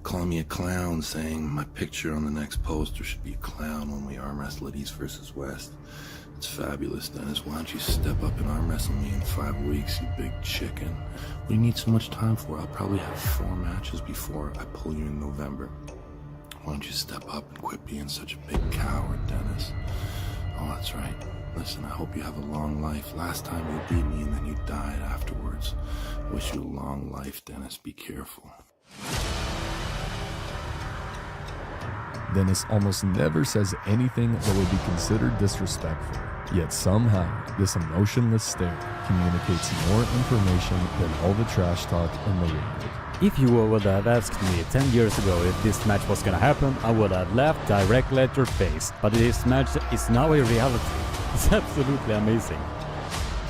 calling me a clown, saying my picture on the next poster should be a clown when we arm wrestle at East versus West. It's fabulous, Dennis. Why don't you step up and arm wrestle me in 5 weeks, you big chicken? What do you need so much time for? I'll probably have 4 matches before I pull you in November. Why don't you step up and quit being such a big coward, Dennis? Oh, that's right. Listen, I hope you have a long life. Last time you beat me and then you died afterwards. I wish you a long life, Dennis. Be careful. Denis almost never says anything that would be considered disrespectful, yet somehow this emotionless stare communicates more information than all the trash talk in the world. If you would have asked me 10 years ago if this match was gonna happen, I would have laughed directly at your face. But this match is now a reality. It's absolutely amazing.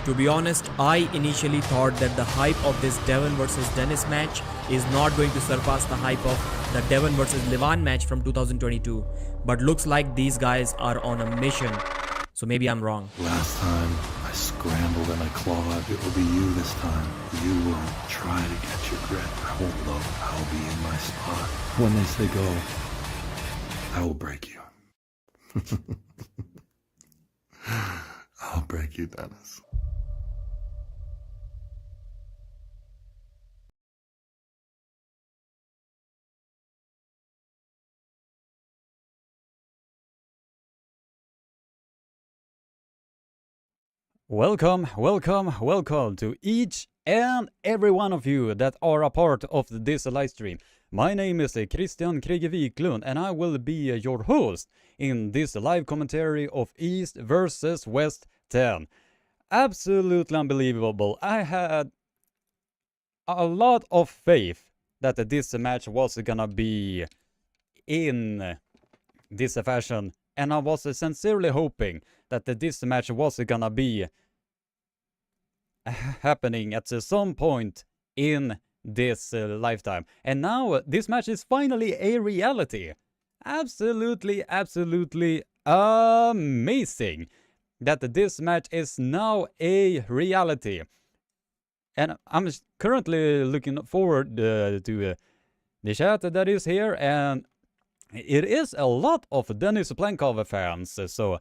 To be honest, I initially thought that the hype of this Devon versus Denis match is not going to surpass the hype of the Devon versus Levan match from 2022. But looks like these guys are on a mission. So maybe I'm wrong. Last time I scrambled and I clawed. It will be you this time. You will try to get your grip. I won't look. I'll be in my spot. When they say go, I will break you. I'll break you, Dennis. Welcome to each and every one of you that are a part of this live stream. My name is Christian Krieger Wiklund and I will be your host in this live commentary of East versus West 10. Absolutely unbelievable. I had a lot of faith that this match was gonna be in this fashion, and I was sincerely hoping that this match was gonna be happening at some point in this lifetime. And now this match is finally a reality. Absolutely amazing that this match is now a reality. And I'm currently looking forward to the chat that is here, and it is a lot of Denis Cyplenkov fans. So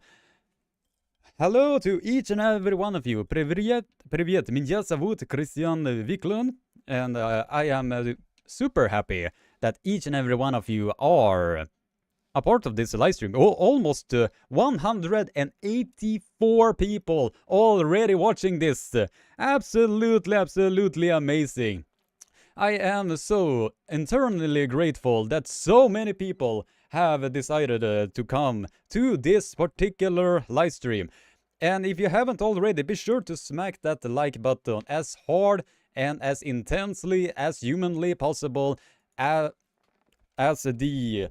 hello to each and every one of you. Привет, меня зовут Christian Wiklund, and I am super happy that each and every one of you are a part of this live stream. Almost 184 people already watching this. Absolutely amazing. I am so internally grateful that so many people have decided to come to this particular live stream. And if you haven't already, be sure to smack that like button as hard and as intensely as humanly possible, as the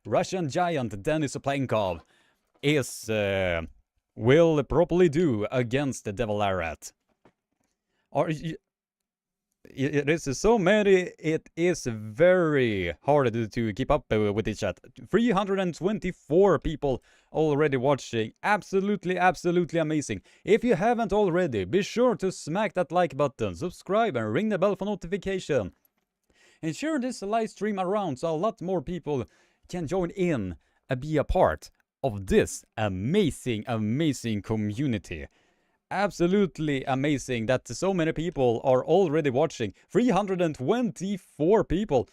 Russian giant Denis Cyplenkov will probably do against the Devil Larratt. It is so many, it is very hard to keep up with the chat. 324 people already watching. Absolutely amazing. If you haven't already, be sure to smack that like button, subscribe and ring the bell for notification. And share this live stream around so a lot more people can join in and be a part of this amazing community. Absolutely amazing that so many people are already watching. 324 people.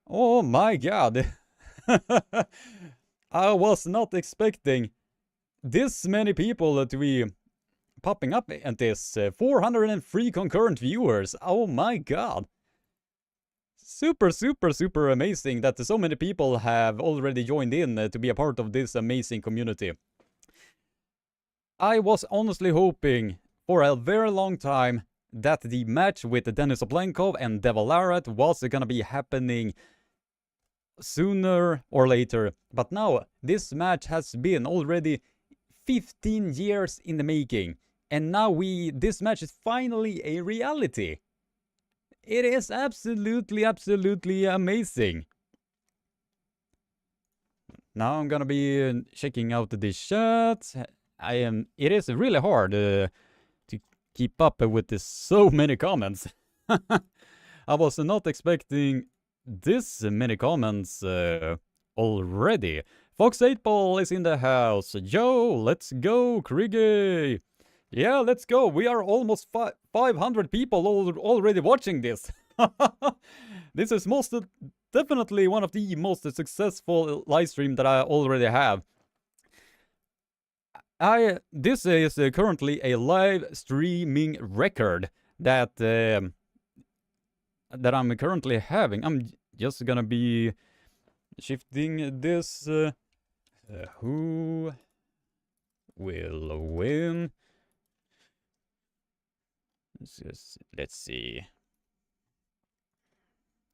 Oh my god. I was not expecting this many people to be popping up at this. 403 concurrent viewers. Oh my god. Super amazing that so many people have already joined in to be a part of this amazing community. I was honestly hoping for a very long time that the match with Denis Cyplenkov and Devon Larratt was gonna be happening sooner or later. But now, this match has been already 15 years in the making. And now this match is finally a reality. It is absolutely amazing. Now I'm gonna be checking out the chat. It is really hard to keep up with so many comments. I was not expecting this many comments already. Fox 8ball is in the house. Yo, let's go, Kriggy. Yeah, let's go. We are almost 500 people already watching this. This is definitely one of the most successful live stream that I already have. This is currently a live streaming record that I'm currently having. I'm just gonna be shifting this. Who will win? Let's see.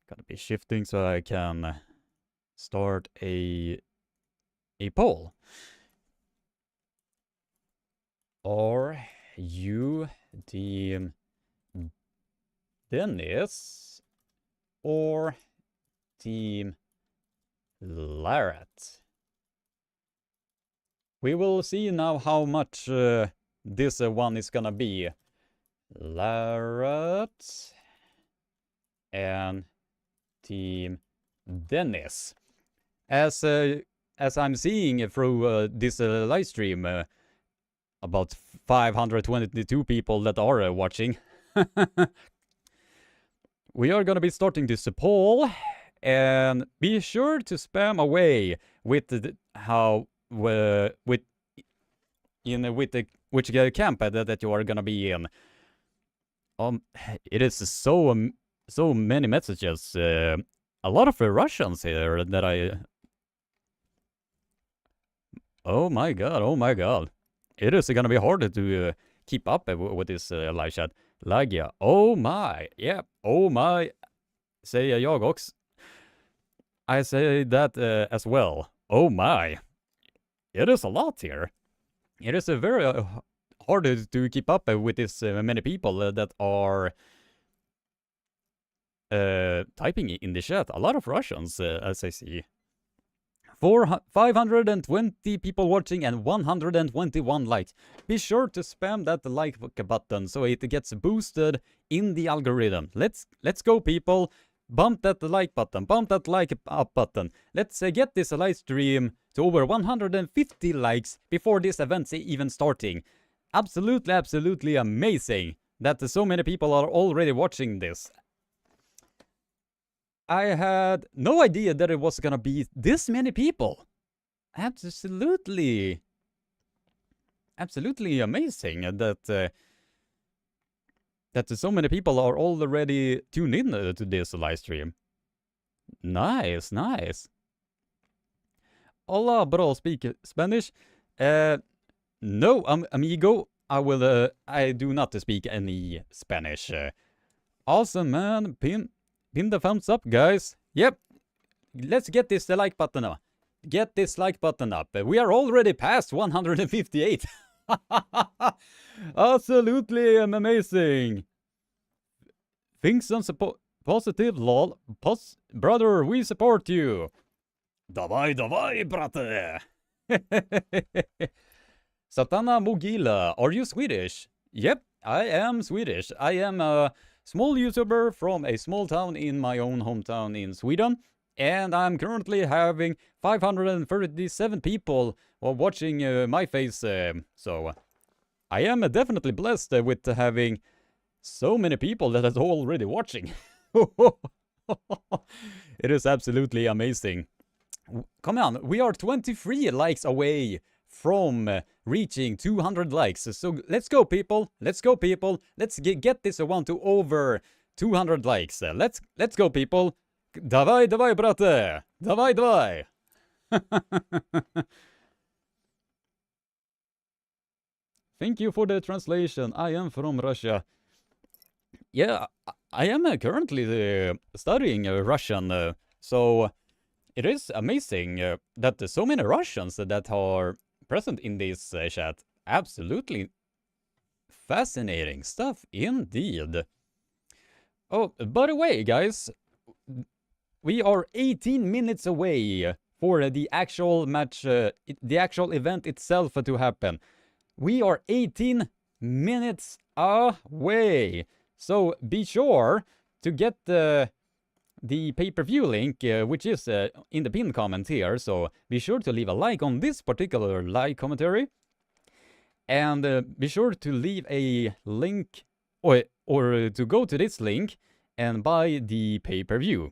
Gotta be shifting so I can start a poll. Are you team Denis or team Larratt? We will see now how much this one is gonna be. Larratt and team Denis. As I'm seeing through this live stream, about 522 people that are watching. We are gonna be starting this poll, and be sure to spam away with which camp that you are gonna be in. It is so many messages. A lot of Russians here that I. Oh my god. It is gonna be hard to keep up with this live chat. Lagia. Oh my. Yeah. Oh my. Säger jag också. I say that as well. Oh my. It is a lot here. It is very hard to keep up with this many people that are typing in the chat. A lot of Russians, as I see. 520 people watching and 121 likes. Be sure to spam that like button so it gets boosted in the algorithm. Let's go, people. Bump that like button. Bump that like up button. Let's get this live stream to over 150 likes before this event's even starting. Absolutely amazing that so many people are already watching this. I had no idea that it was gonna be this many people. Absolutely amazing that so many people are already tuned in to this live stream. Nice. Hola, bro, speak Spanish? No, amigo. I do not speak any Spanish. Awesome, man. Pin the thumbs up, guys. Yep. Let's get this like button up. Get this like button up. We are already past 158. Absolutely amazing. Think some positive, lol. Brother, we support you. Давай, brate. Satana Mogila, are you Swedish? Yep, I am Swedish. I am a small YouTuber from a small town in my own hometown in Sweden. And I'm currently having 537 people watching my face. So I am definitely blessed with having so many people that are already watching. It is absolutely amazing. Come on, we are 23 likes away from reaching 200 likes. So let's go, people. Let's get this one to over 200 likes. Let's go, people. Давай, brate. Давай. Thank you for the translation. I am from Russia. Yeah, I am currently studying Russian, so it is amazing that so many Russians that are present in this chat. Absolutely fascinating stuff indeed. Oh, by the way, guys, we are 18 minutes away for the actual match, the actual event itself to happen. We are 18 minutes away. So be sure to get the pay-per-view link, which is in the pinned comment here, so be sure to leave a like on this particular live commentary, and be sure to leave a link, or to go to this link and buy the pay-per-view.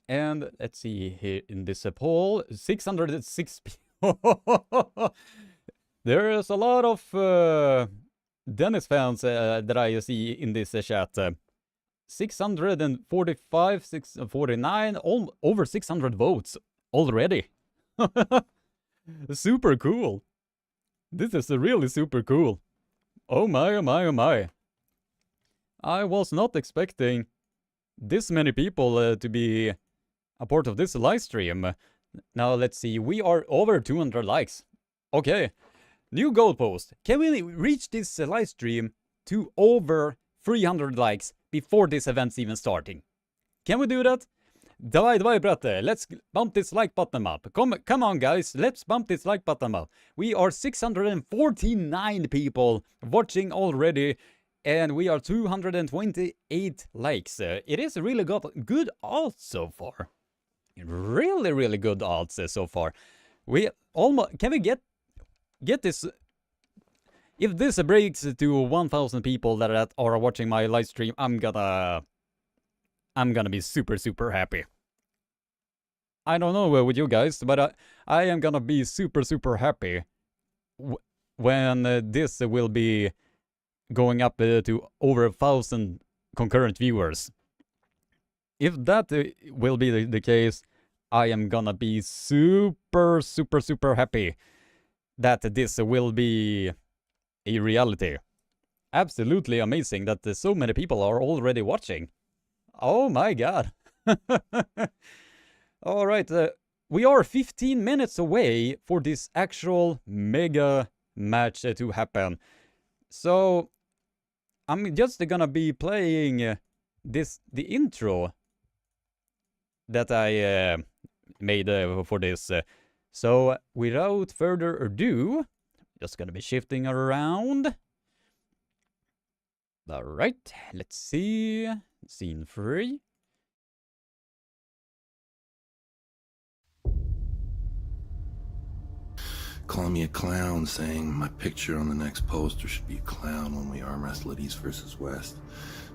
And let's see here in this poll, 606 people. There's a lot of Denis fans that I see in this chat. 645, 649, over 600 votes already. Super cool. This is really super cool. Oh my, oh my, oh my. I was not expecting this many people to be a part of this live stream. Now let's see, we are over 200 likes. Okay, new goalpost. Can we reach this live stream to over 300 likes before this event's even starting? Can we do that? Давай, brate, let's bump this like button up. Come on guys, let's bump this like button up. We are 649 people watching already, and we are 228 likes. It is really got good odds so far. Really good odds so far. We almost, can we get this? If this breaks to 1,000 people that are watching my live stream, I'm gonna be super happy. I don't know with you guys, but I am gonna be super happy when this will be going up to over 1,000 concurrent viewers. If that will be the case, I am gonna be super happy that this will be a reality. Absolutely amazing that so many people are already watching. Oh my god. Alright, we are 15 minutes away for this actual mega match to happen. So I'm just gonna be playing the intro that I made for this. So without further ado, just gonna be shifting around. Alright, let's see. Scene 3. Call me a clown, saying my picture on the next poster should be a clown when we arm wrestle at East versus West.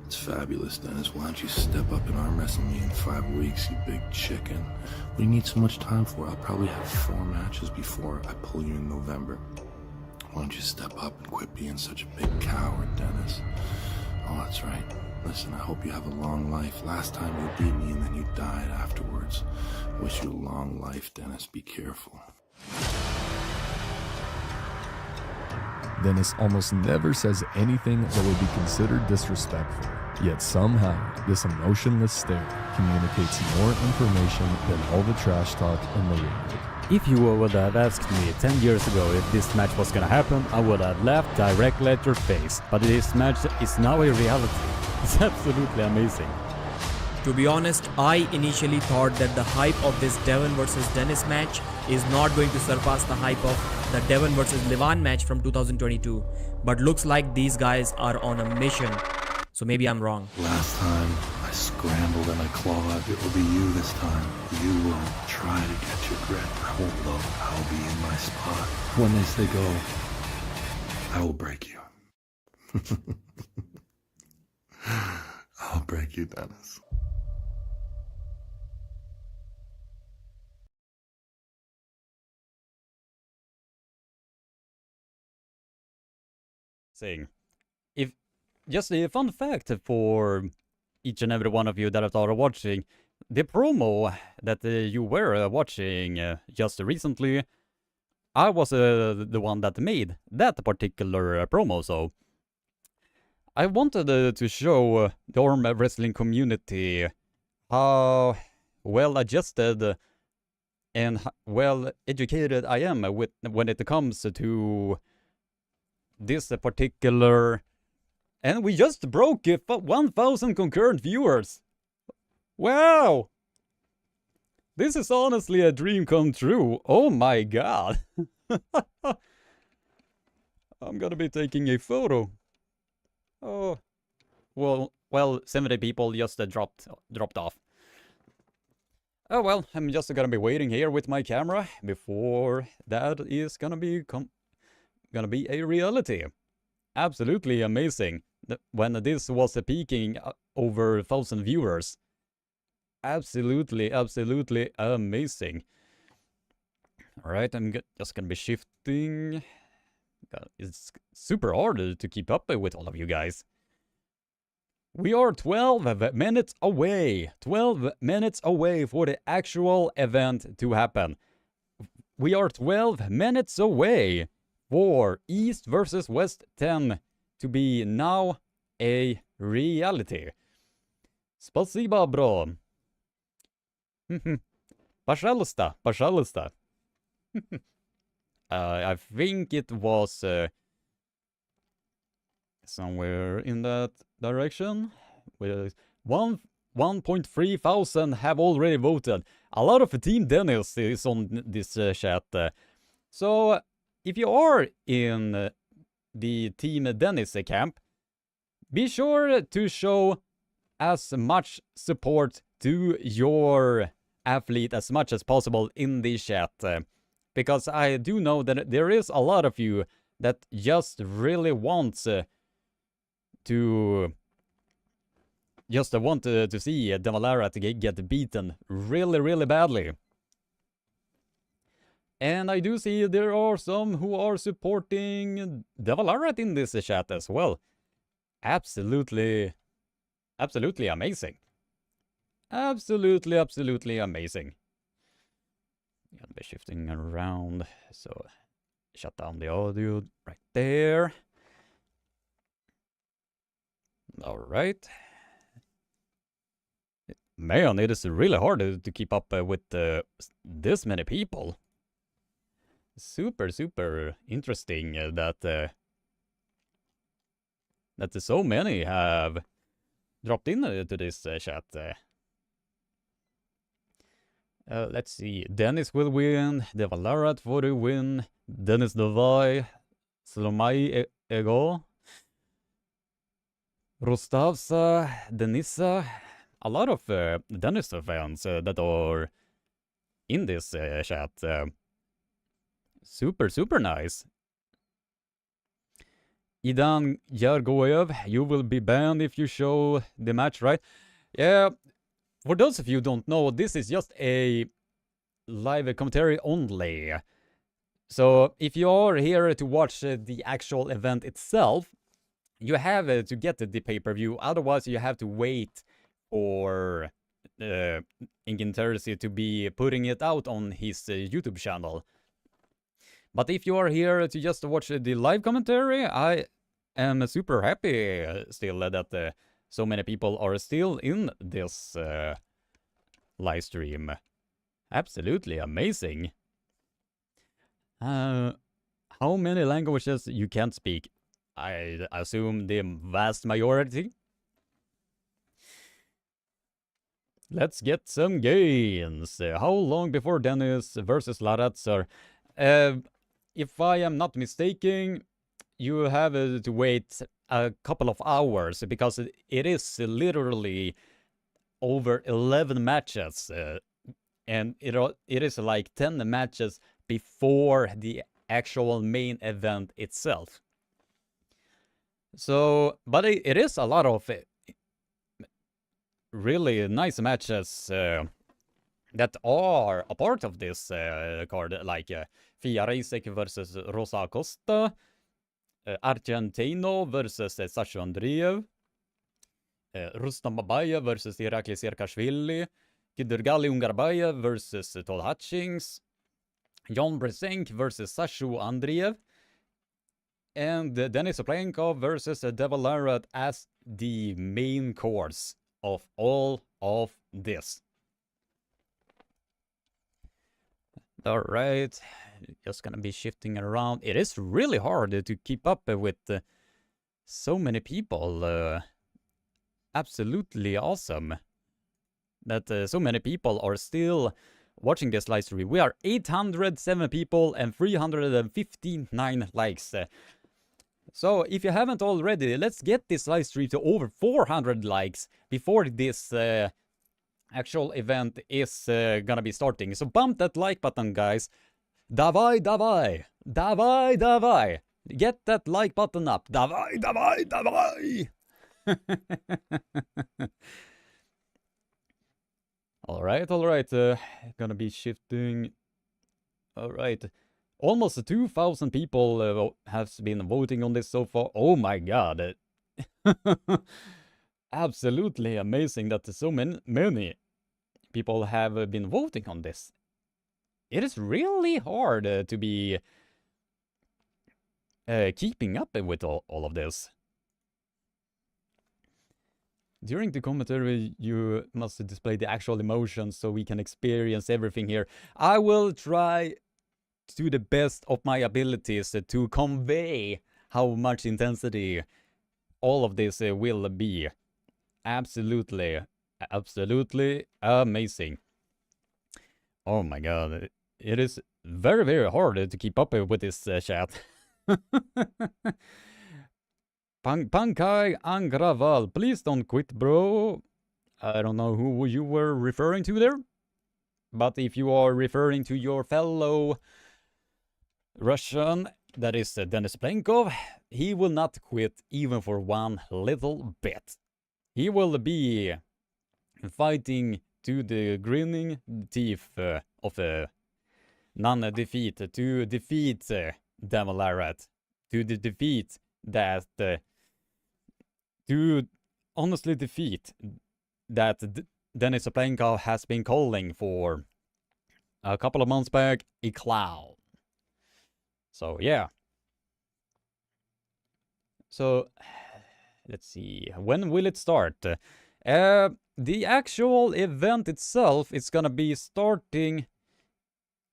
It's fabulous, Dennis. Why don't you step up and arm wrestle me in 5 weeks, you big chicken? What do you need so much time for? I'll probably have 4 matches before I pull you in November. Why don't you step up and quit being such a big coward, Dennis? Oh, that's right. Listen, I hope you have a long life. Last time you beat me and then you died afterwards. Wish you a long life, Dennis. Be careful. Denis almost never says anything that would be considered disrespectful, yet somehow this emotionless stare communicates more information than all the trash talk in the world. If you would have asked me 10 years ago if this match was gonna happen, I would have laughed directly at your face. But this match is now a reality. It's absolutely amazing. To be honest, I initially thought that the hype of this Devon versus Denis match is not going to surpass the hype of the Devon versus Levan match from 2022. But looks like these guys are on a mission. So maybe I'm wrong. Last time, I scrambled and I clawed. It will be you this time. You will try to get your grip. I won't look. I'll be in my spot. When they say go, I will break you. I'll break you, Dennis. Saying, if just a fun fact for each and every one of you that are watching, the promo that you were watching just recently, I was the one that made that particular promo. So I wanted to show the arm wrestling community how well adjusted and well educated I am when it comes to this particular, and we just broke 1,000 concurrent viewers. Wow, this is honestly a dream come true. Oh my god. I'm gonna be taking a photo. Oh, well, 70 people just dropped off. Oh well, I'm just gonna be waiting here with my camera before that is gonna be a reality. Absolutely amazing. When this was peaking over 1,000 viewers. Absolutely amazing. Alright, I'm just gonna be shifting. It's super hard to keep up with all of you guys. We are 12 minutes away. 12 minutes away for the actual event to happen. We are 12 minutes away for East versus West 10 to be now a reality. Спасибо, bro. Пожалуйста, пожалуйста. I think it was somewhere in that direction. With 1.3 thousand have already voted. A lot of Team Denis is on this chat. So if you are in the Team Denis camp, be sure to show as much support to your athlete as much as possible in the chat. Because I do know that there is a lot of you that just really wants to see Devon Larratt get beaten really badly. And I do see there are some who are supporting Devon Larratt in this chat as well. Absolutely amazing. Absolutely amazing. Gonna be shifting around, so shut down the audio right there. Alright. Man, it is really hard to keep up with this many people. Super interesting that so many have dropped into this chat. Let's see. Denis will win. Devon Larratt for the win. Denis Davai. Salomai Ego. Rostavsa. Denisa. A lot of Denis fans that are in this chat. Super nice. Idan Yargoev, you will be banned if you show the match, right? Yeah. For those of you who don't know, this is just a live commentary only. So if you are here to watch the actual event itself, you have to get the pay-per-view. Otherwise, you have to wait for Ingentersi to be putting it out on his YouTube channel. But if you are here to just watch the live commentary, I am super happy still that so many people are still in this live stream. Absolutely amazing. How many languages you can speak? I assume the vast majority. Let's get some gains. How long before Denis versus Larratt, sir? If I am not mistaken, you have to wait a couple of hours because it is literally over 11 matches and it is like 10 matches before the actual main event itself. So, but it is a lot of really nice matches that are a part of this card, like Fia Reisek versus Rosa Acosta, Argentino versus Sasha Andreev, Rustam Babaya versus Irakli Serkashvili, Kidurgali Ungarbaya versus Todd Hutchings, John Bresenk versus Sashu Andreev, and Denis Cyplenkov versus Devon Larratt as the main course of all of this. Alright, just gonna be shifting around. It is really hard to keep up with so many people. Absolutely awesome that so many people are still watching this live stream. We are 807 people and 359 likes. So if you haven't already, let's get this live stream to over 400 likes before this actual event is gonna be starting. So bump that like button, guys. Давай, давай, давай, давай. Get that like button up. Давай, давай, давай. All right. Gonna be shifting. All right. Almost 2,000 people has been voting on this so far. Oh my god. Absolutely amazing that so many people have been voting on this. It is really hard to be keeping up with all of this. During the commentary, you must display the actual emotions so we can experience everything here. I will try to the best of my abilities to convey how much intensity all of this will be. Absolutely amazing. Oh my god, it is very hard to keep up with this chat. Pankai Angraval, please don't quit, bro. I don't know who you were referring to there, but if you are referring to your fellow Russian, that is Denis Cyplenkov, he will not quit even for one little bit. He will be fighting to the grinning teeth of non-defeat, to defeat Devon Larratt, to the defeat that, to honestly defeat that Denis Cyplenkov has been calling for a couple of months back, a clown. So yeah. So let's see, when will it start? The actual event itself is gonna be starting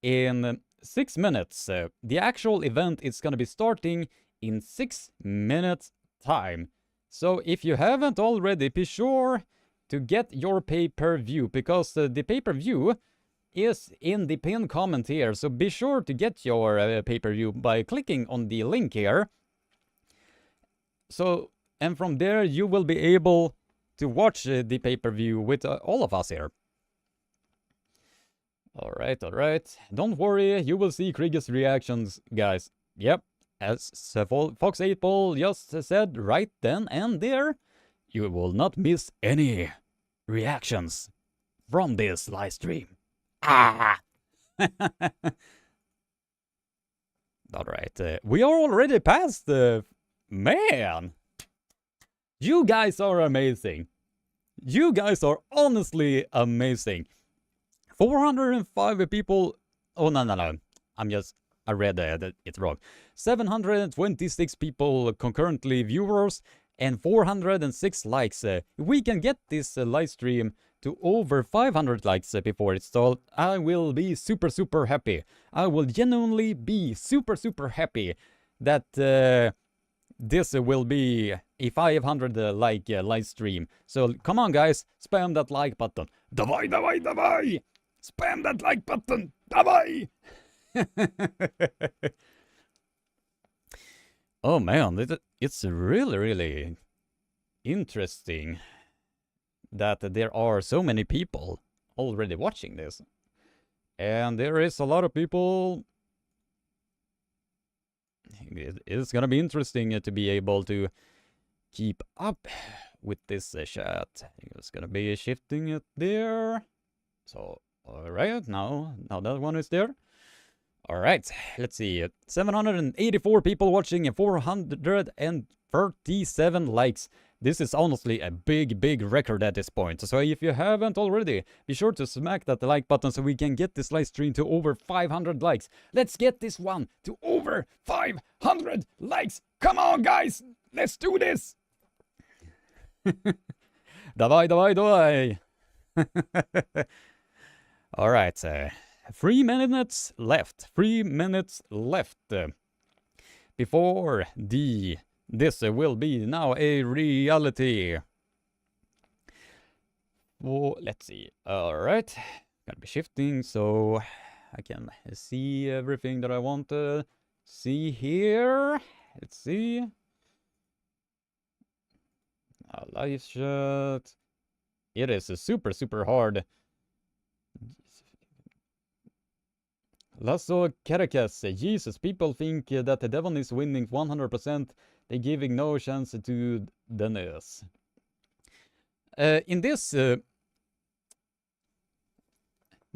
in 6 minutes. The actual event is gonna be starting in 6 minutes time. So if you haven't already, be sure to get your pay-per-view, because the pay-per-view is in the pinned comment here. So be sure to get your pay-per-view by clicking on the link here. So, and from there you will be able to watch the pay-per-view with all of us here. Alright. Don't worry, you will see Krieg's reactions, guys. Yep, as Fox 8 Ball just said right then and there, you will not miss any reactions from this live stream. Ah! Alright, we are already past man! You guys are amazing. You guys are honestly amazing. 405 people. Oh, no. I read that it's wrong. 726 people concurrently viewers and 406 likes. We can get this live stream to over 500 likes before it's started. I will be super happy. I will genuinely be super happy that this will be a 500 like live stream. So come on, guys, spam that like button. Давай! Spam that like button. Давай! Oh man, it's really interesting that there are so many people already watching this. And there is a lot of people. It's gonna be interesting to be able to keep up with this chat. It's gonna be shifting it there. So, alright, now that one is there. Alright, let's see. 784 people watching and 437 likes. This is honestly a big record at this point. So if you haven't already, be sure to smack that like button so we can get this live stream to over 500 likes. Let's get this one to over 500 likes. Come on, guys. Let's do this. Давай. Alright, 3 minutes left. 3 minutes left before this will be now a reality. Well, let's see. Alright, gonna be shifting so I can see everything that I want to see here. Let's see. A live chat. It is super, super hard. Lasso Caracas. Jesus, people think that the Devon is winning 100%. They're giving no chance to Denis. In this, the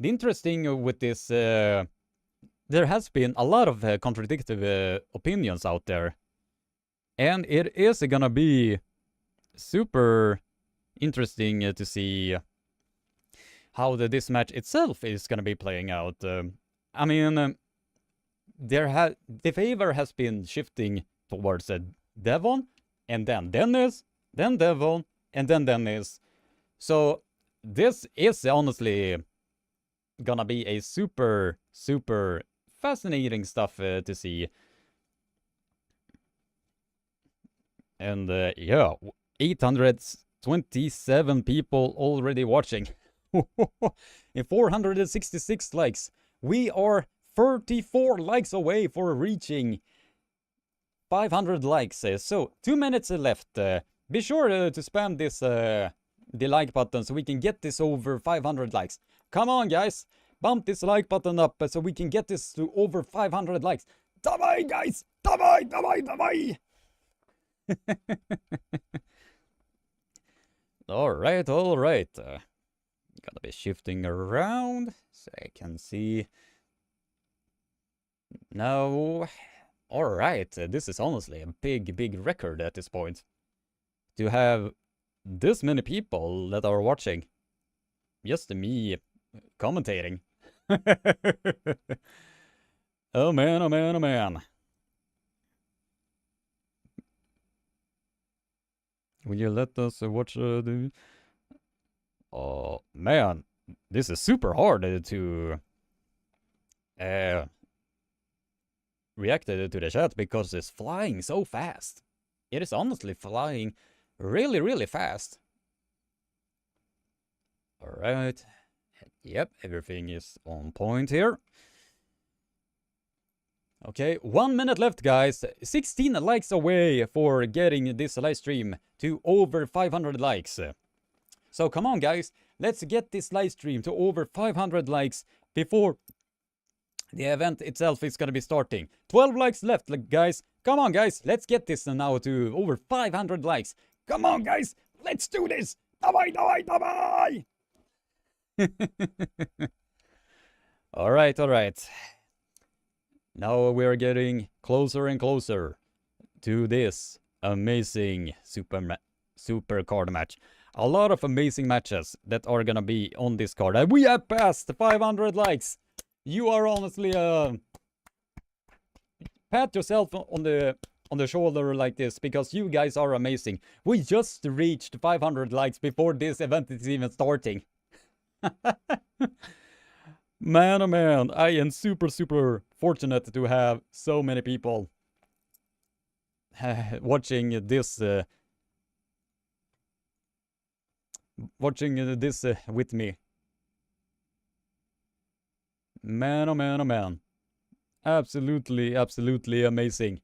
interesting with this, there has been a lot of contradictory opinions out there. And it is gonna be super interesting to see how this match itself is gonna be playing out. I mean, the favor has been shifting towards Devon, and then Denis, then Devon, and then Denis. So this is honestly gonna be a super, super fascinating stuff to see. And yeah, 827 people already watching. And 466 likes. We are 34 likes away for reaching 500 likes. So 2 minutes left. Be sure to spam this the like button so we can get this over 500 likes. Come on, guys. Bump this like button up so we can get this to over 500 likes. Давай, guys. Давай, давай, давай. All right. Gotta be shifting around so I can see. No. All right. This is honestly a big record at this point. To have this many people that are watching. Just me commentating. Oh man. Will you let us watch the... Oh, man. This is super hard to react to the chat because it's flying so fast. It is honestly flying really fast. Alright. Yep, everything is on point here. Okay, 1 minute left, guys. 16 likes away for getting this live stream to over 500 likes. So come on, guys. Let's get this live stream to over 500 likes before the event itself is gonna be starting. 12 likes left, guys. Come on, guys. Let's get this now to over 500 likes. Come on, guys. Let's do this. Давай. All right. Now we're getting closer and closer to this amazing super card match. A lot of amazing matches that are gonna be on this card. And we have passed 500 likes. You are honestly pat yourself on the shoulder like this because you guys are amazing. We just reached 500 likes before this event is even starting. Man, oh man, I am super fortunate to have so many people watching this with me. Man, oh man. Absolutely amazing.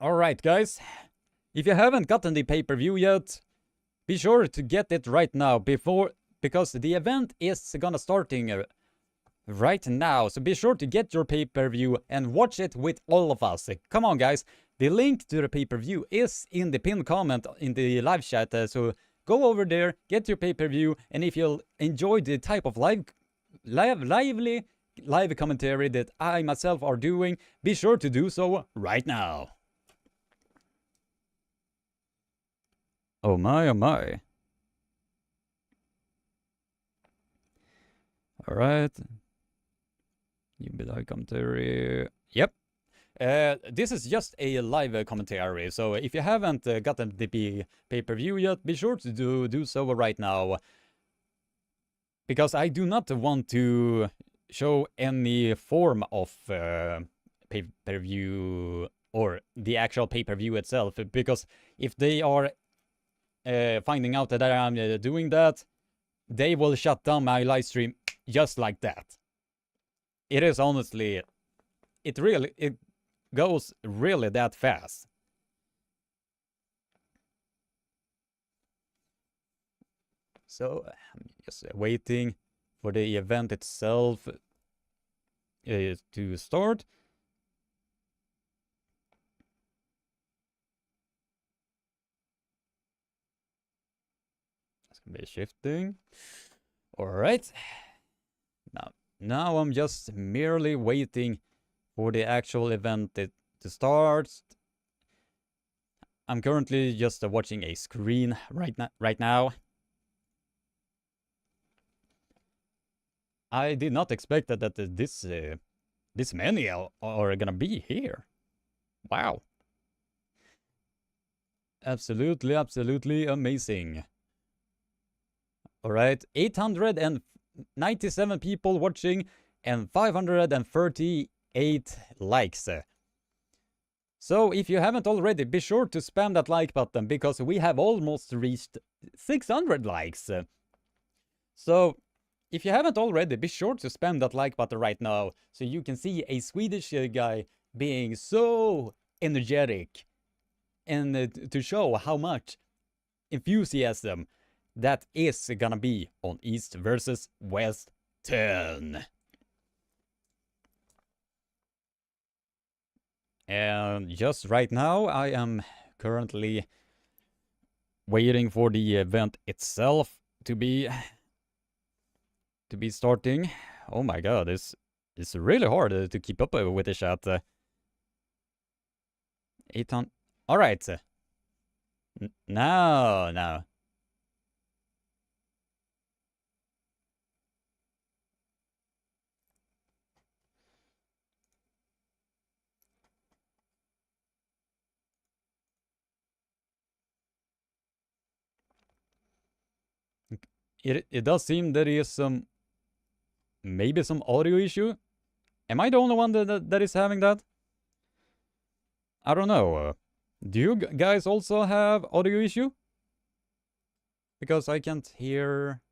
Alright, guys. If you haven't gotten the pay-per-view yet, be sure to get it right now because the event is gonna starting right now. So be sure to get your pay-per-view and watch it with all of us. Come on, guys. The link to the pay-per-view is in the pinned comment in the live chat. So go over there, get your pay-per-view, and if you'll enjoy the type of lively commentary that I myself are doing, be sure to do so right now. Oh my. Alright. You be like commentary. Yep. This is just a live commentary, so if you haven't gotten the pay-per-view yet, be sure to do so right now. Because I do not want to show any form of pay-per-view or the actual pay-per-view itself, because if they are finding out that I'm doing that, they will shut down my live stream just like that. It is honestly, it goes really that fast. So I'm just waiting for the event itself to start. It's gonna be shifting. All right. Now I'm just merely waiting for the actual event to start. I'm currently just watching a screen right now. I did not expect that this many are gonna be here. Wow. Absolutely amazing. All right, 897 people watching and 538 likes. So if you haven't already, be sure to spam that like button because we have almost reached 600 likes. So if you haven't already, be sure to spam that like button right now so you can see a Swedish guy being so energetic and to show how much enthusiasm that is gonna be on East versus West 10. And just right now, I am currently waiting for the event itself to be starting. Oh my god, it's really hard to keep up with the chat. 800. All right. Now. It does seem there is maybe some audio issue. Am I the only one that is having that? I don't know. Do you guys also have audio issue? Because I can't hear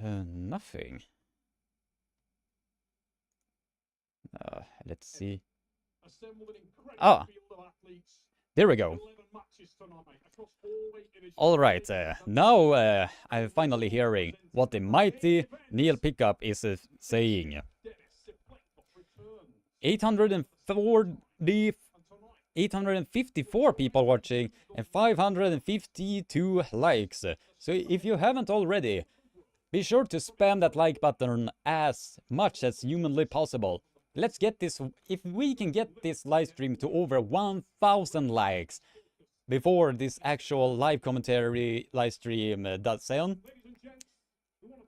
nothing. Let's see. Ah, there we go. All right, now I'm finally hearing what the mighty Neil Pickup is saying. 854 people watching and 552 likes. So if you haven't already, be sure to spam that like button as much as humanly possible. Let's get this, if we can get this live stream to over 1,000 likes before this actual live commentary live stream does end,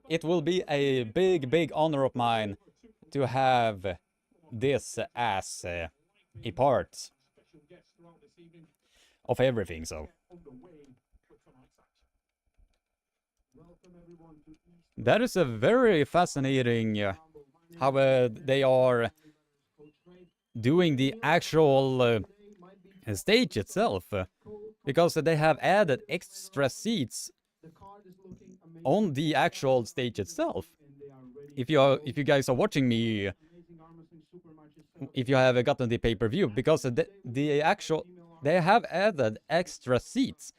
it will be a big honor of mine to have this as a part of everything. So that is a very fascinating how they are doing the actual stage itself, because they have added extra seats on the actual stage itself. If you guys are watching me, if you have gotten the pay-per-view, because they have added extra seats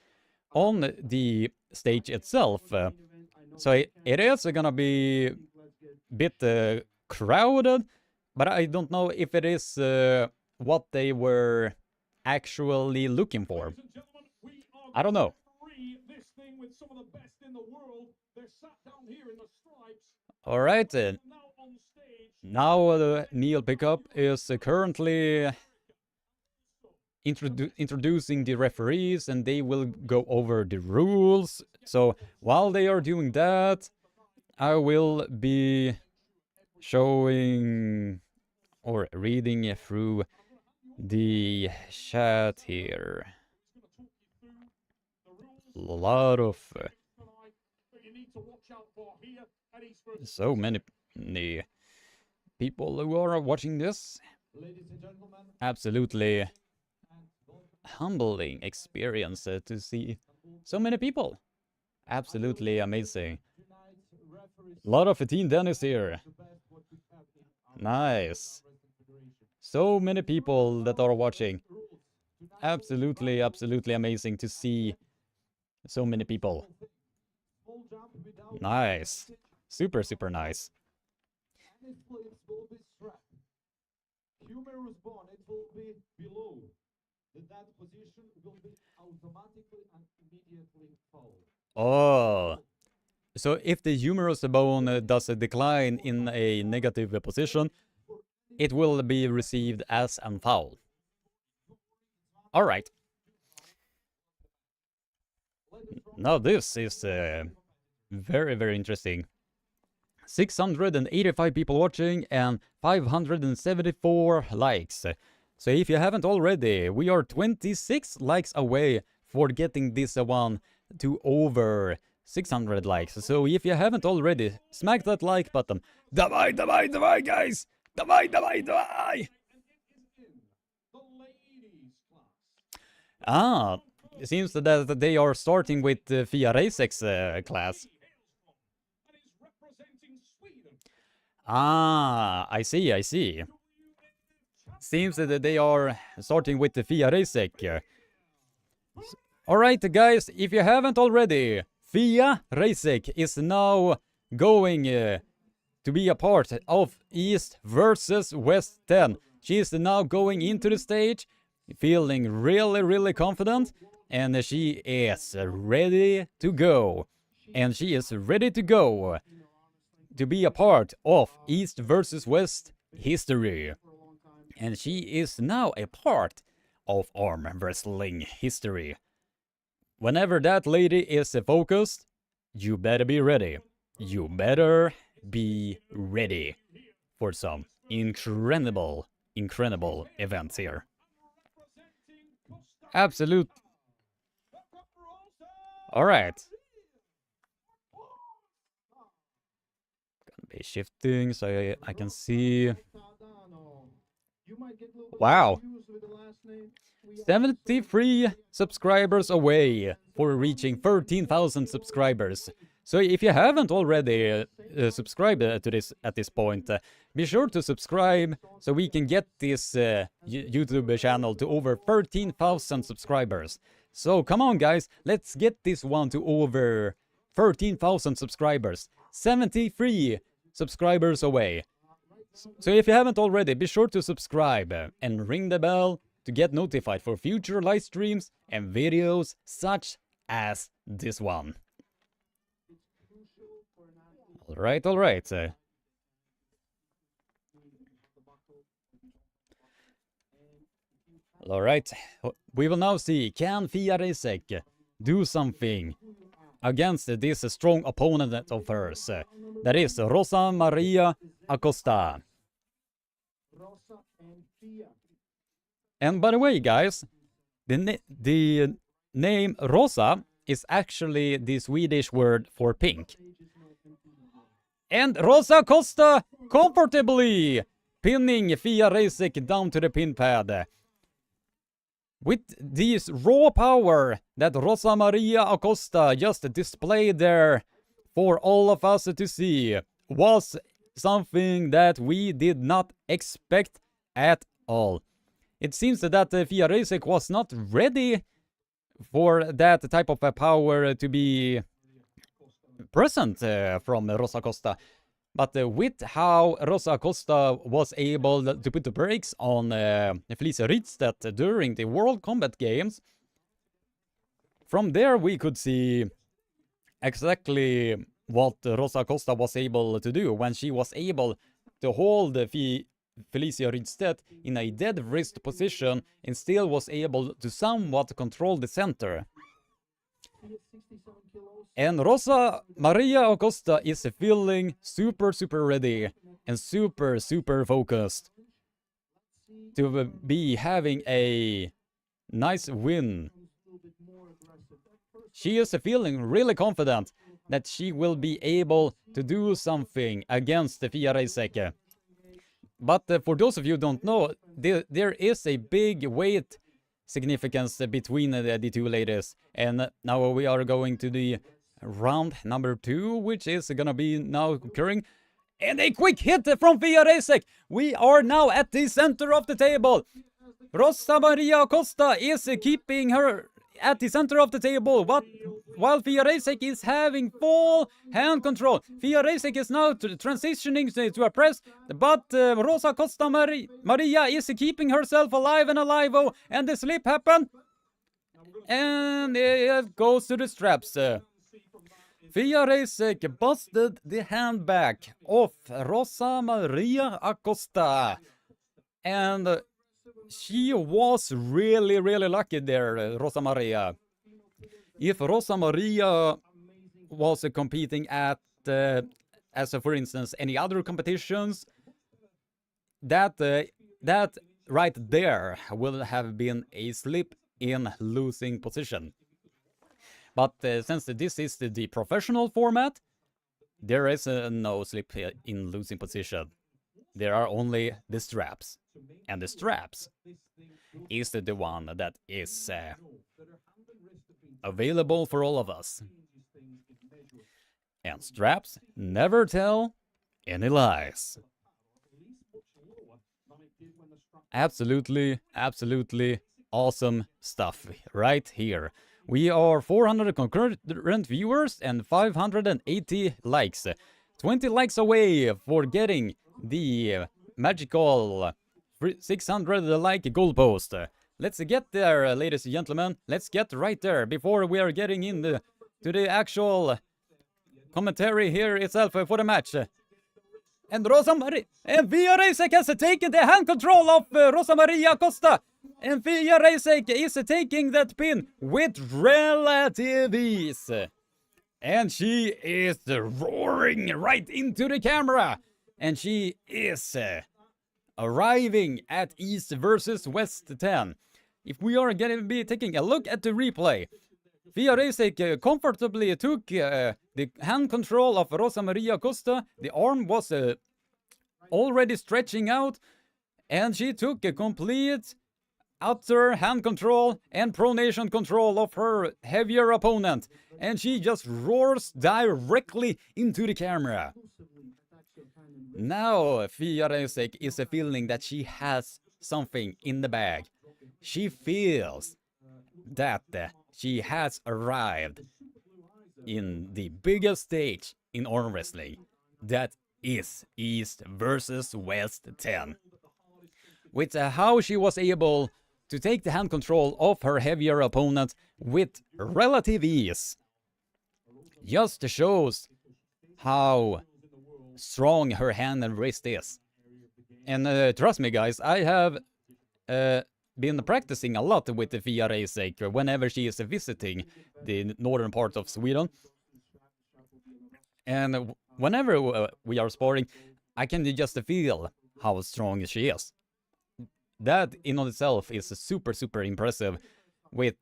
on the stage itself, so it is gonna be a bit crowded, but I don't know if it is what they were actually looking for. I don't know. All right, now Neil Pickup is currently introducing the referees, and they will go over the rules. So while they are doing that, I will be showing or reading through the chat here. A lot of so many people who are watching this. Absolutely humbling experience to see so many people. Absolutely amazing. A lot of Team Denis here. Nice. So many people that are watching. Absolutely amazing to see so many people. Nice. Super, super nice. Humerus bone, it will be below. That position will be automatically and immediately fouled. Oh. So if the humerus bone does a decline in a negative position, it will be received as a foul. Alright. Now this is very, very interesting. 685 people watching and 574 likes. So if you haven't already, we are 26 likes away for getting this one to over 600 likes. So if you haven't already, smack that like button. Давай, давай, давай, guys! Давай, давай, давай! Ah, it seems that they are starting with Fia Racex class. Ah, I see, I see. Seems that they are starting with the Fia Racex. Alright guys, if you haven't already, Fia Racex is now going to be a part of East versus West 10. She is now going into the stage, feeling really, really confident, and she is ready to go. And she is ready to go to be a part of East versus West history. And she is now a part of arm wrestling history. Whenever that lady is focused, you better be ready. You better be ready for some incredible events here. Absolute. Alright. Gonna be shifting so I can see. Wow. 73 subscribers away for reaching 13,000 subscribers. So if you haven't already subscribed to this at this point, be sure to subscribe so we can get this YouTube channel to over 13,000 subscribers. So come on guys, let's get this one to over 13,000 subscribers. 73 subscribers away. So if you haven't already, be sure to subscribe and ring the bell to get notified for future live streams and videos such as this one. Alright, alright. Alright, we will now see, can Fia Racex do something against this strong opponent of hers? That is Rosa Maria Acosta. And by the way, guys, the name Rosa is actually the Swedish word for pink. And Rosa Acosta comfortably pinning Fia Racex down to the pin pad. With this raw power that Rosa Maria Acosta just displayed there for all of us to see was something that we did not expect at all. It seems that Fia Racex was not ready for that type of power to be present from Rosa Acosta. But with how Rosa Acosta was able to put the brakes on Felicia Rydstedt during the World Combat Games, from there we could see exactly what Rosa Acosta was able to do when she was able to hold Felicia Rydstedt in a dead wrist position and still was able to somewhat control the center. And Rosa Maria Acosta is feeling super ready and super focused to be having a nice win. She is feeling really confident that she will be able to do something against Fia Racex. But for those of you who don't know, there is a big weight significance between the two ladies. And now we are going to the round number 2, which is gonna be now occurring. And a quick hit from Fia Racex. We are now at the center of the table. Rosa Maria Acosta is keeping her at the center of the table, while Fia Reisek is having full hand control. Fia Reisek is now transitioning to a press, but Rosa Costa Maria is keeping herself alive and alive, and the slip happened. And it goes to the straps. Fia Reisek busted the hand back of Rosa Maria Acosta. And she was really, really lucky there, Rosa Maria. If Rosa Maria was competing at, as for instance, any other competitions, that right there will have been a slip in losing position. But since this is the professional format, there is no slip in losing position. There are only the straps. And the straps is the one that is available for all of us. And straps never tell any lies. Absolutely, absolutely awesome stuff right here. We are 400 concurrent viewers and 580 likes. 20 likes away for getting the magical 600 like goalpost. Let's get there, ladies and gentlemen. Let's get right there before we are getting into the actual commentary here itself for the match. And Fia Reisek has taken the hand control of Rosa Maria Costa. And Fia Reisek is taking that pin with relative ease. And she is roaring right into the camera. And she is arriving at East versus West 10. If we are going to be taking a look at the replay, Fia Reisek comfortably took the hand control of Rosa Maria Costa. The arm was already stretching out, and she took a complete utter hand control and pronation control of her heavier opponent, and she just roars directly into the camera. Now Fia Reisek is feeling that she has something in the bag. She feels that she has arrived in the biggest stage in arm wrestling. That is East versus West 10. With how she was able to take the hand control of her heavier opponent with relative ease. Just shows how strong her hand and wrist is. And trust me guys, I have been practicing a lot with the Fia Reisek whenever she is visiting the northern part of Sweden. And whenever we are sparring, I can just feel how strong she is. That in on itself is super, super impressive with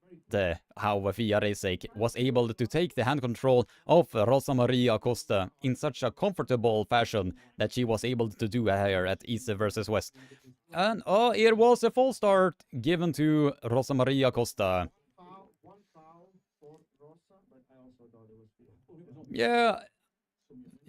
how Fia Reisek was able to take the hand control of Rosa Maria Costa in such a comfortable fashion that she was able to do here at East versus West. And it was a full start given to Rosa Maria Costa. Yeah,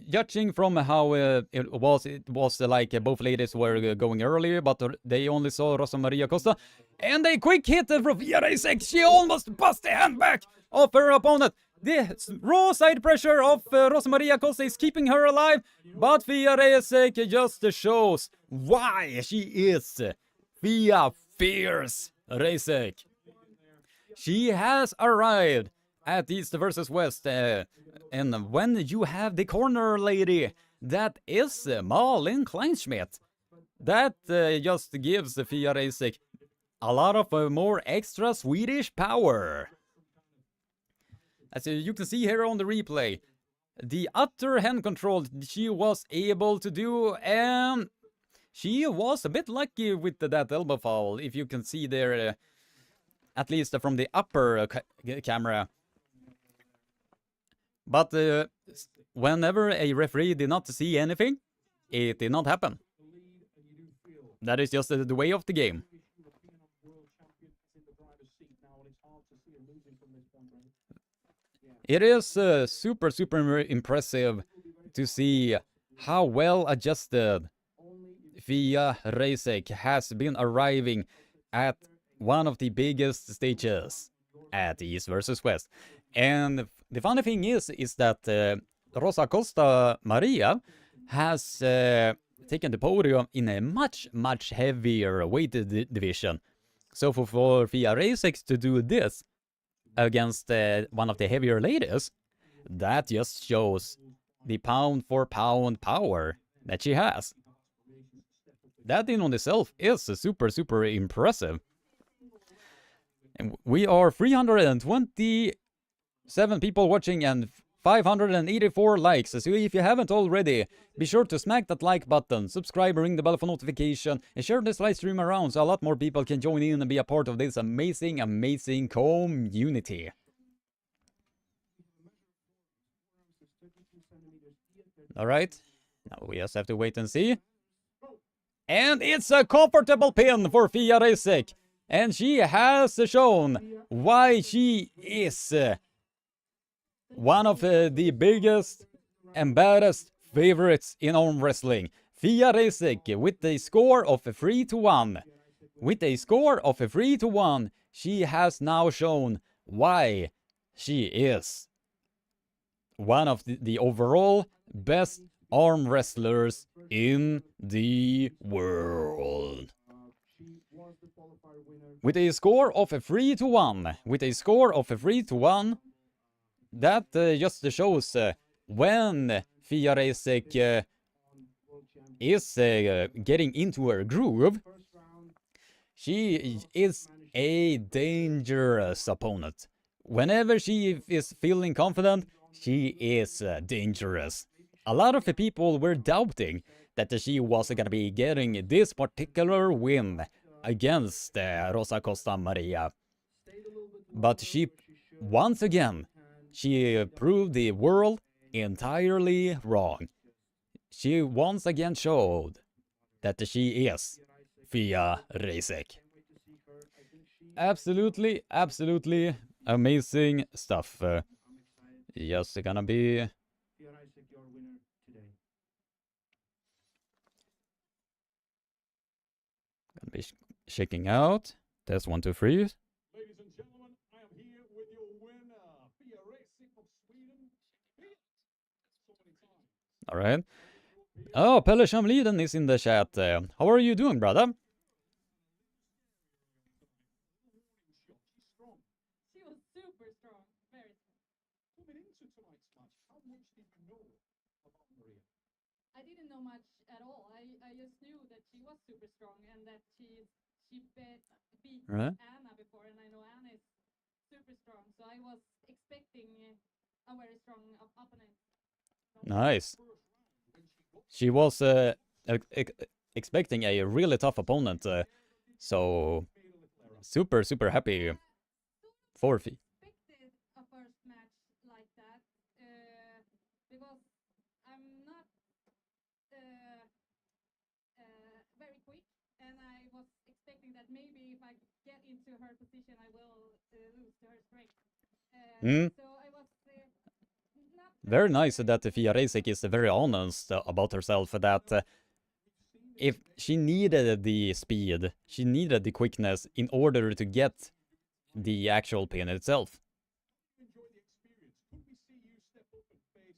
judging from how it was like both ladies were going earlier, but they only saw Rosa Maria Costa. And a quick hit from Fia Reisek. She almost bust the hand back of her opponent. The raw side pressure of Rosa Maria Costa is keeping her alive, but Fia Reisek just shows why she is Fia Fierce Reisek. She has arrived at East versus West, and when you have the corner lady, that is Malin Kleinschmidt, that just gives Fia Reisek a lot of more extra Swedish power. As you can see here on the replay, the utter hand control she was able to do, and she was a bit lucky with that elbow foul, if you can see there, at least from the upper camera. But whenever a referee did not see anything, it did not happen. That is just the way of the game. It is super, super impressive to see how well adjusted Fia Reisek has been arriving at one of the biggest stages at East versus West. And the funny thing is that Rosa Costa Maria has taken the podium in a much heavier weighted division. So for Fia Reisek to do this against one of the heavier ladies, that just shows the pound for pound power that she has. That in on itself is super impressive. And we are 327 people watching and 584 likes. So if you haven't already, be sure to smack that like button, subscribe, ring the bell for notification, and share this live stream around so a lot more people can join in and be a part of this amazing community. Alright, now we just have to wait and see. And it's a comfortable pin for Fia Reisek. And she has shown why she is one of the biggest and baddest favorites in arm wrestling. Fia Reisek with a score of 3-1. With a score of 3-1, she has now shown why she is one of the overall best arm wrestlers in the world. With a score of 3-1, that just shows when Fia Reisek is getting into her groove, she is a dangerous opponent. Whenever she is feeling confident, she is dangerous. A lot of the people were doubting that she was gonna be getting this particular win against Rosa Costa Maria. But she, once again, she proved the world entirely wrong. She once again showed that she is Fia Reisek. Absolutely amazing stuff. Just gonna be checking out. Test 1, 2, 3. Ladies and gentlemen, I am here with your winner, Fia Reisek of Sweden. So many times. All right. Oh, Pelle Chamliden is in the chat. How are you doing, brother? She was super strong, very strong. Coming into tonight's match, how much did you know about Maria? I didn't know much at all. I just knew that she was super strong and that she beat Right. Anna before, and I know Anna is super strong, so I was expecting a very strong opponent. Nice. She was expecting a really tough opponent, so super happy for Fia. Expected a first match like that because I'm not very quick, and I was expecting that maybe if I get into her position, I will lose to her strength. So I was not Very nice that Fia Reisek is very honest about herself, that if she needed the speed, she needed the quickness in order to get the actual pin itself. Enjoy the experience. Could we see you step up and face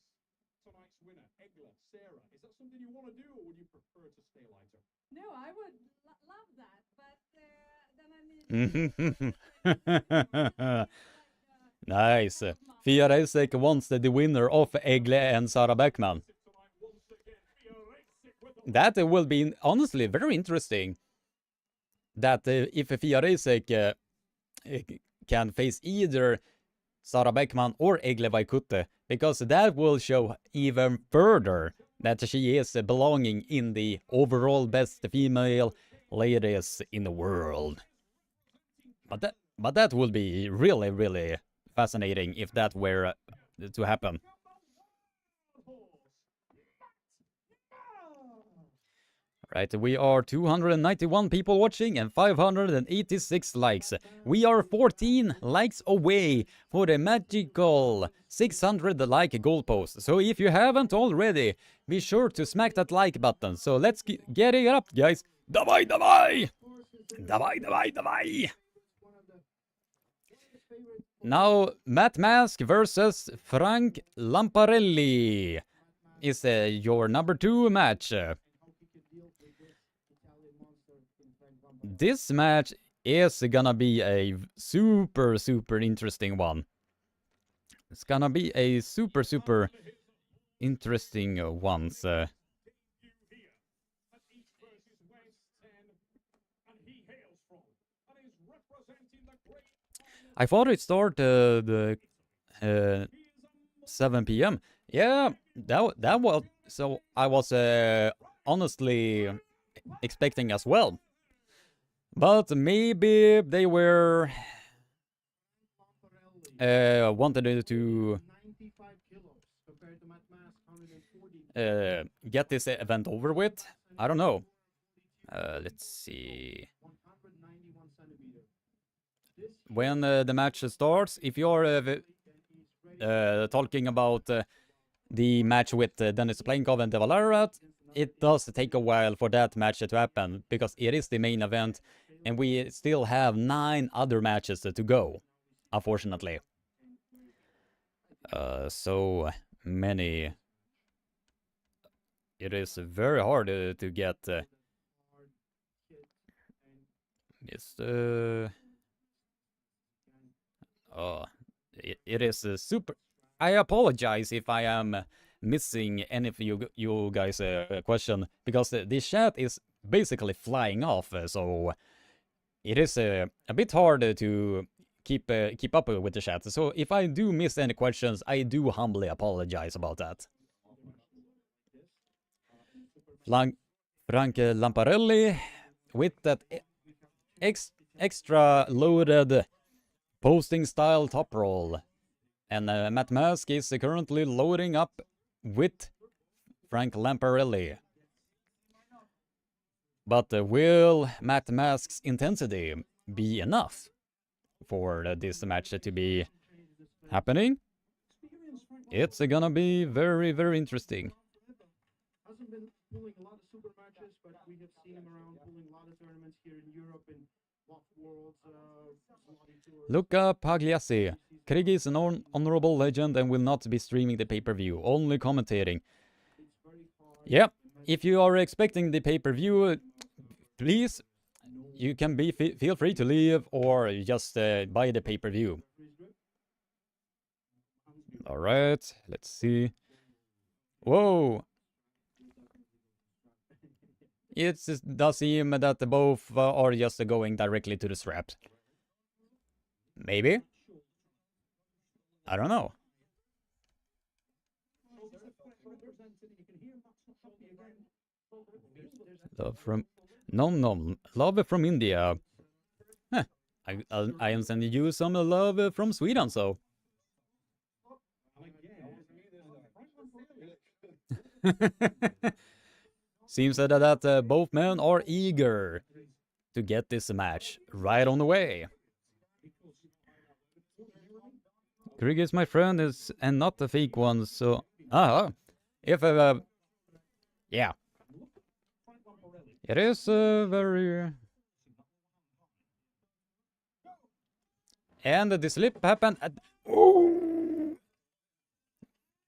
tonight's winner, Egla, Sarah? Is that something you want to do, or would you prefer to stay lighter? No, I would love that, but then I need Nice. Fia Reisek wants the winner of Egle and Sarah Beckman. That will be honestly very interesting. That if Fia Reisek can face either Sarah Beckman or Egle Vaikute, because that will show even further that she is belonging in the overall best female ladies in the world. But that would be really fascinating if that were to happen. Right, we are 291 people watching and 586 likes. We are 14 likes away for the magical 600 like goalpost. So if you haven't already, be sure to smack that like button. So let's get it up, guys. Давай! Now, Matt Mask versus Frank Lamparelli is your number 2 match. This match is gonna be a super interesting one. It's gonna be a super interesting one. I thought it started 7 p.m. Yeah, that was so. I was honestly expecting as well, but maybe they were wanted to get this event over with. I don't know. Let's see. When the match starts, if you're talking about the match with Denis Cyplenkov and Devon Larratt, it does take a while for that match to happen because it is the main event and we still have 9 other matches to go, unfortunately. So many. It is very hard to get it is super. I apologize if I am missing any of you guys' question because the chat is basically flying off, so it is a bit hard to keep up with the chat. So if I do miss any questions, I do humbly apologize about that. Frank Lamparelli with that extra loaded posting style top roll, and Matt Mask is currently loading up with Frank Lamparelli. But will Matt Mask's intensity be enough for this match to be happening? It's gonna be very interesting. Hasn't been pulling a lot of super matches, but we have seen him around pulling a lot of tournaments here in Europe and Worlds. Luca Pagliassi. Krieg is an honorable legend and will not be streaming the pay-per-view, only commentating. Yeah, if you are expecting the pay-per-view, please, you can feel free to leave or just buy the pay-per-view. Alright, let's see. Whoa! It does seem that both are just going directly to the straps. Maybe? I don't know. Love from love from India. Huh. I am sending you some love from Sweden, so. Seems that both men are eager to get this match right on the way. Krieg is my friend and not a fake one, so if yeah, it is very. And the slip happened at. Oh!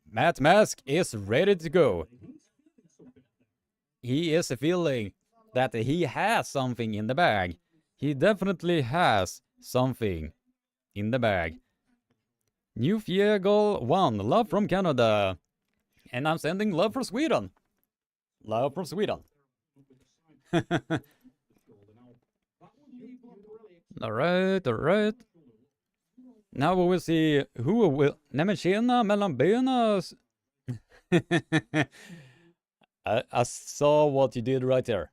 Matt Mask is ready to go. He is feeling that he has something in the bag. He definitely has something in the bag. New Fiegel 1, love from Canada. And I'm sending love for Sweden. Love from Sweden. Alright. Now we will see who will. Nämen tjena mellan benen. I saw what you did right there.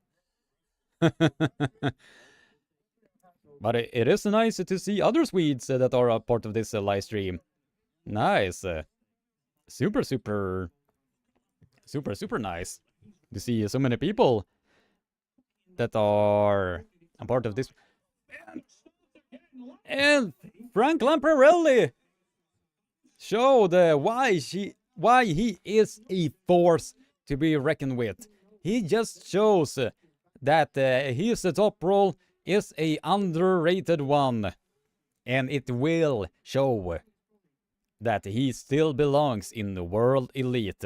But it is nice to see other Swedes that are a part of this live stream. Nice. Super nice to see so many people that are a part of this. And Frank Lamparelli showed why he is a force to be reckoned with. He just shows that his top roll is a underrated one. And it will show that he still belongs in the world elite.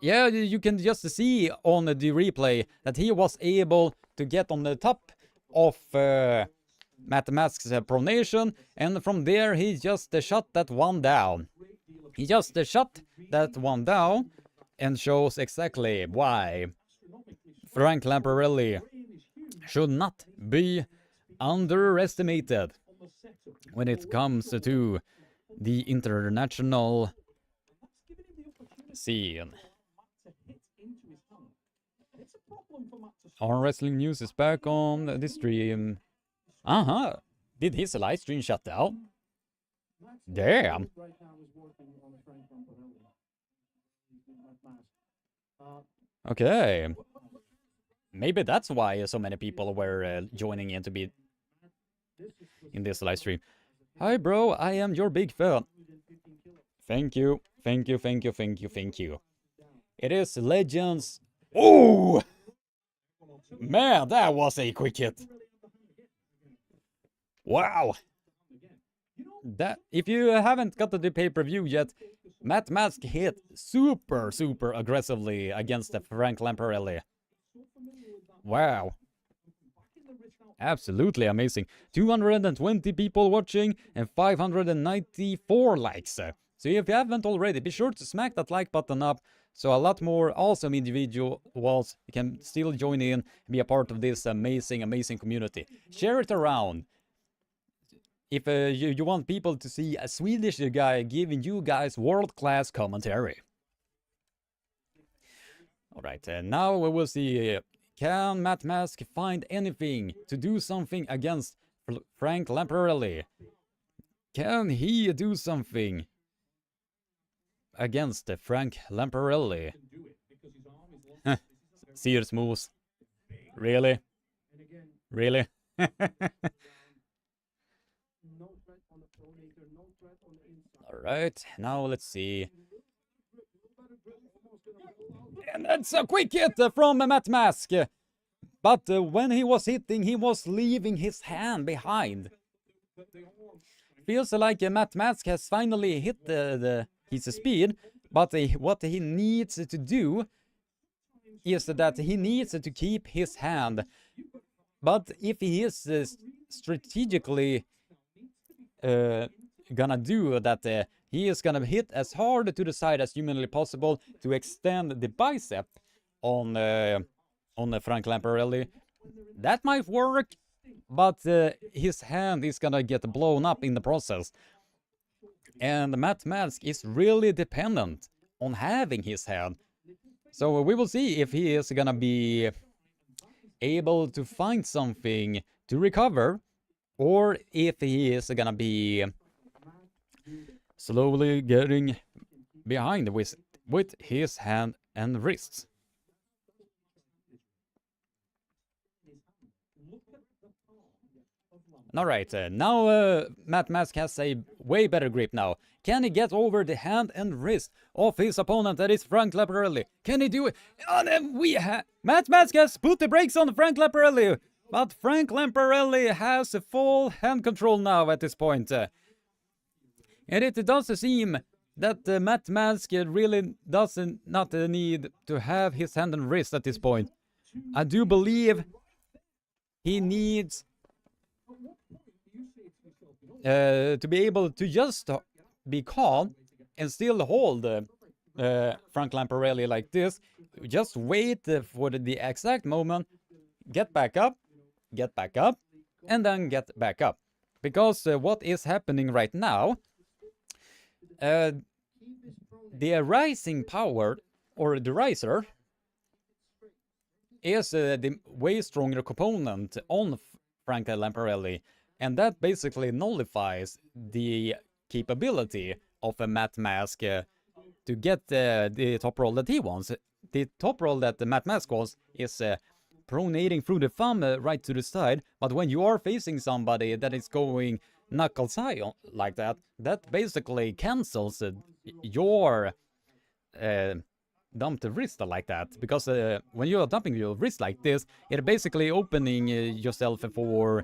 Yeah, you can just see on the replay that he was able to get on the top of Matt Mask's pronation, and from there he just shut that one down. He just shut that one down and shows exactly why Frank Lamparelli should not be underestimated when it comes to the international scene. Armwrestling News is back on the stream. Did his live stream shut down? Damn. Okay. Maybe that's why so many people were joining in to be in this live stream. Hi, bro. I am your big fan. Thank you. Thank you, thank you, thank you, thank you. It is Legends. Oh! Man, that was a quick hit. Wow. That, if you haven't got the pay-per-view yet, Matt Mask hit super aggressively against Frank Lamparelli. Wow. Absolutely amazing. 220 people watching and 594 likes. So if you haven't already, be sure to smack that like button up so a lot more awesome individuals can still join in and be a part of this amazing community. Share it around. If you want people to see a Swedish guy giving you guys world-class commentary. Alright, now we will see, can Matt Mask find anything to do something against Frank Lamparelli? Can he do something against Frank Lamparelli? Sears moves. Really? Really? Alright, now let's see. And that's a quick hit from Matt Mask. But when he was hitting, he was leaving his hand behind. Feels like Matt Mask has finally hit his speed, but what he needs to do is that he needs to keep his hand. But if he is strategically gonna do that, he is gonna hit as hard to the side as humanly possible to extend the bicep on Frank Lamparelli. That might work, but his hand is gonna get blown up in the process. And Matt Mask is really dependent on having his hand. So we will see if he is gonna be able to find something to recover, or if he is gonna be slowly getting behind with his hand and wrists. Alright, now Matt Mask has a way better grip now. Can he get over the hand and wrist of his opponent, that is Frank Lamparelli? Can he do it? And then Matt Mask has put the brakes on Frank Lamparelli, but Frank Lamparelli has a full hand control now at this point. And it does seem that Matt Mask really doesn't not need to have his hand and wrist at this point. I do believe he needs to be able to just be calm and still hold Frank Lamparelli like this. Just wait for the exact moment, get back up, and then get back up. Because what is happening right now, the rising power, or the riser, is the way stronger component on Frank Lamparelli. And that basically nullifies the capability of a Matt Mask to get the top roll that he wants. The top roll that the Matt Mask wants is pronating through the thumb right to the side. But when you are facing somebody that is going knuckles high like that, that basically cancels your dumped wrist like that. Because when you are dumping your wrist like this, it's basically opening yourself for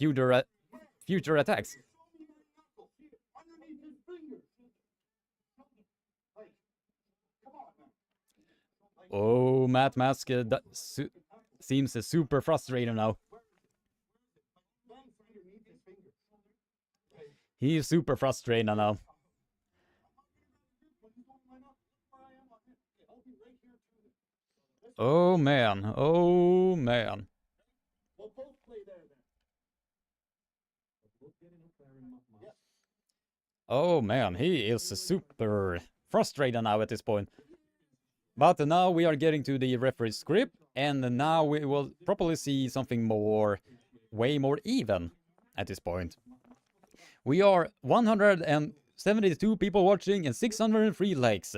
future attacks. Oh, Matt Mask seems super frustrated now. He's super frustrated now. Oh man, oh man. Oh man, he is super frustrated now at this point. But now we are getting to the referee script, and now we will probably see something way more even at this point. We are 172 people watching and 603 likes.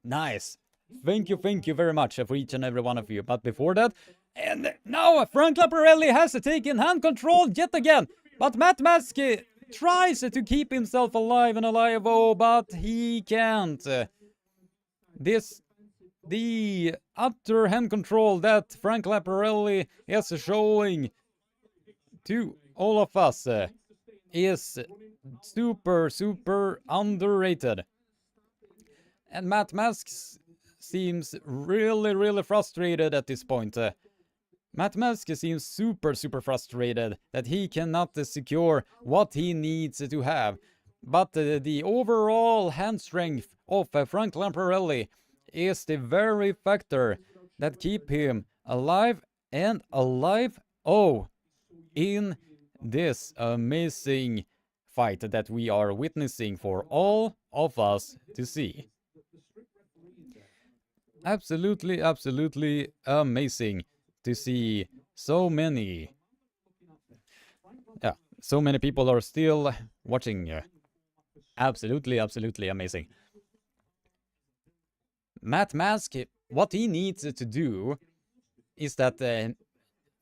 Nice. Thank you very much for each and every one of you. But before that, and now Frank Lamparelli has taken hand control yet again. But Matt Mask tries to keep himself alive, oh, but he can't. The utter hand control that Frank Lamparelli is showing to all of us is super underrated. And Matt Mask seems really frustrated at this point. Matt Mask seems super frustrated that he cannot secure what he needs to have. But the overall hand strength of Frank Lamparelli is the very factor that keep him alive in this amazing fight that we are witnessing for all of us to see. Absolutely amazing to see so many people are still watching. Absolutely amazing. Matt Mask, what he needs to do is that the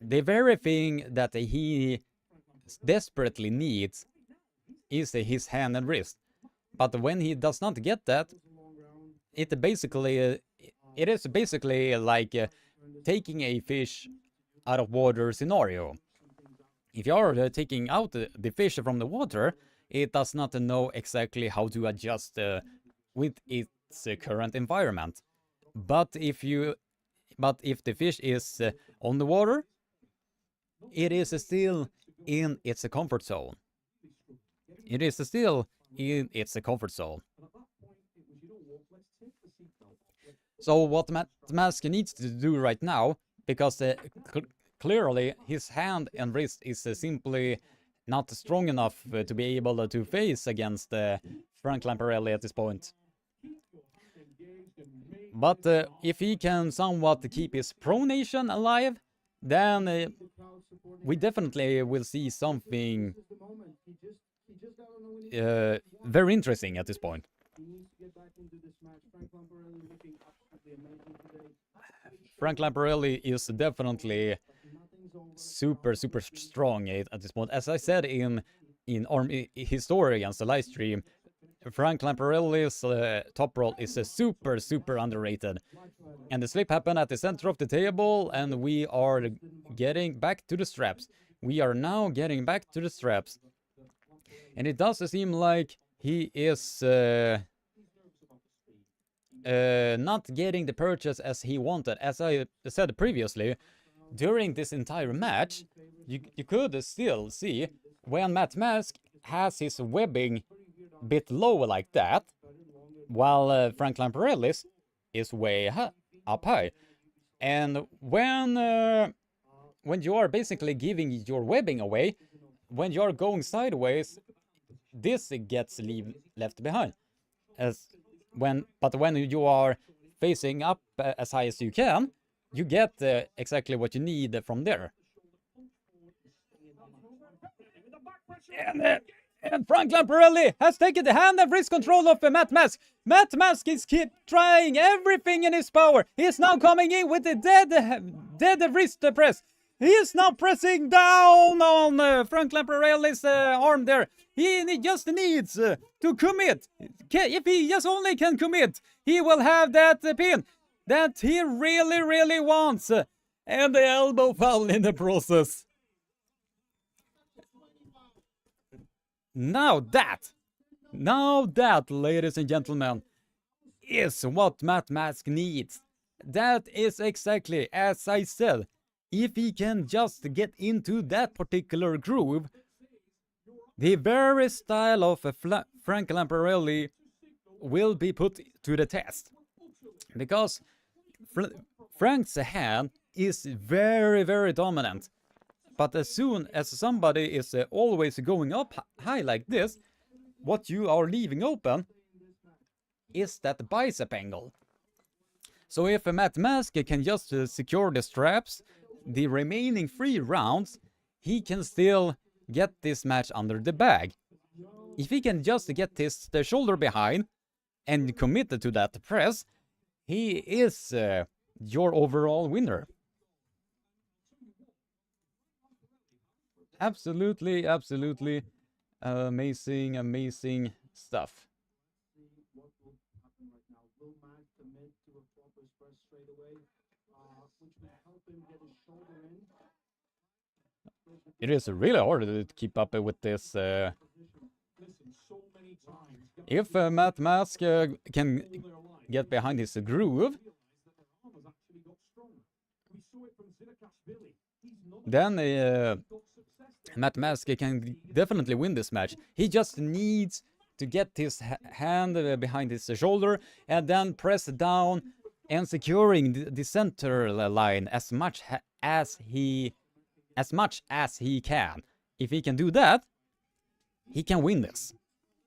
very thing that he desperately needs is his hand and wrist. But when he does not get that, it is basically like taking a fish out of water scenario. If you are taking out the fish from the water, it does not know exactly how to adjust with its current environment. But if the fish is on the water, it is still in its comfort zone. It is still in its comfort zone. So what Matt Mask needs to do right now, because clearly his hand and wrist is simply not strong enough to be able to face against Frank Lamparelli at this point. But if he can somewhat keep his pronation alive, then we definitely will see something very interesting at this point. Frank Lamparelli is definitely super strong at this point. As I said in his story against the live stream, Frank Lamparelli's top roll is super underrated. And the slip happened at the center of the table, and we are getting back to the straps. We are now getting back to the straps. And it does seem like he is not getting the purchase as he wanted. As I said previously, during this entire match, you could still see when Matt Mask has his webbing bit low like that, while Frank Lamparelli's is way up high. And when you are basically giving your webbing away, when you are going sideways, this gets left behind. But when you are facing up as high as you can, you get exactly what you need from there. And Frank Lamparelli has taken the hand and wrist control of Matt Mask. Matt Mask is keep trying everything in his power. He is now coming in with the dead wrist press. He is now pressing down on Frank Lamparelli's arm there. He just needs to commit. If he just only can commit, he will have that pin that he really wants. And the elbow foul in the process. Now that, ladies and gentlemen, is what Matt Mask needs. That is exactly as I said. If he can just get into that particular groove, the very style of Frank Lamparelli will be put to the test. Because Frank's hand is very, very dominant. But as soon as somebody is always going up high like this, what you are leaving open is that bicep angle. So if Matt Mask can just secure the straps, the remaining 3 rounds, he can still get this match under the bag. If he can just get the shoulder behind and commit to that press, he is your overall winner. Absolutely, absolutely amazing, amazing stuff. It is really hard to keep up with this. If Matt Mask can get behind his groove, then Matt Mask can definitely win this match. He just needs to get his hand behind his shoulder and then press down and securing the center line as much as he can. If he can do that, he can win this.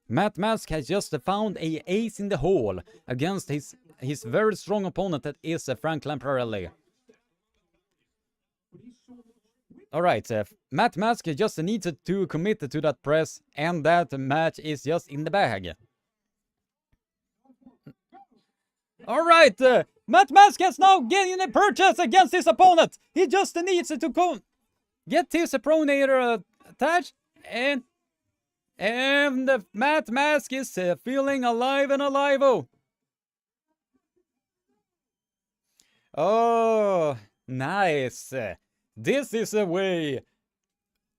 Matt Mask has just found a ace in the hole against his very strong opponent, that is Frank Lamparelli. Alright, Matt Mask just needs to commit to that press, and that match is just in the bag. Alright, Matt Mask has now getting a purchase against his opponent. He just needs to get his pronator attached, and Matt Mask is feeling alive and alive. Oh, nice. This is a way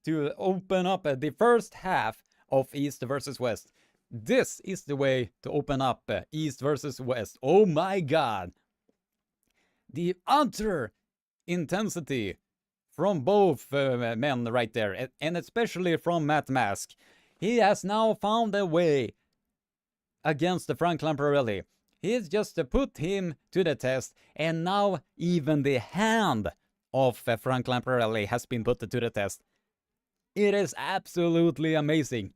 to open up the first half of East versus West. This is the way to open up East versus West. Oh my god. The utter intensity from both men right there, and especially from Matt Mask. He has now found a way against Frank Lamparelli. He's just put him to the test, and now even the hand of Frank Lamparelli has been put to the test. It is absolutely amazing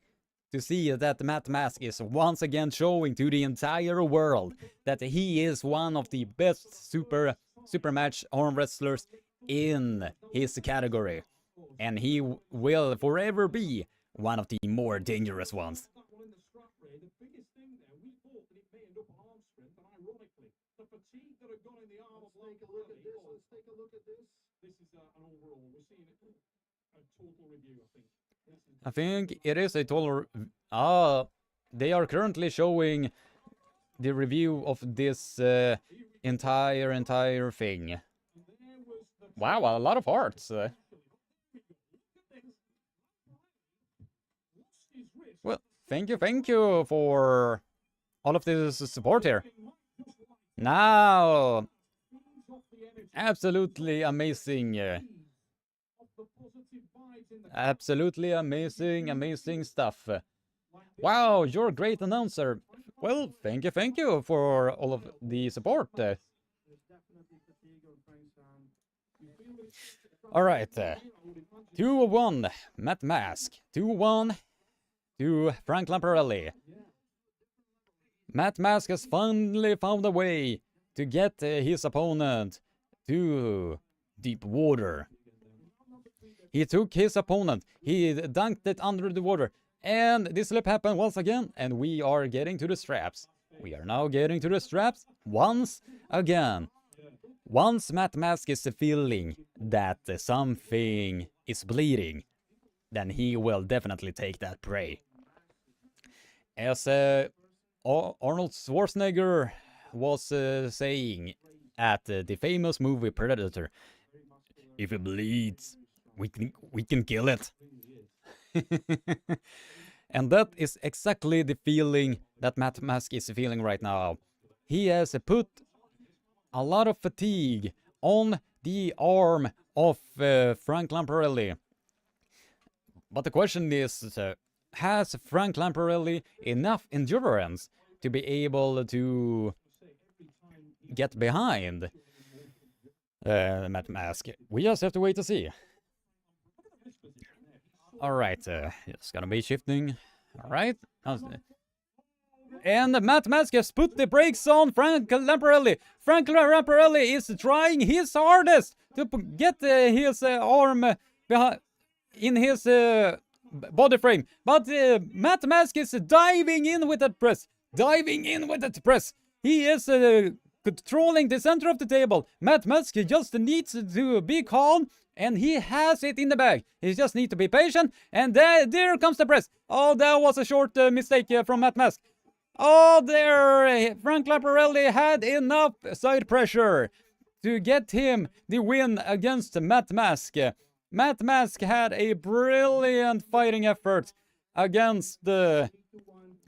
to see that Matt Mask is once again showing to the entire world that he is one of the best super match arm wrestlers in his category, and he will forever be one of the more dangerous ones. I think it is a total. They are currently showing the review of this entire thing. Wow, a lot of hearts. Well, thank you for all of this support here. Now, absolutely amazing. Absolutely amazing stuff. Wow, you're a great announcer. Well, thank you for all of the support. Alright, 2-1, Matt Mask. 2-1 to Frank Lamparelli. Matt Mask has finally found a way to get his opponent to deep water. He took his opponent, he dunked it under the water, and this slip happened once again, and we are getting to the straps. We are now getting to the straps once again. Once Matt Mask is feeling that something is bleeding, then he will definitely take that prey. As Arnold Schwarzenegger was saying at the famous movie Predator, if it bleeds, we can kill it. And that is exactly the feeling that Matt Mask is feeling right now. He has put a lot of fatigue on the arm of Frank Lamparelli. But the question is, has Frank Lamparelli enough endurance to be able to get behind Matt Mask? We just have to wait to see. Alright, it's gonna be shifting. Alright. And Matt Mask has put the brakes on Frank Lamparelli. Frank Lamparelli is trying his hardest to get his arm behind in his body frame. But Matt Mask is diving in with that press. He is controlling the center of the table. Matt Mask just needs to be calm, and he has it in the bag. He just needs to be patient, and there comes the press. Oh, that was a short mistake from Matt Mask. Oh, there! Frank Lamparelli had enough side pressure to get him the win against Matt Mask. Matt Mask had a brilliant fighting effort against the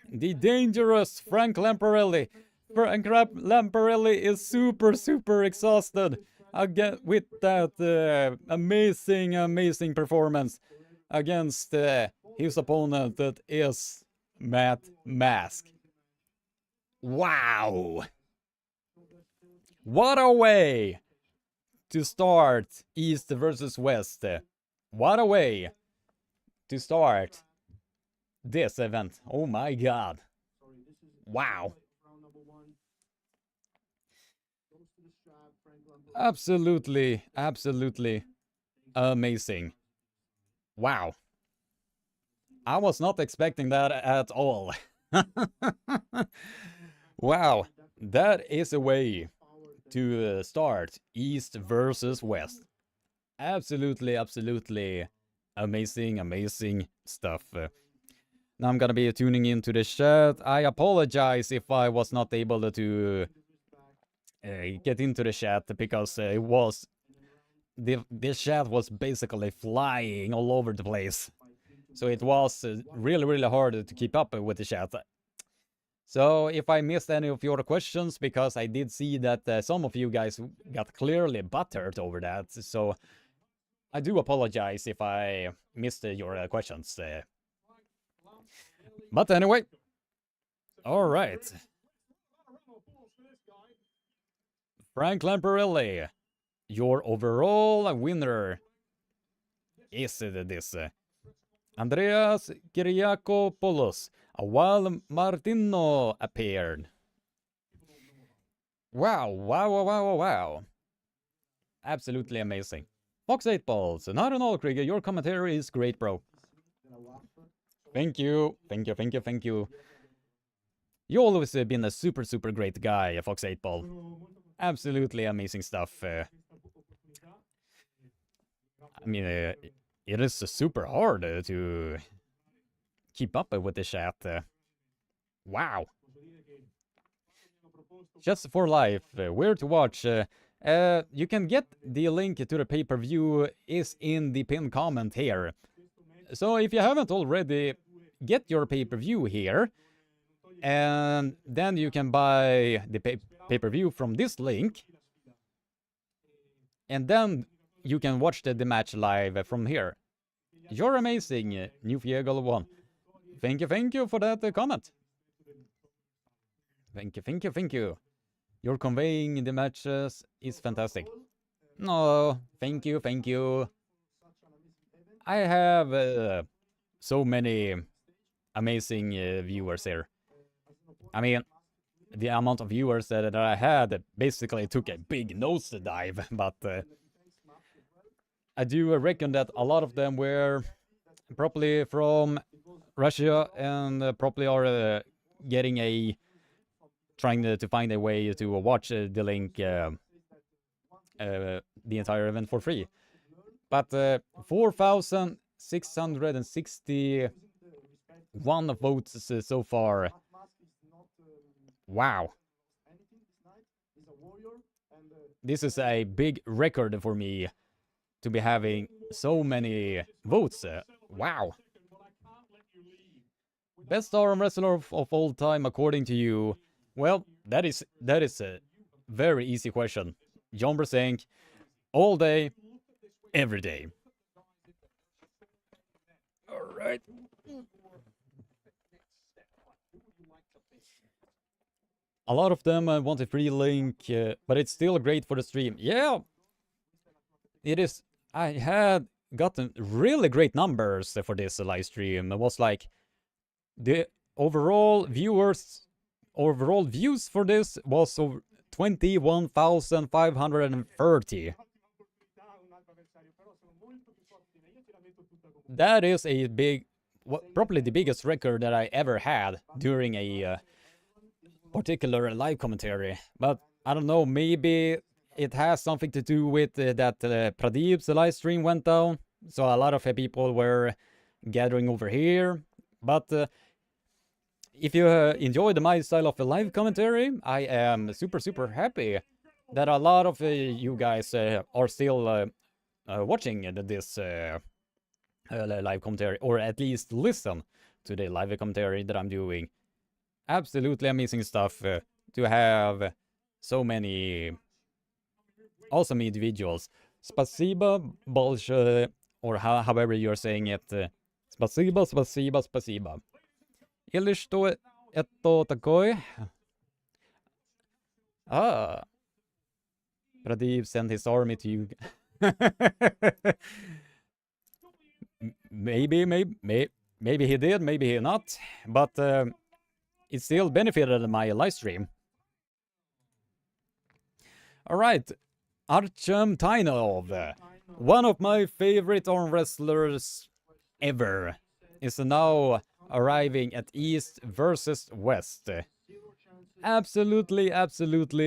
dangerous Frank Lamparelli. Frank Lamparelli is super exhausted again with that amazing performance against his opponent, that is Matt Mask. Wow! What a way to start East versus West. What a way to start this event. Oh my god. Wow. Absolutely amazing. Wow. I was not expecting that at all. Wow, that is a way to start East versus West. Absolutely amazing stuff. Now I'm gonna be tuning into the chat. I apologize if I was not able to get into the chat, because it was the chat was basically flying all over the place. So it was really hard to keep up with the chat. So if I missed any of your questions, because I did see that some of you guys got clearly butthurt over that, so I do apologize if I missed your questions. But anyway, all right. Frank Lamparelli, your overall winner is this. Andreas Kyriakopoulos, while Martino appeared. Wow. Absolutely amazing. Fox 8 Balls, not an all Krieger, your commentary is great, bro. Thank you. You always been a super great guy, Fox 8 Ball. Absolutely amazing stuff. I mean, it is super hard to keep up with the chat. Wow. Just for life, where to watch? You can get the link to the pay-per-view is in the pinned comment here. So if you haven't already, get your pay-per-view here, and then you can buy the pay-per-view from this link, and then you can watch the match live from here. You're amazing, New Fiegel 1. Thank you for that comment. Thank you. You're conveying the matches is fantastic. No, thank you. I have so many amazing viewers here. I mean, the amount of viewers that I had basically took a big nosedive, but I do reckon that a lot of them were probably from Russia, and probably are trying to find a way to watch the link, the entire event for free. But 4,661 votes so far. Wow. This is a big record for me to be having so many votes. Wow. Best arm wrestler of all time according to you? Well, that is a very easy question. John Brzenk, all day, every day. All right. A lot of them want a free link, but it's still great for the stream. Yeah, it is. I had gotten really great numbers for this live stream. It was like the overall views for this was over 21,530. That is a big, probably the biggest record that I ever had during a particular live commentary. But I don't know, maybe it has something to do with that Pradeep's live stream went down, so a lot of people were gathering over here. But if you enjoyed my style of a live commentary, I am super happy that a lot of you guys are still watching this live commentary, or at least listen to the live commentary that I'm doing. Absolutely amazing stuff to have so many awesome individuals. Спасибо большое, or however you're saying it. Спасибо. Или что это такое? Ah, Pradeep sent his army to you. maybe he did, maybe he not, but it still benefited my live stream. All right, Artem Tainov, one of my favorite arm wrestlers ever, is now arriving at East versus West. Absolutely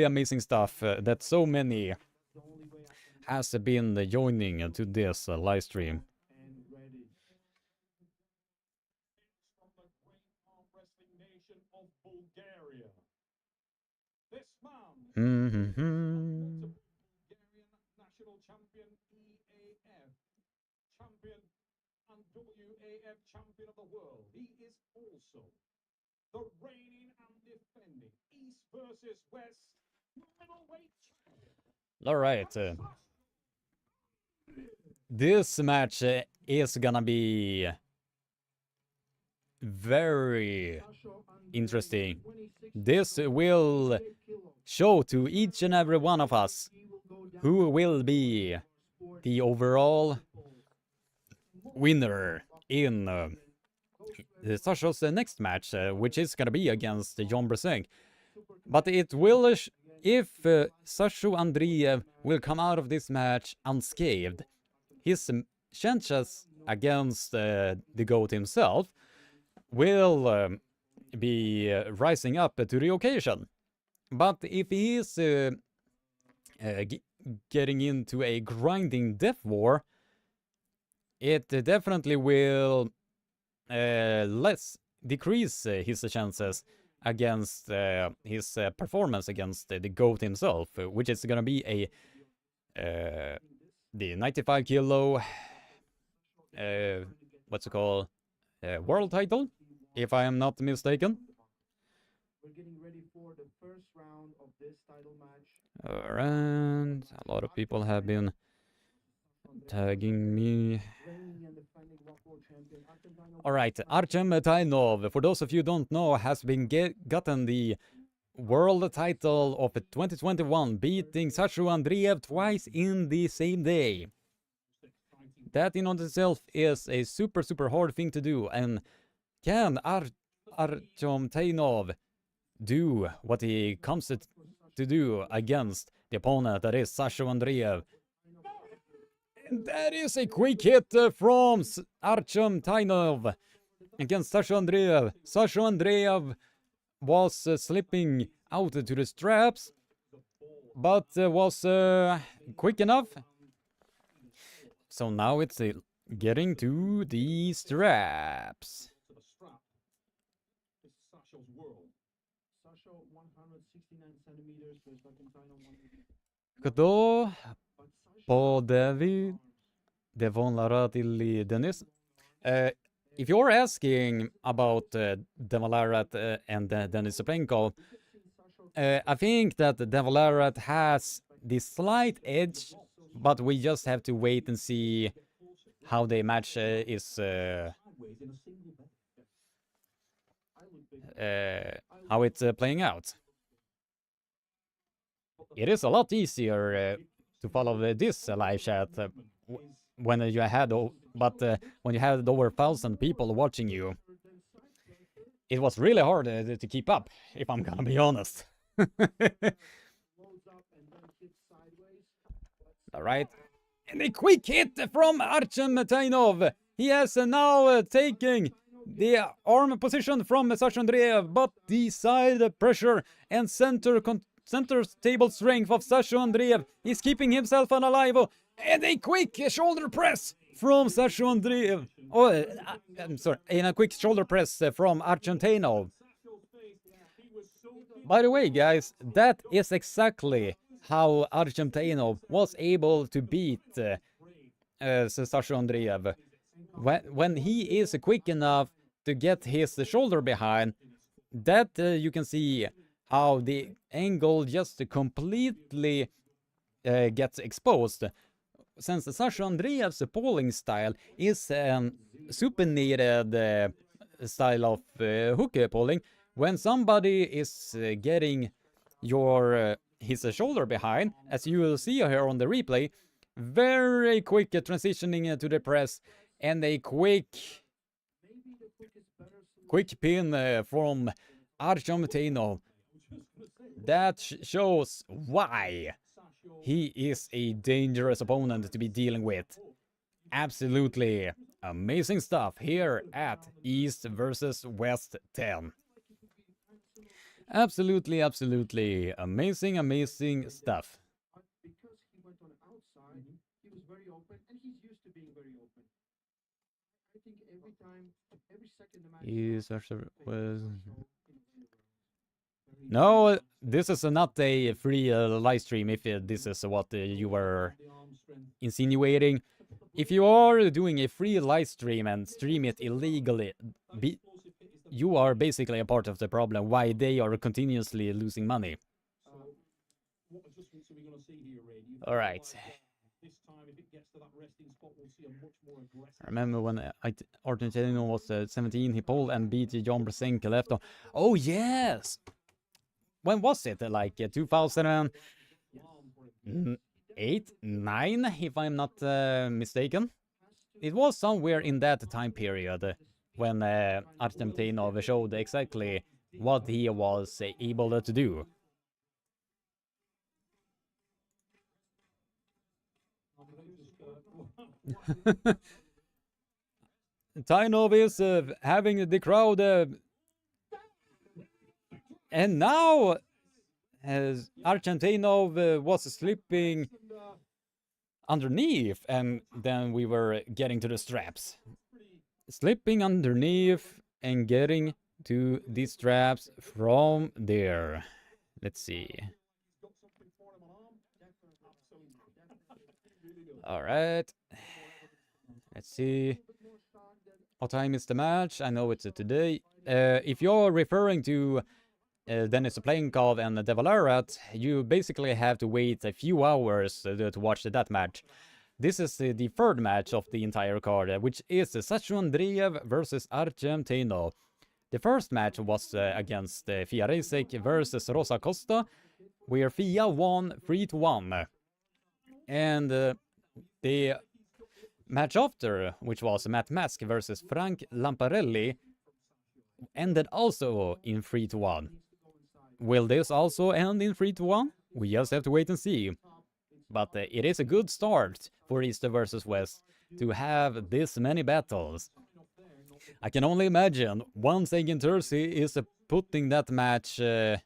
amazing stuff that so many has been joining to this live stream. National champion, EAF champion, and WAF champion of the world. He is also the reigning and defending East versus West middleweight champion. All right. This match is gonna be very interesting. This will show to each and every one of us who will be the overall winner in Sasha's next match, which is gonna be against John Brzenk. But it will, if Sasha Andreev will come out of this match unscathed, his chances against the GOAT himself will be rising up to the occasion. But if he is getting into a grinding death war, it definitely will decrease his chances against his performance against the GOAT himself, which is gonna be the 95 kilo what's it called, world title, if I am not mistaken. We're getting ready for the first round of this title match. And a lot of people have been tagging me. All right, Artem Tainov, for those of you who don't know, has been gotten the world title of 2021, beating Sasha Andreev twice in the same day. That in on itself is a super hard thing to do. And can Artem Tainov do what he comes to do against the opponent that is Sasha Andreev? And that is a quick hit from Artem Tainov against Sasha Andreev. Sasha Andreev was slipping out to the straps, but was quick enough. So now it's getting to the straps. Kto podevi Devon Larratt ili Denis? if you're asking about Devon Larratt and Denis Cyplenkov, I think that Devon Larratt has the slight edge, but we just have to wait and see how the match is how it's playing out. It is a lot easier to follow this live chat when you had when you had over 1,000 people watching you. It was really hard to keep up, if I'm gonna be honest. All right, and a quick hit from Artem Tainov. He has now taken the arm position from Sasha Andreev, but the side pressure and center table strength of Sasha Andreev is keeping himself alive. And a quick shoulder press from Sasha Andreev. Oh, I'm sorry, and a quick shoulder press from Artem Tainov. By the way, guys, that is exactly how Artem Tainov was able to beat Sasha Andreev. When he is quick enough to get his shoulder behind, that you can see how the angle just completely gets exposed. Since Sasha Andreev's pulling style is supinated style of hook pulling, when somebody is getting his shoulder behind, as you will see here on the replay, very quick transitioning to the press, and a quick pin from Artem Tainov. That shows why he is a dangerous opponent to be dealing with. Absolutely amazing stuff here at East versus West 10. Absolutely amazing stuff. Because he went on the outside, he was very open, and he's used to being very open. I think every second the match. No, this is not a free live stream, if this is what you were insinuating. If you are doing a free live stream and stream it illegally, you are basically a part of the problem, why they are continuously losing money. Alright. I remember when Argentina was 17, he pulled and beat Jan Brzezinski left on. Oh yes! When was it? Like 2008, 9, if I'm not mistaken? It was somewhere in that time period when Artem Tainov showed exactly what he was able to do. Tainov is having the crowd, and now as Artem Tainov was slipping underneath, and then we were getting to the straps. Slipping underneath and getting to the straps from there. Let's see. All right. Let's see. What time is the match? I know it's today. If you're referring to Denis Cyplenkov and Devon Larratt, you basically have to wait a few hours to watch that match. This is the third match of the entire card, which is Sasha Andreev versus Artem Tainov. The first match was against Fia Reisek versus Rosa Costa, where Fia won 3-1. And the match after, which was Matt Mask versus Frank Lamparelli, ended also in 3-1. Will this also end in 3-1? We just have to wait and see. But it is a good start for East versus West to have this many battles. I can only imagine once Egin Terzi is putting that match in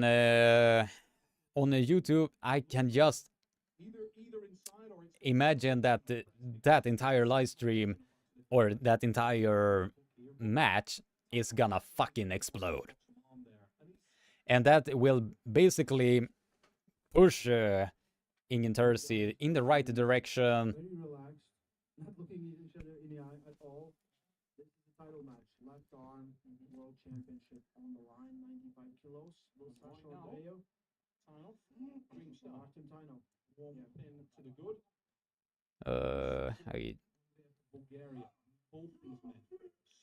on YouTube, I can just imagine that that entire live stream or that entire match is gonna fucking explode. And that will basically push Egin Terzi in the right direction. Very relaxed, not looking each other in the eye at all. title match. Left arm, world championship on the line, 95 kilos. Will Sasha Andreev. Tinoff, dream star. Martin Tino. Warm in to the good. I, Bulgaria. Both these men.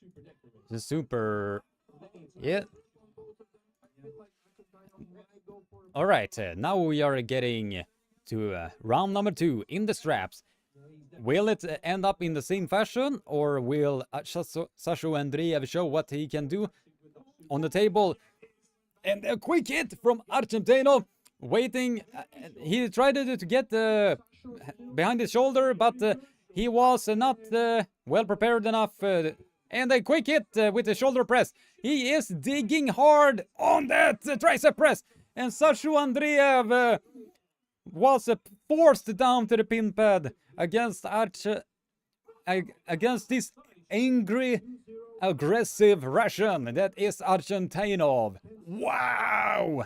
Super decorated. the super, yeah. All right, now we are getting to round number 2 in the straps. Will it end up in the same fashion, or will Sasha Andreev show what he can do on the table? And a quick hit from Argentino, waiting. He tried to get behind his shoulder, but he was not well prepared enough. And a quick hit with the shoulder press. He is digging hard on that tricep press. And Sasha Andreev was forced down to the pin pad against against this angry, aggressive Russian. That is Argentinov. Wow!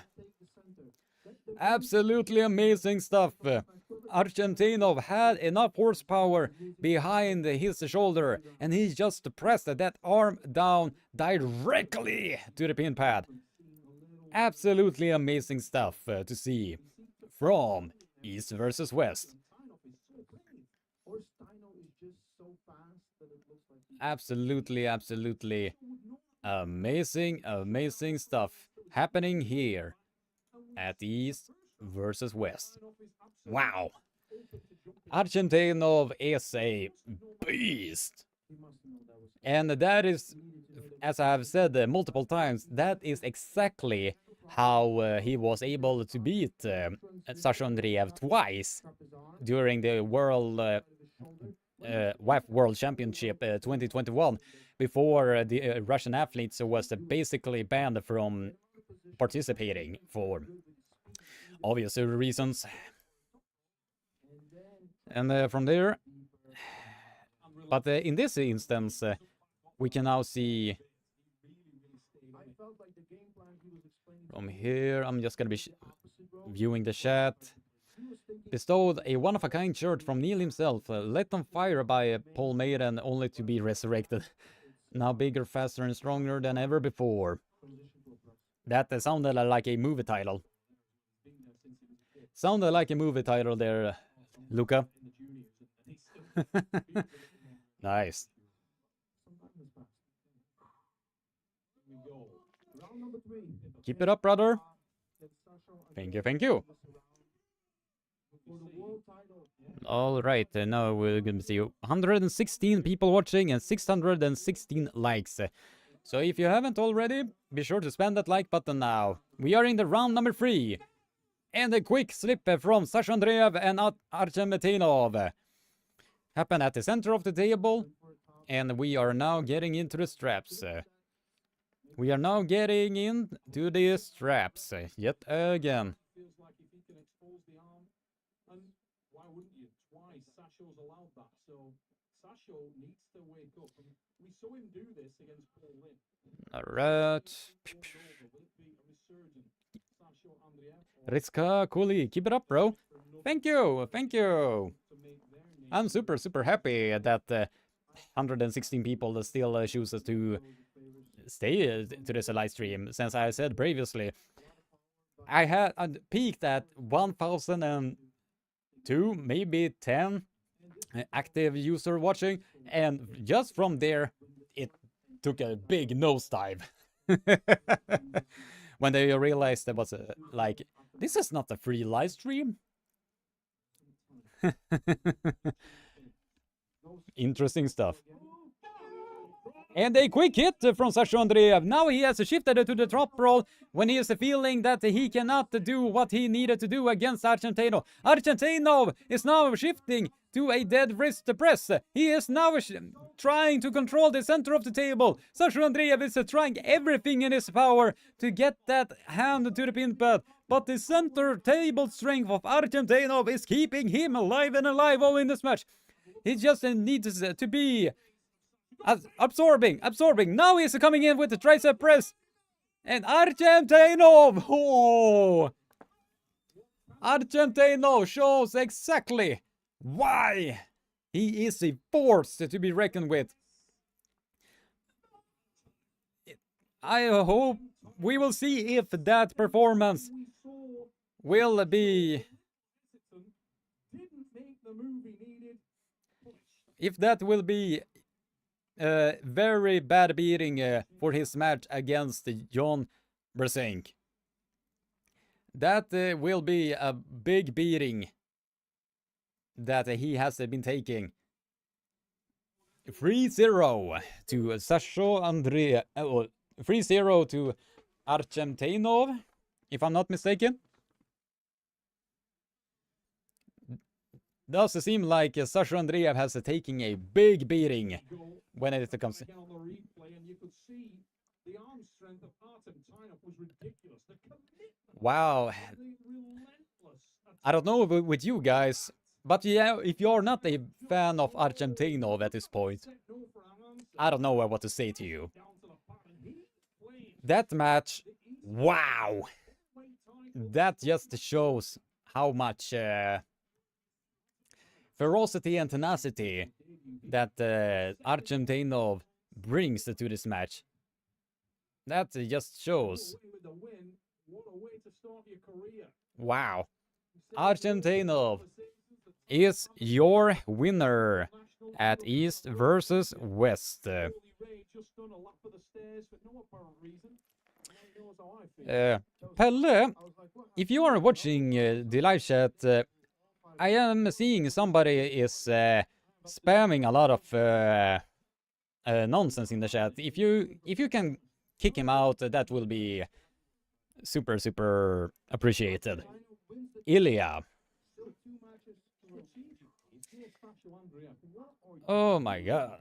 Absolutely amazing stuff. Argentinov had enough horsepower behind his shoulder, and he just pressed that arm down directly to the pin pad. Absolutely amazing stuff to see from East versus West. Absolutely, absolutely amazing, amazing stuff happening here at East versus West. Wow. Argentinov is a beast. And that is, as I have said multiple times, that is exactly how he was able to beat Sasha Andreev twice during the WAF World Championship 2021, before the Russian athletes was basically banned from participating for obvious reasons. And from there, but in this instance, we can now see from here. I'm just gonna be viewing the chat. Bestowed a one-of-a-kind shirt from Neil himself, lit on fire by Paul Maiden, only to be resurrected. Now bigger, faster, and stronger than ever before. That sounded like a movie title. Sounded like a movie title there, Luca. Nice. Keep it up, brother. Thank you, thank you. All right, now we're going to see 116 people watching and 616 likes. So if you haven't already, be sure to spam that like button now. We are in the round number 3. And a quick slip from Sasha Andreev and Argentinov happened at the center of the table. And we are now getting into the straps. We are now getting into the straps yet again. Feels like if he can expose the arm, and why wouldn't you? Twice Sasha's allowed that, so Sasha needs to wake up. And we saw him do this against Paul Lynn. Larratt. Ritska Kuli, keep it up, bro. Thank you, thank you. I'm super, super happy that 116 people still chooses to stay to this live stream. Since I said previously, I had peaked at 1,002, maybe 10 active user watching, and just from there it took a big nosedive. When they realized that was like, this is not a free live stream. Interesting stuff. And a quick hit from Sasha Andreev. Now he has shifted to the top roll when he is feeling that he cannot do what he needed to do against Argentinov. Argentinov is now shifting to a dead wrist press. He is now trying to control the center of the table. Sasha Andreev is trying everything in his power to get that hand to the pin pad. But the center table strength of Argentinov is keeping him alive and alive all in this match. He just needs to be absorbing. Now he's coming in with the tricep press. And Argentinov, Argentinov shows exactly why he is a force to be reckoned with. I hope we will see if that performance We saw will be, didn't make the move he needed. if that will be a very bad beating for his match against John Brzenk. That will be a big beating that he has been taking. 3-0 to Sasho Andrei, 3-0 to Archemtainov, if I'm not mistaken. Does seem like Sasha Andreev has taken a big beating when it comes to... Again on the replay, and you could see the arm strength of Armwrestling was ridiculous. The commitment, Wow. the relentless I don't know with you guys, but yeah, if you're not a fan of Archemtainov at this point, I don't know what to say to you. down to the pattern. He played That match, wow. That just shows how much ferocity and tenacity that Archemtainov brings to this match. That just shows. away with the win. What a way to start your career. Wow. Archemtainov is your winner at East versus West. Ray just done a lap of the stairs for no apparent reason. He knows how I feel. Pelle, if you are watching the live chat, I am seeing somebody is spamming a lot of nonsense in the chat. If you can kick him out, that will be super appreciated. Ilya. Oh my god.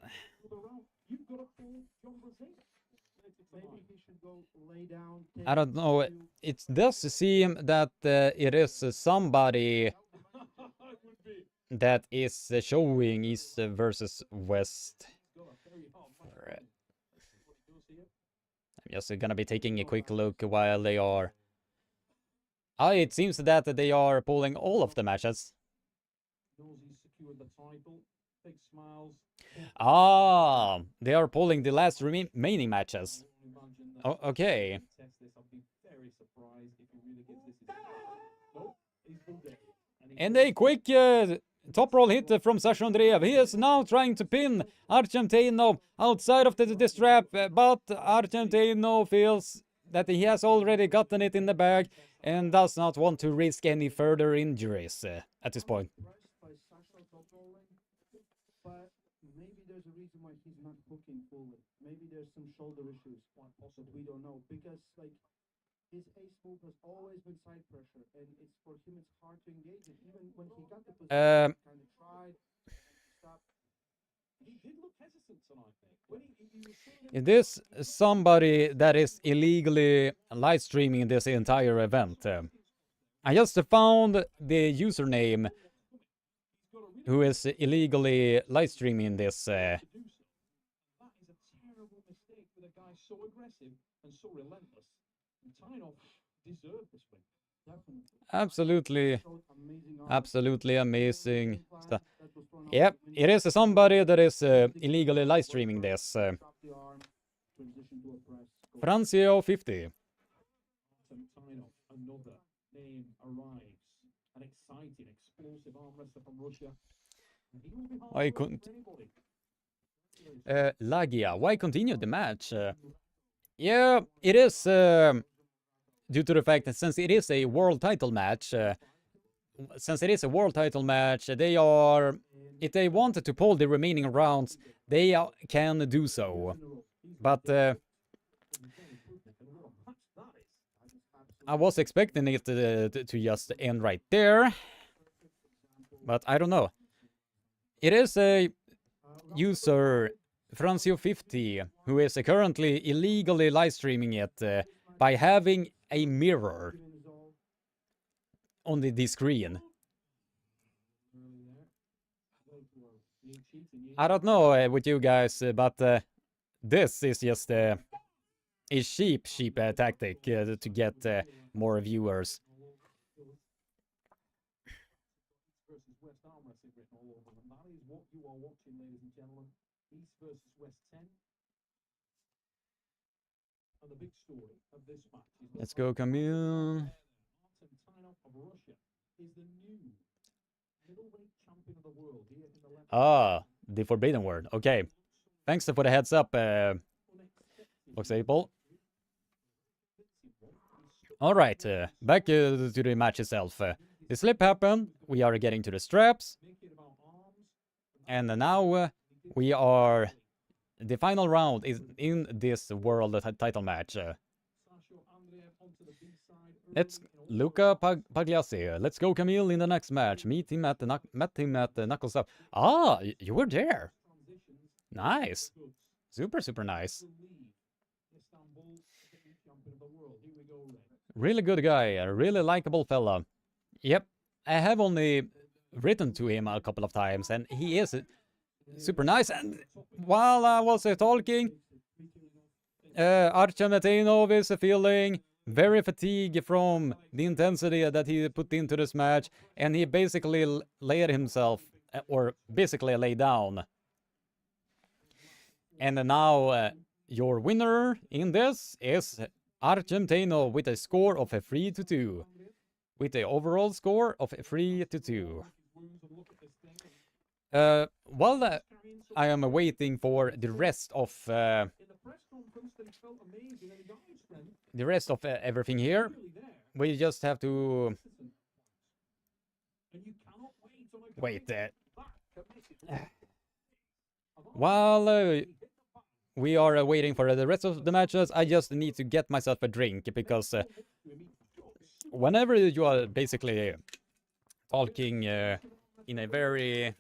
Maybe he should go lay down. I don't know. It does seem that it is somebody that is showing East versus West. Alright. I'm just gonna be taking a quick look while they are... it seems that they are pulling all of the matches. Knows he's secured the title. Big smiles. They are pulling the last remaining matches. Oh, okay. Test this. I'll be very surprised if he really gets this. Nope. He's been dead. And a quick top roll hit from Sasha Andreev. He is now trying to pin Archemtainov outside of the strap, but Archemtainov feels that he has already gotten it in the bag and does not want to risk any further injuries at this point. Impressed by Sasha top rolling, but maybe there's a reason why he's not hooking fully. Maybe there's some shoulder issues, quite possible. We don't know because like his ace move has always been side pressure, and it's for him it's hard to engage it. Even when he got the position, he kind of tried to stop. He did look hesitant tonight, Nick. When he was seeing him It is somebody that is illegally live streaming this entire event. I just found the username who is illegally live streaming this. to do so. That is a terrible mistake with a guy so aggressive and so relentless. And Tynov deserved this win. Definitely. Absolutely, Showed amazing arm. absolutely amazing stuff. That was thrown out Yep, the window. it is somebody that is illegally live streaming this. Drop the arm, transition to a press. Go Francio 50. Tynov, another name arrives. An exciting, explosive arm wrestler from Russia. And he will be hard I to work couldn't- with anybody. Lagia, why continue the match? Yeah, it is due to the fact that since it is a world title match, they are, if they wanted to pull the remaining rounds, they can do so. But I was expecting it to just end right there, but I don't know. It is a user, Francio50, who is currently illegally live streaming it by having a mirror on the screen. I don't know with you guys, but this is just a cheap tactic to get more viewers. Versus West arm wrestling written all over them. That is what you are watching, ladies and gentlemen. East versus West 10. And the big story of this match is that Let's go, Camille. Artem Tynov of Russia is the new middleweight champion of the world here in the left. Ah, the forbidden word. Okay. Thanks for the heads up, Fox Apple. All right, back to the match itself. The slip happened. We are getting to the straps. And now we are... The final round is in this world title match. Let's Luca Pagliassi. Let's go, Camille, in the next match. Met him at the Knuckles Up. Ah, you were there. Nice. Super, super nice. Really good guy. A really likable fella. Yep. I have only written to him a couple of times, and he is super nice. And while I was talking, Artem Tynov is feeling very fatigued from the intensity that he put into this match, and he basically laid himself, or basically lay down. And now your winner in this is Artem Tynov with a score of 3-2. With the overall score of 3-2. While I am waiting for the rest of everything here, we just have to wait. While we are waiting for the rest of the matches, I just need to get myself a drink, because whenever you are basically talking in a very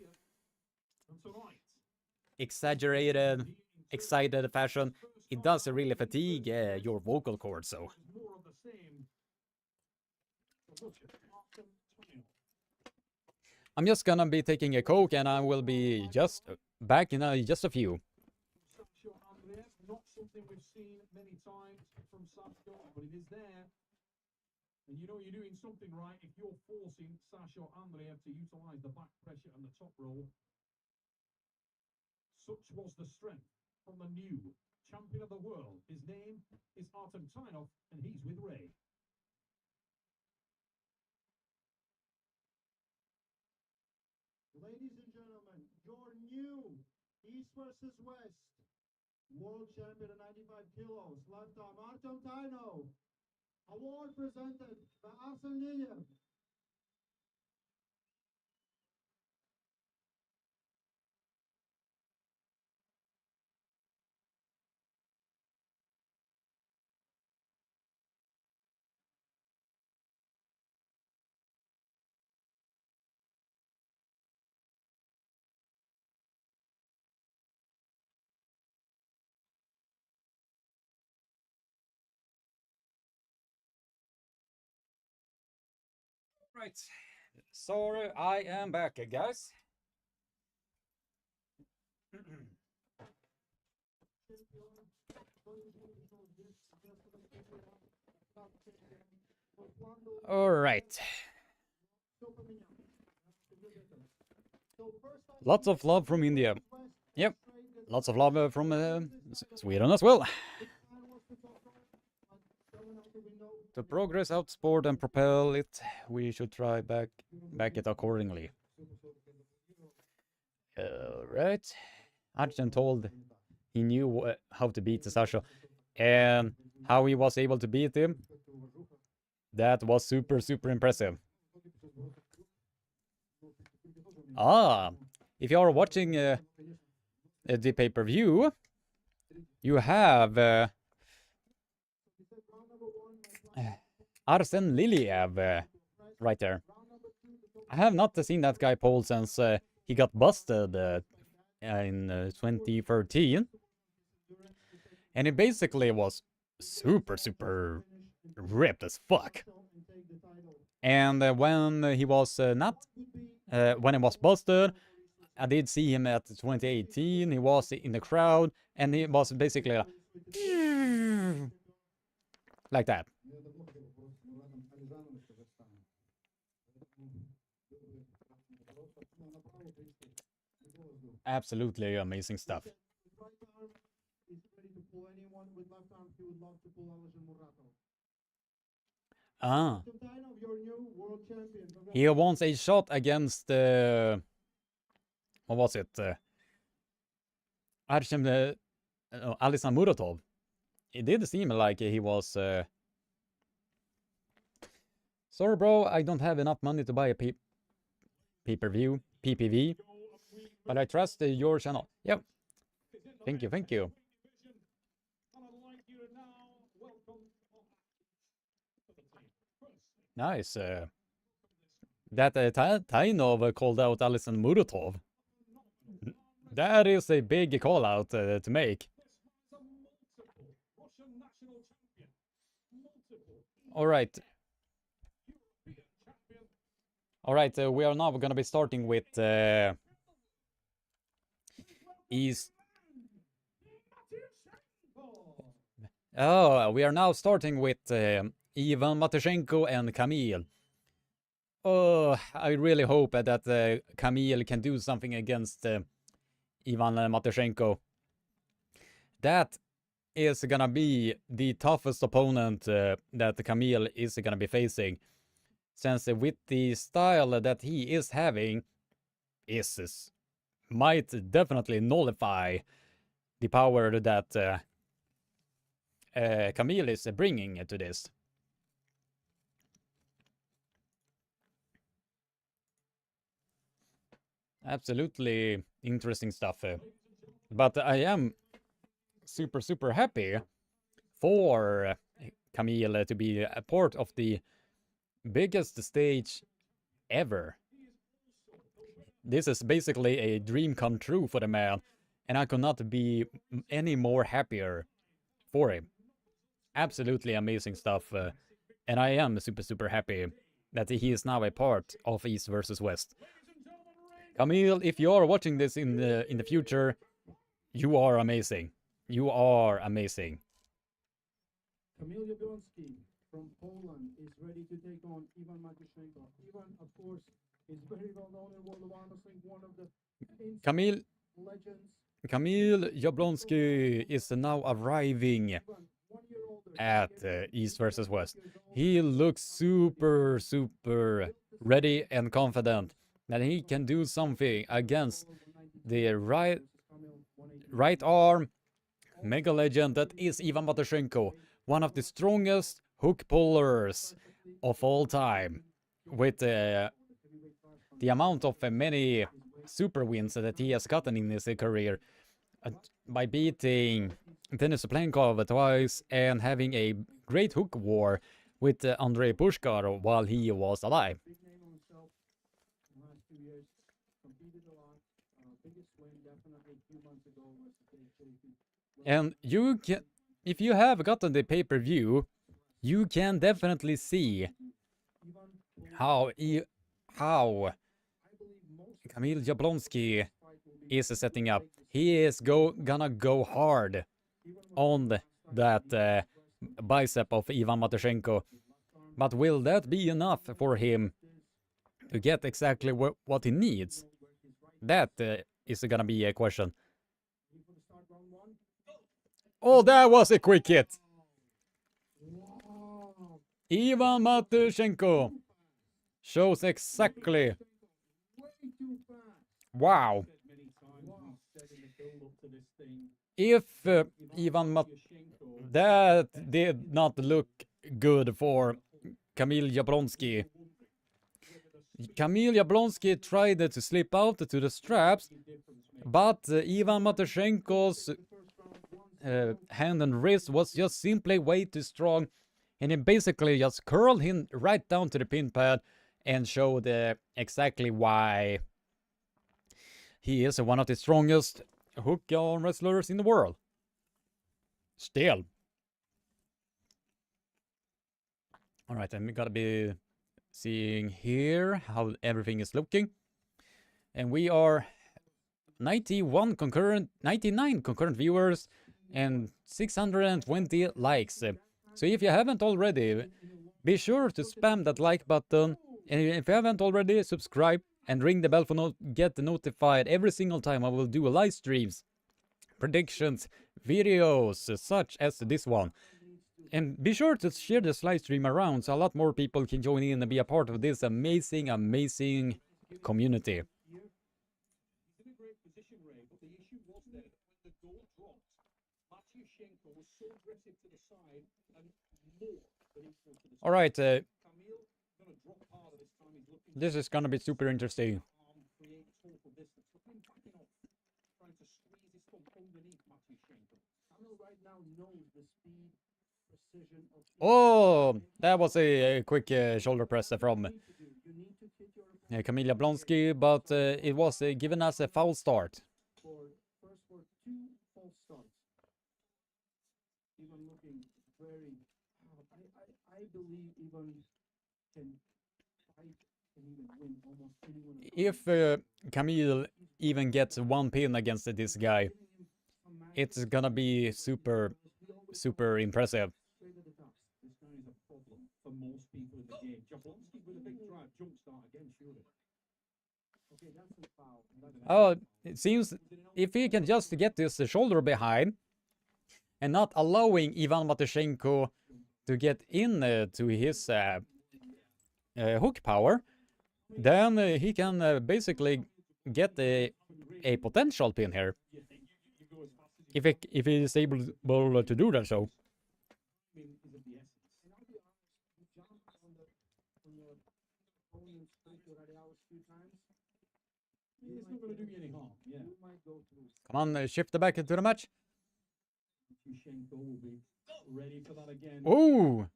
exaggerated, excited fashion, it does really fatigue your vocal cords, so... I'm just gonna be taking a Coke, and I will be just back in just a few. Not something we've seen many times from Sasha, but it is there. And you know you're doing something right if you're forcing Sasha Andreev to utilize the back pressure and the top roll. Such was the strength from the new champion of the world. His name is Artem Tynov, and he's with Ray. Ladies and gentlemen, your new East versus West world champion at 95 kilos, lifetime Artem Tynov. Award presented by Arsen Liljev. Right. Sorry, I am back, guys. All right. Lots of love from India. Yep. Lots of love from Sweden as well. To progress, outsport, and propel it, we should try back it accordingly. Right. Artem told he knew how to beat Sasha, and how he was able to beat him. That was super, super impressive. Ah, if you are watching the pay-per-view, you have Arsen Liljev right there. I have not seen that guy Paul since he got busted in 2013. And he basically was super, super ripped as fuck. And when he was when he was busted, I did see him at 2018. He was in the crowd, and he was basically like that. Absolutely amazing stuff. love to pull Alison Murato. Ah, Constantino, your new world champion. he wants a shot against what was it? Alison Muratov. It did seem like he was. Sorry, bro, I don't have enough money to buy a pay-per-view, PPV, but I trust your channel. Yep. Thank you, thank you. Nice. That Tainov called out Alison Muratov. That is a big call out to make. All right. All right, we are now going to be starting with East. Oh, we are now starting with Ivan Matushenko and Kamil. Oh, I really hope that Kamil can do something against Ivan Matushenko. That is gonna be the toughest opponent that Kamil is gonna be facing. Since with the style that he is having, might definitely nullify the power that Kamil is bringing to this. Absolutely interesting stuff. But I am super happy for Kamil to be a part of the biggest stage ever. This is basically a dream come true for the man, and I could not be any more happier for him. Absolutely amazing stuff, and I am super happy that he is now a part of East versus West. Kamil, if you are watching this in the future, you are amazing. You are amazing. Kamil Jablonski from Poland is ready to take on Ivan Matushenko. Ivan, of course, is very well known in World of Armwrestling, one of the legends. Kamil Jablonski is now arriving at East versus West. He looks super ready and confident that he can do something against the right arm mega legend that is Ivan Matushenko, one of the strongest hook pullers of all time, with the amount of many super wins that he has gotten in his career, by beating Denis Cyplenkov twice and having a great hook war with Andrei Pushkar while he was alive. And you can, if you have gotten the pay-per-view, you can definitely see how Kamil Jablonski is setting up. He is gonna go hard on that bicep of Ivan Matushenko. But will that be enough for him to get exactly what he needs? That is gonna be a question. Oh, that was a quick hit. Ivan Matushenko shows exactly. Wow. If that did not look good for Kamil Jablonski. Kamil Jablonski tried to slip out to the straps, but Ivan Matushenko's hand and wrist was just simply way too strong, and he basically just curled him right down to the pin pad and showed exactly why he is one of the strongest hook arm wrestlers in the world. Still. Alright, I'm gonna be seeing here how everything is looking. And we are 99 concurrent viewers and 620 likes. So if you haven't already, be sure to spam that like button. And if you haven't already, subscribe and ring the bell for get notified every single time I will do live streams, predictions, videos such as this one. And be sure to share this live stream around so a lot more people can join in and be a part of this amazing, amazing community. He's in a great position, Ray, but the issue was there that when the goal dropped, Matyushenko was so aggressive to the side and more than equal to the All right, Camille gonna drop harder this time. He's looking this is gonna be super interesting. arm, create total distance. Look at him backing off, trying to squeeze his thumb underneath Matyushenko. Camille right now knows the speed, precision of Oh, that was a quick shoulder press from you need to hit your Kamil Jablonski, but it was given us a foul start. for two false starts. Even looking very. I believe even can fight and even win almost anyone. If Kamil even gets one pin against this guy, it's gonna be super, super impressive. Straight at the top. This guy is a problem for most people in the game. Jablonski with a big drive, jump start again, shooting. Okay, that's a foul. That's Oh, it seems if he can just get this shoulder behind and not allowing Ivan Matyushenko to get in to his hook power, then he can basically get a potential pin here. If he is able to do that, so. I mean, is of the essence. And I'll be honest, you jump on the opponent's foot already out a few times. It's not going to do you any harm. Yeah. You might go through. Come on, shift back into the match. Matyushenko will be ready for that again. Ooh!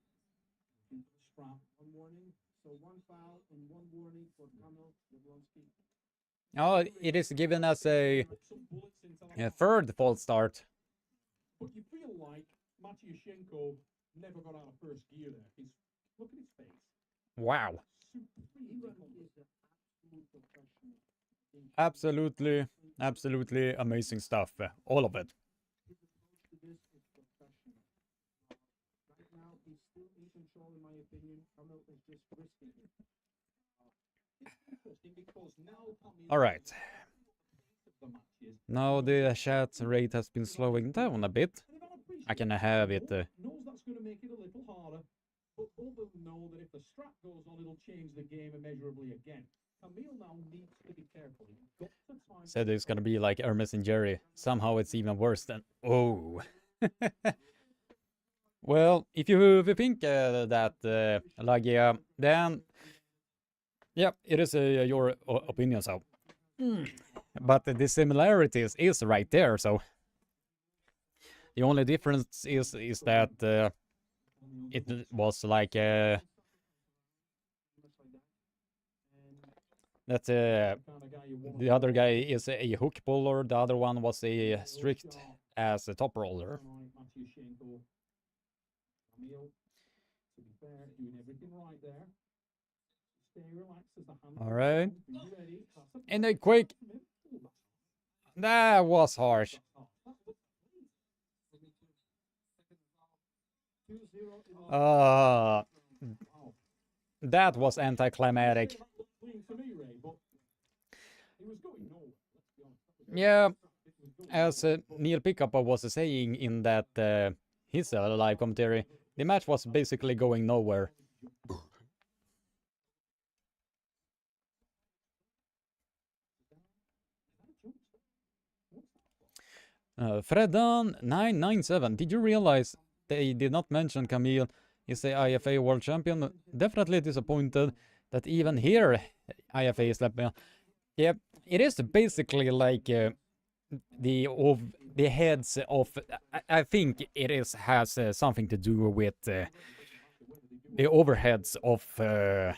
Strap. One warning. So one foul and one warning for Camille Jablonski. Oh, it is given as a Put some bullets into that. third false start. But you feel like Matyushenko never got out of first gear there. Look at his face. Wow. Supremely Even confident. is an absolute professional. Absolutely, absolutely amazing stuff. All of it. His approach to this is professional. Right now, he's still in control, in my opinion. Camille is just risking it. It's interesting because now Camille All right. the matches. Now the chat rate has been slowing down a bit. And I appreciate I can have it. knows that's going to make it a little harder, but both of them know that if the strap goes on, it'll change the game immeasurably again. Camille now needs to be careful. He's got the time. Said it's gonna be like Hermes and Jerry. Somehow it's even worse than. Oh. Well, if you think that, Lagia, then yeah, it is your opinion. So, but the similarities is right there. So the only difference is that it was like that the other guy is a hook puller, the other one was a strict as a top roller. Matyushenko. Camille, to be fair, doing everything right there. Stay relaxed as the hand. All right. Be ready. And a quick. That was harsh. 2-0 in That was anticlimactic. Clean to me, Ray, but he was going nowhere. Let's be honest. Yeah, as Neil Pickup was saying in that his live commentary, the match was basically going nowhere. Fredan997, did you realize they did not mention Camille is the IFA World Champion? Definitely disappointed that even here IFA is left. Yeah, it is basically like the heads of. I think it has something to do with the overheads of the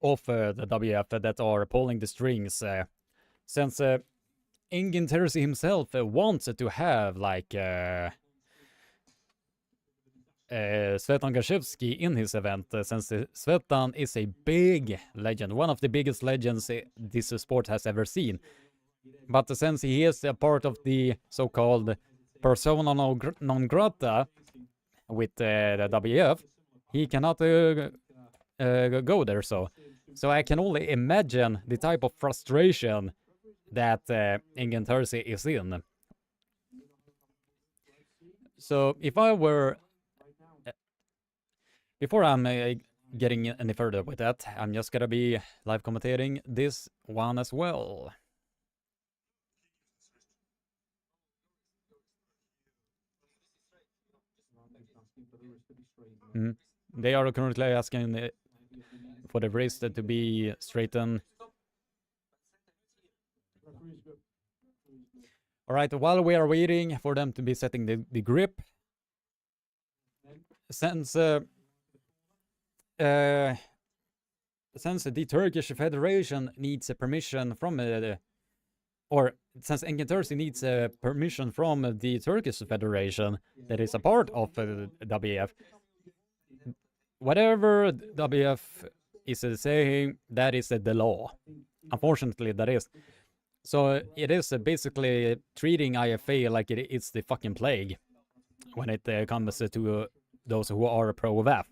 WF that are pulling the strings. Since Engin Terzi himself wants to have like Svetan Gashevsky in his event, since Svetan is a big legend, one of the biggest legends this sport has ever seen. But since he is a part of the so-called persona non grata with the WF, he cannot go there. So I can only imagine the type of frustration that Engin Terzi is in. So if I were, before I'm getting any further with that, I'm just gonna be live commentating this one as well. They are currently asking for the wrist to be straightened. All right, while we are waiting for them to be setting the grip, since the Turkish Federation needs a permission from since Engin Tursi needs a permission from the Turkish Federation that is a part of WF, whatever WF is saying, that is the law. Unfortunately, that is. So it is basically treating IFA like it's the fucking plague when it comes to those who are pro-VAF.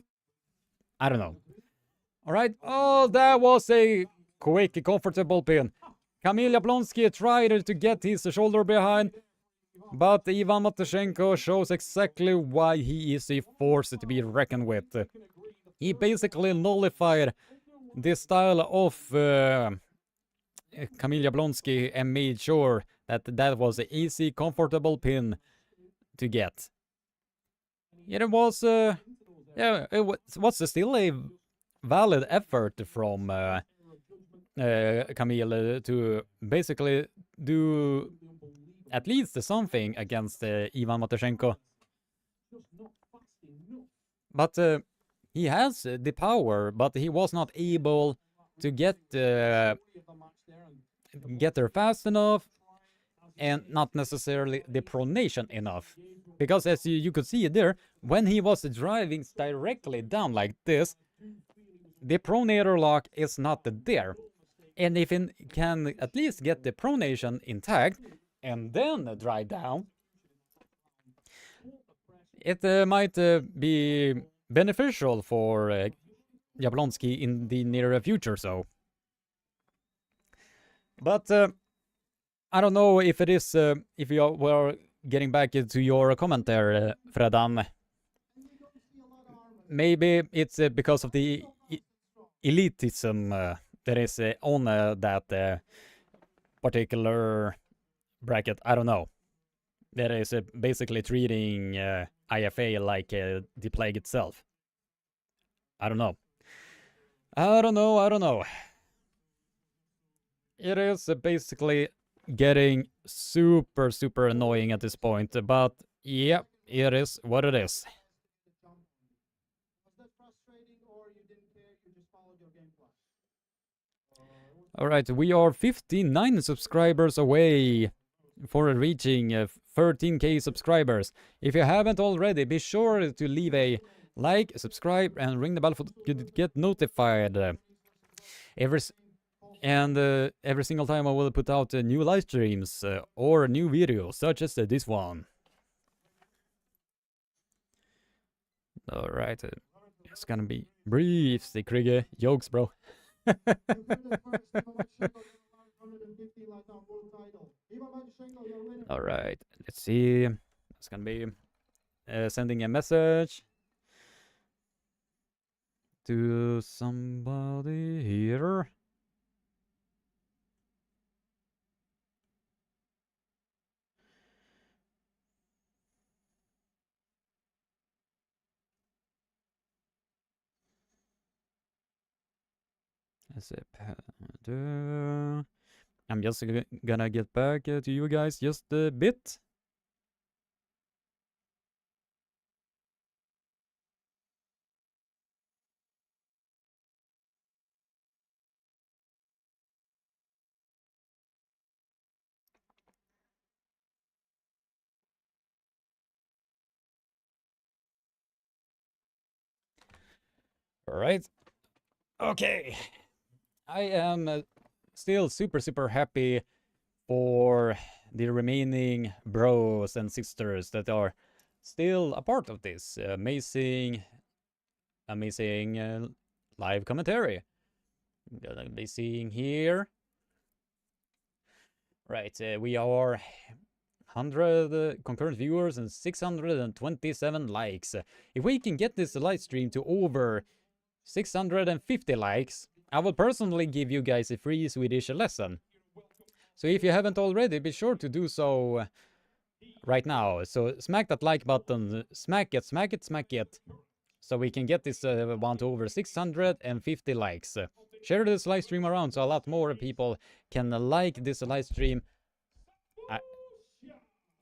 I don't know. All right. Oh, that was a quick, comfortable pin. Kamil Jablonski tried to get his shoulder behind, but Ivan Matushenko shows exactly why he is a force to be reckoned with. He basically nullified the style of Kamil Jablonski and made sure that was an easy, comfortable pin to get. It was, yeah, it was still a valid effort from Kamil to basically do at least something against Ivan Matushenko. But he has the power, but he was not able to get there fast enough, and not necessarily the pronation enough. Because as you could see there, when he was driving directly down like this, the pronator lock is not there. And if he can at least get the pronation intact and then drive down, it might be beneficial for Jablonski in the near future. So, but I don't know if it is if you were getting back to your comment there, Fredan. Maybe it's because of the elitism that is on that particular bracket. I don't know. That is basically treating IFA like the plague itself. I don't know. I don't know. It is basically getting super annoying at this point, but yeah, it is what it is. Alright, we are 59 subscribers away for reaching 13k subscribers. If you haven't already, be sure to leave a like, subscribe, and ring the bell to get notified. Every single time I will put out new live streams or new videos, such as this one. Alright, it's gonna be brief, Krieger. Jokes, bro. Alright, let's see. It's gonna be sending a message to somebody here. I'm just gonna get back to you guys just a bit. All right. Okay. I am still super happy for the remaining bros and sisters that are still a part of this amazing live commentary. Gonna be seeing here. Right, we are 100 concurrent viewers and 627 likes. If we can get this live stream to over 650 likes, I will personally give you guys a free Swedish lesson. So if you haven't already, be sure to do so right now. So smack that like button, smack it, smack it, smack it. So we can get this one to over 650 likes. Share this live stream around so a lot more people can like this live stream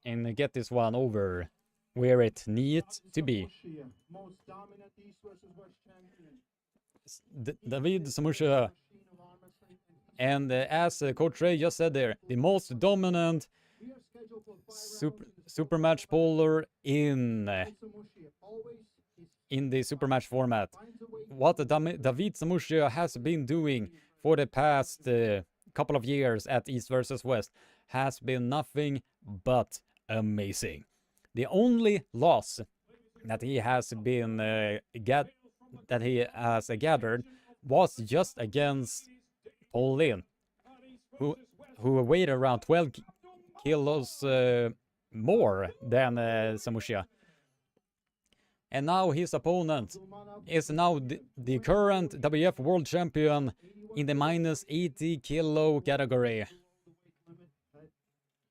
and get this one over where it needs to be. Most dominant East versus West champion. David Samusha, and as Coach Ray just said there, the most dominant super match bowler in the super match format. What David Samusha has been doing for the past couple of years at East versus West has been nothing but amazing. The only loss that he has been gathered was just against Paul Lin, who weighed around 12 kilos more than Samusha. And now his opponent is now the current WF World Champion in the minus 80 kilo category.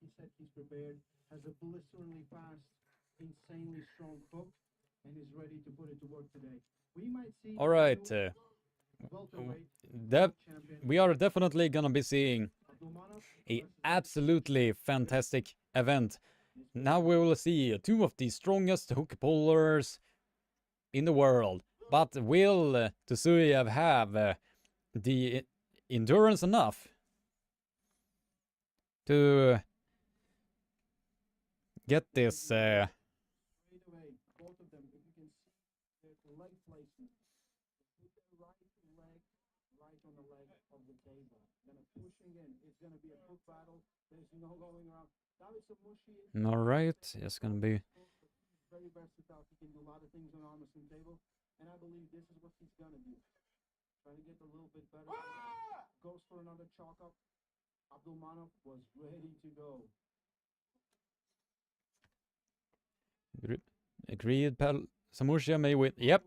He said he's prepared, has a blisteringly fast, insanely strong hook, and is ready to put it to work today. We might see. All right, we are definitely gonna be seeing a absolutely fantastic event. Now we will see two of the strongest hook pullers in the world. But will Tsuyev have the endurance enough to get this? Straight away, both of them, if you can see the leg placement, put the right leg right on the leg of the table. Then pushing in, it's gonna be a hook battle. There's no going around. All right, it's gonna be very versatile. He can do a lot of things on Armwrestling table, and I believe this is what he's gonna do. Trying to get a little bit better. Goes for another chalk up. Abdulmanov was ready to go. Agreed, Samusha may win. Yep.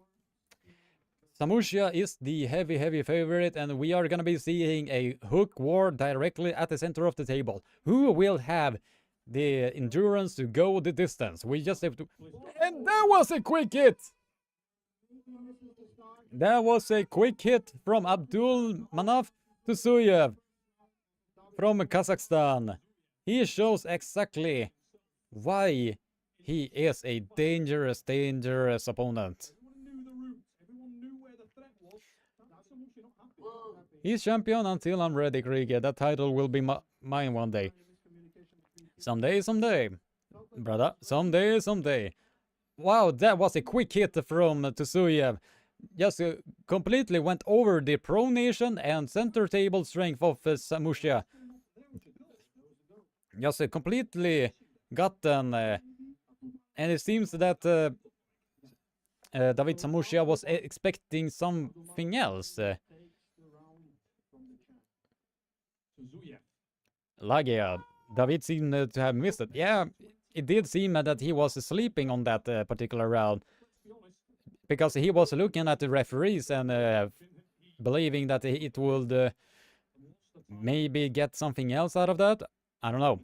Samusha is the heavy favorite, and we are gonna be seeing a hook war directly at the center of the table. Who will have the endurance to go the distance? We just have to... And that was a quick hit! That was a quick hit from Abdulmanov Tsuyev from Kazakhstan. He shows exactly why he is a dangerous opponent. He's champion until I'm ready, Krieger. That title will be mine one day. Someday. Brother. Someday. Wow, that was a quick hit from Tsuyev. Just completely went over the pronation and center table strength of Samusha. Just completely gotten... and it seems that David Samusha was expecting something else. David seemed to have missed it. Yeah, it did seem that he was sleeping on that particular round. Because he was looking at the referees and believing that it would maybe get something else out of that. I don't know.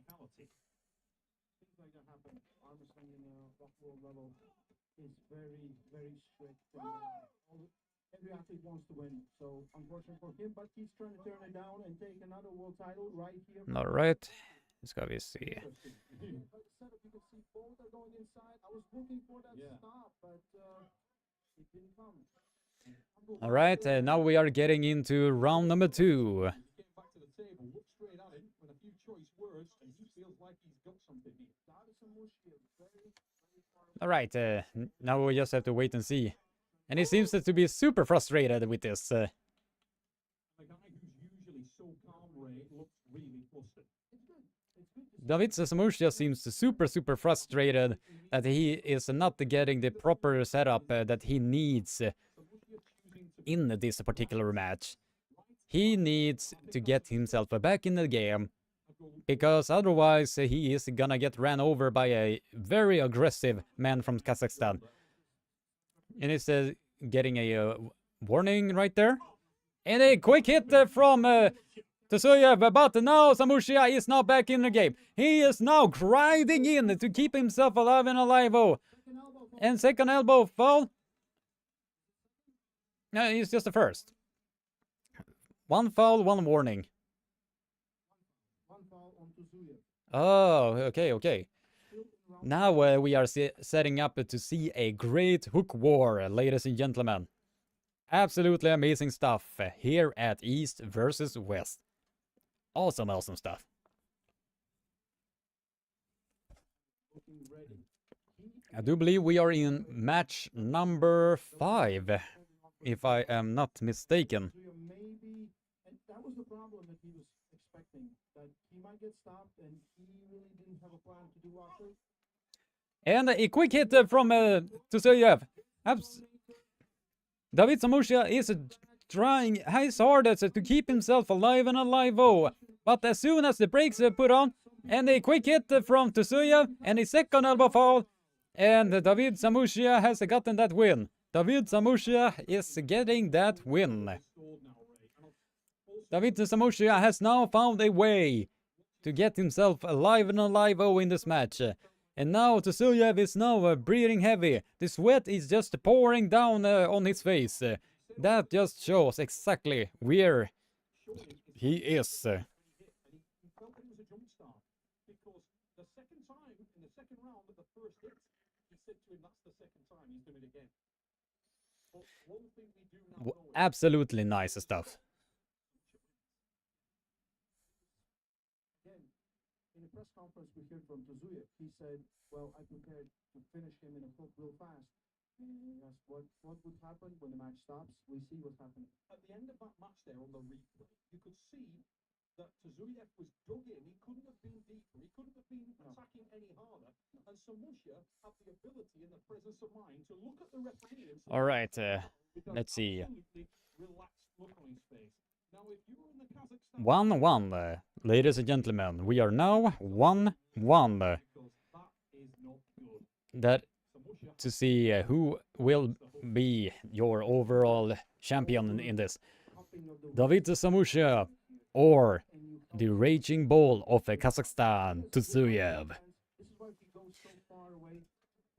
Every athlete wants to win, so unfortunate for him, but he's trying to turn it down and take another world title right here. All right, ska vi se. You can see both are going inside. I was looking for that stop, but it didn't come. All right, now we are getting into round number 2. All right, now we just have to wait and see. And he seems to be super frustrated with this. The guy who's usually so calm, Ray, looks really flustered. David Samusha seems super frustrated that he is not getting the proper setup that he needs in this particular match. He needs to get himself back in the game because otherwise he is gonna get ran over by a very aggressive man from Kazakhstan. And it's getting a warning right there. And a quick hit from Tsuyev, but now Samushia is now back in the game. He is now grinding in to keep himself alive and alive. Oh. And second elbow fall. No, it's just the first. One foul, one warning. One foul on Tsuyev. Oh, okay. Now we are setting up to see a great hook war, ladies and gentlemen. Absolutely amazing stuff here at East versus West. Awesome stuff. I do believe we are in match number 5, if I am not mistaken. Maybe, and that was the problem that he was expecting, that he might get stopped, and he really didn't have a plan to do after. And a quick hit from Tsuyev. David Samushia is trying his hardest to keep himself alive and alive. Oh, but as soon as the brakes are put on, and a quick hit from Tsuyev, and a second elbow fall, and David Samushia has gotten that win. David Samushia is getting that win. David Samushia has now found a way to get himself alive and alive in this match. And now Tsuyev is now breathing heavy. The sweat is just pouring down on his face. That just shows exactly where he is. He felt it was a jump start because the second time in the second round at the first hit, he said to him, "That's the second time he's done it again." But one thing we do now know is Absolutely nice stuff. Again, in the press conference we heard from Tsuyev, he said, well, I prepared to finish him in a hook real fast. And that's what would happen when the match stops. We see what's happening. at the end of that match there on the replay, you could see that Tsuyev was dug in. He couldn't have been deeper. He couldn't have been attacking any harder. And Samusha had the ability and the presence of mind to look at the referee and say, All right, with that let's see. absolutely relaxed look on his face. Now, if you were in the Kazakhstan, 1-1, ladies and gentlemen. We are now 1-1. because that is not good. That Samusha to see who will be your overall champion in this. David Samushia or the Raging Bull of Kazakhstan, Tsuyev.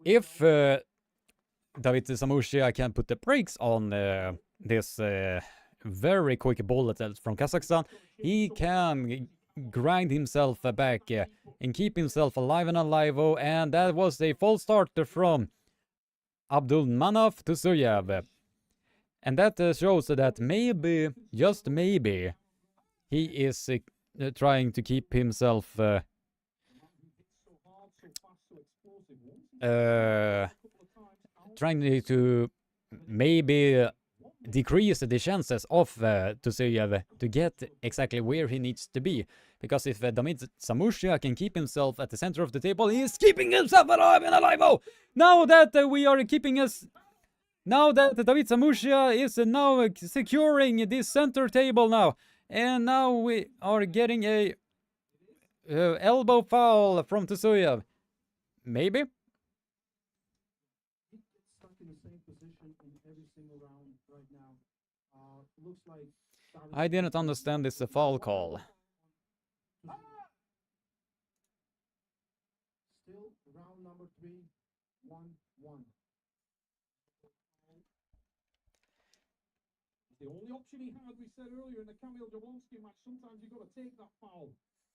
If David Samushia can put the brakes on this very quick bullet from Kazakhstan, he can grind himself back and keep himself alive and alive. Oh, and that was a false start from Abdulmanaf Tsuyev. And that shows that maybe, just maybe, he is trying to keep himself trying to maybe decrease the chances of Tsuyev to get exactly where he needs to be. Because if David Samushia can keep himself at the center of the table, he is keeping himself alive and alive. Oh, now that we are keeping us, now that David Samushia is now securing this center table now, and now we are getting a elbow foul from Tsuyev. Maybe. Stuck in the same position in every single round right now. Looks like I didn't understand this foul call. Still round number 3, 1-1. the only option he had, we said earlier in the Kamil Jablonski match. Sometimes you've got to take that foul.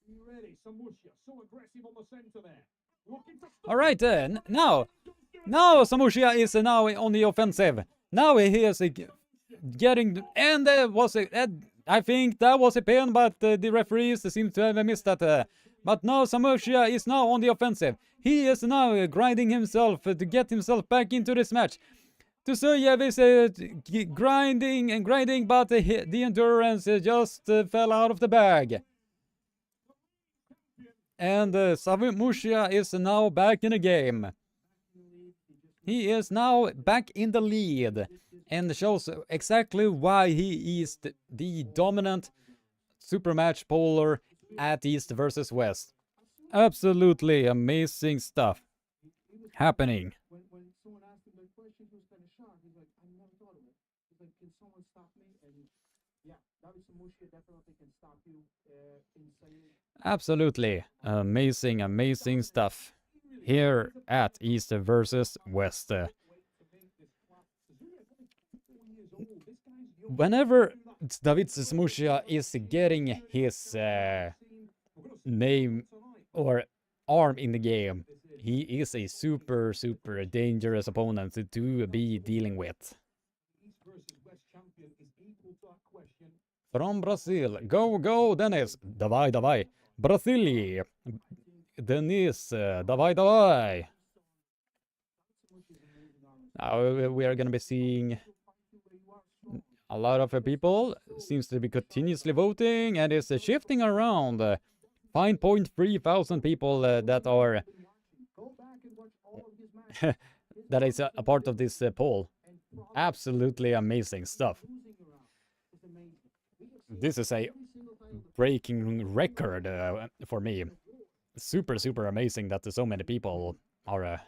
Be ready, Samusha, so aggressive on the center there. Looking to stop. All right, now Samushia is now on the offensive. Now he is getting, and I think that was a pin, but the referees seem to have missed that. But now Samushia is now on the offensive. He is now grinding himself to get himself back into this match. Tsuyev is grinding and grinding, but the endurance just fell out of the bag. And Samushia is now back in the game. He is now back in the lead and shows exactly why he is the dominant super match bowler at East versus West. Absolutely amazing stuff happening. When someone asked him that question, he was kind of shocked. He's like, I never thought of it. He's like, can someone stop me? And yeah, David Samushia definitely can stop you in saying. Absolutely amazing, amazing stuff here at East versus West. Whenever David Smushia is getting his name or arm in the game, he is a super, super dangerous opponent to be dealing with. From Brazil, go, go, Denis! Давай, давай! Brazil! Denis, давай, давай! Now we are gonna be seeing a lot of people seems to be continuously voting and is shifting around. 5.3 thousand people that are that is a part of this poll. Absolutely amazing stuff. This is a breaking record for me. Super, super amazing that so many people are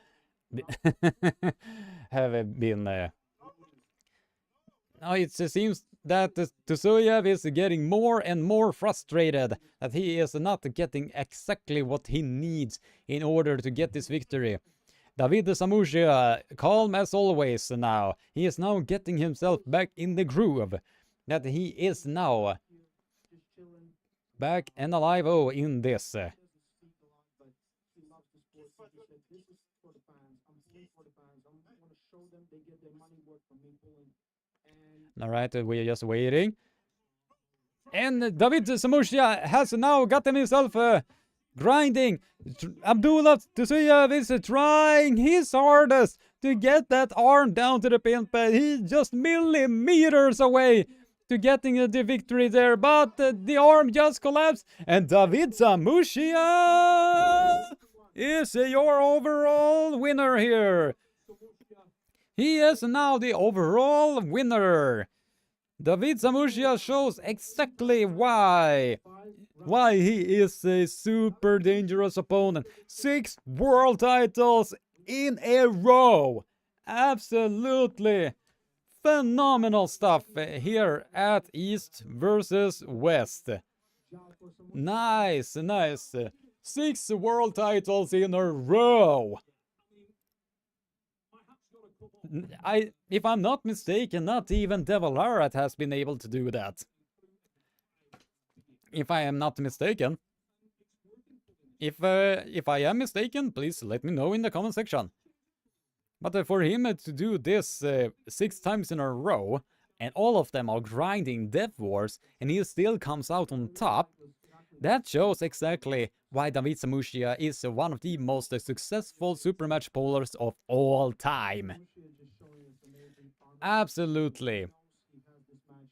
have been. Now it seems that Tsuyev is getting more and more frustrated that he is not getting exactly what he needs in order to get this victory. David Samushia, calm as always now. He is now getting himself back in the groove that he is now back and alive in this. Alright, we're just waiting. And David Samushia has now gotten himself grinding. Abdullah Tsuyev is trying his hardest to get that arm down to the pin pad. He's just millimeters away to getting the victory there, but the arm just collapsed. And David Samushia is your overall winner here. He is now the overall winner. David Samushia shows exactly why he is a super dangerous opponent. 6 world titles in a row. Absolutely phenomenal stuff here at East versus West. Nice, nice. 6 world titles in a row. If I'm not mistaken, not even Devon Larratt has been able to do that. If I am not mistaken. If I am mistaken, please let me know in the comment section. But for him to do this 6 times in a row, and all of them are grinding Death Wars, and he still comes out on top, that shows exactly why David Samushia is one of the most successful super match pollers of all time. Absolutely.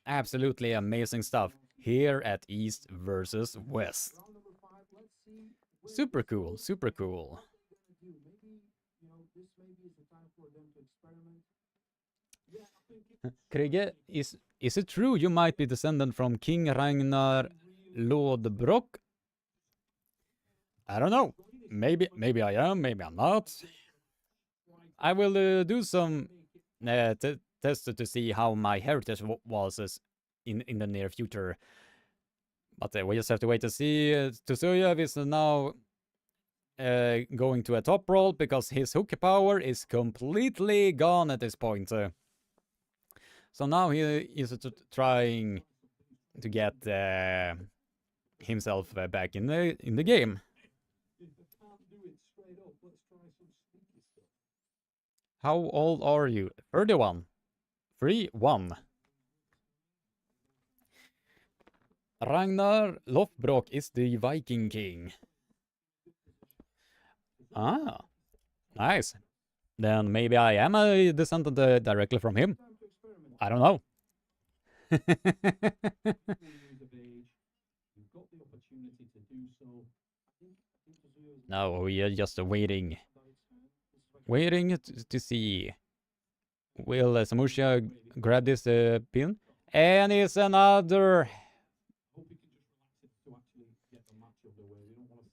Absolutely amazing stuff here at East versus West. Super cool, super cool. Krige, is it true you might be descendant from King Ragnar Lodbrok? I don't know. Maybe I am, maybe I'm not. I will do some tests to see how my heritage was in the near future. But we just have to wait to see. Tsuyev is now going to a top roll because his hook power is completely gone at this point. So now he is trying to get himself back in the game. How old are you? 31. 3-1. Ragnar Lofbrok is the Viking King. Ah, nice. Then maybe I am a descendant directly from him. I don't know. No, we are just waiting. Waiting to see. Will Samushia grab this pin? And it's another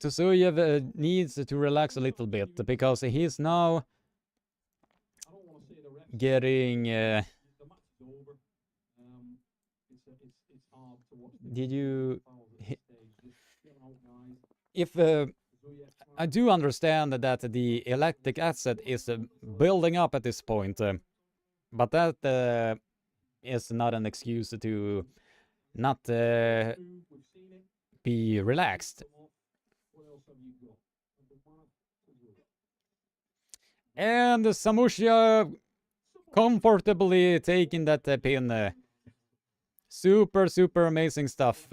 Tsuyev needs to relax a little bit because he's now getting. Did you? If I do understand that the electric asset is building up at this point, but that is not an excuse to not be relaxed. And Samushia comfortably taking that pin. Super, super amazing stuff.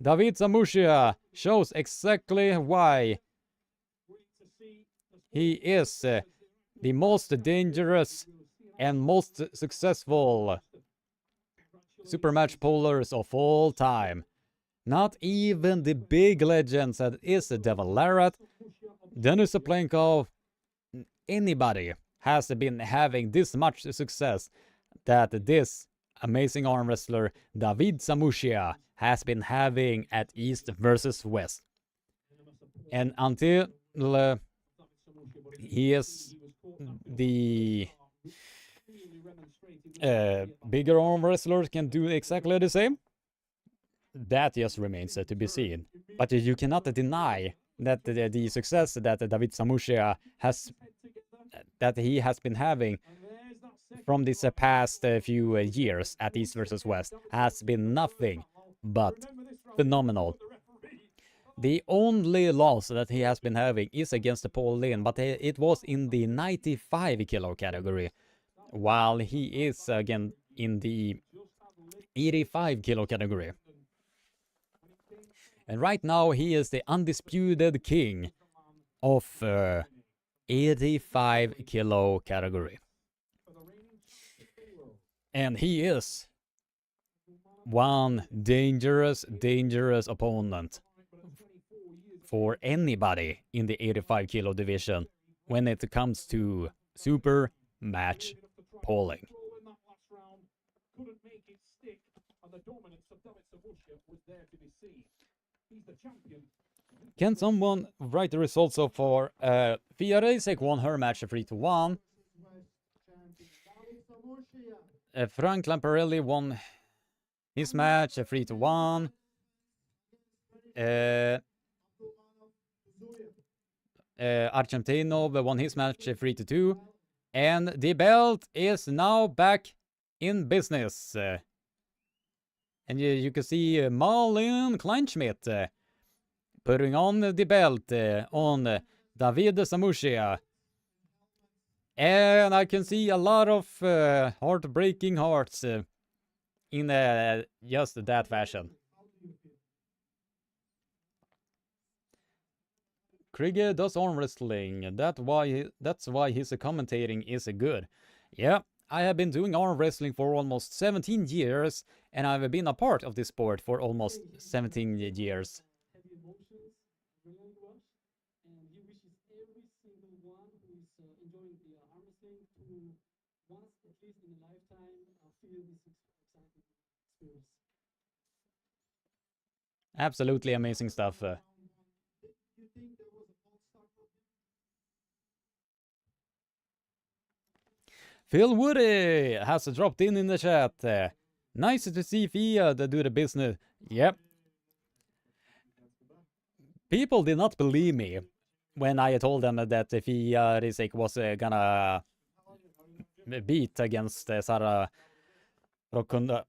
David Samushia shows exactly why he is the most dangerous and most successful super match pullers of all time. Not even the big legends that is Devon Larratt, Denis Cyplenkov, anybody has been having this much success that this amazing arm wrestler David Samushia has been having at East versus West. And until he is the bigger arm wrestlers can do exactly the same, that just remains to be seen. But you cannot deny that the success that David Samushia has been having from this past few years at East versus West has been nothing but phenomenal. The only loss that he has been having is against Paul Lin, but it was in the 95 kilo category, while he is again in the 85 kilo category. And right now he is the undisputed king of 85 kilo category. And he is one dangerous opponent for anybody in the 85 kilo division when it comes to super match polling. Can someone write the results so far? Fia Reisek won her match 3-1. Frank Lamparelli won his match 3-1. Argentinov won his match 3-2. And the belt is now back in business. And you can see Malin Kleinschmidt putting on the belt on David Samushia. And I can see a lot of heartbreaking hearts in just that fashion. Krieger does arm wrestling. That's why his commentating is good. Yeah, I have been doing arm wrestling for almost 17 years, and I've been a part of this sport for almost 17 years. Absolutely amazing stuff. Phil Woody has dropped in the chat. Nice to see Fia do the business. Yep. People did not believe me when I told them that Fia Reisek was gonna beat against Sara Rokunda,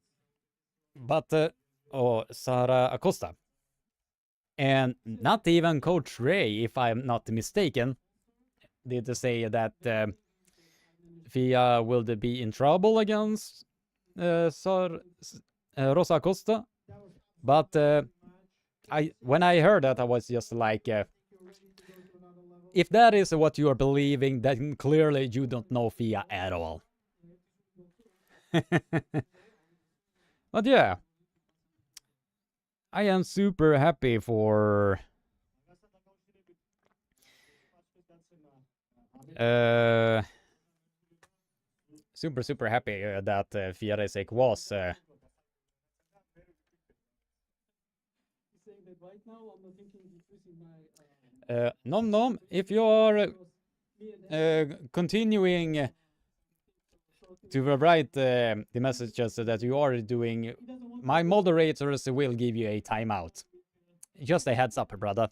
but or Sara Acosta. And not even Coach Ray, if I'm not mistaken, did say that Fia will be in trouble against Rosa Acosta. But when I heard that, I was just like, if that is what you are believing, then clearly you don't know Fia at all. But yeah, I am super happy for super happy that Fia Reisek was right now I'm thinking decreasing my. Nom nom, if you are continuing to write the messages that you are doing, my moderators will give you a timeout. Just a heads up, brother.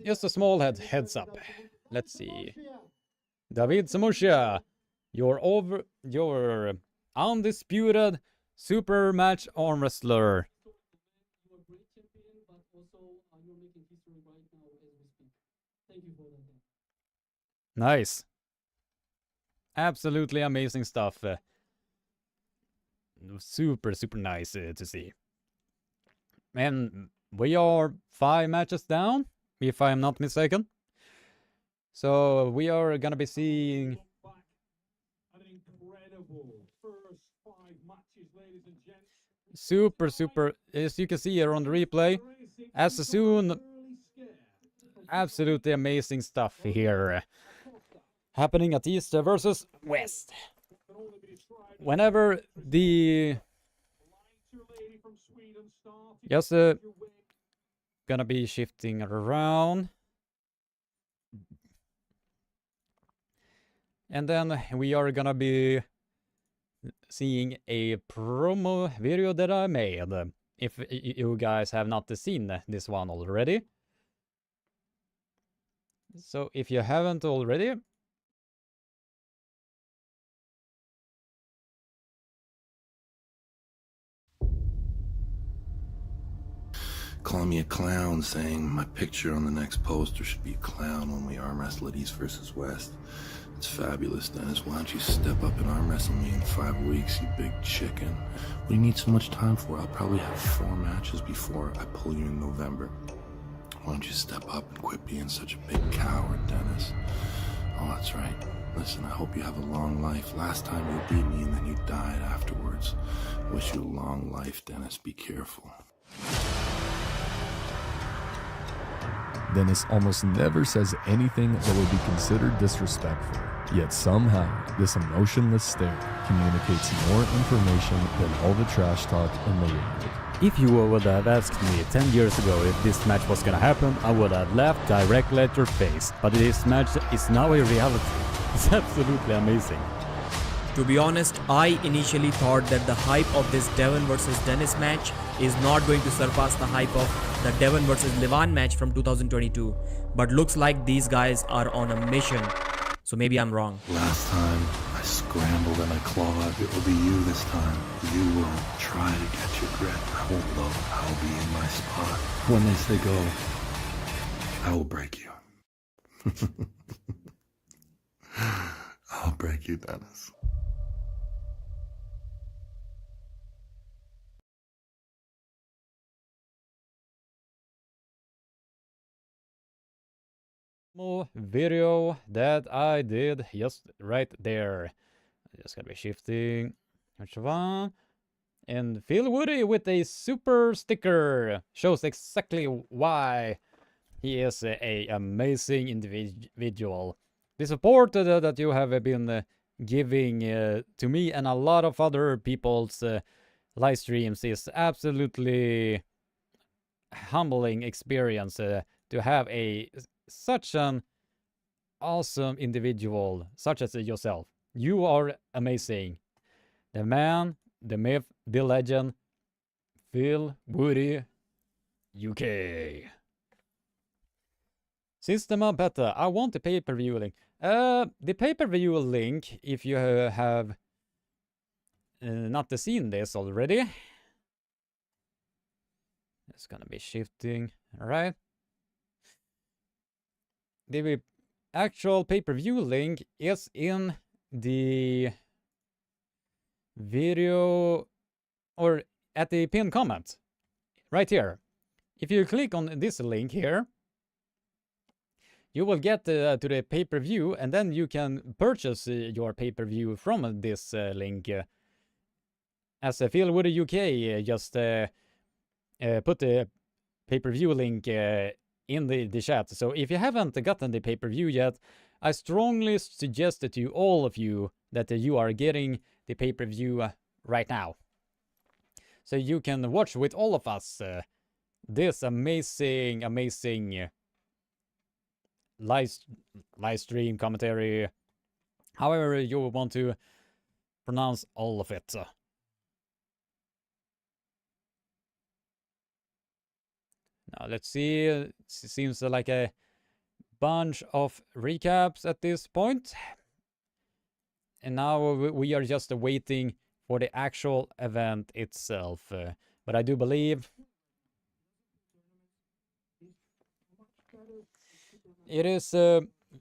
Just a small heads up. Let's see. David Samusha, your undisputed super match arm wrestler. You are a great champion, but also you're making history right now as we speak. Thank you for that. Nice. Absolutely amazing stuff. Super, super nice to see. And we are 5 matches down, if I'm not mistaken. So we are gonna be seeing An incredible first 5 matches, ladies and gents. super, as you can see here on the replay, as soon, absolutely amazing stuff here happening at East versus West. Whenever the just gonna be shifting around, and then we are gonna be seeing a promo video that I made. If you guys have not seen this one already, so if you haven't already, Call me a clown, saying my picture on the next poster should be a clown when we arm wrestle at East versus West. It's fabulous, Dennis. Why don't you step up and arm wrestle me in 5 weeks, you big chicken? What do you need so much time for? I'll probably have 4 matches before I pull you in November. Why don't you step up and quit being such a big coward, Dennis? Oh, that's right. Listen, I hope you have a long life. Last time you beat me and then you died afterwards. Wish you a long life, Dennis. Be careful. Denis almost never says anything that would be considered disrespectful, yet somehow this emotionless stare communicates more information than all the trash talk in the world. if you would have asked me 10 years ago if this match was gonna happen, I would have laughed directly at your face. But this match is now a reality. It's absolutely amazing. To be honest, I initially thought that the hype of this Devon versus Denis match is not going to surpass the hype of the Devon versus Levan match from 2022. But looks like these guys are on a mission. So maybe I'm wrong. Last time I scrambled and I clawed. It will be you this time. You will try to get your grip. I won't look. I'll be in my spot. When they say go, I will break you. I'll break you, Dennis. Video that I did just right there. Just gonna be shifting. Which one? And Phil Woody with a super sticker shows exactly why he is a amazing individual. The support that you have been giving to me and a lot of other people's live streams is absolutely humbling experience to have such an awesome individual such as yourself. You are amazing. The man, the myth, the legend, Phil Woody, UK. Systema Beta, I want the pay-per-view link. The pay-per-view link, if you have not seen this already, it's gonna be shifting, alright. The actual pay-per-view link is in the video or at the pinned comment right here. If you click on this link here, you will get to the pay-per-view, and then you can purchase your pay-per-view from this link. As Phil Woody UK just put the pay-per-view link in the chat. So if you haven't gotten the pay-per-view yet, I strongly suggest to all of you that you are getting the pay-per-view right now. So you can watch with all of us this amazing live stream commentary, however you want to pronounce all of it. Now let's see, it seems like a bunch of recaps at this point. And now we are just waiting for the actual event itself. But I do believe it is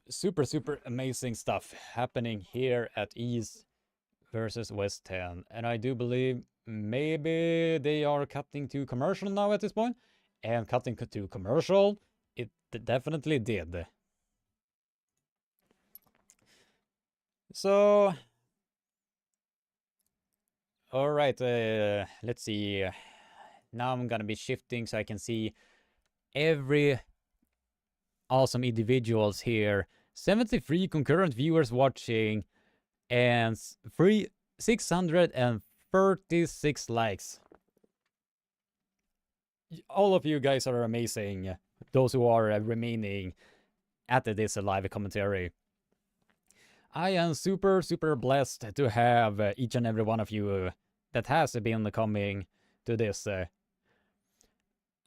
super amazing stuff happening here at East versus West 10. And I do believe maybe they are cutting to commercial now at this point. And cutting to commercial, it definitely did. So, all right, let's see. Now I'm gonna be shifting so I can see every awesome individuals here. 73 concurrent viewers watching and 636 likes. All of you guys are amazing. Those who are remaining at this live commentary. I am super blessed to have each and every one of you that has been coming to this. I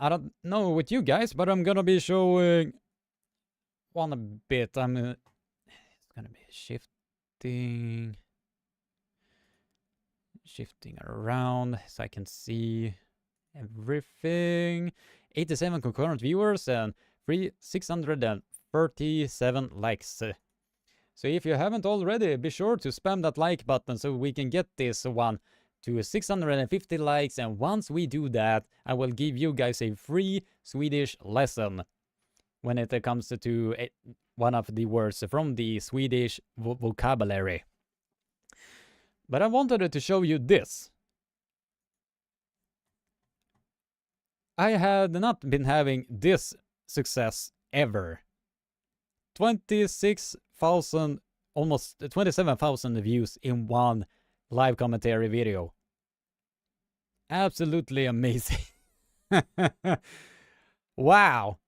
don't know with you guys, but I'm gonna be showing one bit. It's gonna be shifting around so I can see everything. 87 concurrent viewers and 637 likes. So if you haven't already, be sure to spam that like button so we can get this one to 650 likes. And once we do that, I will give you guys a free Swedish lesson when it comes to one of the words from the Swedish vocabulary. But I wanted to show you this. I had not been having this success ever. 26,000, almost 27,000 views in one live commentary video. Absolutely amazing. Wow.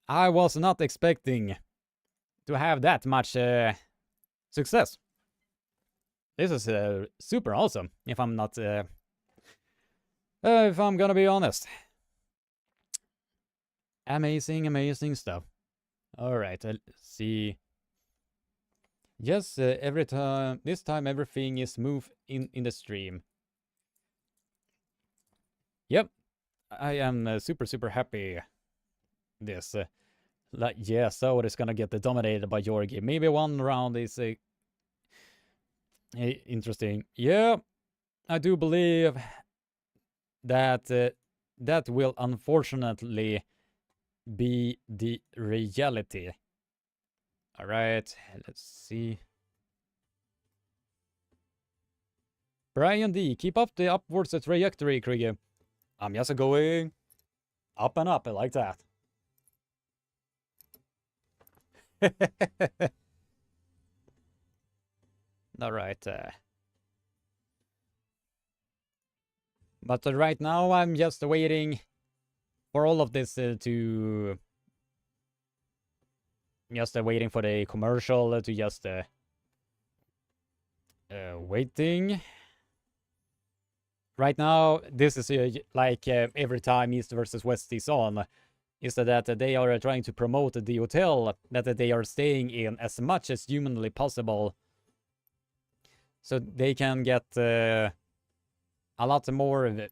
I was not expecting to have that much success. This is super awesome, if I'm not... if I'm gonna be honest. Amazing stuff. Alright, let's see. Yes, this time everything is smooth in the stream. Yep, I am super happy. This, yeah, so it's gonna get dominated by Georgi. Maybe one round is interesting. Yeah, I do believe that that will unfortunately be the reality. All right, let's see. Brian D, keep up the upwards trajectory, Krieger. I'm just going up and up like that. All right. But right now I'm just waiting for all of this to... Just waiting for the commercial to just... waiting. Right now, this is like every time East versus West is on, is that they are trying to promote the hotel that they are staying in as much as humanly possible. So they can get a lot more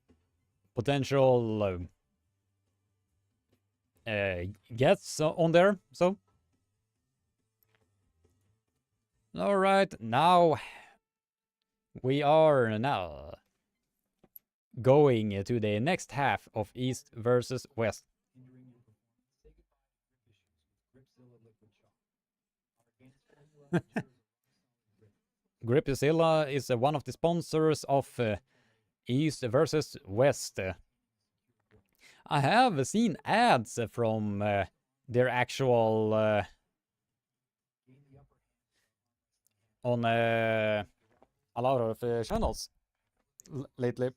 potential guests on there. So, all right, now we are going to the next half of East versus West. Gripzilla is one of the sponsors of East versus West. I have seen ads from their actual on a lot of channels lately.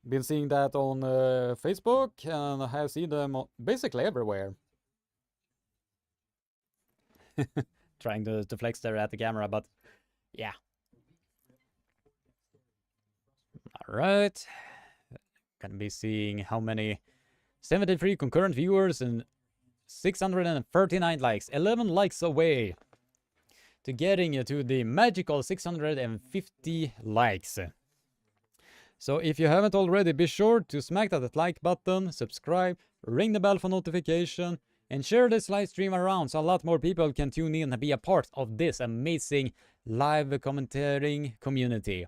Been seeing that on Facebook, and I have seen them basically everywhere. Trying to flex there at the camera, but yeah. Alright. Gonna be seeing how many 73 concurrent viewers and 639 likes. 11 likes away to getting to the magical 650 likes. So if you haven't already, be sure to smack that like button, subscribe, ring the bell for notification, and share this live stream around so a lot more people can tune in and be a part of this amazing live commentating community.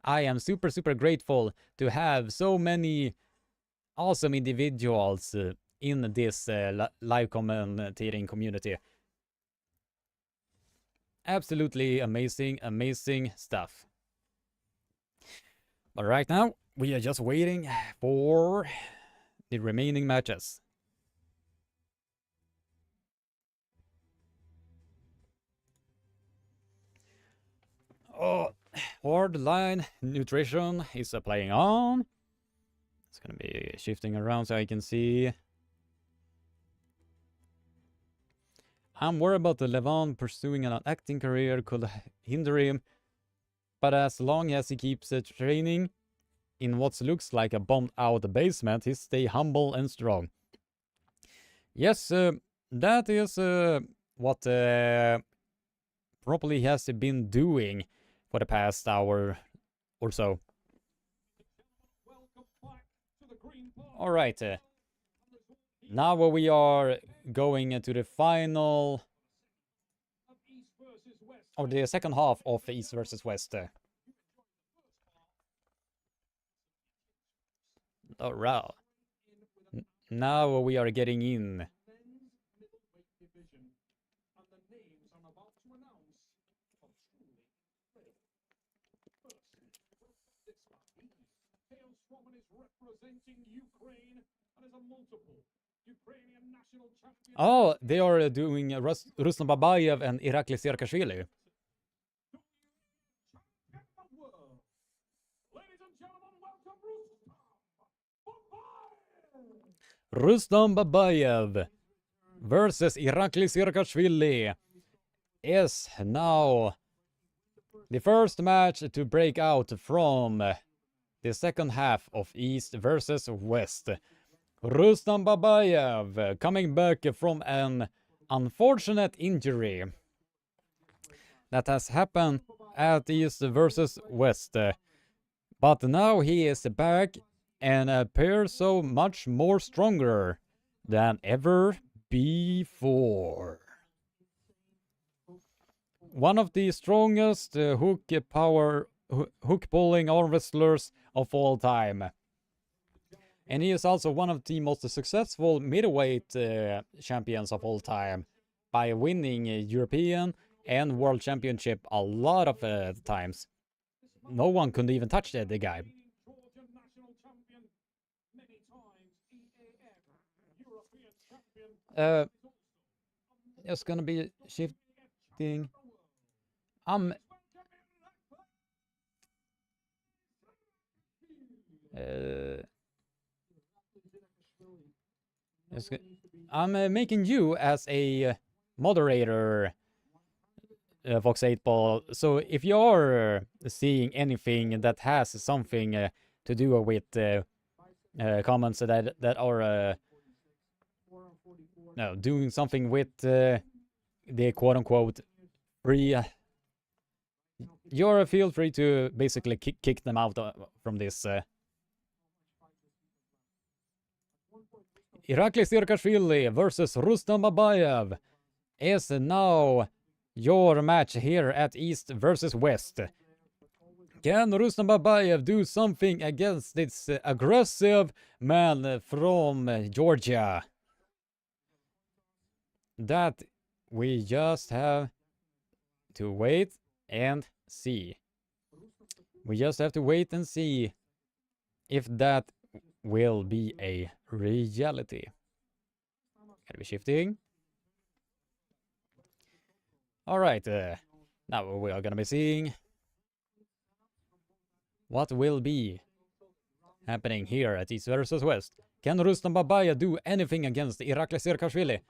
I am super grateful to have so many awesome individuals in this live commentating community. Absolutely amazing stuff. But right now, we are just waiting for the remaining matches. Oh, Hardline Nutrition is playing on. It's gonna be shifting around so I can see. I'm worried about the Devon pursuing an acting career could hinder him, but as long as he keeps training in what looks like a bombed out basement, he stay humble and strong. Yes, that is what probably has been doing for the past hour or so. Alright, now we are going to the final, or the second half of East versus West. Alright, now we are getting in. Oh, they are doing Ruslan Babayev and Irakli Serkashvili. Ruslan Babayev versus Irakli Serkashvili is now the first match to break out from the second half of East versus West. Ruslan Babayev coming back from an unfortunate injury that has happened at East versus West. But now he is back and appears so much more stronger than ever before. One of the strongest hook pulling arm wrestlers of all time. And he is also one of the most successful middleweight champions of all time by winning European and World Championship a lot of times. No one could even touch the guy. It's gonna be shifting. I'm making you as a moderator, Fox 8 Ball. So if you're seeing anything that has something to do with comments that are no, doing something with the quote-unquote free, you're feel free to basically kick them out from this. Irakli Serkashvili versus Ruslan Babayev is now your match here at East versus West. Can Ruslan Babayev do something against this aggressive man from Georgia? That we just have to wait and see. We just have to wait and see if that will be a reality. Gotta be shifting. Alright, now we are gonna be seeing What will be happening here at East versus West? Can Rustam Babayev do anything against Irakli Serkashvili?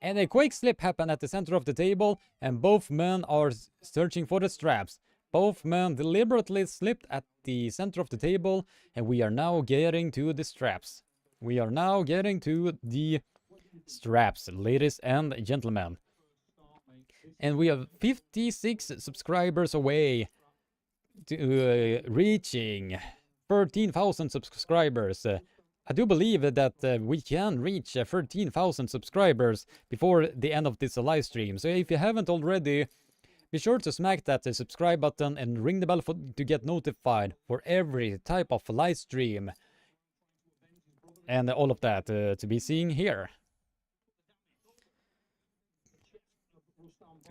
And a quick slip happened at the center of the table, and both men are searching for the straps. Both men deliberately slipped at the center of the table, and we are now getting to the straps. We are now getting to the straps, ladies and gentlemen. And we are 56 subscribers away to reaching 13,000 subscribers. I do believe that we can reach 13,000 subscribers before the end of this live stream. So if you haven't already, be sure to smack that subscribe button and ring the bell to get notified for every type of live stream. And all of that to be seen here.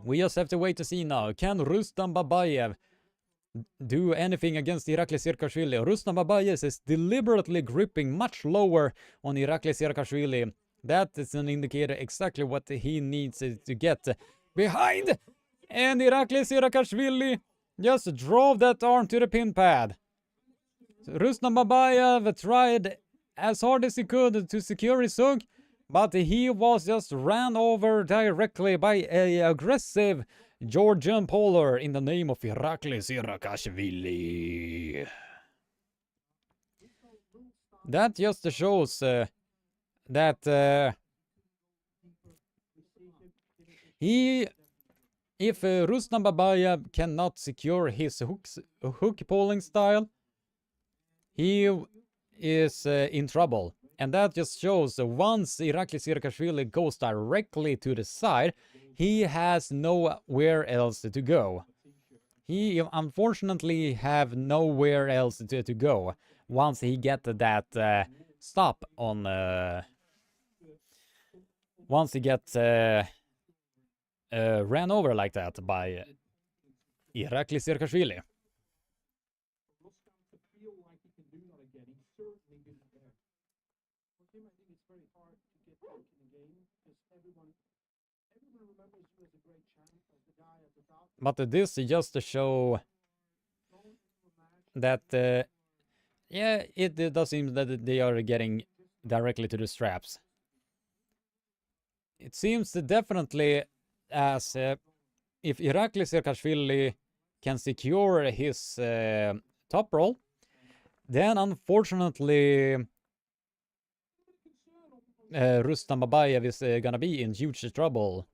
We just have to wait to see now. Can Rustam Babayev do anything against Irakli Serkashvili? Rustam Babayev is deliberately gripping much lower on Irakli Serkashvili. That is an indicator exactly what he needs to get behind. And Irakli Serkashvili just drove that arm to the pin pad. So Rustam Babayev tried as hard as he could to secure his hook, but he was just ran over directly by an aggressive Georgian Polar in the name of Irakli Serkashvili. That just shows that if Rustam Babayev cannot secure his hook pulling style, he is in trouble. And that just shows once Irakli Serkashvili goes directly to the side, he has nowhere else to go. He unfortunately have nowhere else to go once he get that stop on once he gets ran over like that by Irakli Serkashvili. But this is just to show that, yeah, it does seem that they are getting directly to the straps. It seems definitely as if Irakli Serkashvili can secure his top roll, then unfortunately Rustam Babayev is gonna be in huge trouble.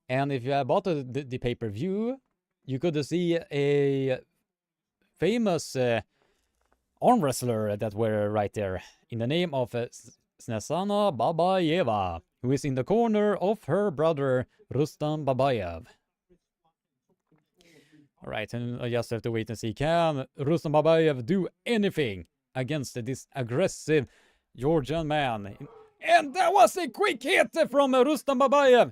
And if you have bought the pay-per-view, you could see a famous arm wrestler that were right there in the name of Snezana Babayeva, who is in the corner of her brother Rustam Babayev. Alright, and I just have to wait and see, can Rustam Babayev do anything against this aggressive Georgian man? And that was a quick hit from Rustam Babayev!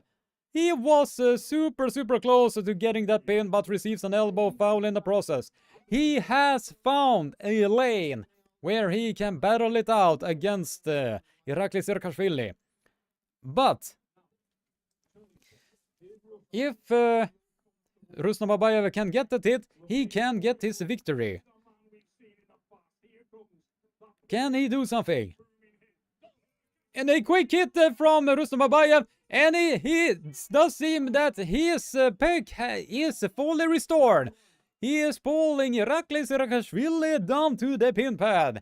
He was super close to getting that pin, but receives an elbow foul in the process. He has found a lane where he can battle it out against Irakli Serkashvili. But if Rustam Babayev can get that hit, he can get his victory. Can he do something? And a quick hit from Rustam Babayev. And he does seem that his pec is fully restored. He is pulling Irakli Serkashvili down to the pin pad.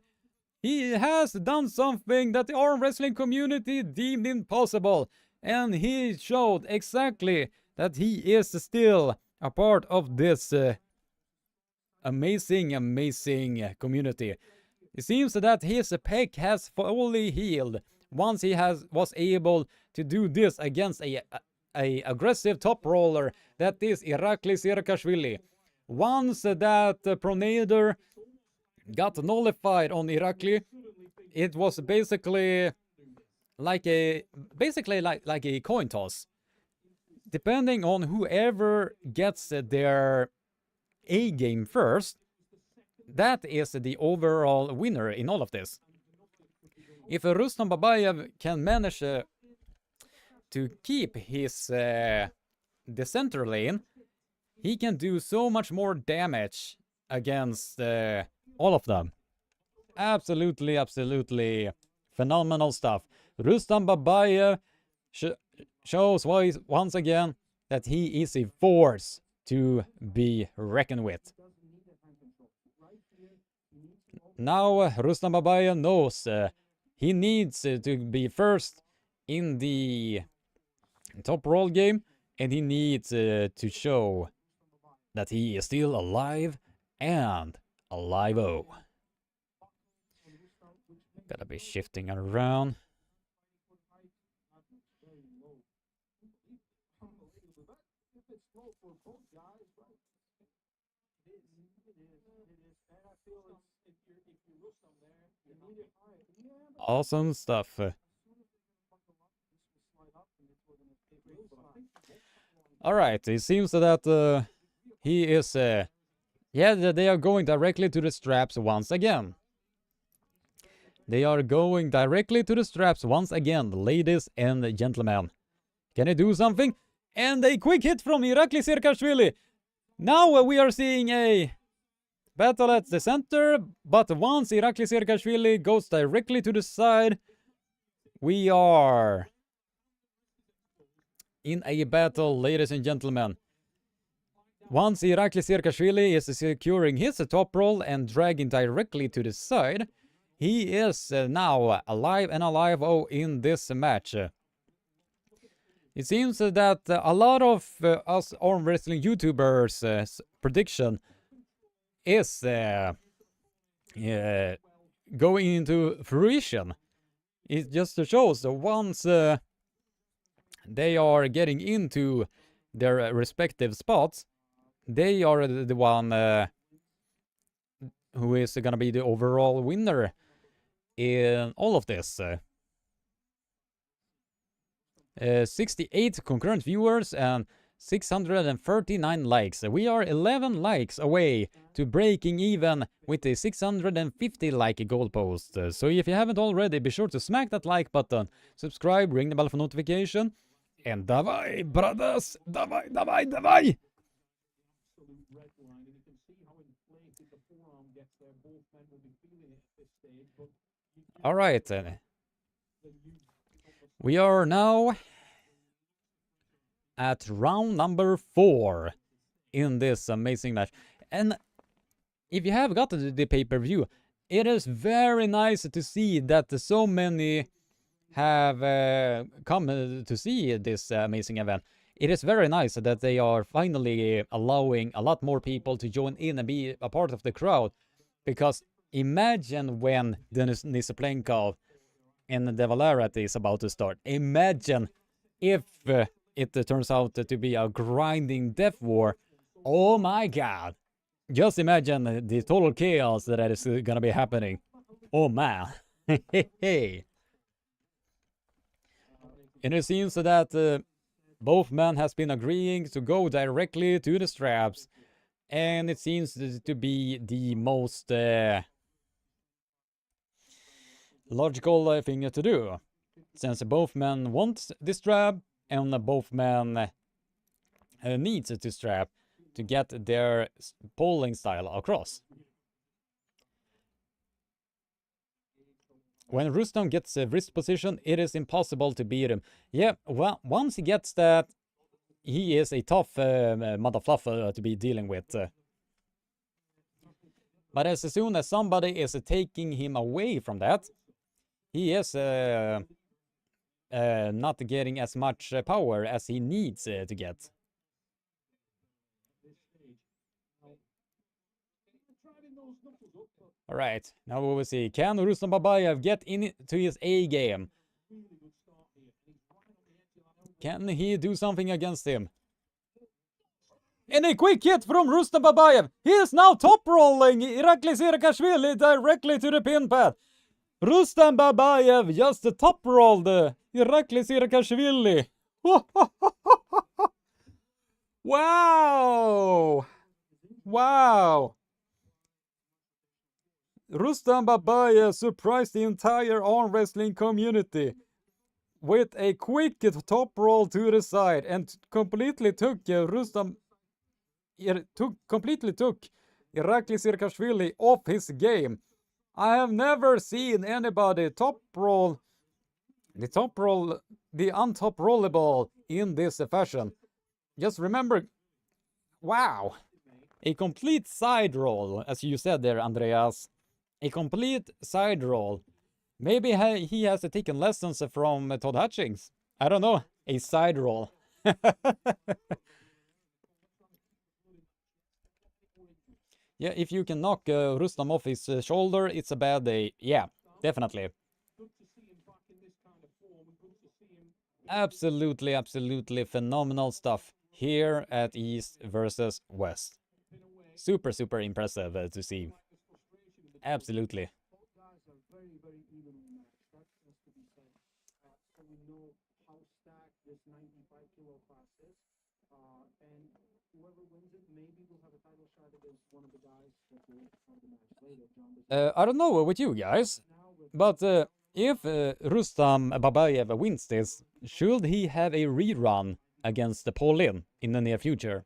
He has done something that the arm wrestling community deemed impossible. And he showed exactly that he is still a part of this amazing community. It seems that his pec has fully healed once he was able to do this against a aggressive top roller that is Irakli Serkashvili. Once that pronator got nullified on Irakli, it was basically like a coin toss. Depending on whoever gets their A game first, that is the overall winner in all of this. If Rustam Babayev can manage to keep his the center lane, he can do so much more damage against all of them. Absolutely, absolutely phenomenal stuff. Rustam Babayev shows once again that he is a force to be reckoned with. Now Rustam Babayev knows he needs to be first in the top roll game, and he needs to show that he is still alive and alive-o. Gotta be shifting around. Awesome stuff. All right, it seems that he is yeah, they are going directly to the straps once again. They are going directly to the straps once again, ladies and gentlemen. Can he do something? And a quick hit from Irakli Serkashvili. Now we are seeing a battle at the center, but once Irakli Serkashvili goes directly to the side, we are in a battle, ladies and gentlemen. Once Irakli Serkashvili is securing his top roll and dragging directly to the side, he is now alive and alive-o in this match. It seems that a lot of us arm wrestling YouTubers' prediction is going into fruition. It just shows that once they are getting into their respective spots, they are the one who is gonna be the overall winner in all of this. 68 concurrent viewers and 639 likes. We are 11 likes away to breaking even with the 650 like goalpost. So if you haven't already, be sure to smack that like button, subscribe, ring the bell for notification, and davai, brothers, davai, davai, davai! All right, we are now at round number 4 in this amazing match. And if you have got the pay-per-view, it is very nice to see that so many have come to see this amazing event. It is very nice that they are finally allowing a lot more people to join in and be a part of the crowd. Because imagine when Denis Cyplenkov and Devon Larratt is about to start. Imagine if it turns out to be a grinding death war. Oh my god. Just imagine the total chaos that is gonna be happening. Oh man. Hey. And it seems that both men has been agreeing to go directly to the straps. And it seems to be the most logical thing to do. Since both men want the strap and both men need to strap to get their polling style across. When Rustam gets a wrist position, it is impossible to beat him. Yeah, well, once he gets that, he is a tough motherfluffer to be dealing with. But as soon as somebody is taking him away from that, he is not getting as much power as he needs to get. Alright, now we will see. Can Rustam Babayev get into his A game? Can he do something against him? And a quick hit from Rustam Babayev. He is now top rolling Irakli Serkashvili directly to the pin pad. Rustam Babayev just top rolled Irakli Serkashvili. Wow! Wow! Rustam Babayev surprised the entire arm wrestling community with a quick top roll to the side and completely took Irakli Sirkashvili off his game. I have never seen anybody top roll, the untop rollable in this fashion. Just remember, wow, a complete side roll, as you said there, Andreas. A complete side roll. Maybe he has taken lessons from Todd Hutchings. I don't know, a side roll. Yeah, if you can knock Rustam off his shoulder, it's a bad day. Yeah, definitely. Absolutely, absolutely phenomenal stuff here at East versus West. Super, super impressive to see. Absolutely. Both guys are very, very evenly matched. That has to be said. So we know how stacked this 95 kilo class is. And whoever wins it, maybe will have a title shot against one of the guys that will have the match later. John, I don't know with you guys, but if Rustam Babayev wins this, should he have a rerun against Paulin in the near future?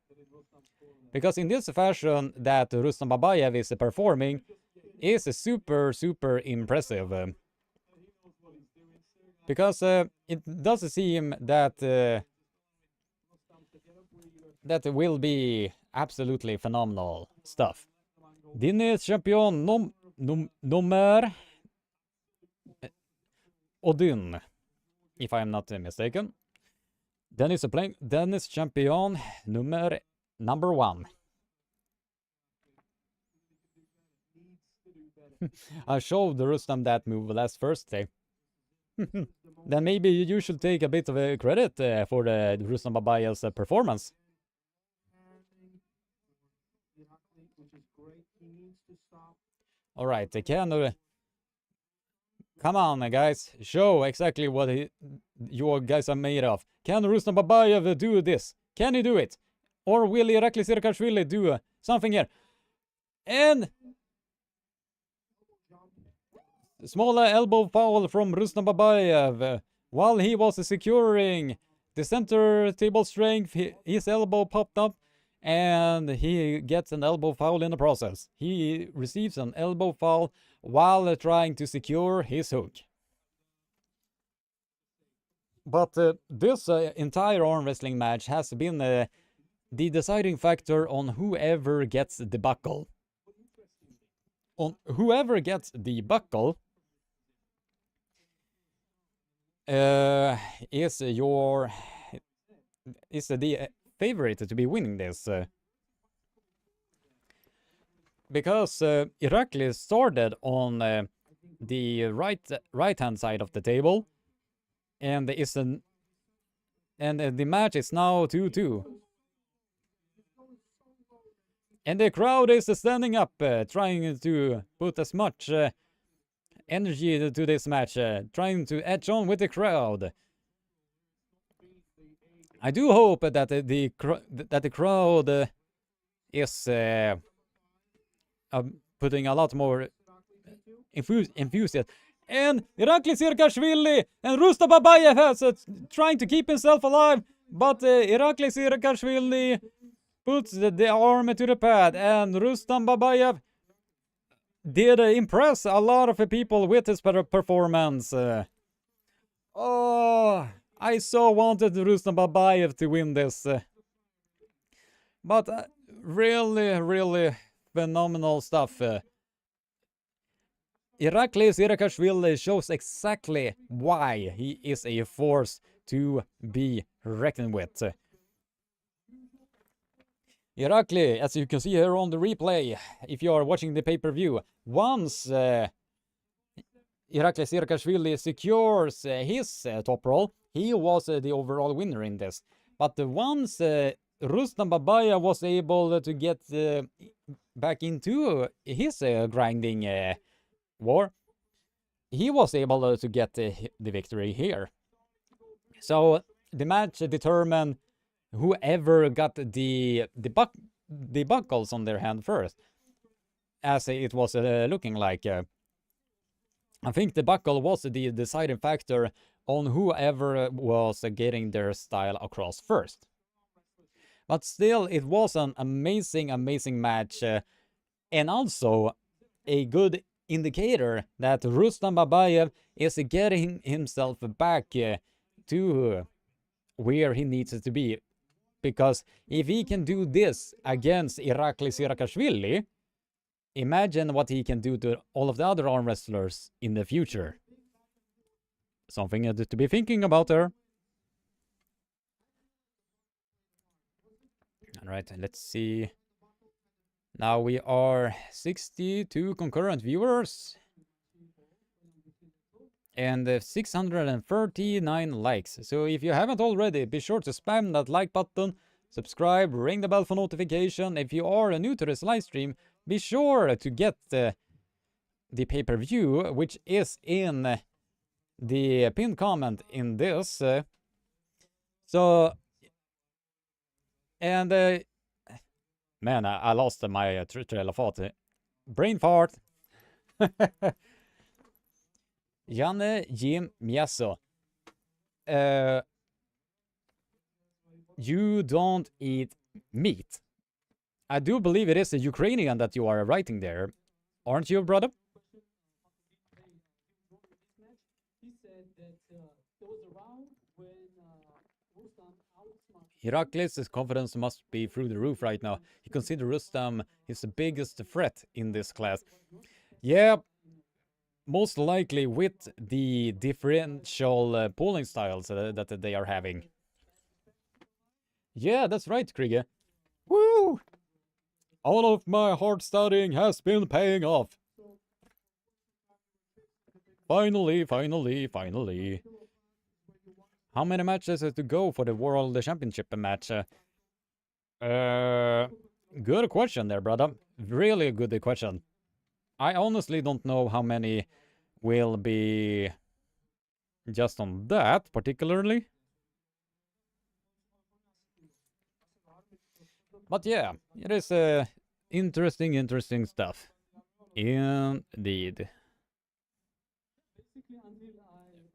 Because in this fashion that Rustam Babayev is performing is super, super impressive. Because it does seem that that will be absolutely phenomenal stuff. Denis champion nummer Odin, if I'm not mistaken. Denis champion number 1. I showed Rustam that move last Thursday. Then maybe you should take a bit of a credit for the Rustam Babayev's performance. All right, can come on, guys, show exactly what you guys are made of. Can Rustam Babayev do this? Can he do it? Or will Irakli Sirkashvili do something here? And small elbow foul from Rustam Babayev. While he was securing the center table strength, his elbow popped up and he gets an elbow foul in the process. He receives an elbow foul while trying to secure his hook. But this entire arm wrestling match has been the deciding factor on whoever gets the buckle. On whoever gets the buckle is the favorite to be winning this. Because Irakli started on the right hand side of the table, and the match is now 2-2. And the crowd is standing up, trying to put as much energy to this match, trying to edge on with the crowd. I do hope that the crowd is putting a lot more enthusiasm. And Irakli Sirkashvili and Rustam Babayev has trying to keep himself alive, but Irakli Sirkashvili puts the arm to the pad, and Rustam Babayev did impress a lot of people with his performance. Oh, I so wanted Rustam Babayev to win this. But really, really phenomenal stuff. Irakli Sirkashvili shows exactly why he is a force to be reckoned with. Irakli, as you can see here on the replay, if you are watching the pay-per-view, once Irakli Sirkashvili secures his top roll, he was the overall winner in this. But once Rustam Babayev was able to get back into his grinding war, he was able to get the victory here. So the match determined whoever got the buckles on their hand first, as it was looking like. I think the buckle was the deciding factor on whoever was getting their style across first. But still, it was an amazing, amazing match. And also a good indicator that Rustam Babayev is getting himself back to where he needs to be. Because if he can do this against Irakli Sirakashvili, imagine what he can do to all of the other arm wrestlers in the future. Something to be thinking about there. All right, let's see. Now we are 62 concurrent viewers and 639 likes. So if you haven't already, be sure to spam that like button, subscribe, ring the bell for notification. If you are new to this live stream, be sure to get the pay-per-view, which is in the pinned comment in this. Man, I lost my trail of thought. Brain fart. Janne Jim Mieso. You don't eat meat. I do believe it is a Ukrainian that you are writing there. Aren't you, brother? Iraklis' confidence must be through the roof right now. He considers Rustam his biggest threat in this class. Yeah, most likely with the differential pulling styles that they are having. Yeah, that's right, Krieger. Woo! All of my hard studying has been paying off. Finally, finally, finally. How many matches is to go for the World Championship match? Good question there, brother. Really good question. I honestly don't know how many will be just on that particularly. But yeah, it is interesting stuff. Indeed.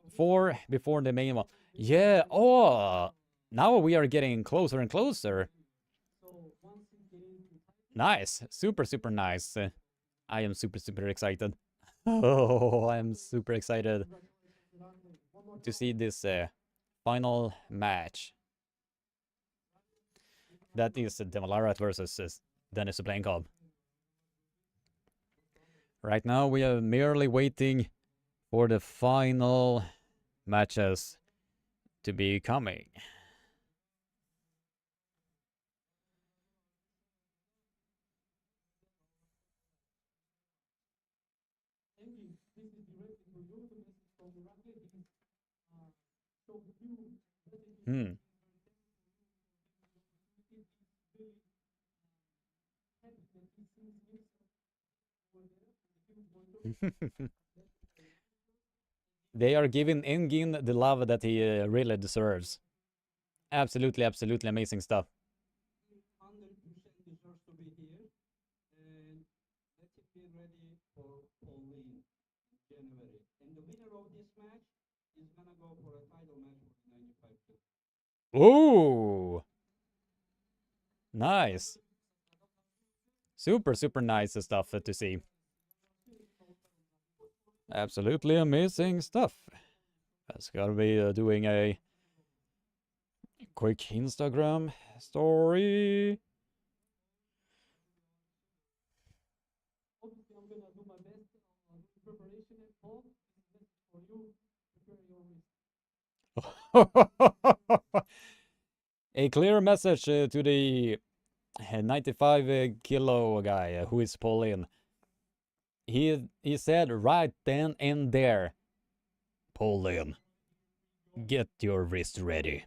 Before the main one. Yeah, oh, now we are getting closer and closer. Nice, super nice. I am super excited. Oh, I'm super excited to see this final match. That is Devon Larratt versus Denis Cyplenkov. Right now we are merely waiting for the final matches to be coming. They are giving Engin the love that he really deserves. Absolutely amazing stuff. 100% deserves to be here. And let it be ready for Pauline in January. And the winner of this match is gonna go for a title match for the 95 kg. Ooh, nice. Super nice stuff to see. Absolutely amazing stuff. That's gotta be doing a quick Instagram story. Obviously, I'm gonna do my best on preparation and all. For you, prepare your wrist. A clear message to the 95 kilo guy who is Pauline. He said right then and there, Pauline, get your wrist ready.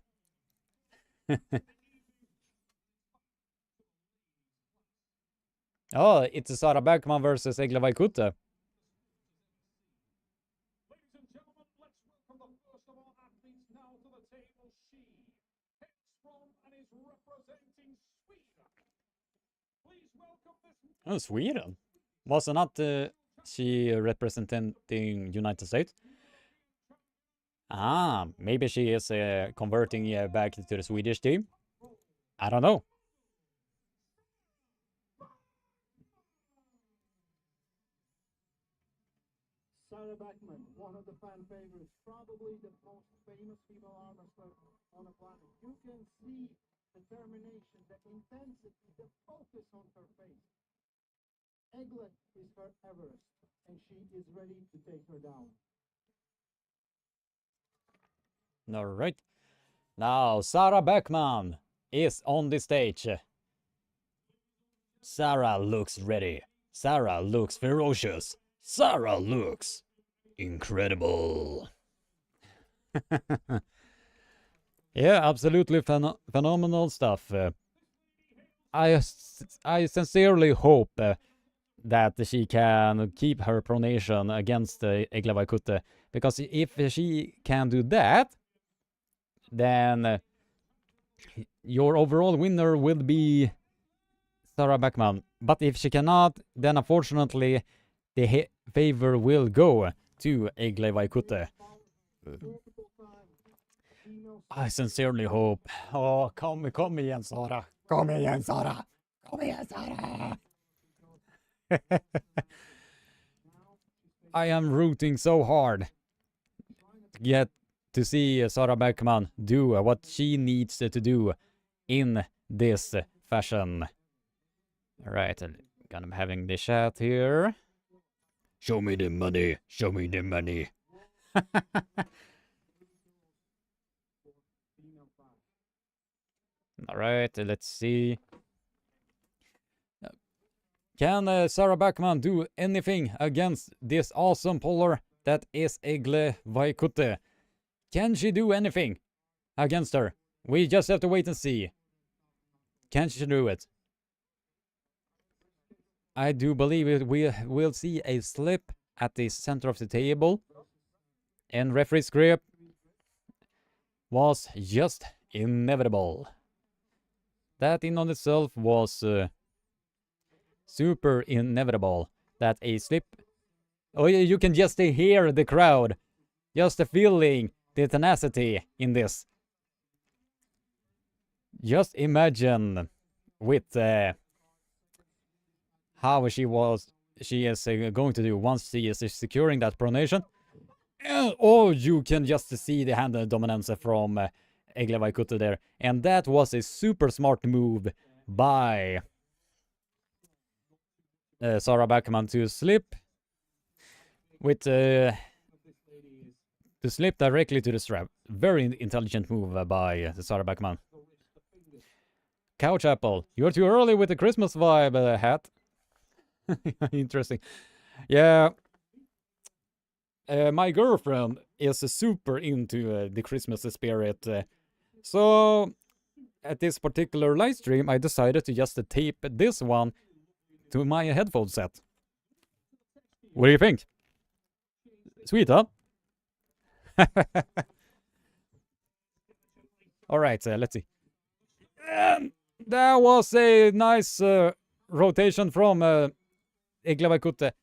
Oh, it's Sara Bergman versus Egla Vaikute. Ladies and gentlemen, let's welcome the first of our athletes now to the table. She hails from and is representing Sweden. Please welcome this. Oh, Sweden. Was not she representing United States? Ah, maybe she is converting back to the Swedish team. I don't know. Sarah Backman, one of the fan favorites, probably the most famous female arm wrestler on the planet. You can see determination, the intensity, the focus on her face. Egglet is her Everest, and she is ready to take her down. All right. Now Sarah Backman is on the stage. Sarah looks ready. Sarah looks ferocious. Sarah looks incredible. Yeah, absolutely phenomenal stuff. I sincerely hope that she can keep her pronation against Egla Vaikute, because if she can do that, then your overall winner will be Sarah Backman. But if she cannot, then unfortunately the favor will go to Egla Vaikute. I sincerely hope. Oh, kom igen Sara. Kom igen Sara. Kom igen Sara. I am rooting so hard to get to see Sarah Backman do what she needs to do in this fashion. Alright, I'm kind of having the chat here. Show me the money. Show me the money. Alright, let's see. Can Sarah Backman do anything against this awesome puller that is Egla Vaikute? Can she do anything against her? We just have to wait and see. Can she do it? I do believe it. We will see a slip at the center of the table. And referee's grip was just inevitable. That in on itself was super inevitable. That a slip... Oh, you can just hear the crowd. Just feeling the tenacity in this. Just imagine with how she is going to do once she is securing that pronation. Or you can just see the hand dominance from Egla Vaikute there. And that was a super smart move by Sarah Backman to slip with to slip directly to the strap. Very intelligent move by Sarah Backman. Couch Apple, you're too early with the Christmas vibe hat. Interesting. Yeah. My girlfriend is super into the Christmas spirit. So at this particular live stream, I decided to just tape this one to my headphone set. What do you think? Sweet, huh? Alright, let's see. That was a nice rotation from Egla Vaikute.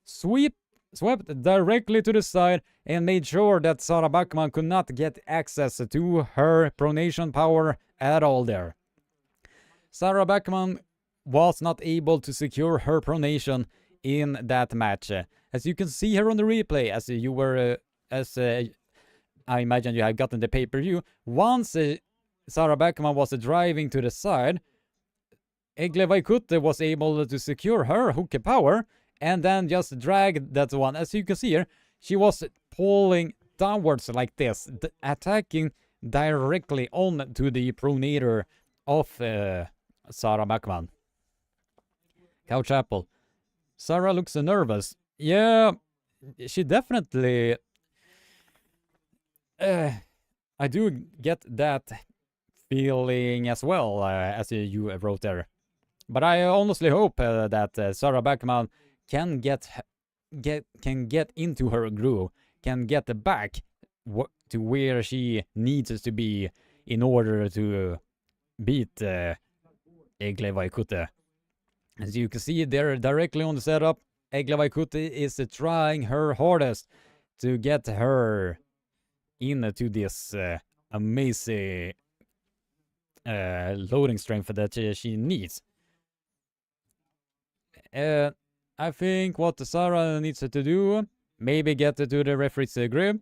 Swept directly to the side and made sure that Sarah Backman could not get access to her pronation power at all there. Sarah Backman was not able to secure her pronation in that match. As you can see here on the replay, as you were, I imagine you have gotten the pay-per-view, once Sarah Backman was driving to the side, Egla Vaikute was able to secure her hook power and then just drag that one. As you can see here, she was pulling downwards like this, attacking directly on to the pronator of Sarah Backman. Couch Apple. Sarah looks nervous. Yeah, she definitely... I do get that feeling as well, as you wrote there. But I honestly hope that Sarah Backman can get into her groove, can get back to where she needs to be in order to beat Egla Vaikute. As you can see there directly on the setup, Egla Vaikute is trying her hardest to get her into this amazing loading strength that she needs. I think what Sarah needs to do maybe get to the referee's grip.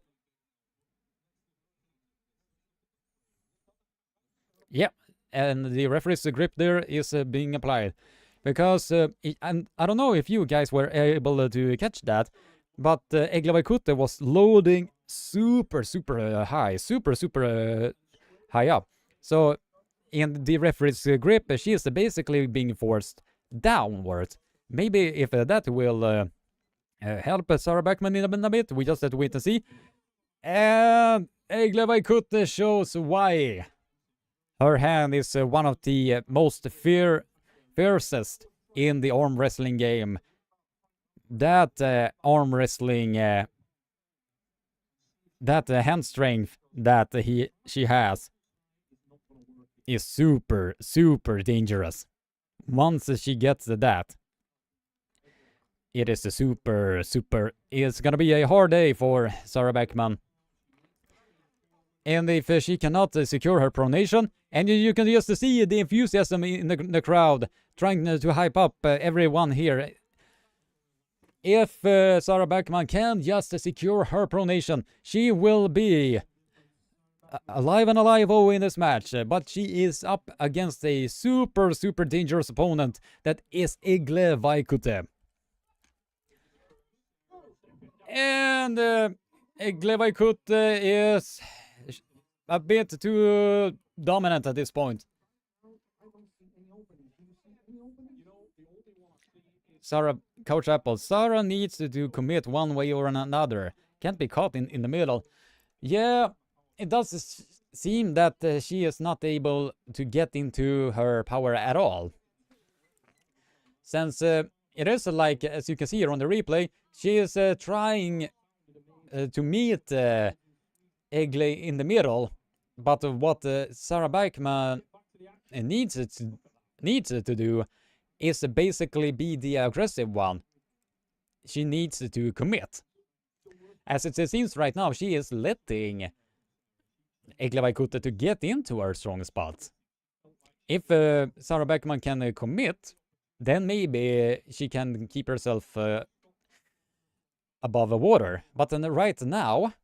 Yeah, and the referee's grip there is being applied. Because, and I don't know if you guys were able to catch that, but Egla Vaikute was loading super high, super high up. So, in the referee's grip, she is basically being forced downwards. Maybe if that will help Sarah Backman in a bit, we just have to wait and see. And Egla Vaikute shows why. Her hand is one of the most fiercest in the arm wrestling game. That arm wrestling, that hand strength that she has is super dangerous. Once she gets that, it is a super. It's gonna be a hard day for Sarah Backman. And if she cannot secure her pronation, and you can just see the enthusiasm in the crowd trying to hype up everyone here. If Sarah Backman can just secure her pronation, she will be alive in this match. But she is up against a super dangerous opponent that is Egla Vaikute. And Egla Vaikute is a bit too dominant at this point. Coach Apple, Sarah needs to commit one way or another. Can't be caught in the middle. Yeah, it does seem that she is not able to get into her power at all. Since it is like, as you can see here on the replay, she is trying to meet Egla in the middle, but what Sarah Backman needs to do is basically be the aggressive one. She needs to commit. As it seems right now, she is letting Egla Vaikute to get into her strong spot. If Sarah Backman can commit, then maybe she can keep herself above the water. But right now,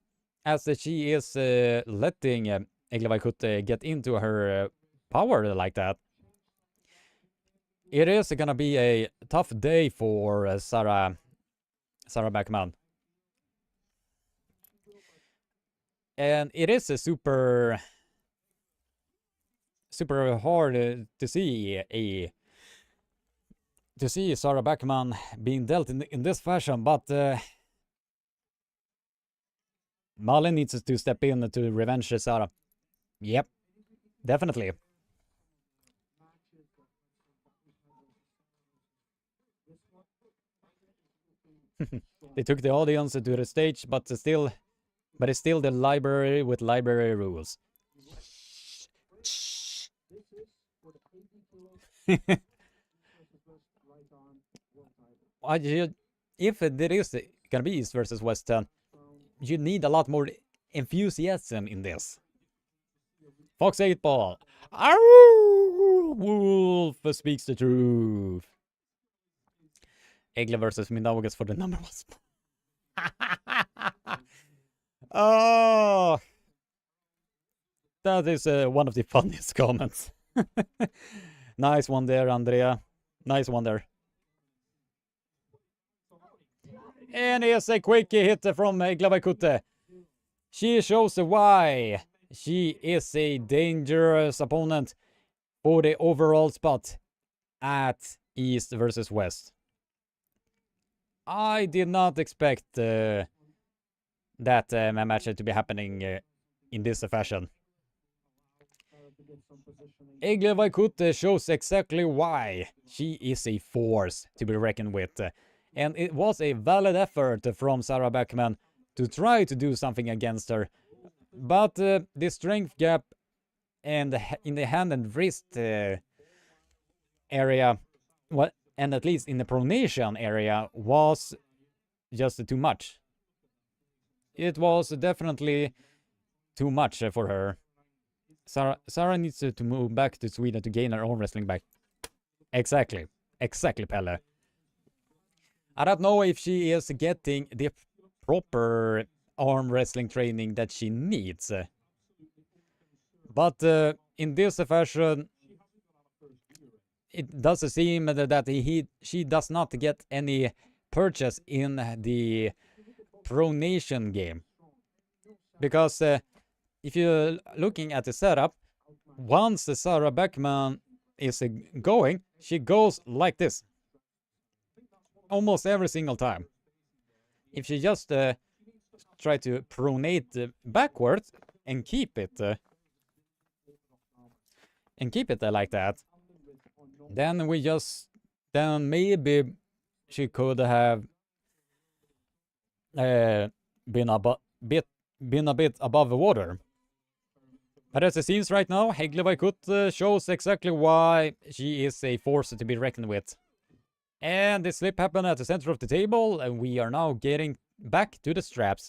as she is letting Egla Vaikute get into her power like that, it is gonna be a tough day for Sarah Backman. And it is a super hard to see Sarah Backman being dealt in this fashion, but Malin needs to step in to revenge Sarah. Yep, definitely. They took the audience to the stage, but it's still the library with library rules. If there is gonna be East versus West, you need a lot more enthusiasm in this. Fox 8 Ball. Arr! Wolf speaks the truth. Egla versus Mindaugas for the number one spot. Oh, that is one of the funniest comments. Nice one there, Andrea. Nice one there. And here's a quick hit from Egla Vaikute. She shows why she is a dangerous opponent for the overall spot at East versus West. I did not expect that match to be happening in this fashion. Egla Vaikute shows exactly why she is a force to be reckoned with. And it was a valid effort from Sarah Backman to try to do something against her. But the strength gap and in the hand and wrist area, and at least in the pronation area, was just too much. It was definitely too much for her. Sarah needs to move back to Sweden to gain her own wrestling back. Exactly, Pelle. I don't know if she is getting the proper arm wrestling training that she needs. But in this fashion, it does seem that she does not get any purchase in the pronation game. Because if you're looking at the setup, once Sarah Beckman is going, she goes like this. Almost every single time. If she just try to pronate backwards and keep it like that, then maybe she could have been a bit above the water. But as it seems right now, Hägglevaikut shows exactly why she is a force to be reckoned with. And the slip happened at the center of the table, and we are now getting back to the straps.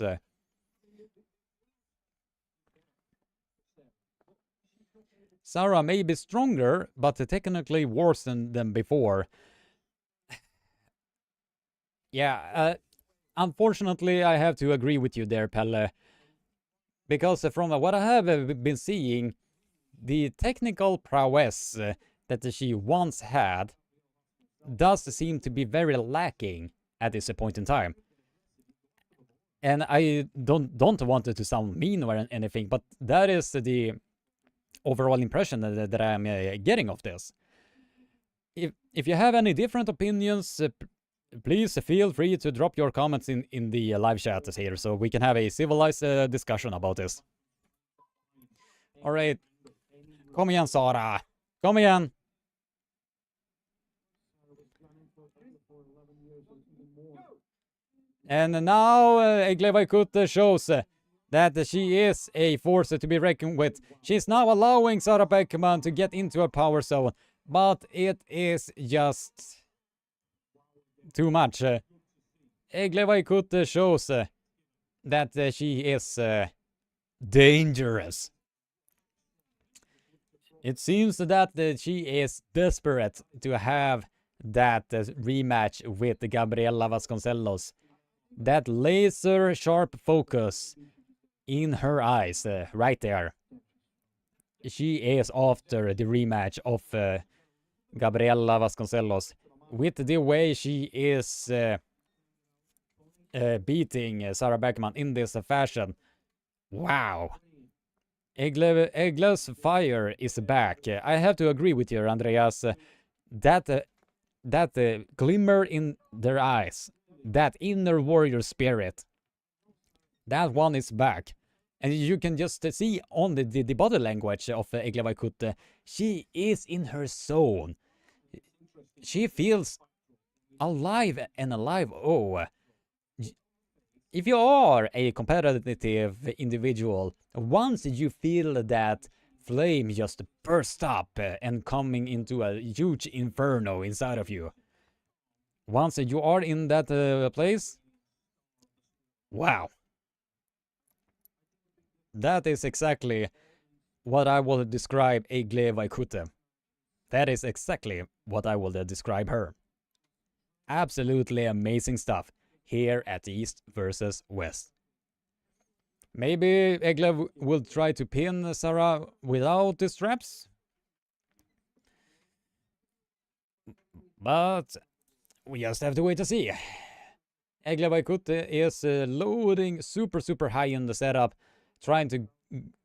Sarah may be stronger, but technically worse than before. Yeah, unfortunately, I have to agree with you there, Pelle. Because from what I have been seeing, the technical prowess that she once had does seem to be very lacking at this point in time. And I don't want it to sound mean or anything, but that is the overall impression that I'm getting of this. If you have any different opinions, please feel free to drop your comments in the live chat here, so we can have a civilized discussion about this. Alright. Kom igen, Sara. Kom igen. And now Hägglevaikut shows that she is a force to be reckoned with. She's now allowing Sarah Beckman to get into a power zone, but it is just too much. Hägglevaikut shows that she is dangerous. It seems that she is desperate to have that rematch with Gabriela Vasconcelos. That laser sharp focus in her eyes, right there. She is after the rematch of Gabriela Vasconcelos. With the way she is beating Sarah Beckman in this fashion. Wow. Eggle's fire is back. I have to agree with you, Andreas. That glimmer in their eyes, that inner warrior spirit, that one is back. And you can just see on the body language of Hägglevaikut, she is in her zone. She feels alive and alive. Oh, if you are a competitive individual, once you feel that flame just burst up and coming into a huge inferno inside of you, once you are in that place, wow. That is exactly what I will describe Hägglevaikut. That is exactly what I will describe her. Absolutely amazing stuff here at East versus West. Maybe Egglev will try to pin Sarah without the straps. But we just have to wait to see. Hägglevaikut is loading super high in the setup, trying to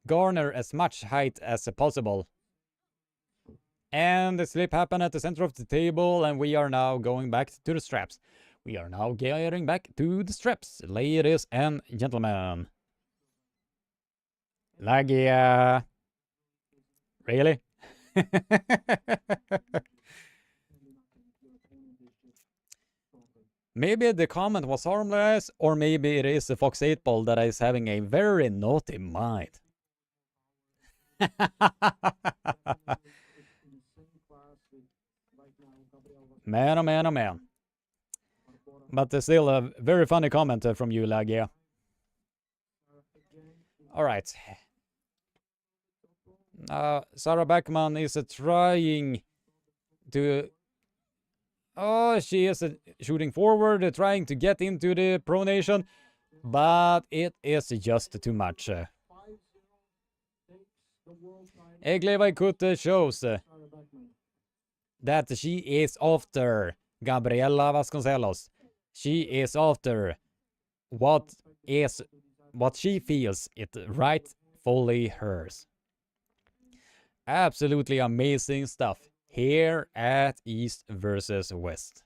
garner as much height as possible. And the slip happened at the center of the table, and we are now going back to the straps. We are now getting back to the straps, ladies and gentlemen. Lagia. Really? Maybe the comment was harmless, or maybe it is the Fox 8 Ball that is having a very naughty mind. Man, oh man, oh man. But still a very funny comment from you, Lagia. Alright. Sarah Beckman is trying to... Oh, she is shooting forward, trying to get into the pronation. but it is just too much. Egli Vaikute shows that she is after Gabriela Vasconcelos. She is after what she feels it rightfully hers. Absolutely amazing stuff here at East versus West.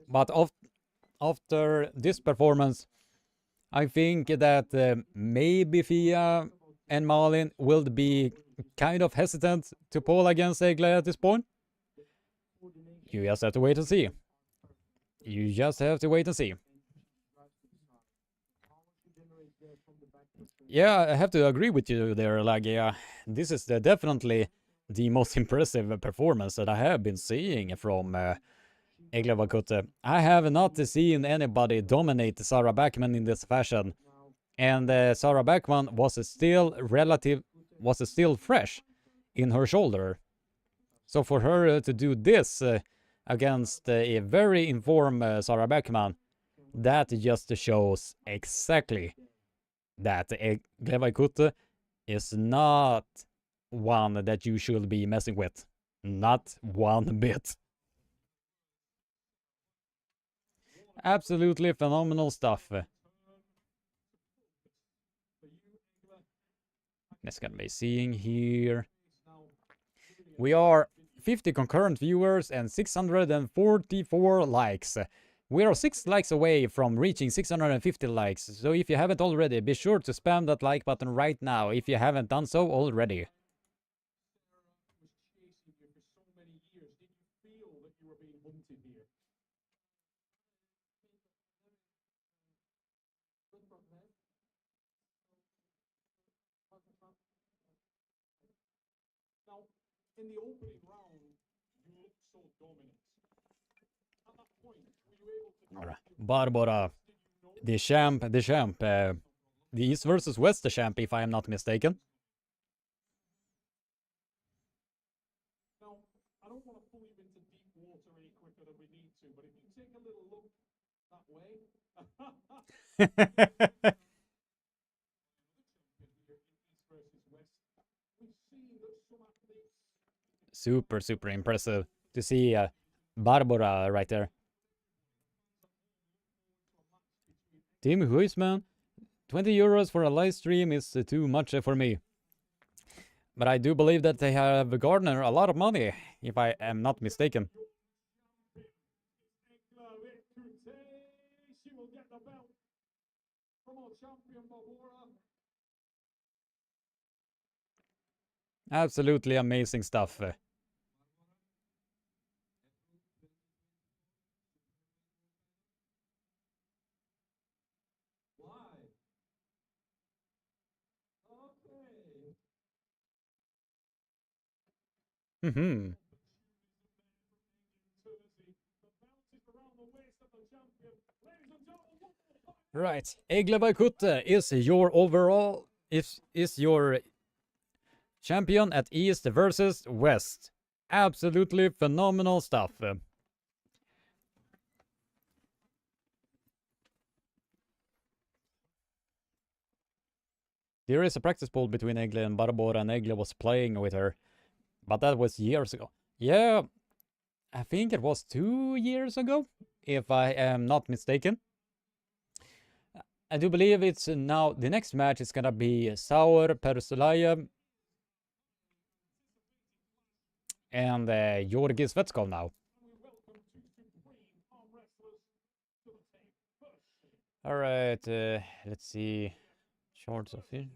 But after this performance, I think that maybe Fia and Malin will be kind of hesitant to pull against Egli at this point. You just have to wait and see. You just have to wait and see. Yeah, I have to agree with you there, like, yeah, this is definitely the most impressive performance that I have been seeing from Egli Vaikute. I have not seen anybody dominate Sarah Backman in this fashion, and Sarah Backman was still fresh in her shoulder. So for her to do this against a very informed Sarah Backman, that just shows exactly that Egli Vaikute is not one that you should be messing with. Not one bit. Absolutely phenomenal stuff. Let's gonna be seeing here. We are 50 concurrent viewers and 644 likes. We are 6 likes away from reaching 650 likes, so if you haven't already, be sure to spam that like button right now if you haven't done so already. Now, in the opening round, you looked so dominant. At that point, were you able to... All right. Barbara, the champ, the East versus West champ, if I am not mistaken. Now, I don't want to pull you into deep water any quicker than we need to, but if you take a little look that way... Super, super impressive to see Barbara right there. Tim Huisman, 20 euros for a live stream is too much for me. But I do believe that they have garnered a lot of money, if I am not mistaken. She will get the belt from our champion Barbara. Absolutely amazing stuff. Mm-hmm. Right, Egli Vaikute is your overall is your champion at East versus West. Absolutely phenomenal stuff. There is a practice pool between Egli and Barbara, and Egli was playing with her. But that was years ago. Yeah, I think it was 2 years ago, if I am not mistaken. I do believe it's now, the next match is gonna be Saur Persulaya and Georgi Svetskov now. Alright, let's see. Shorts of here.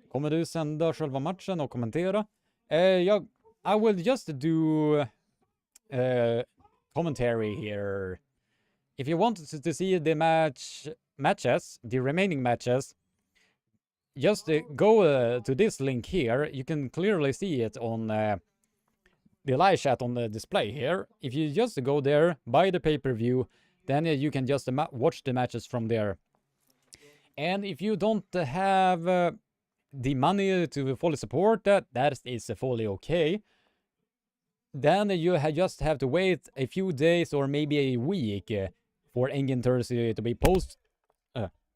Kommer du sända själva matchen och kommentera? I will just do commentary here. If you want to see the matches, the remaining matches, just go to this link here. You can clearly see it on the live chat on the display here. If you just go there, buy the pay-per-view, then you can just watch the matches from there. And if you don't have the money to fully support that, that is fully okay. Then you just have to wait a few days or maybe a week for Engin Terzi to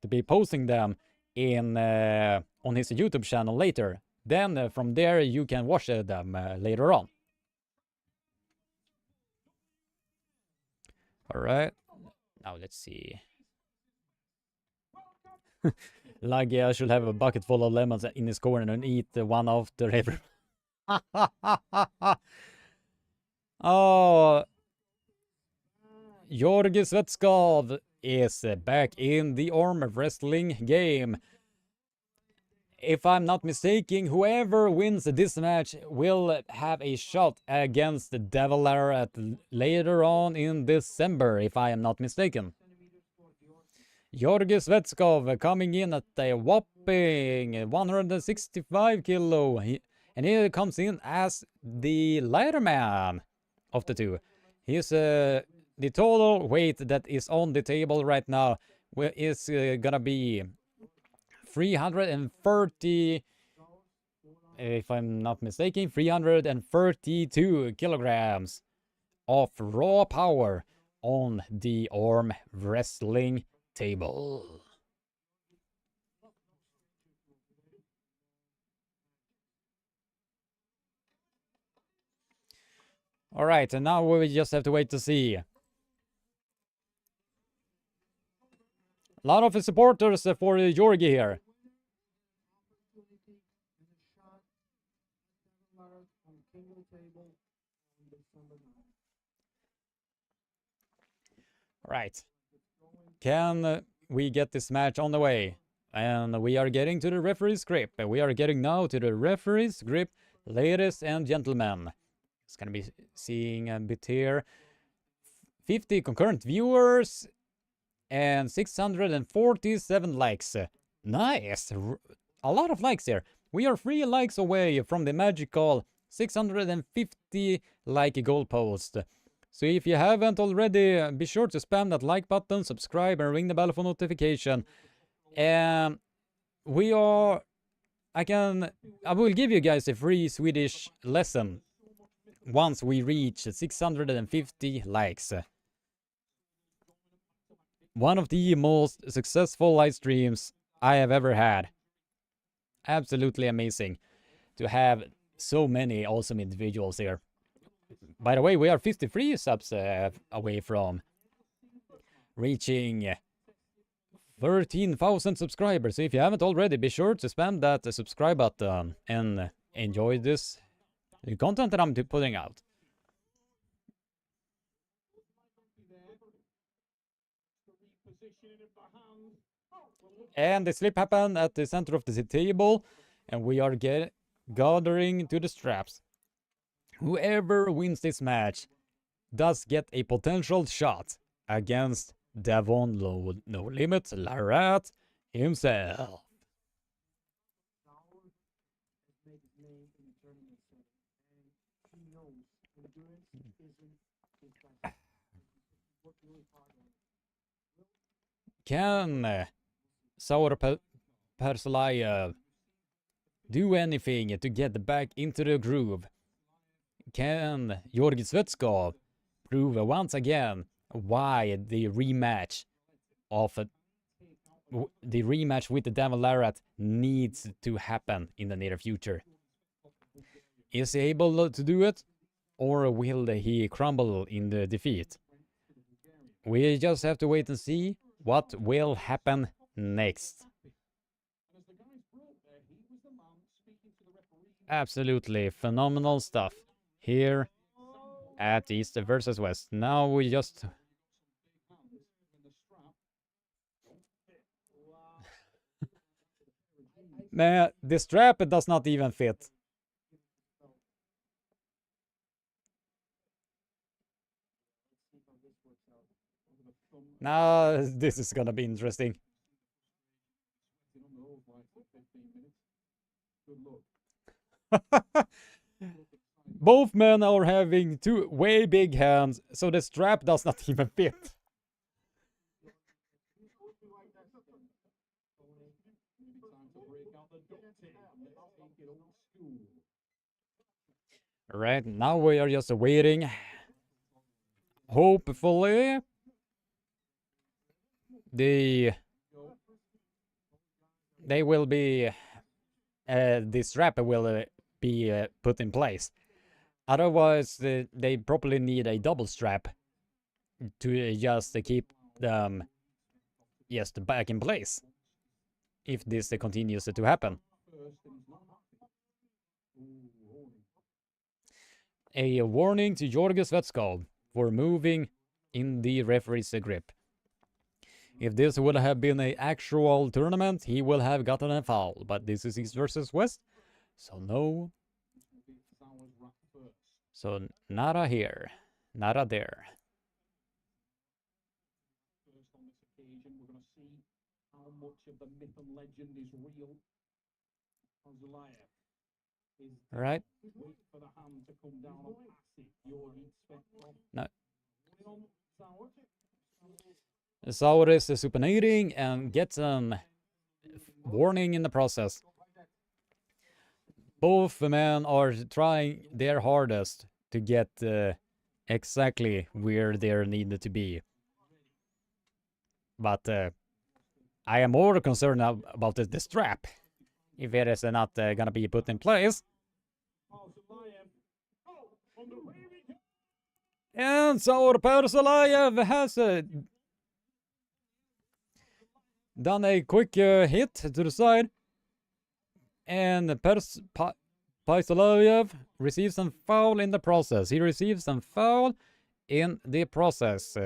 be posting them in on his YouTube channel later. Then from there you can watch them later on. All right. Now let's see. Laggy should have a bucket full of lemons in his corner and eat one after every. Oh, Georgi Svetskov is back in the arm wrestling game. If I'm not mistaken, whoever wins this match will have a shot against the Devil Larratt later on in December, if I am not mistaken. Georgi Svetskov coming in at a whopping 165 kilo, and he comes in as the lighter man of the two. He's the total weight that is on the table right now is gonna be 330, if I'm not mistaken, 332 kilograms of raw power on the arm wrestling table. All right, and now we just have to wait to see. A lot of supporters for Georgi here. Right. Can we get this match on the way? And we are getting to the referee's grip. We are getting now to the referee's grip, ladies and gentlemen. It's gonna be seeing a bit here. 50 concurrent viewers and 647 likes. Nice. A lot of likes here. We are 3 likes away from the magical 650 like goalpost. So if you haven't already, be sure to spam that like button, subscribe, and ring the bell for notification. I will give you guys a free Swedish lesson once we reach 650 likes. One of the most successful live streams I have ever had. Absolutely amazing to have so many awesome individuals here. By the way, we are 53 subs away from reaching 13,000 subscribers. So if you haven't already, be sure to spam that subscribe button and enjoy this content that I'm putting out. And the slip happened at the center of the table, and we are gathering to the straps. Whoever wins this match does get a potential shot against Devon No Limit Larratt himself. Can Saur Persalaya do anything to get back into the groove? Can Georgi Svetskov prove once again why the rematch with the Devil Larratt needs to happen in the near future? Is he able to do it, or will he crumble in the defeat? We just have to wait and see what will happen next. Absolutely phenomenal stuff here at East versus West. Now we just... Man, the strap does not even fit. Now this is gonna be interesting. Both men are having two way big hands, so the strap does not even fit. Right, now we are just waiting. Hopefully, they will be, the strap will be put in place. Otherwise, they probably need a double strap to just keep them just back in place if this continues to happen. A warning to Jorge Svetskov for moving in the referee's grip. If this would have been an actual tournament, he will have gotten a foul, but this is East versus West, so no. So nada here, nada there. First on this occasion, we're going to see how much of the myth and legend is real. Ozulayev is Right. wait for the hand to come down on acid. No. Sour. Sauer is supinating and gets a warning in the process. Both men are trying their hardest to get exactly where they needed to be. But I am more concerned about the strap. If it is not gonna be put in place. And Saur Persalayev has done a quick hit to the side. And Persalayev receives some foul in the process. He receives some foul in the process.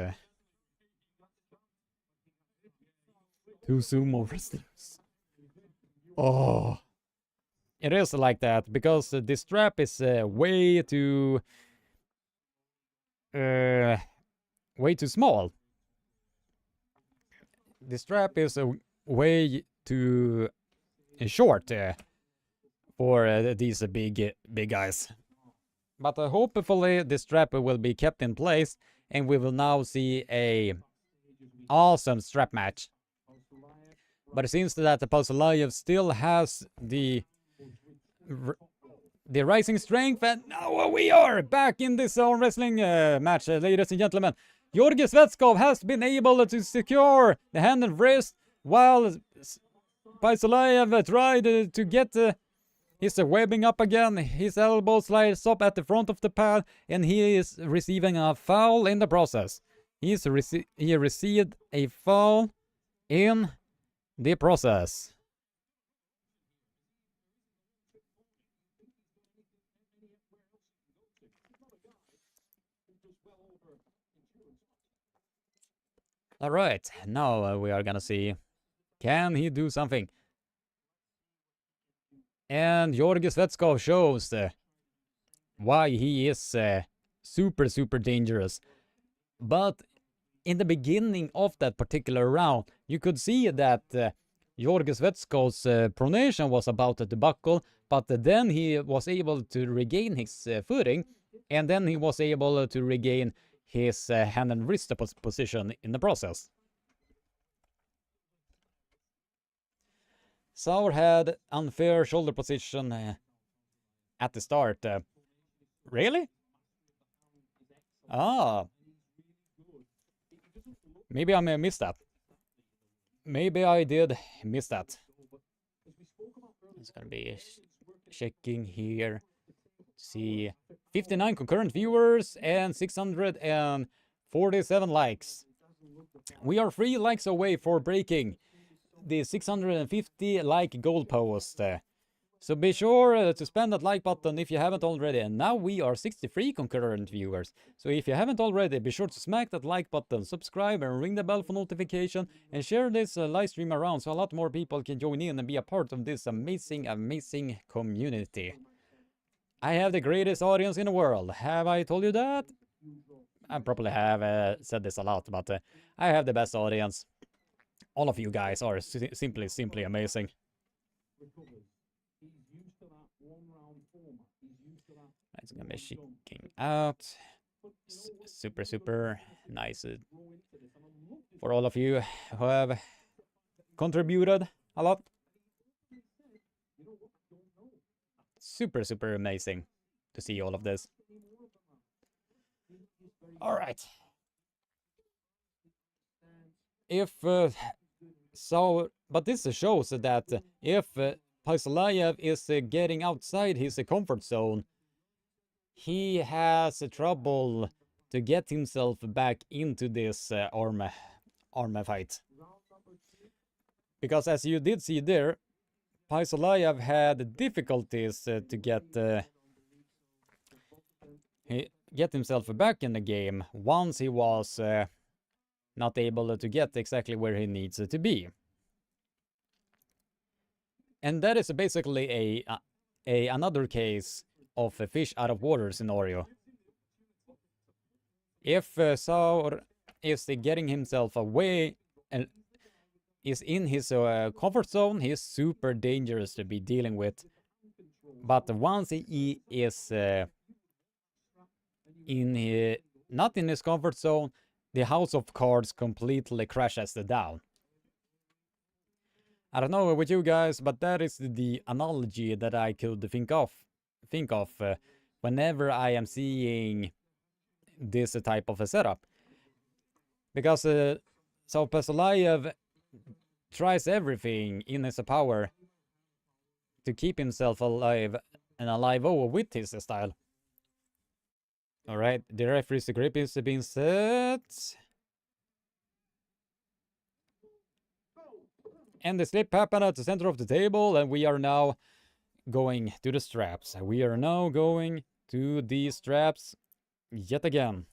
Two sumo wrestlers. Oh. It is like that because the strap is way too small. The strap is way too short for these big guys. But hopefully the strap will be kept in place and we will now see a awesome strap match. But it seems that Persalayev still has the rising strength, and now we are back in this arm wrestling match, ladies and gentlemen. Jorge Svetskov has been able to secure the hand and wrist while Persalayev tried to get his webbing up again. His elbow slides up at the front of the pad, and he is receiving a foul in the process. He received a foul in the process. All right, now we are gonna see, can he do something? And Jorge Svetskov shows why he is super dangerous. But in the beginning of that particular round, you could see that Jorge Svetskov's pronation was about to buckle, but then he was able to regain his footing, and then he was able to regain his hand and wrist position in the process. Sauer had unfair shoulder position at the start. Really? Ah. Maybe I missed that. Maybe I did miss that. It's gonna be checking here. See, 59 concurrent viewers and 647 likes. We are 3 likes away for breaking the 650 like goalpost. So be sure to spam that like button if you haven't already. And now we are 63 concurrent viewers. So if you haven't already, be sure to smack that like button, subscribe and ring the bell for notification, and share this live stream around so a lot more people can join in and be a part of this amazing community. I have the greatest audience in the world. Have I told you that? I probably have said this a lot, but I have the best audience. All of you guys are simply amazing. It's gonna be checking out. Super nice for all of you who have contributed a lot. super, super amazing to see all of this. All right. If so, but this shows that if Paisalayev is getting outside his comfort zone, he has trouble to get himself back into this arm fight. Because as you did see there, Paisalayev had difficulties to get himself back in the game once he was not able to get exactly where he needs to be. And that is basically another case of a fish out of water scenario. If Saur is getting himself away and is in his comfort zone, he's super dangerous to be dealing with. But once he is not in his comfort zone, the house of cards completely crashes down. I don't know with you guys, but that is the analogy that I could think of whenever I am seeing this type of a setup. Because so Paisalayev tries everything in his power to keep himself alive and alive with his style. Alright, the referee's grip is being set. And the slip happened at the center of the table, and we are now going to the straps. We are now going to the straps yet again.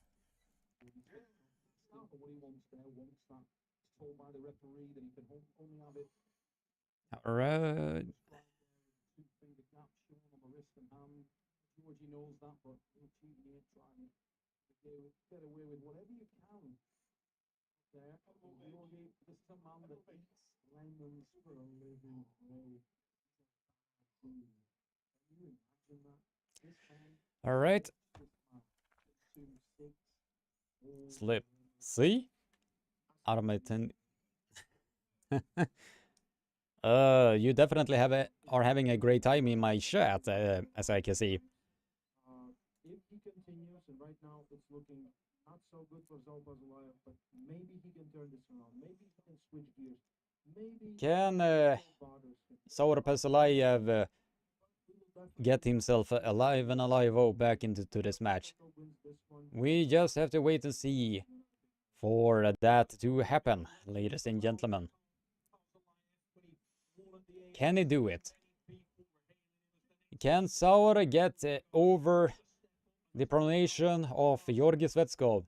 Alright. Georgie knows that, but he ain't trying to get away with whatever you can. There, Georgie, this is a man that eats lemons for a living. Can you imagine that? This man, Alright. Slip. See? Automated. You definitely are having a great time in my chat, as I can see. If he continues, and right now it's looking not so good for Paisalayev, but maybe he can turn this around. Maybe he can switch gears. Maybe Can Saur Paisalayev get himself alive back into this match? We just have to wait and see for that to happen, ladies and gentlemen. Can he do it? Can Saur get over the pronation of Georgi Svetskov?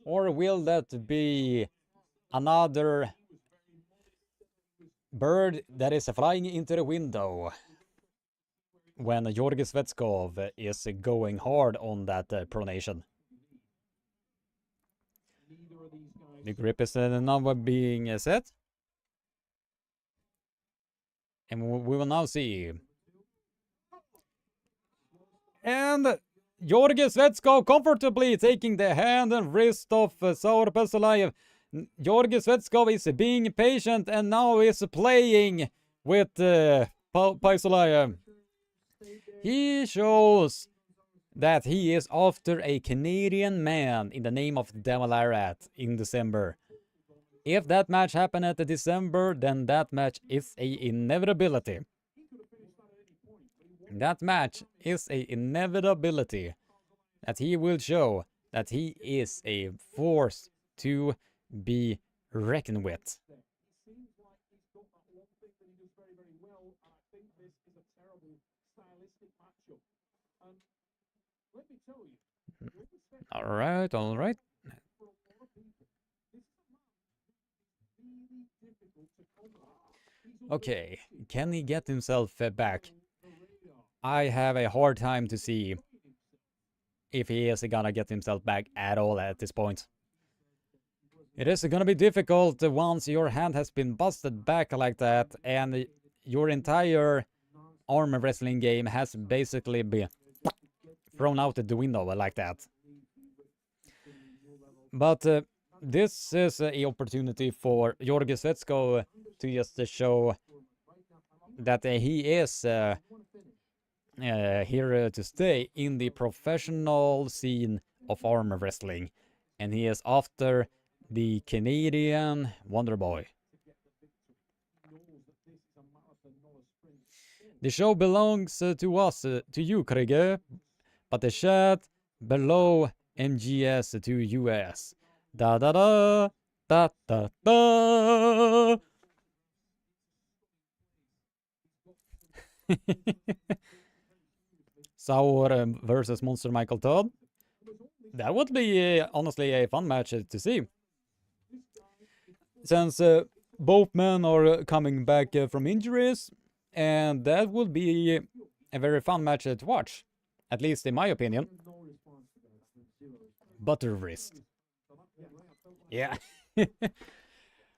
Or will that be another bird that is flying into the window when Georgi Svetskov is going hard on that pronation? The grip is now being set. And we will now see. And Georgi Svetskov comfortably taking the hand and wrist of Saur Paisalayev. Georgi Svetskov is being patient and now is playing with Paisalayev. He shows that he is after a Canadian man in the name of Devon Larratt in December. If that match happened at December, then that match is a inevitability. That match is a inevitability that he will show that he is a force to be reckoned with. All right, all right. Okay, can he get himself back? I have a hard time to see if he is gonna get himself back at all at this point. It is gonna be difficult once your hand has been busted back like that and your entire arm wrestling game has basically been thrown out the window like that. But this is an opportunity for Georgi Svetskov to just show that he is here to stay in the professional scene of arm wrestling, and he is after the Canadian Wonder Boy. The show belongs to us, to you, Krige, but the chat below MGS to US. Da da da da da da. Sauer versus Monster Michael Todd. That would be honestly a fun match to see. Since both men are coming back from injuries, and that would be a very fun match to watch. At least in my opinion. Butter wrist. Yeah.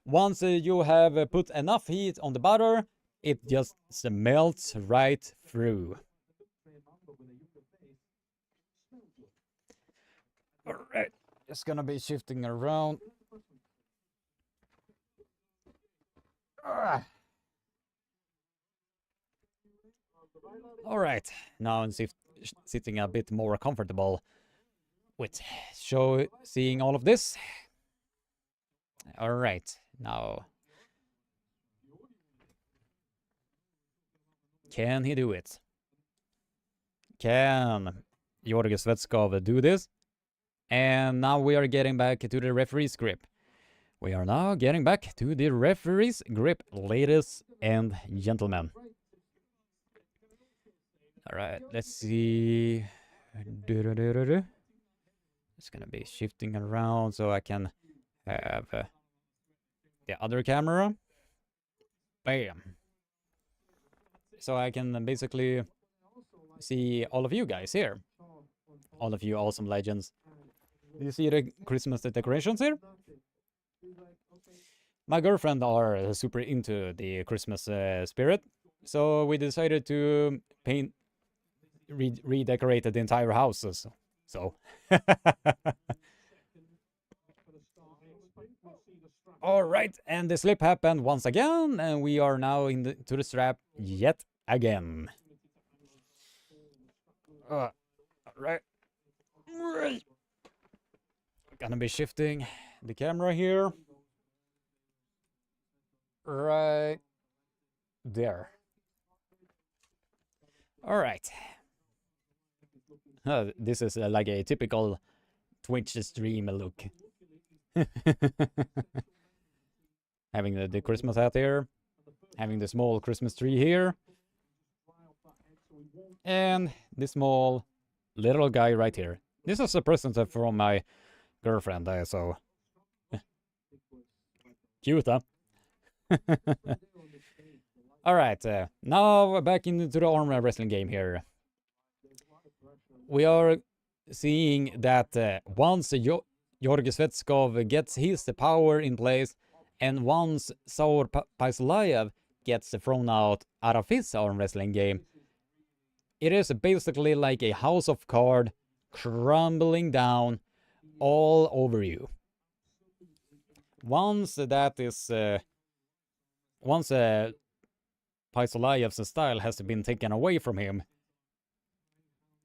Once you have put enough heat on the butter, it just melts right through. Alright, just gonna be shifting around. Alright, now I'm sitting a bit more comfortable with seeing all of this. Alright, now. Can he do it? Can Georgi Svetskov do this? And now we are getting back to the referee's grip. We are now getting back to the referee's grip, ladies and gentlemen. Alright, let's see. It's gonna be shifting around so I can have the other camera. Bam. So I can basically see all of you guys here. All of you awesome legends. Do you see the Christmas decorations here? My girlfriend are super into the Christmas spirit, so we decided to redecorate the entire house. So. All right, and the slip happened once again, and we are now to the strap yet again. All right. Gonna be shifting the camera here. Right there. All right. This is like a typical Twitch stream look. Having the Christmas hat here. Having the small Christmas tree here. And the small little guy right here. This is a present from my girlfriend, so cute, huh? Alright, now back into the arm wrestling game here. We are seeing that once Georgi Svetskov gets his power in place, and once Saur Paislayev gets thrown out of his arm wrestling game, it is basically like a house of cards crumbling down all over you. Once that is, once Paisalayev's style has been taken away from him,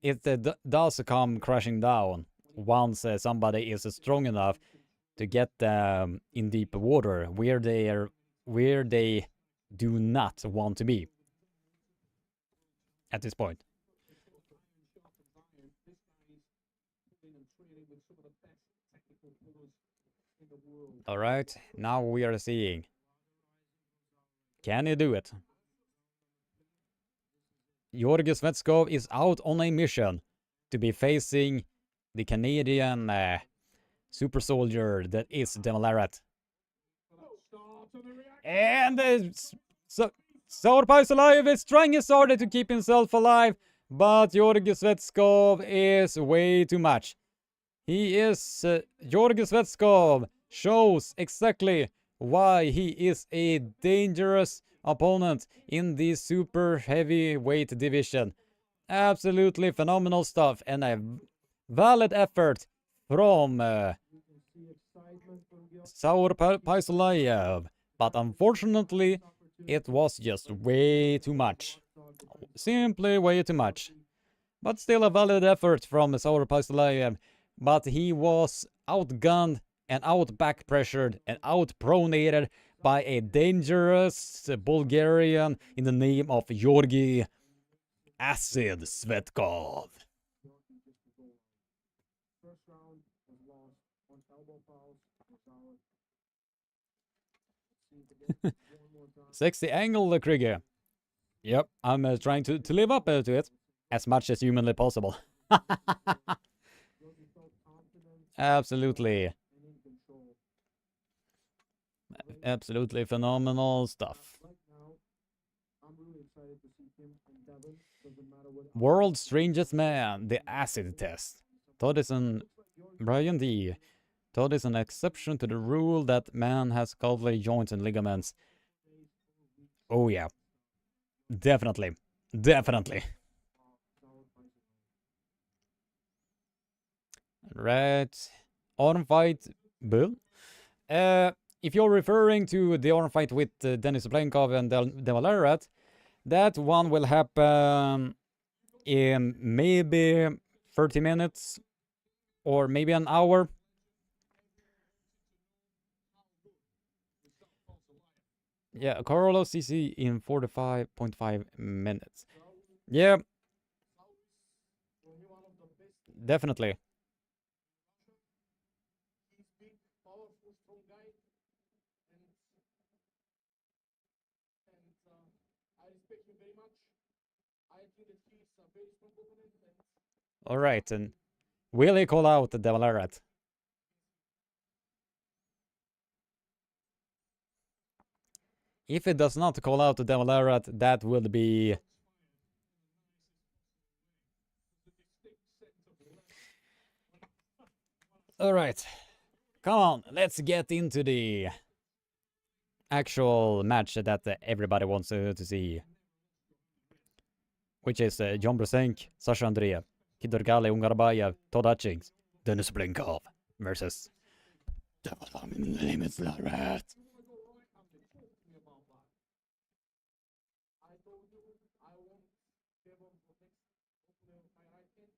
it does come crashing down once somebody is strong enough to get them in deep water where they do not want to be at this point. All right, now we are seeing. Can he do it? Georgi Svetskov is out on a mission to be facing the Canadian super soldier that is Devon Larratt. And Saur Paislayev is trying his hardest to keep himself alive, but Georgi Svetskov is way too much. He is Georgi Svetskov shows exactly why he is a dangerous opponent in the super heavyweight division. Absolutely phenomenal stuff, and a valid effort from Saur Paislayev, but unfortunately it was just way too much. Simply way too much. But still a valid effort from Saur Pastelayev. But he was outgunned and out back pressured and out pronated by a dangerous Bulgarian in the name of Georgi Acid Svetkov. First round was lost on elbow fouls. Solid. See if it gets one more time. Sexy angle, Krieger. Yep, I'm trying to live up to it as much as humanly possible. Georgie felt confident Absolutely. and in control. Absolutely phenomenal stuff. Right now, I'm really excited to see him and Devon. Doesn't matter what. World's Strangest Man, the acid test. Todd is Brian D. Todd is an exception to the rule that man has cartilage joints and ligaments. Oh yeah. Definitely. Definitely. Right. Arm fight. Bull. If you're referring to the arm fight with Denis Cyplenkov and Devon Larratt, that one will happen in maybe 30 minutes or maybe an hour. Yeah, Carlos CC in 45.5 minutes. Yeah. Definitely. He's big, powerful, strong guy, and I respect him very much. I think that he's a very strong opponent. And All right, and will he call out the Devon Larratt? If it does not call out the Devon Larratt, that will be... Alright, come on, let's get into the actual match that everybody wants to see. Which is John Brusenk, Sasha Andrea, Kidorgali Ungarbayev, Todd Hutchings, Denis Cyplenkov versus Devon Larratt. I told you I want Devon for next opener of my right hand.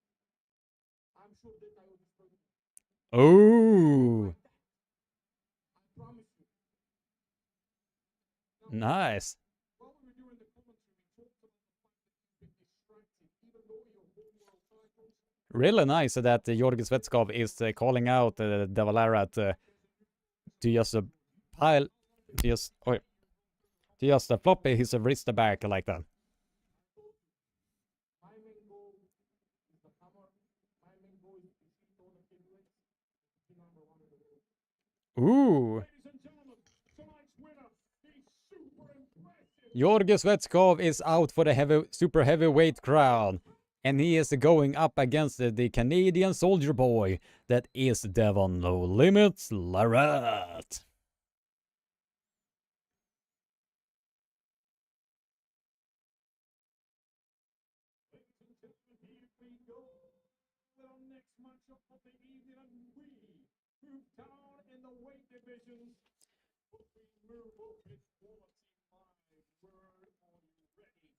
I'm sure that I will destroy him. Oh, I promise you. nice. While we were doing the commentary, we talked about the fact that you've been distracted, even though your home world titles. Really nice that Georgi Svetskov is calling out Devon Larratt to just pile, to just flop his wrist back like that. My main goal is the hammer. My main goal is to defeat all the heavyweights. Be number one in the world. Ooh, Ladies and gentlemen, tonight's winner, the super impressive Georgi Svetskov is out for the super heavyweight crown, and he is going up against the Canadian soldier boy that is Devon No Limits Larratt. Here we go with our next matchup of the evening, and we move down in the weight divisions. But we move up in quality. My word, are you ready?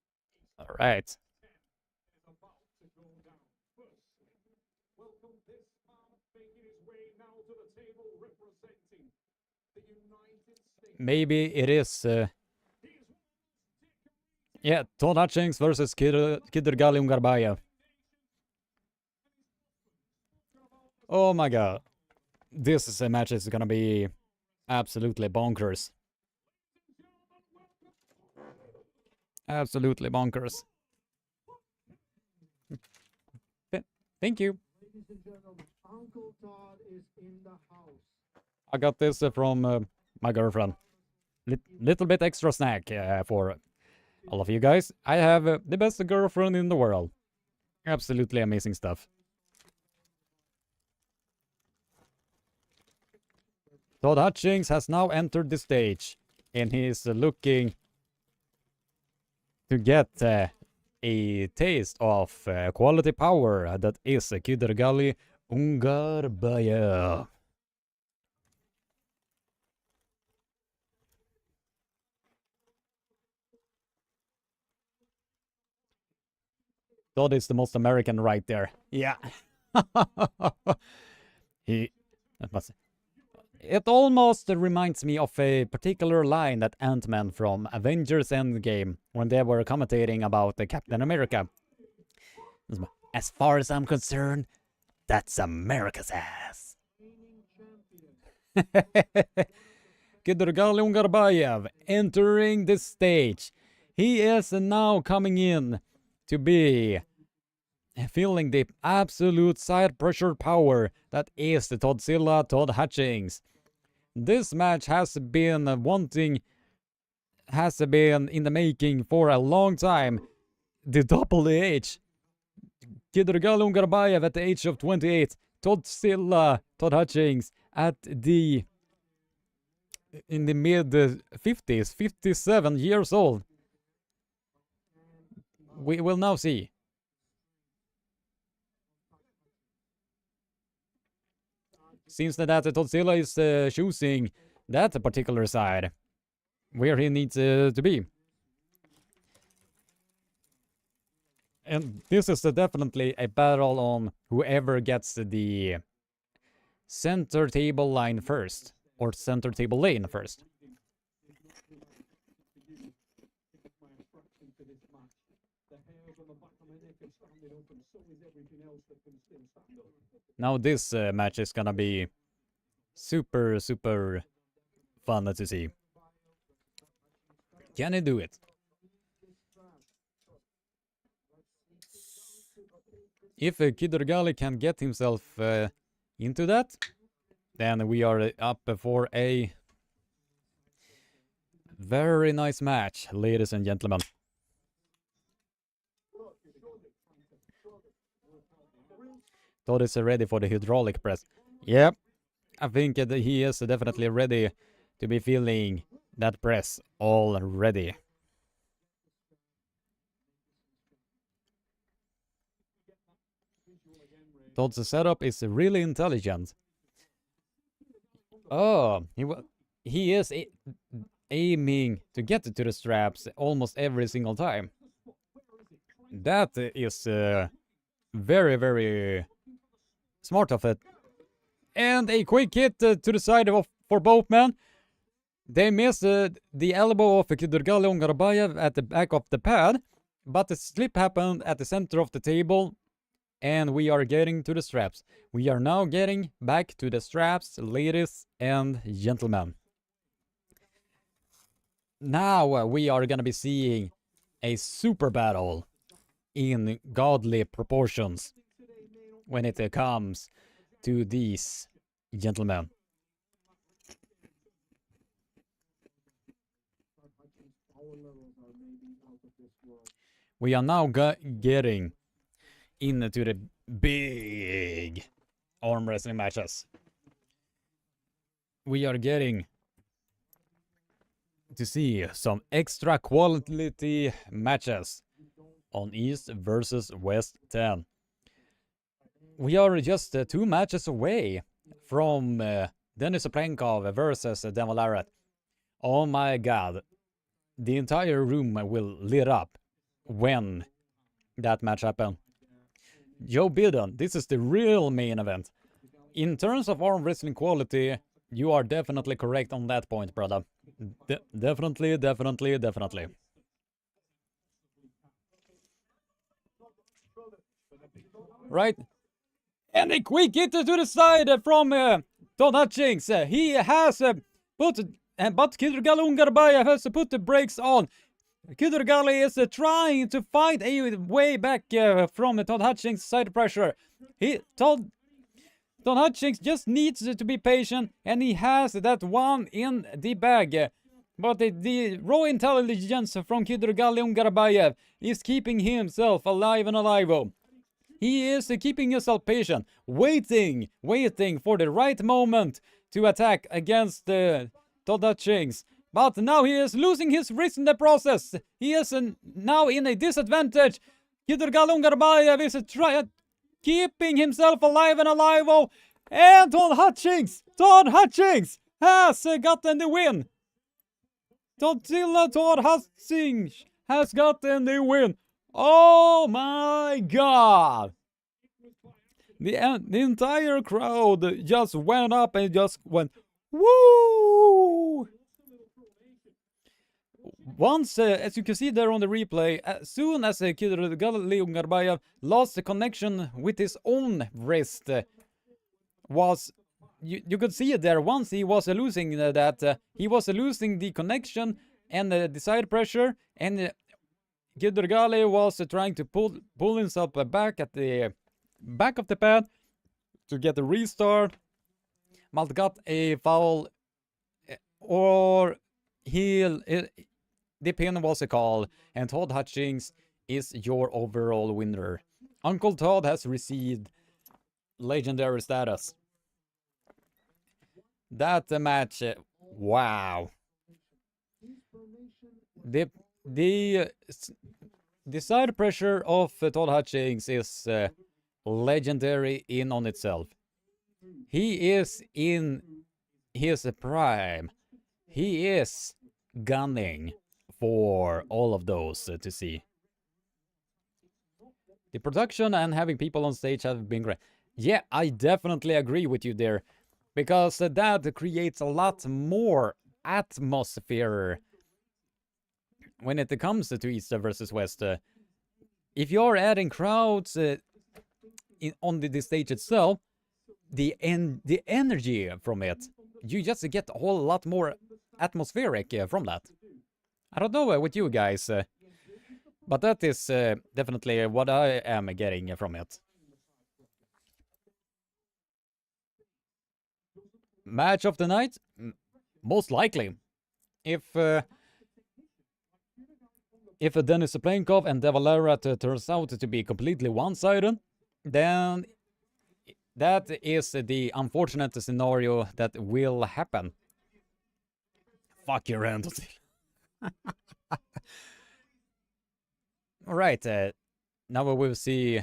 All right. 10 is about to go down. First, welcome this man making his way now to the table representing the United States. Maybe it is... yeah, Todd Hutchings versus Kidorgali Ungarbayev. Oh my god. This is a match is gonna be absolutely bonkers. Absolutely bonkers. Thank you. Ladies and gentlemen, Uncle Todd is in the house. I got this from my girlfriend. Little bit extra snack for all of you guys. I have the best girlfriend in the world. Absolutely amazing stuff. Todd Hutchings has now entered the stage, and he is looking to get a taste of quality power that is Kidorgali Ungarbayev. Todd is the most American right there. Yeah. It almost reminds me of a particular line that Ant-Man from Avengers Endgame, when they were commentating about the Captain America. As far as I'm concerned, that's America's ass. Kidurgali Ungarbayev entering the stage. He is now coming in to be feeling the absolute side pressure power that is the Todzilla Todd Hutchings. This match has been in the making for a long time. The Double H. Kidurgali Ungarbayev at the age of 28. Todzilla Todd Hutchings in the mid 50s, 57 years old. We will now see. Seems that Todzilla is choosing that particular side, where he needs to be. And this is definitely a battle on whoever gets the center table line first, or center table lane first. Now this match is gonna be super, super fun to see. Can he do it? If Kidurgali can get himself into that, then we are up for a very nice match, ladies and gentlemen. Todd is ready for the hydraulic press. Yep, I think that he is definitely ready to be feeling that press already. Todd's setup is really intelligent. Oh, he is aiming to get to the straps almost every single time. That is very, very smart of it. And a quick hit to the side for both men. They miss the elbow of Kidurgali Ungarbayev at the back of the pad, but the slip happened at the center of the table, and we are getting to the straps. We are now getting back to the straps, ladies and gentlemen. Now we are gonna be seeing a super battle in godly proportions when it comes to these gentlemen. We are now getting into the big arm wrestling matches. We are getting to see some extra quality matches on East versus West 10. We are just 2 matches away from Denis Cyplenkov versus Devon Larratt. Oh my god. The entire room will lit up when that match happened. Joe Biden, this is the real main event. In terms of arm wrestling quality, you are definitely correct on that point, brother. Definitely. Right? And a quick hit to the side from Todd Hutchings. He has but Kidurgali Ungarbayev has put the brakes on. Kidurgali is trying to find a way back from Todd Hutchings' side pressure. Todd Hutchings just needs to be patient, and he has that one in the bag. But the raw intelligence from Kidurgali Ungarbayev is keeping himself alive and alive. He is keeping himself patient, waiting for the right moment to attack against Todd Hutchings. But now he is losing his wrist in the process. He is now in a disadvantage. Kidurgali Ungarbayev is keeping himself alive and alive. And Todd Hutchings has gotten the win. Todd Hutchings has gotten the win. Oh my my god! The entire crowd just went up and just went, woo! Once, as you can see there on the replay, as soon as Kidrgali Ungarbayev lost the connection with his own wrist, you could see it there. Once he was losing he was losing the connection and the side pressure, and Kidrgali was trying to pull himself back at the back of the pad to get a restart. Malt got a foul, or the pin was a call, and Todd Hutchings is your overall winner. Uncle Todd has received legendary status. That match, wow. The side pressure of Todd Hutchings is legendary in on itself. He is in his prime. He is gunning for all of those to see. The production and having people on stage have been great. Yeah, I definitely agree with you there, because that creates a lot more atmosphere when it comes to East versus West. If you're adding crowds on the stage itself, the energy from it, you just get a whole lot more atmospheric from that. I don't know with you guys, but that is definitely what I am getting from it. Match of the night? Most likely. If Denis Cyplenkov and Devon Larratt turns out to be completely one-sided, then that is the unfortunate scenario that will happen. Fuck your hand. Alright, now we will see.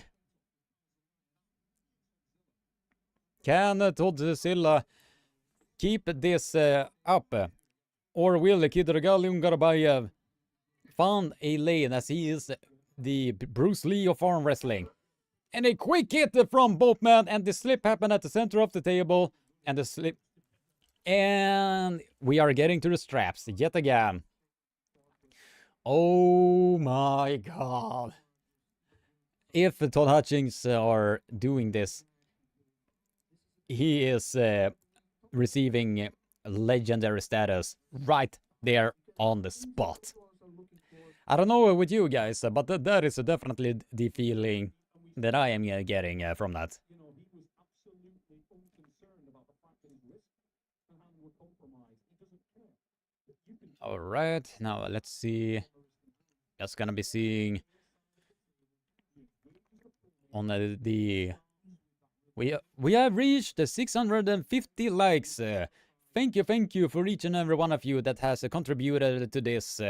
Can Todd Silla keep this up? Or will Kidrgali Ungarbayev find a lane, as he is the Bruce Lee of arm wrestling? And a quick hit from both men, and the slip happened at the center of the table, and the slip. And we are getting to the straps yet again. Oh my god. If Todd Hutchings are doing this, he is receiving legendary status right there on the spot. I don't know with you guys, but that is definitely the feeling that I am getting from that. Alright, now let's see. Just gonna be seeing on the we have reached the 650 likes. Thank you for each and every one of you that has contributed to this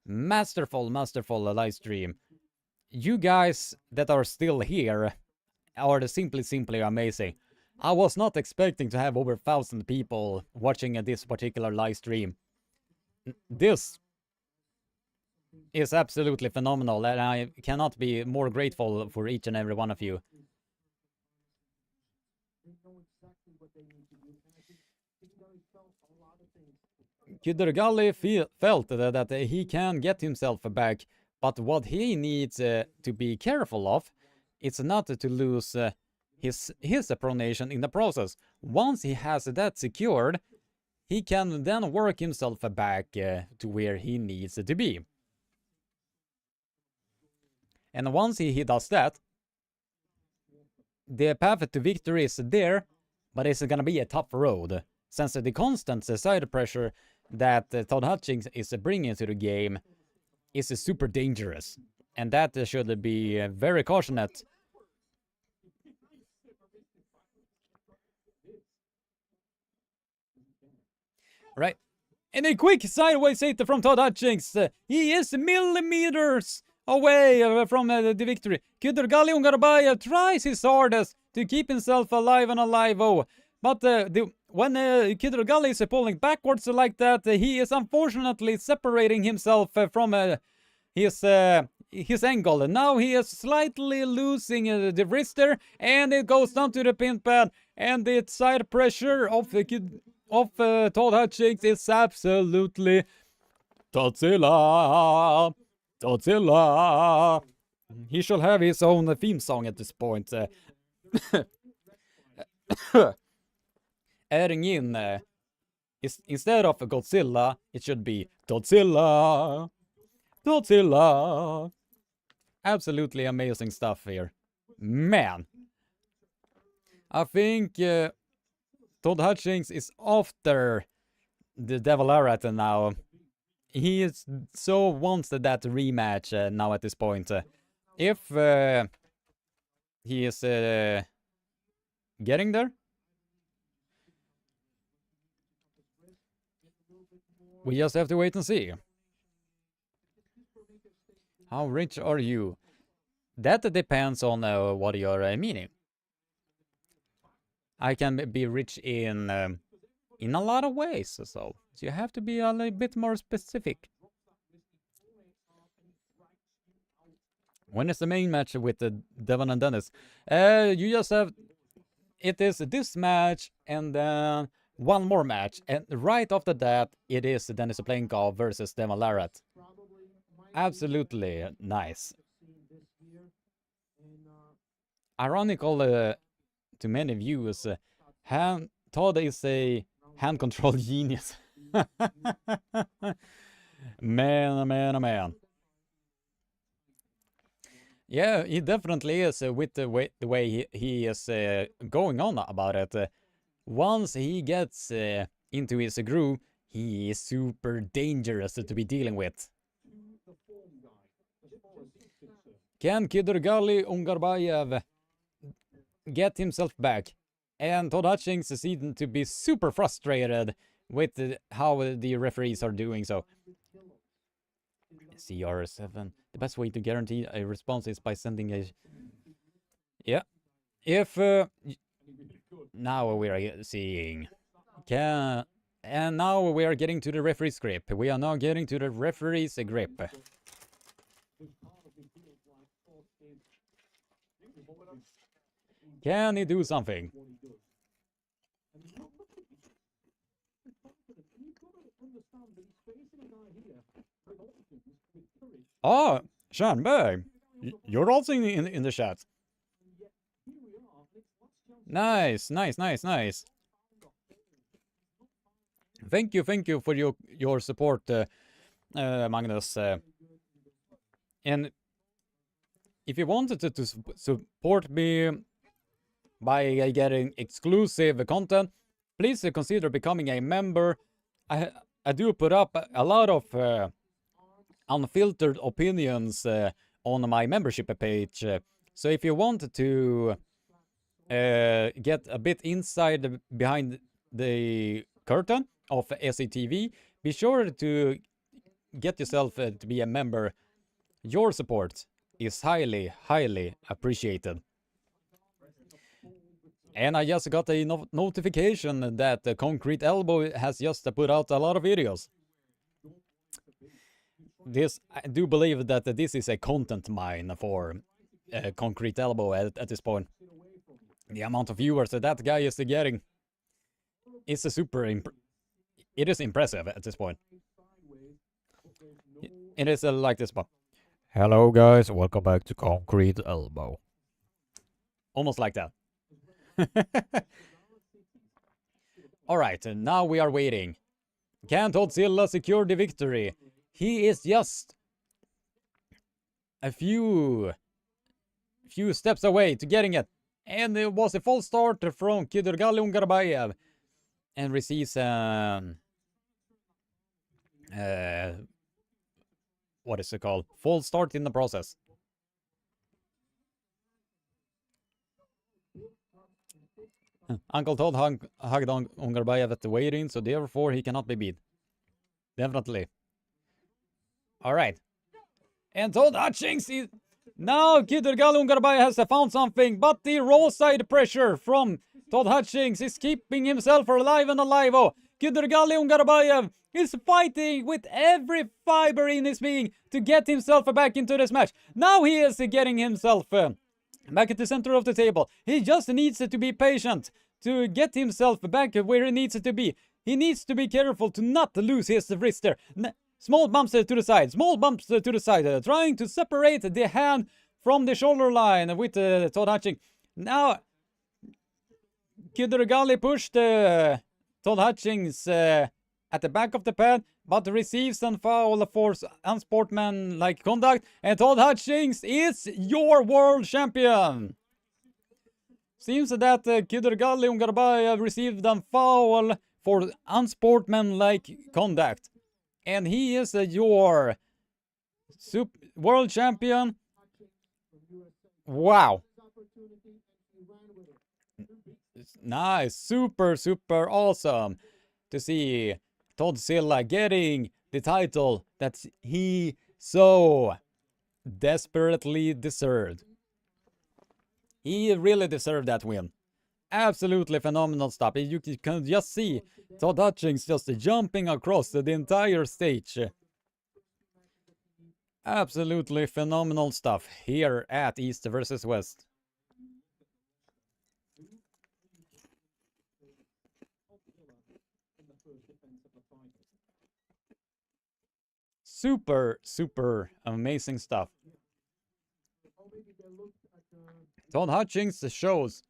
masterful live stream. You guys that are still here are simply amazing. I was not expecting to have over 1,000 people watching this particular live stream. This is absolutely phenomenal, and I cannot be more grateful for each and every one of you. Kidrgali felt that he can get himself back, but what he needs to be careful of is not to lose his pronation in the process. Once he has that secured, he can then work himself back to where he needs to be. And once he does that, the path to victory is there, but it's gonna be a tough road, since the constant side pressure that Todd Hutchings is bringing to the game is super dangerous, and that should be very cautionate. Right, and a quick sideways hit from Todd Hutchings. He is millimeters away from the victory. Kidrgali Ungarbayev tries his hardest to keep himself alive and alive. But when Kidrgali is pulling backwards like that, he is unfortunately separating himself from his his ankle. Now he is slightly losing the wrister, and it goes down to the pin pad, and the side pressure of Todd Hutchings is absolutely Godzilla. Godzilla. He shall have his own theme song at this point. Adding in, instead of Godzilla, it should be Godzilla. Godzilla. Absolutely amazing stuff here. Man. I think Todd Hutchings is after the Devil Larratt now. He is so wants that rematch now at this point. If he is getting there, we just have to wait and see. How rich are you? That depends on what you're meaning. I can be rich in a lot of ways, so you have to be a little bit more specific. When is the main match with Devon and Denis? You just have... It is this match and then one more match. And right after that, it is Denis Cyplenkov versus Devon Larratt. Absolutely nice. Ironical to many viewers, Todd is a hand control genius. Man, oh man, oh man. Yeah, he definitely is with the way he is going on about it. Once he gets into his groove, he is super dangerous to be dealing with. Can Kidurgali Ungarbayev get himself back? And Todd Hutchings seems to be super frustrated with how the referees are doing so. CR7. The best way to guarantee a response is by sending a... Yeah. If... now we are seeing... And now we are getting to the referee's grip. We are now getting to the referee's grip. Can he do something? Oh, Shanberg, you're also in the chat. Nice, nice, nice, nice. Thank you for your support, Magnus. And if you wanted to support me by getting exclusive content, please consider becoming a member. I do put up a lot of unfiltered opinions on my membership page. So if you want to get a bit inside behind the curtain of SCTV, be sure to get yourself to be a member. Your support is highly, highly appreciated. And I just got a notification that Concrete Elbow has just put out a lot of videos. I do believe that this is a content mine for Concrete Elbow at this point. The amount of viewers that guy is getting is it is impressive at this point. It is like this one. Hello guys, welcome back to Concrete Elbow. Almost like that. Alright, now we are waiting. Can Godzilla secure the victory? He is just a few steps away to getting it. And it was a false start from Kidurgali Ungarbayev. And receives what is it called? False start in the process. Uncle Todd hugged on Ungarbayev at the waiting, so therefore he cannot be beat. Definitely. Alright. And Todd Hutchings is... Now Kidurgali Ungarbayev has found something, but the raw side pressure from Todd Hutchings is keeping himself alive and alive. Oh, Kidurgali Ungarbayev is fighting with every fiber in his being to get himself back into this match. Now he is getting himself back at the center of the table. He just needs to be patient to get himself back where he needs to be. He needs to be careful to not lose his wrist there. Small bumps to the side, small bumps to the side, trying to separate the hand from the shoulder line with Todd Hutchings. Now, Kidurgali pushed Todd Hutchings at the back of the pad, but receives a foul for unsportsmanlike conduct, and Todd Hutchings is your world champion. Seems that Kidurgali Ungarbai received a foul for unsportsmanlike conduct, and he is your world champion. Wow. Nice, super awesome to see Todd Silla getting the title that he so desperately deserved. He really deserved that win. Absolutely phenomenal stuff. You can just see Todd Hutchings just jumping across the entire stage. Absolutely phenomenal stuff here at East versus West. Super amazing stuff. Todd Hutchings shows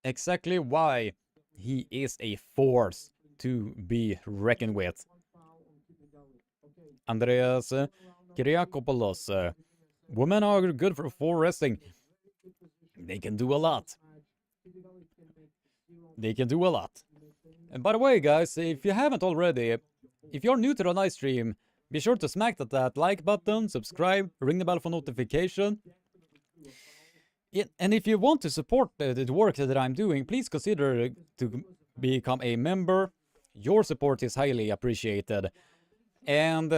exactly why he is a force to be reckoned with. Andreas Kyriakopoulos. Women are good for wrestling. They can do a lot. They can do a lot. And by the way, guys, if you haven't already, if you're new to the live stream, be sure to smack that like button, subscribe, ring the bell for notification. And if you want to support the work that I'm doing, please consider to become a member. Your support is highly appreciated. And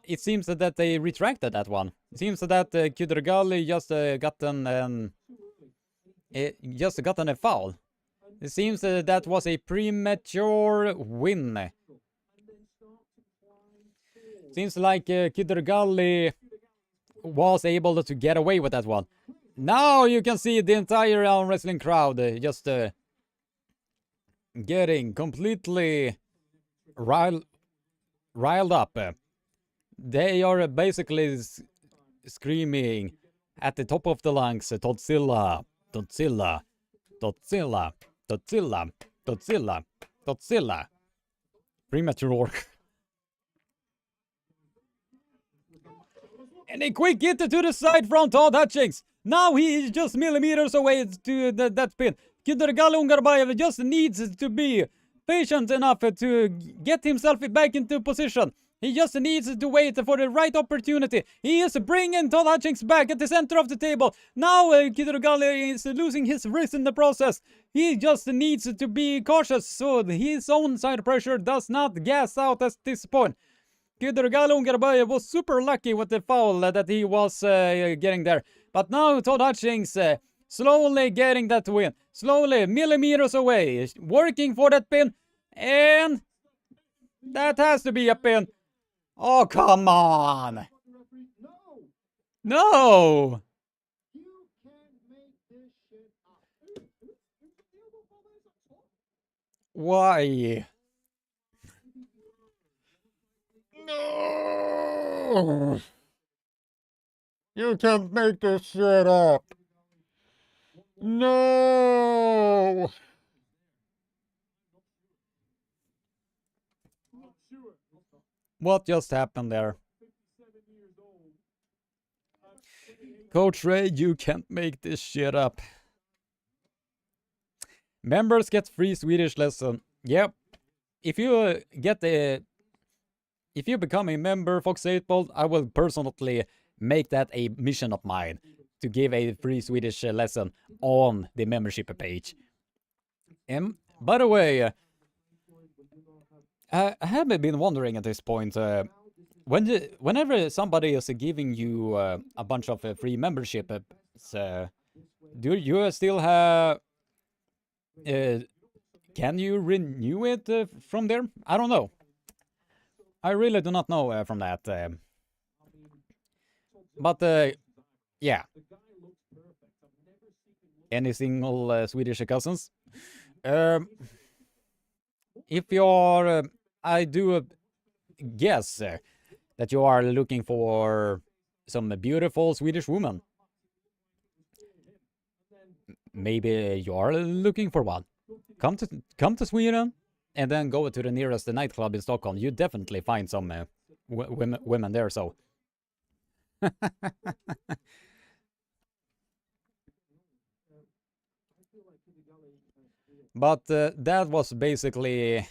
it seems that they retracted that one. It seems that Kudurgali just gotten a foul. It seems that was a premature win. Seems like Kudurgali was able to get away with that one. Now you can see the entire arm wrestling crowd just getting completely riled up. They are basically screaming at the top of the lungs, Todzilla, Todzilla, Todzilla, Todzilla, Todzilla, Todzilla. Premature. And a quick hit to the side from Todd Hutchings. Now he is just millimeters away to that pin. Kudurgali Ungarbayev just needs to be patient enough to get himself back into position. He just needs to wait for the right opportunity. He is bringing Todd Hutchings back at the center of the table. Now Kudurgali is losing his wrist in the process. He just needs to be cautious so his own side pressure does not gas out at this point. Kudurgali Ungarbayev was super lucky with the foul that he was getting there. But now Todd Hutchings slowly getting that win. Slowly, millimeters away. Working for that pin. And that has to be a pin. Oh, come on. No. Why? No! You can't make this shit up. No! What just happened there? Coach Ray, you can't make this shit up. Members get free Swedish lesson. Yep. If you become a member, Fox 8-Bolt, I will personally make that a mission of mine to give a free Swedish lesson on the membership page. And by the way, I have been wondering at this point, whenever somebody is giving you a bunch of free membership, do you still have can you renew it from there? I don't know. I really do not know from that. But yeah. Any single Swedish cousins? If you are, I do guess that you are looking for some beautiful Swedish woman. Maybe you are looking for one. Come to Sweden and then go to the nearest nightclub in Stockholm. You definitely find some women there. So. But that was basically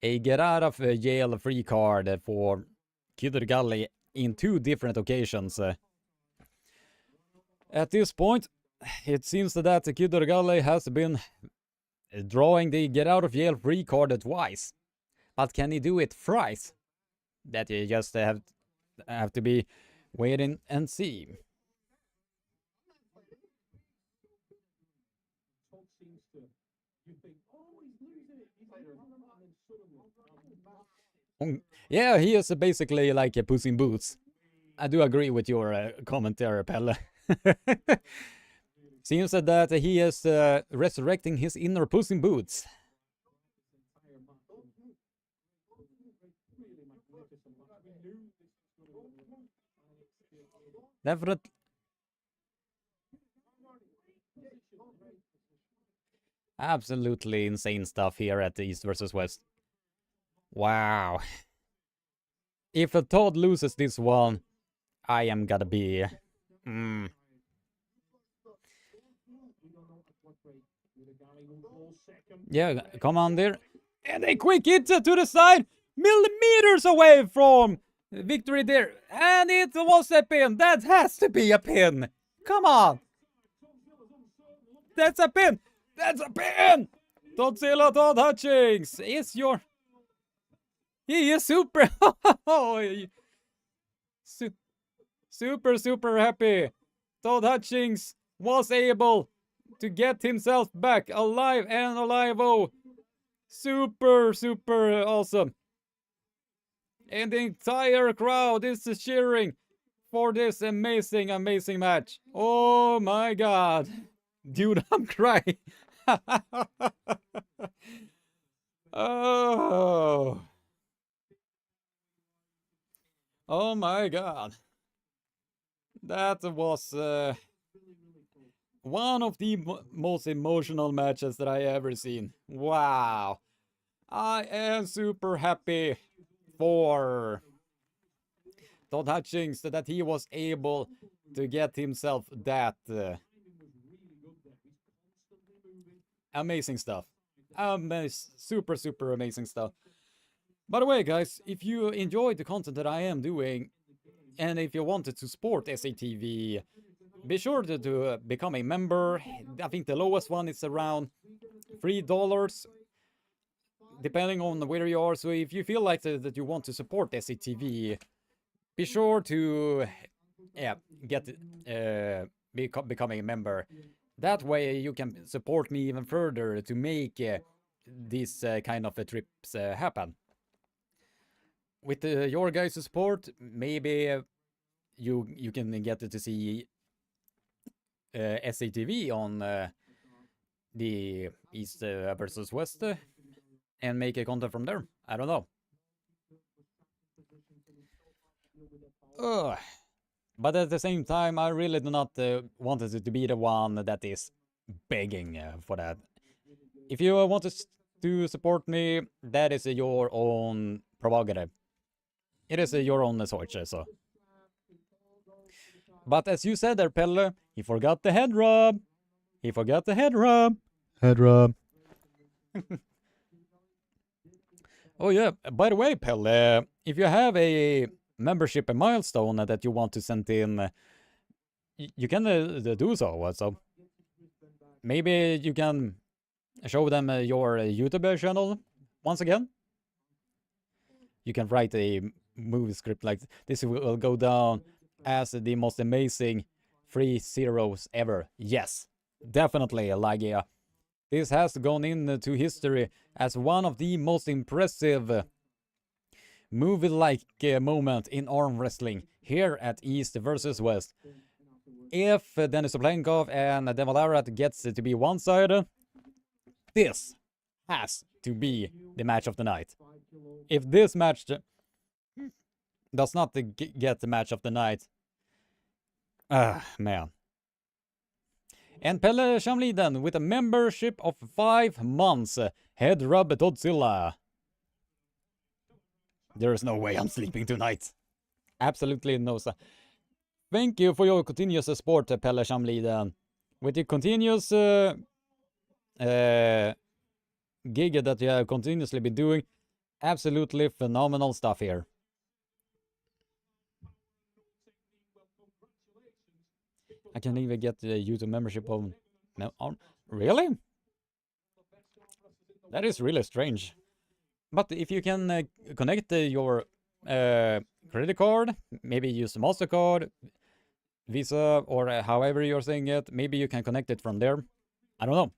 a get out of jail free card for Kydergalli in 2 different occasions. At this point, it seems that Kydergalli has been drawing the get out of jail free card twice. But can he do it thrice? That you just have to be waiting and see. Yeah, he is basically like a Puss in Boots. I do agree with your commentary, Pelle. Seems that he is resurrecting his inner Puss in Boots. Definitely. Absolutely insane stuff here at the East versus West. Wow. If Todd loses this one, I am gonna be... Yeah, come on there. And a quick hit to the side. Millimeters away from victory there. And it was a pin. That has to be a pin. Come on. That's a pin. That's a pin. Todzilla Todd Hutchings is your... He is super... super happy. Todd Hutchings was able to get himself back alive and alive. Oh, super awesome. And the entire crowd is cheering for this amazing match. Oh my god. Dude, I'm crying. Oh my god. That was one of the most emotional matches that I ever seen. Wow. I am super happy for Todd Hutchings that he was able to get himself that amazing stuff. Super amazing stuff. By the way, guys, if you enjoyed the content that I am doing, and if you wanted to support SATV, be sure to become a member. I think the lowest one is around $3, depending on where you are. So if you feel like that you want to support SATV, be sure to become a member. That way you can support me even further to make these kind of trips happen. With your guys' support, maybe you can get to see SATV on the East versus West and make a content from there. I don't know. But at the same time, I really do not want it to be the one that is begging for that. If you want to support me, that is your own prerogative. It is your own choice, so. But as you said there, Pelle, he forgot the head rub. He forgot the head rub. Head rub. Oh yeah, by the way, Pelle, if you have a membership a milestone that you want to send in, you can do so. So maybe you can show them your YouTube channel once again. You can write a movie script like this will go down as the most amazing 3 zeros ever. Yes, definitely. Like This has gone into history as one of the most impressive movie-like moment in arm wrestling here at East versus West. If Denis Cyplenkov and Devon Larratt gets to be one-sided, this has to be the match of the night. If this match does not get the match of the night, man. And Pelle Shamliden with a membership of 5 months, head rub Godzilla. There is no way I'm sleeping tonight. Absolutely no. Thank you for your continuous support, Pelle Shamliden. With your continuous gig that you have continuously been doing, absolutely phenomenal stuff here. I can even get the YouTube membership on... Really? That is really strange. But if you can connect your credit card, maybe use MasterCard, Visa, or however you're saying it, maybe you can connect it from there. I don't know.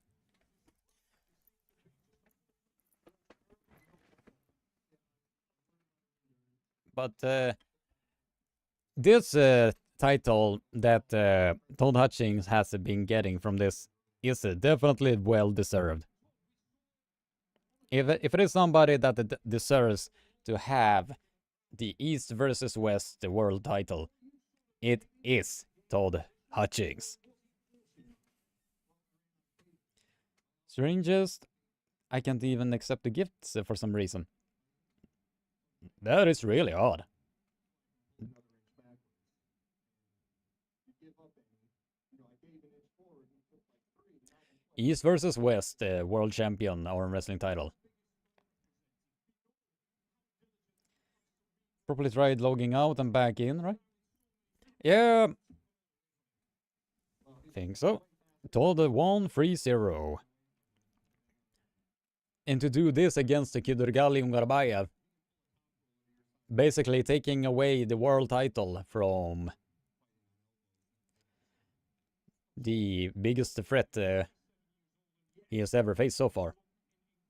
But this title that Todd Hutchings has been getting from this is definitely well deserved. If it is somebody that deserves to have the East versus West world title, it is Todd Hutchings. Strangest, I can't even accept the gifts for some reason. That is really odd. East versus West world champion arm wrestling title. Probably tried logging out and back in, right? Yeah. Think so. Told 1-3-0. And to do this against the Kidurgali Ungarbayev, basically taking away the world title from the biggest threat he has ever faced so far.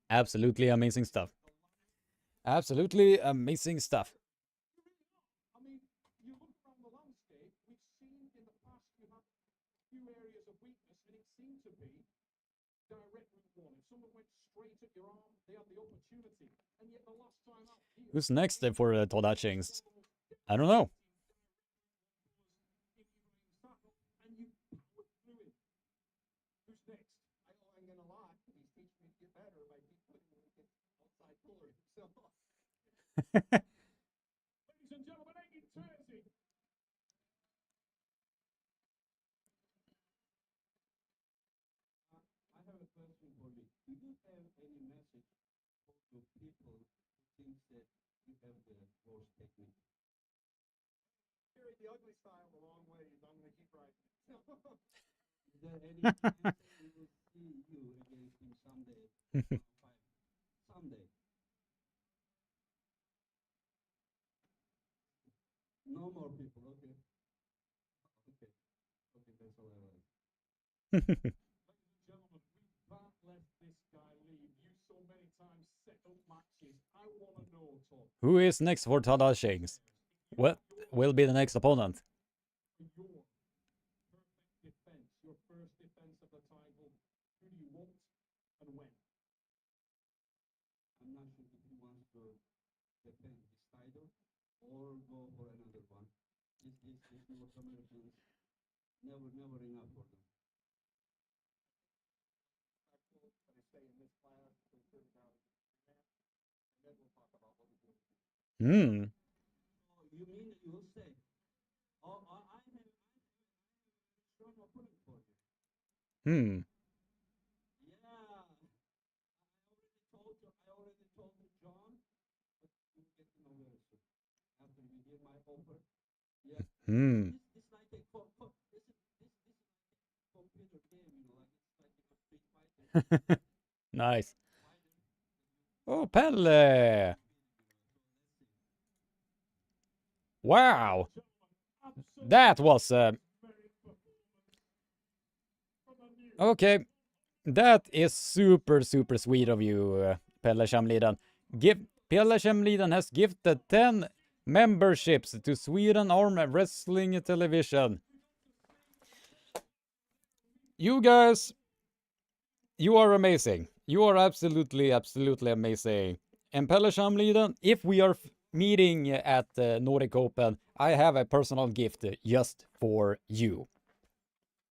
Absolutely amazing stuff. Absolutely amazing stuff. I mean, you look around the landscape, we've seen in the past you have a few areas of weakness, and it seemed to be direct with one. If someone went straight at your arm, they had the opportunity. And yet the last time out here... Who's next for Todd Hutchings? I don't know. And you powered through it. Who's next? I'm going to lie. He's teaching me to get better by putting me outside puller himself. Ladies and gentlemen, Eggy Tersey. I have a question for you. Do you have any message for the people who think that you have the worst technique? Carried the ugly style the long way, so I'm going to keep riding. Is there any chance we will see you against him someday? Someday. No more people, okay. Okay. Okay, that's all I like. Ladies and gentlemen, we can't let this guy leave. You so many times set up matches. I want to know, Todd. Who is next for Todd Hutchings? What will be the next opponent? Your perfect defense, your first defense of the title. Who do you want and when? I'm not sure if he wants to defend his title or go for another one. This North Americans never enough for them. I stay in this class for 30 hours, and then we'll talk about what we do. Hmm. Oh, you mean you'll say, oh, I have strong opponent for you. Hmm. Yeah, I already told you, John, but you'll get to know very soon. After you hear my offer. Yeah. Hmm. This is like a computer game, you know, like it's like a Street Fighter. Nice. Oh, Pelle! Wow! That was... Okay. That is super, super sweet of you, Pelle Shamlidan. Pelle Shamlidan has gifted 10 memberships to Sweden Arm Wrestling Television. You guys, you are amazing. You are absolutely, absolutely amazing. And Pelle Shamlidan, if we are meeting at Nordic Open, I have a personal gift just for you.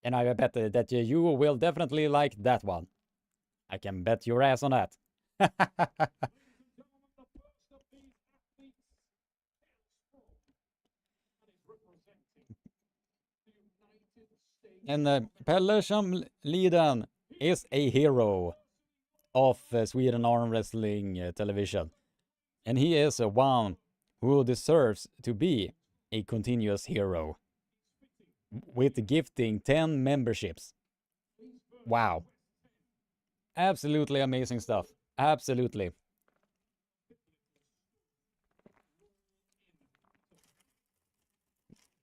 And I bet that you will definitely like that one. I can bet your ass on that. And Pelle Shamlidan is a hero of Sweden Arm Wrestling Television. And he is one who deserves to be a continuous hero. With gifting 10 memberships. Wow. Absolutely amazing stuff. Absolutely.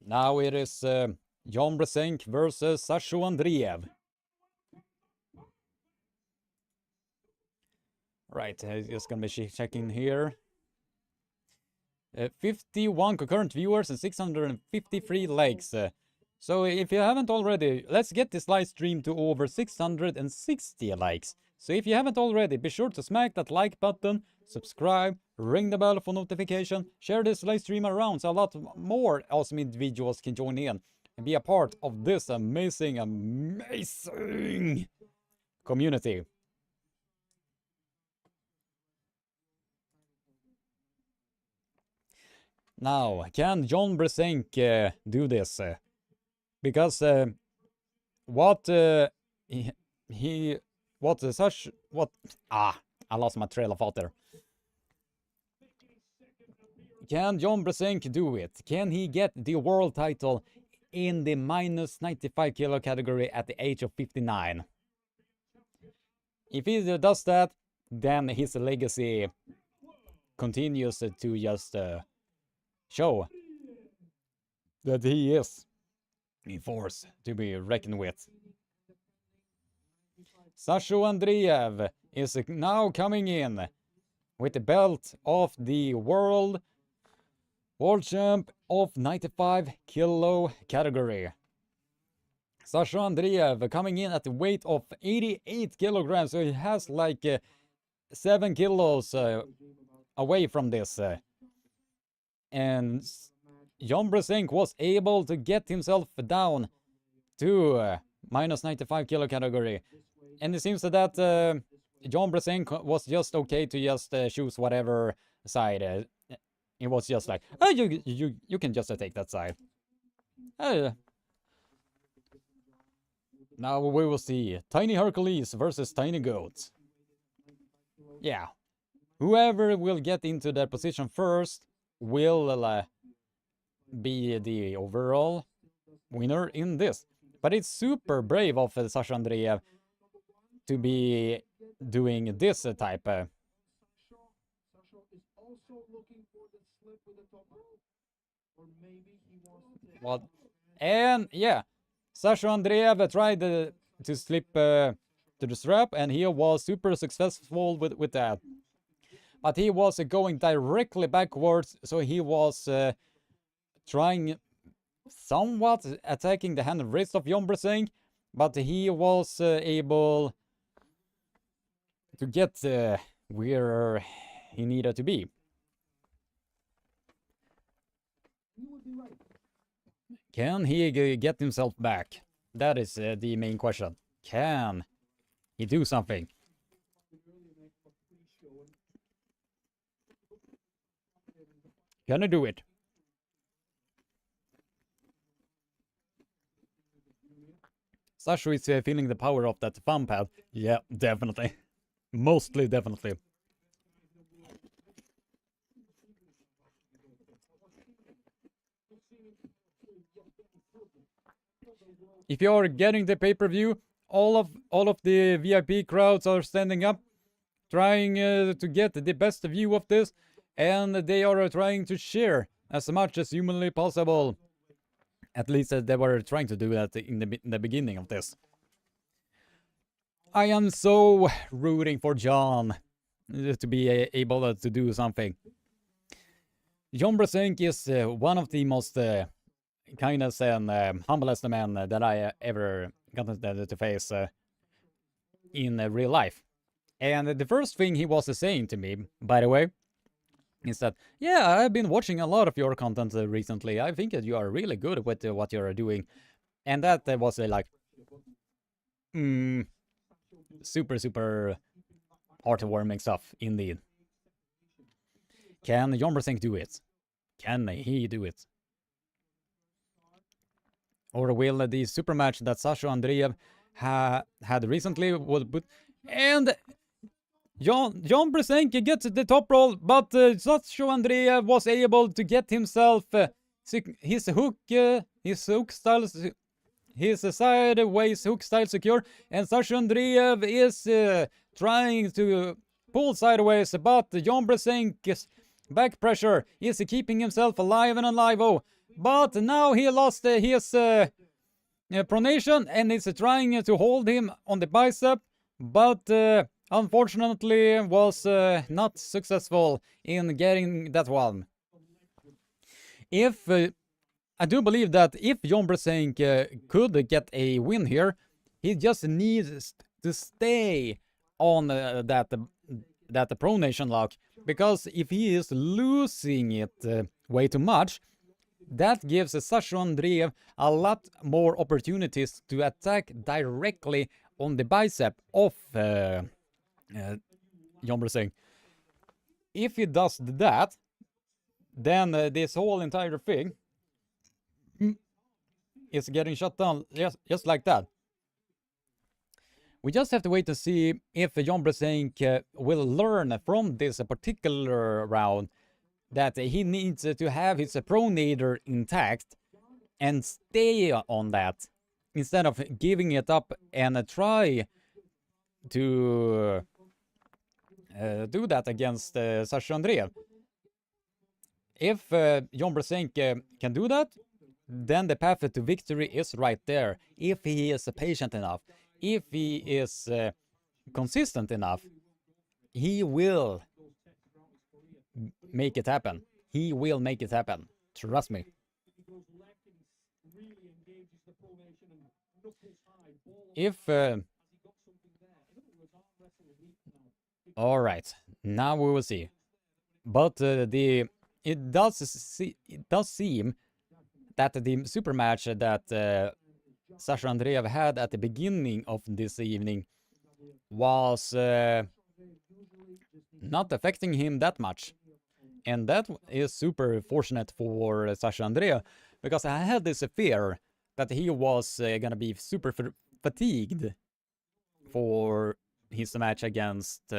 Now it is Jon Brzenk versus Sasho Andreev. Right, just gonna be checking here. 51 concurrent viewers and 653 likes. So if you haven't already, let's get this live stream to over 660 likes. So if you haven't already, be sure to smack that like button, subscribe, ring the bell for notification, share this live stream around so a lot more awesome individuals can join in and be a part of this amazing, amazing community. Now, can Jon Brzenk do this? Because I lost my trail of thought there. Can Jon Brzenk do it? Can he get the world title in the minus 95 kilo category at the age of 59? If he does that, then his legacy continues to just show that he is a force to be reckoned with. Sasho Andreev is now coming in with the belt of the world champ of 95 kilo category. Sasho Andreev coming in at the weight of 88 kilograms, so he has like 7 kilos away from this. And Jon Brzenk was able to get himself down to minus 95 kilo category. And it seems that Jon Brzenk was just okay to just choose whatever side. It was just like, oh, you can just take that side. Now we will see Tiny Hercules versus Tiny Goat. Yeah. Whoever will get into that position first will be the overall winner in this. But it's super brave of Sasha Andreev to be doing this type. Well, and yeah, Sasha Andreev tried to slip to the strap, and he was super successful with that. But he was going directly backwards, so he was trying somewhat attacking the hand and wrist of Jon Brzenk, but he was able to get where he needed to be. Can he get himself back? That is the main question. Can he do something? Can he do it? Sasha is feeling the power of that thumb pad. Yeah, definitely. Mostly definitely. If you are getting the pay-per-view, all of the VIP crowds are standing up, trying to get the best view of this, and they are trying to share as much as humanly possible. At least they were trying to do that in the beginning of this. I am so rooting for John to be able to do something. John Brzenk is one of the most kindest and humblest men that I ever gotten to face in real life. And the first thing he was saying to me, by the way, is that, yeah, I've been watching a lot of your content recently. I think that you are really good with what you're doing. And that was like, super, super heartwarming stuff, indeed. Can John Brzenk do it? Can he do it? Or will the super match that Sasha Andreev had recently would put... And John Brzenk gets the top roll, but Sasha Andreev was able to get himself his hook style, his sideways hook style secure, and Sasha Andreev is trying to pull sideways, but John Brzenk's back pressure is keeping himself alive and alive. Oh, but now he lost his pronation and is trying to hold him on the bicep, but unfortunately was not successful in getting that one. If I do believe that if John Brzenk could get a win here, he just needs to stay on that pronation lock, because if he is losing it way too much, that gives Sasha Andreev a lot more opportunities to attack directly on the bicep of John Brzenk. If he does that, then this whole entire thing is getting shut down just like that. We just have to wait to see if John Brzenk will learn from this particular round that he needs to have his pronator intact and stay on that instead of giving it up and try to do that against Sasha Andreev. If John Brzenk can do that, then the path to victory is right there. If he is patient enough, if he is consistent enough, he will make it happen. He will make it happen. Trust me. If all right, now we will see. But it does seem that the super match that Sasha Andreev had at the beginning of this evening was not affecting him that much. And that is super fortunate for Sasha Andreev, because I had this fear that he was gonna be super fatigued for his match against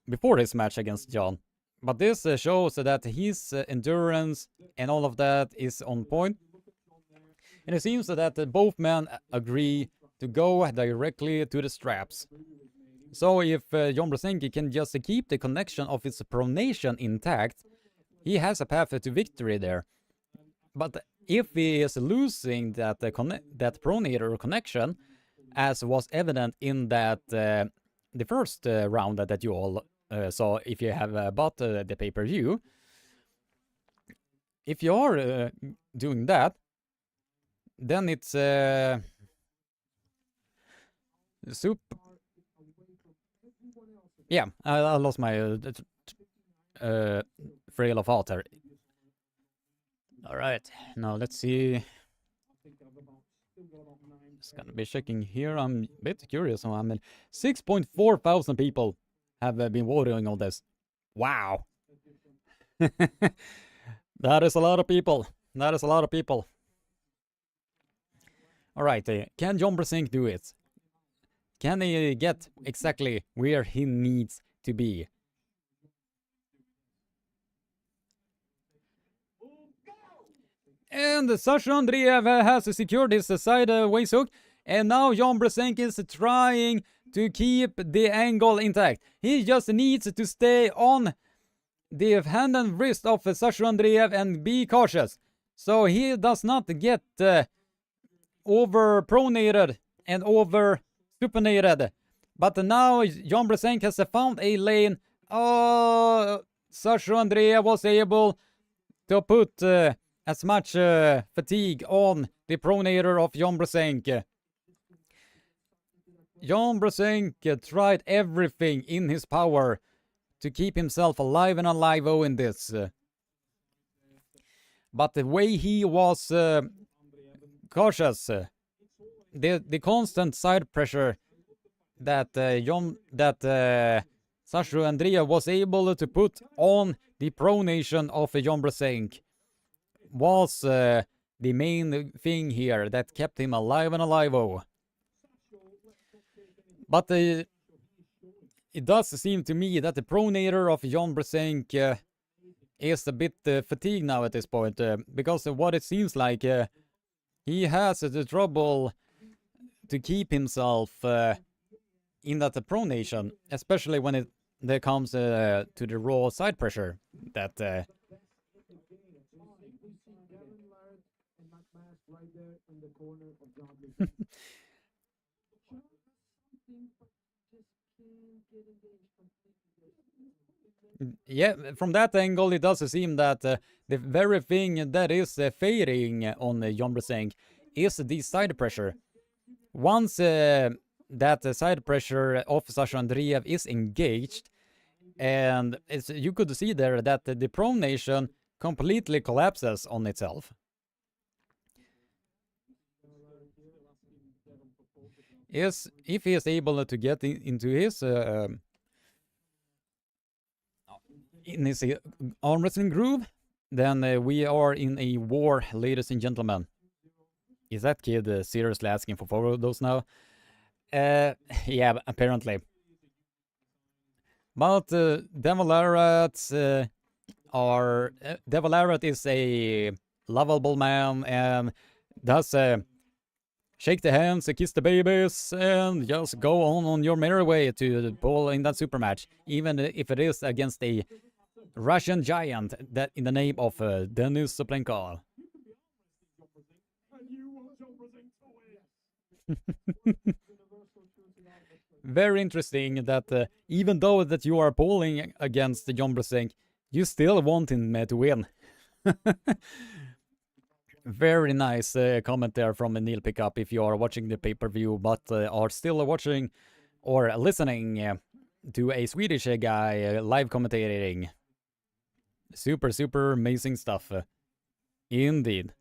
before his match against John. But this shows that his endurance and all of that is on point. And it seems that both men agree to go directly to the straps. So if John Brzenk can just keep the connection of his pronation intact, he has a path to victory there. But if he is losing that pronator connection, as was evident in that the first round that you all saw, if you have bought the pay-per-view, if you are doing that, then it's super. Yeah, I lost my frail of heart here. All right, now let's see. Just gonna be checking here. I'm a bit curious. I mean, 6.4 thousand people have been voting on this. Wow. That is a lot of people. That is a lot of people. All right, can John Brzenk do it? Can he get exactly where he needs to be? And Sasha Andreev has secured his sideways hook, and now John Brzenk is trying to keep the angle intact. He just needs to stay on the hand and wrist of Sasha Andreev and be cautious, so he does not get over pronated and over supinated. But now Jon Brzenk has found a lane. Oh, Sasha Andrea was able to put as much fatigue on the pronator of Jon Brzenk. Jon Brzenk tried everything in his power to keep himself alive and alive in this. But the way he was cautious, the constant side pressure that Sasha Andrea was able to put on the pronation of Jon Brzenk was the main thing here that kept him alive and alive. But it does seem to me that the pronator of Jon Brzenk is a bit fatigued now at this point, because of what it seems like he has the trouble to keep himself in that pronation, especially when it comes to the raw side pressure that Devon, Larratt, and McMaster right there in the corner of John Brzenk. Something, but just can't get engaged completely. yeah, from that angle, it does seem that the very thing that is fading on Jon Brzenk is the side pressure. Once that side pressure of Sasha Andreev is engaged, and you could see there that the pronation completely collapses on itself. If he is able to get into his arm wrestling groove, then we are in a war, ladies and gentlemen. Is that kid seriously asking for photos now? Yeah, apparently. But Devon Larratt is a lovable man and does shake the hands, kiss the babies, and just go on your merry way to the ball in that super match, even if it is against a Russian giant that in the name of Denis Cyplenkov. Very interesting that even though that you are polling against Jon Brzenk, you still want him to win. Very nice comment there from Neil Pickup if you are watching the pay-per-view but are still watching or listening to a Swedish guy live commentating. Super amazing stuff. Indeed.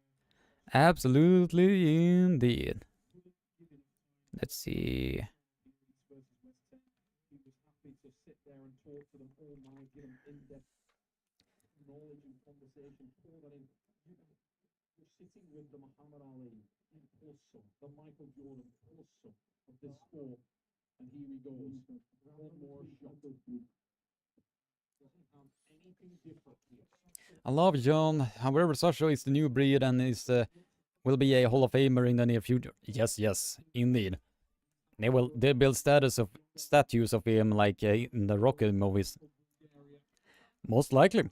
Absolutely indeed. Let's see. He was happy to sit there and talk to them all night, give them in-depth knowledge and conversation. All that in. You're sitting with the Muhammad Ali, also the Michael Jordan, also of this sport, and here he goes. One more shot. Doesn't have anything different here. I love John. However, Sasha is the new breed and is will be a Hall of Famer in the near future. Yes, indeed. They build statues of him like in the Rocky movies. Most likely.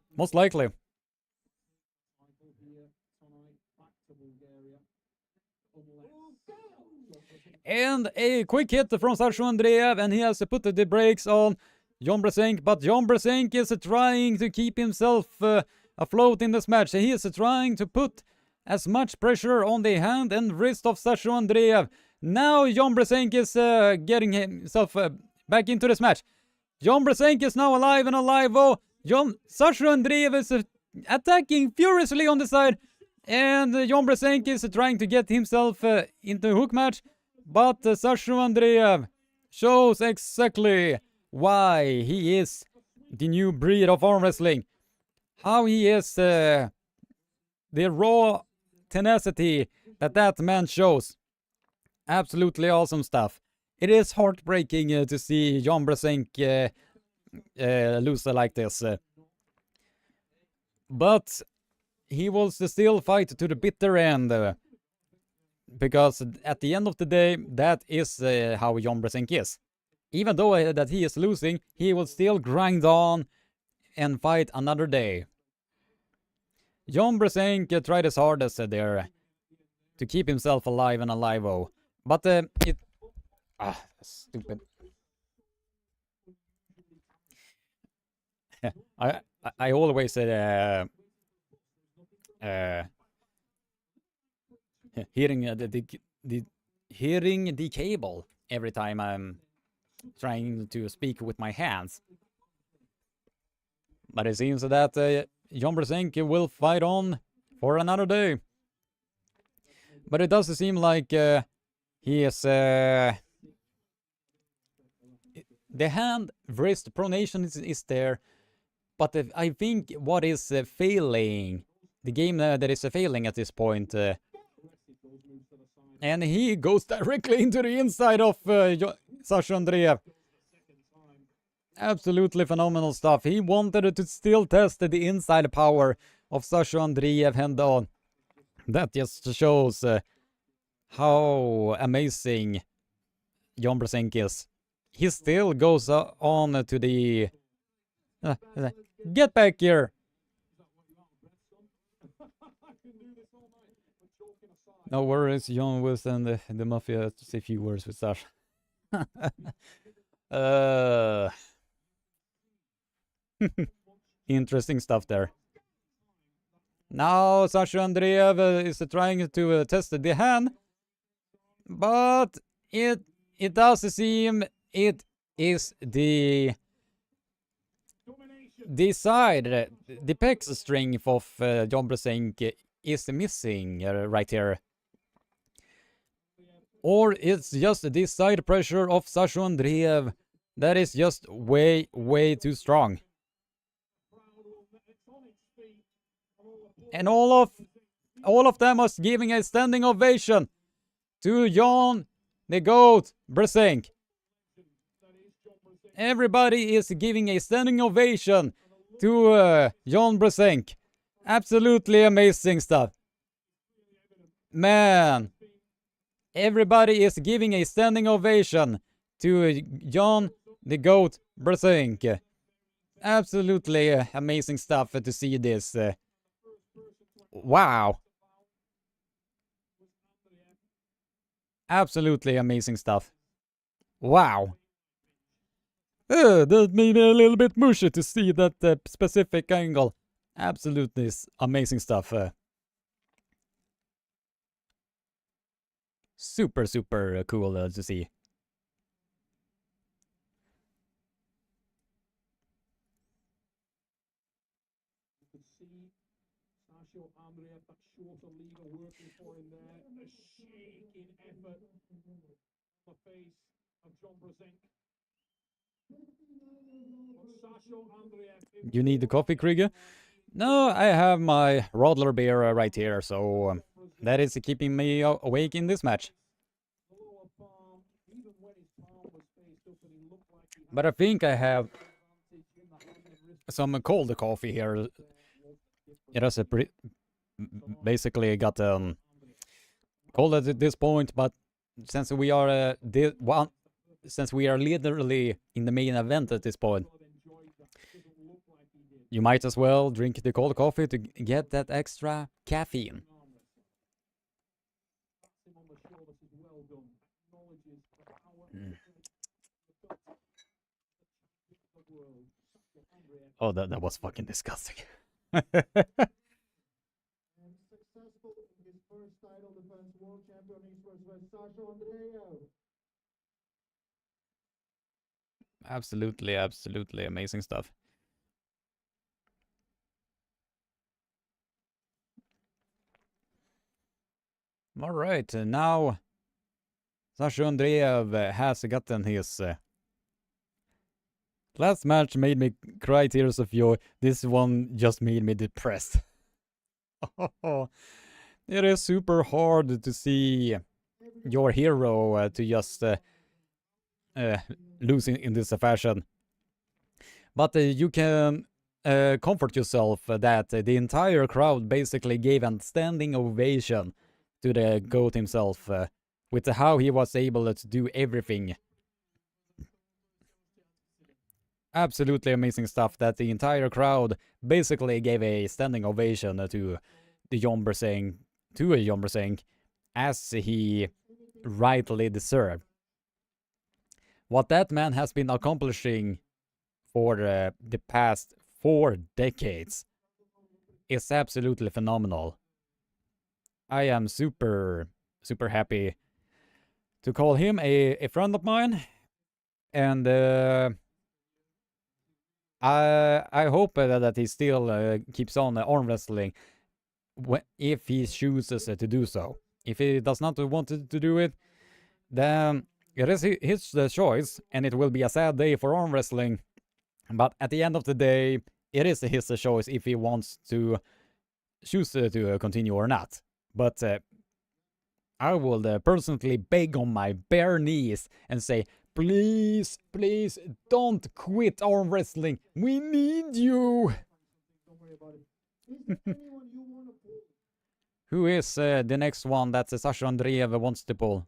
And a quick hit from Sasha Andreev, and he has put the brakes on Jon Brzenk, but Jon Brzenk is trying to keep himself afloat in this match. He is trying to put as much pressure on the hand and wrist of Sasha Andreev. Now Jon Brzenk is getting himself back into this match. Jon Brzenk is now alive and alive. Sasha Andreev is attacking furiously on the side, and Jon Brzenk is trying to get himself into a hook match, but Sasha Andreev shows exactly why he is the new breed of arm wrestling. How he is the raw tenacity that man shows. Absolutely awesome stuff. It is heartbreaking to see Jon Brzenk lose like this. But he will still fight to the bitter end. Because at the end of the day, that is how Jon Brzenk is. Even though that he is losing, he will still grind on and fight another day. Jon Brzenk tried his hardest there to keep himself alive and alive. But Ah, stupid. I always hearing the hearing the cable every time I'm trying to speak with my hands. But it seems that Jon Brzenk will fight on for another day. But it does seem like he is the hand wrist pronation is there, but I think what is failing, the game that is failing at this point, and he goes directly into the inside of Sasha Andreev. Absolutely phenomenal stuff. He wanted to still test the inside power of Sasha Andreev head on. That just shows how amazing Jon Brzenk is. He still goes on to the... get back here! No worries, Jon will send the Mafia to say a few words with Sasha. Interesting stuff there. Now Sasha Andreev is trying to test the hand, but it does seem it is the side, the pec strength of Jon Brzenk is missing right here. Or it's just the side pressure of Sasha Andreev that is just way too strong. And all of them was giving a standing ovation to Jon the GOAT Brzenk. Everybody is giving a standing ovation to Jon Brzenk. Absolutely amazing stuff. Man, everybody is giving a standing ovation to Jon the GOAT Brzenk. Absolutely amazing stuff to see this. Wow. Absolutely amazing stuff. Wow. That made me a little bit mushy to see that specific angle. Absolutely amazing stuff. Super cool to see. Armwrestling, that shorter leader working for him there. A shaking effort on the face of Jon Brzenk. You need the coffee, Krieger? No, I have my Rodler beer right here, so that is keeping me awake in this match. But I think I have some cold coffee here. It has a basically got cold at this point, but since we are since we are literally in the main event at this point, you might as well drink the cold coffee to get that extra caffeine. Oh, that was fucking disgusting. Successful in his first title defense, world champion versus Sasha Andreev. Absolutely amazing stuff. All right, now Sasha Andreev has gotten his last match made me cry tears of joy. This one just made me depressed. It is super hard to see your hero to just lose in this fashion. But you can comfort yourself that the entire crowd basically gave a standing ovation to the GOAT himself with how he was able to do everything. Absolutely amazing stuff that the entire crowd basically gave a standing ovation to Jon Brzenk, as he rightly deserved. what that man has been accomplishing for the past 4 decades is absolutely phenomenal. I am super happy to call him a friend of mine, and I hope that he still keeps on arm wrestling if he chooses to do so. If he does not want to do it, then it is his choice, and it will be a sad day for arm wrestling. But at the end of the day, it is his choice if he wants to choose to continue or not. But I will personally beg on my bare knees and say, please, please don't quit arm wrestling. We need you. Don't worry about it. Is there anyone you want to pull? Who is the next one that Sasha Andreev wants to pull?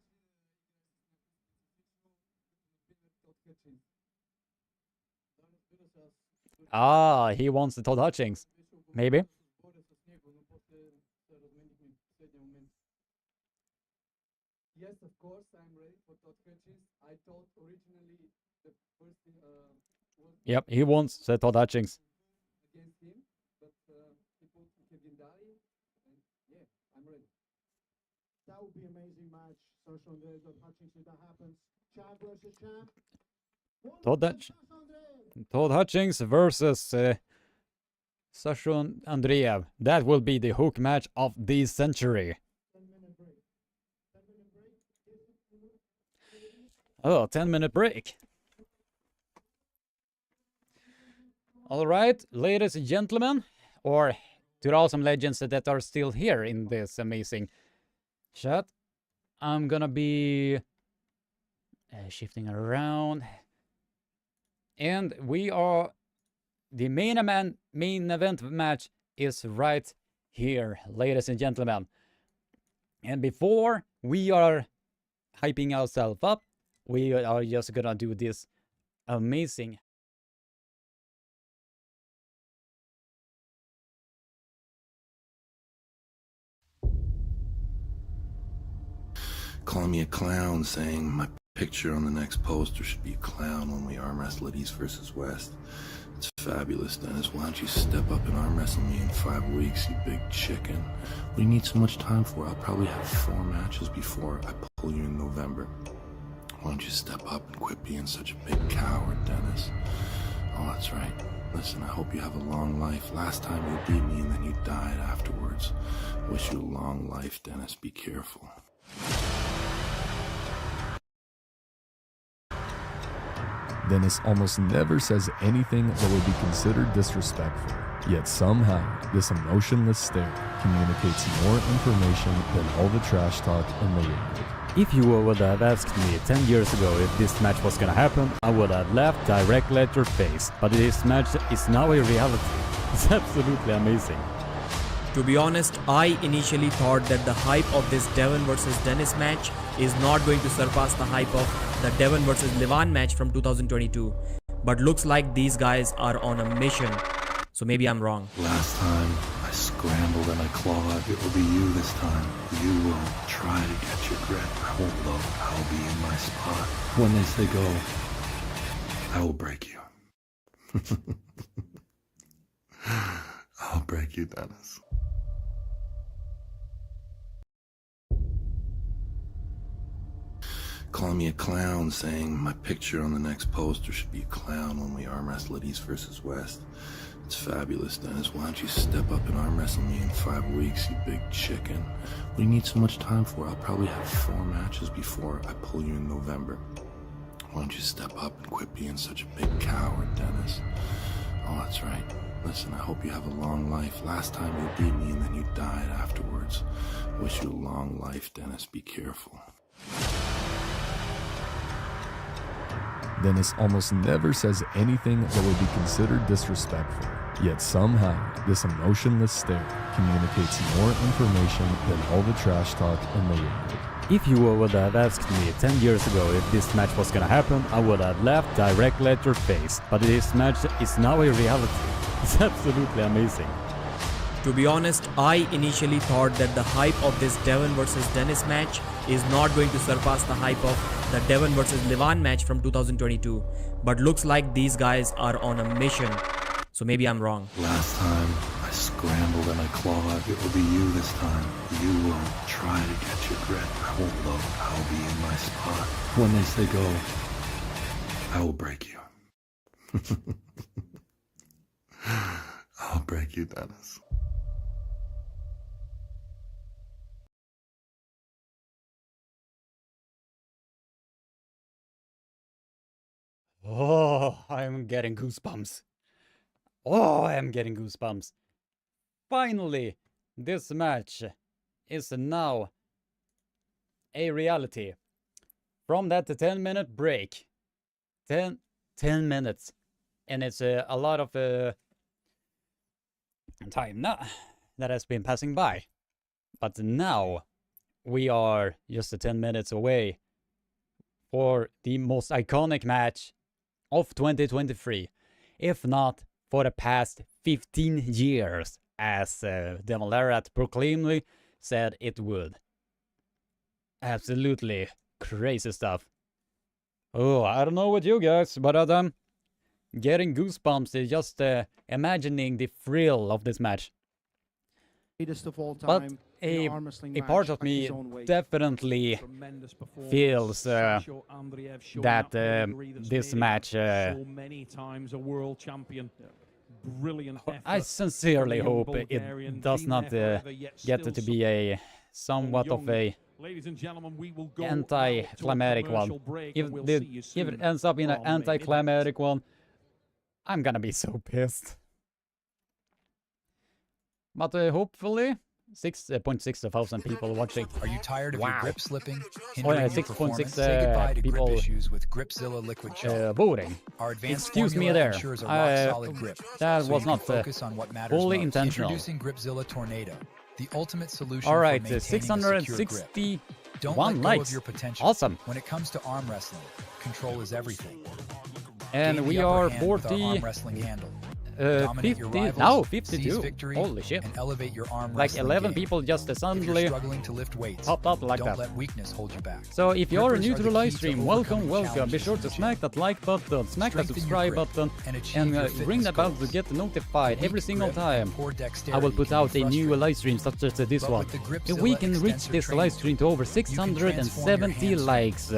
Ah, he wants the Todd Hutchings. Maybe. Yes, of course, I'm ready for Todd Hutchings. I thought originally the first thing was Yep, he wants the Todd Hutchings. against him, but people Kevin Daly, and yeah, I'm ready. That would be an amazing match. Sasha Andreev, Hutchings, if that happens. Champ versus champ. Todd Hutchings versus Sasha Andreev. That will be the hook match of the century. 10-minute break. 10-minute break. Oh, 10-minute break. All right, ladies and gentlemen, or to the awesome legends that are still here in this amazing chat, I'm gonna be shifting around. And we are, the main event match is right here, ladies and gentlemen. And before we are hyping ourselves up, we are just gonna do this amazing Calling me a clown, saying my picture on the next poster should be a clown when we arm wrestle at East versus West. It's fabulous, Dennis. Why don't you step up and arm wrestle me in 5 weeks, you big chicken? What do you need so much time for? I'll probably have 4 matches before I pull you in November. Why don't you step up and quit being such a big coward, Dennis? Oh, that's right. Listen, I hope you have a long life. Last time you beat me and then you died afterwards. Wish you a long life, Dennis. Be careful. Dennis almost never says anything that would be considered disrespectful. Yet somehow, this emotionless stare communicates more information than all the trash talk in the world. If you would have asked me 10 years ago if this match was gonna happen, I would have laughed directly at your face. But this match is now a reality. It's absolutely amazing. To be honest, I initially thought that the hype of this Devon versus Denis match is not going to surpass the hype of the Devon versus Levan match from 2022. But looks like these guys are on a mission. So maybe I'm wrong. Last time, I scrambled and I clawed. It will be you this time. You will try to get your grip. I won't look. I'll be in my spot. When they say go, I will break you. I'll break you, Dennis. Calling me a clown, saying my picture on the next poster should be a clown when we arm wrestle at East versus West. It's fabulous, Dennis. Why don't you step up and arm wrestle me in 5 weeks, you big chicken? What do you need so much time for? I'll probably have 4 matches before I pull you in November. Why don't you step up and quit being such a big coward, Dennis? Oh, that's right. Listen, I hope you have a long life. Last time you beat me and then you died afterwards. Wish you a long life, Dennis. Be careful. Dennis almost never says anything that would be considered disrespectful. Yet somehow, this emotionless stare communicates more information than all the trash talk in the world. If you would have asked me 10 years ago if this match was gonna happen, I would have laughed directly at your face. But this match is now a reality. It's absolutely amazing. To be honest, I initially thought that the hype of this Devon versus Denis match is not going to surpass the hype of the Devon versus Levan match from 2022. But looks like these guys are on a mission. So maybe I'm wrong. Last time, I scrambled and I clawed. It will be you this time. You will try to get your grip. I won't load. I'll be in my spot. When they say go, I will break you. I'll break you, Dennis. Oh, I'm getting goosebumps. Oh, I'm getting goosebumps. Finally, this match is now a reality. From that 10-minute break. 10 minutes. And it's a lot of time now that has been passing by. But now we are just 10 minutes away for the most iconic match of 2023, if not for the past 15 years, as Devon Larratt proclaimedly said it would. Absolutely crazy stuff. Oh, I don't know what you guys, but I'm getting goosebumps just imagining the thrill of this match. Greatest of all But time in arm wrestling a match part of by me his own weight. definitely Tremendous performance. feels Sasho Andreev showing that up pedigree that's this made him match so many times a world champion. Brilliant effort. I sincerely from the young hope Bulgarian, it does been not there forever, yet get still to be a somewhat of a Ladies and gentlemen, we will go anticlimactic now to a one. commercial break, If and we'll it, see you if soon it ends up in an on Main Event. anticlimactic one, I'm gonna be so pissed. But hopefully, 6.6 thousand people watching. Are you tired of your grip slipping? Oh, yeah, Hindering your 6.6 performance? Say goodbye to people grip issues with Gripzilla Liquid Chalk. voting. Our advanced Excuse me formula there. ensures a rock-solid grip, That so was you not can focus on what matters fully most. intentional. Introducing Gripzilla Tornado, the ultimate solution All for right, maintaining a secure grip. 661 Don't let go likes. of your potential. Awesome. When it comes to arm wrestling, control is everything. And Gain we the upper are hand with our 40, arm wrestling handle. Dominate your 50, rivals, now seize 52. victory, Holy shit. and elevate your arm Like wrestling 11 game. people just If you're suddenly struggling to lift weights, popped up like don't that. let weakness hold you back. So if you are Grippers new are to the the live key to stream, welcome, overcoming welcome. Be challenges sure in to this smack that like button, smack that Strengthen your subscribe grip button, and achieve and your ring fitness the bell to goals. get notified every Weak single grip time and poor I dexterity will put can out be a new frustrating. live stream such as this But one. with the If Gripzilla we can reach extensor this training live stream to over tool, you can transform your 670 hand likes,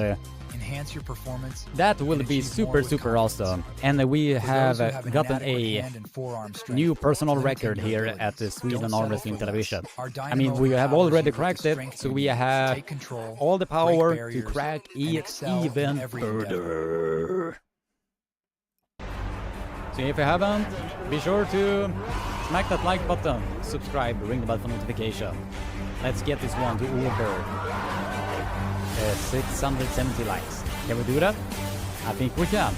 enhance your performance. that will and be achieve more super with confidence. awesome. And we For have those who have an gotten inadequate a hand and forearm strength, new personal limiting record your here abilities. at the Don't Sweden settle Arm for Wrestling less. Television. Our I mean, dynamo we have empowers already you with the cracked it, strength so you we need to have take control, all the break power to barriers, crack and it excel in even every endeavor. further. So if you haven't, be sure to smack that like button, subscribe, ring the bell for notification. Let's get this one to over 670 likes. Can we do that? I think we can.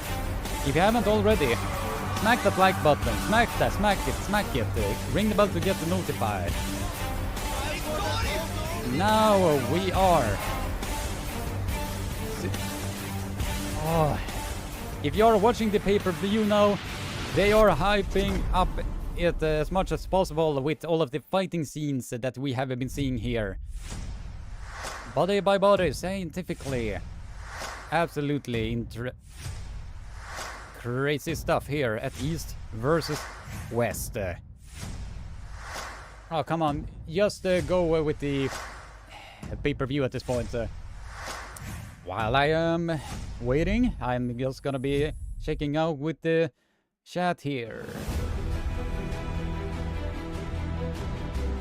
If you haven't already, smack that like button, smack it, ring the bell to get notified. Now we are. Oh. If you are watching the pay-per-view now, they are hyping up it as much as possible with all of the fighting scenes that we have been seeing here. Body by body, scientifically. Absolutely crazy stuff here at East versus West. Oh, come on. Just go with the pay-per-view at this point. While I am waiting, I'm just gonna be checking out with the chat here.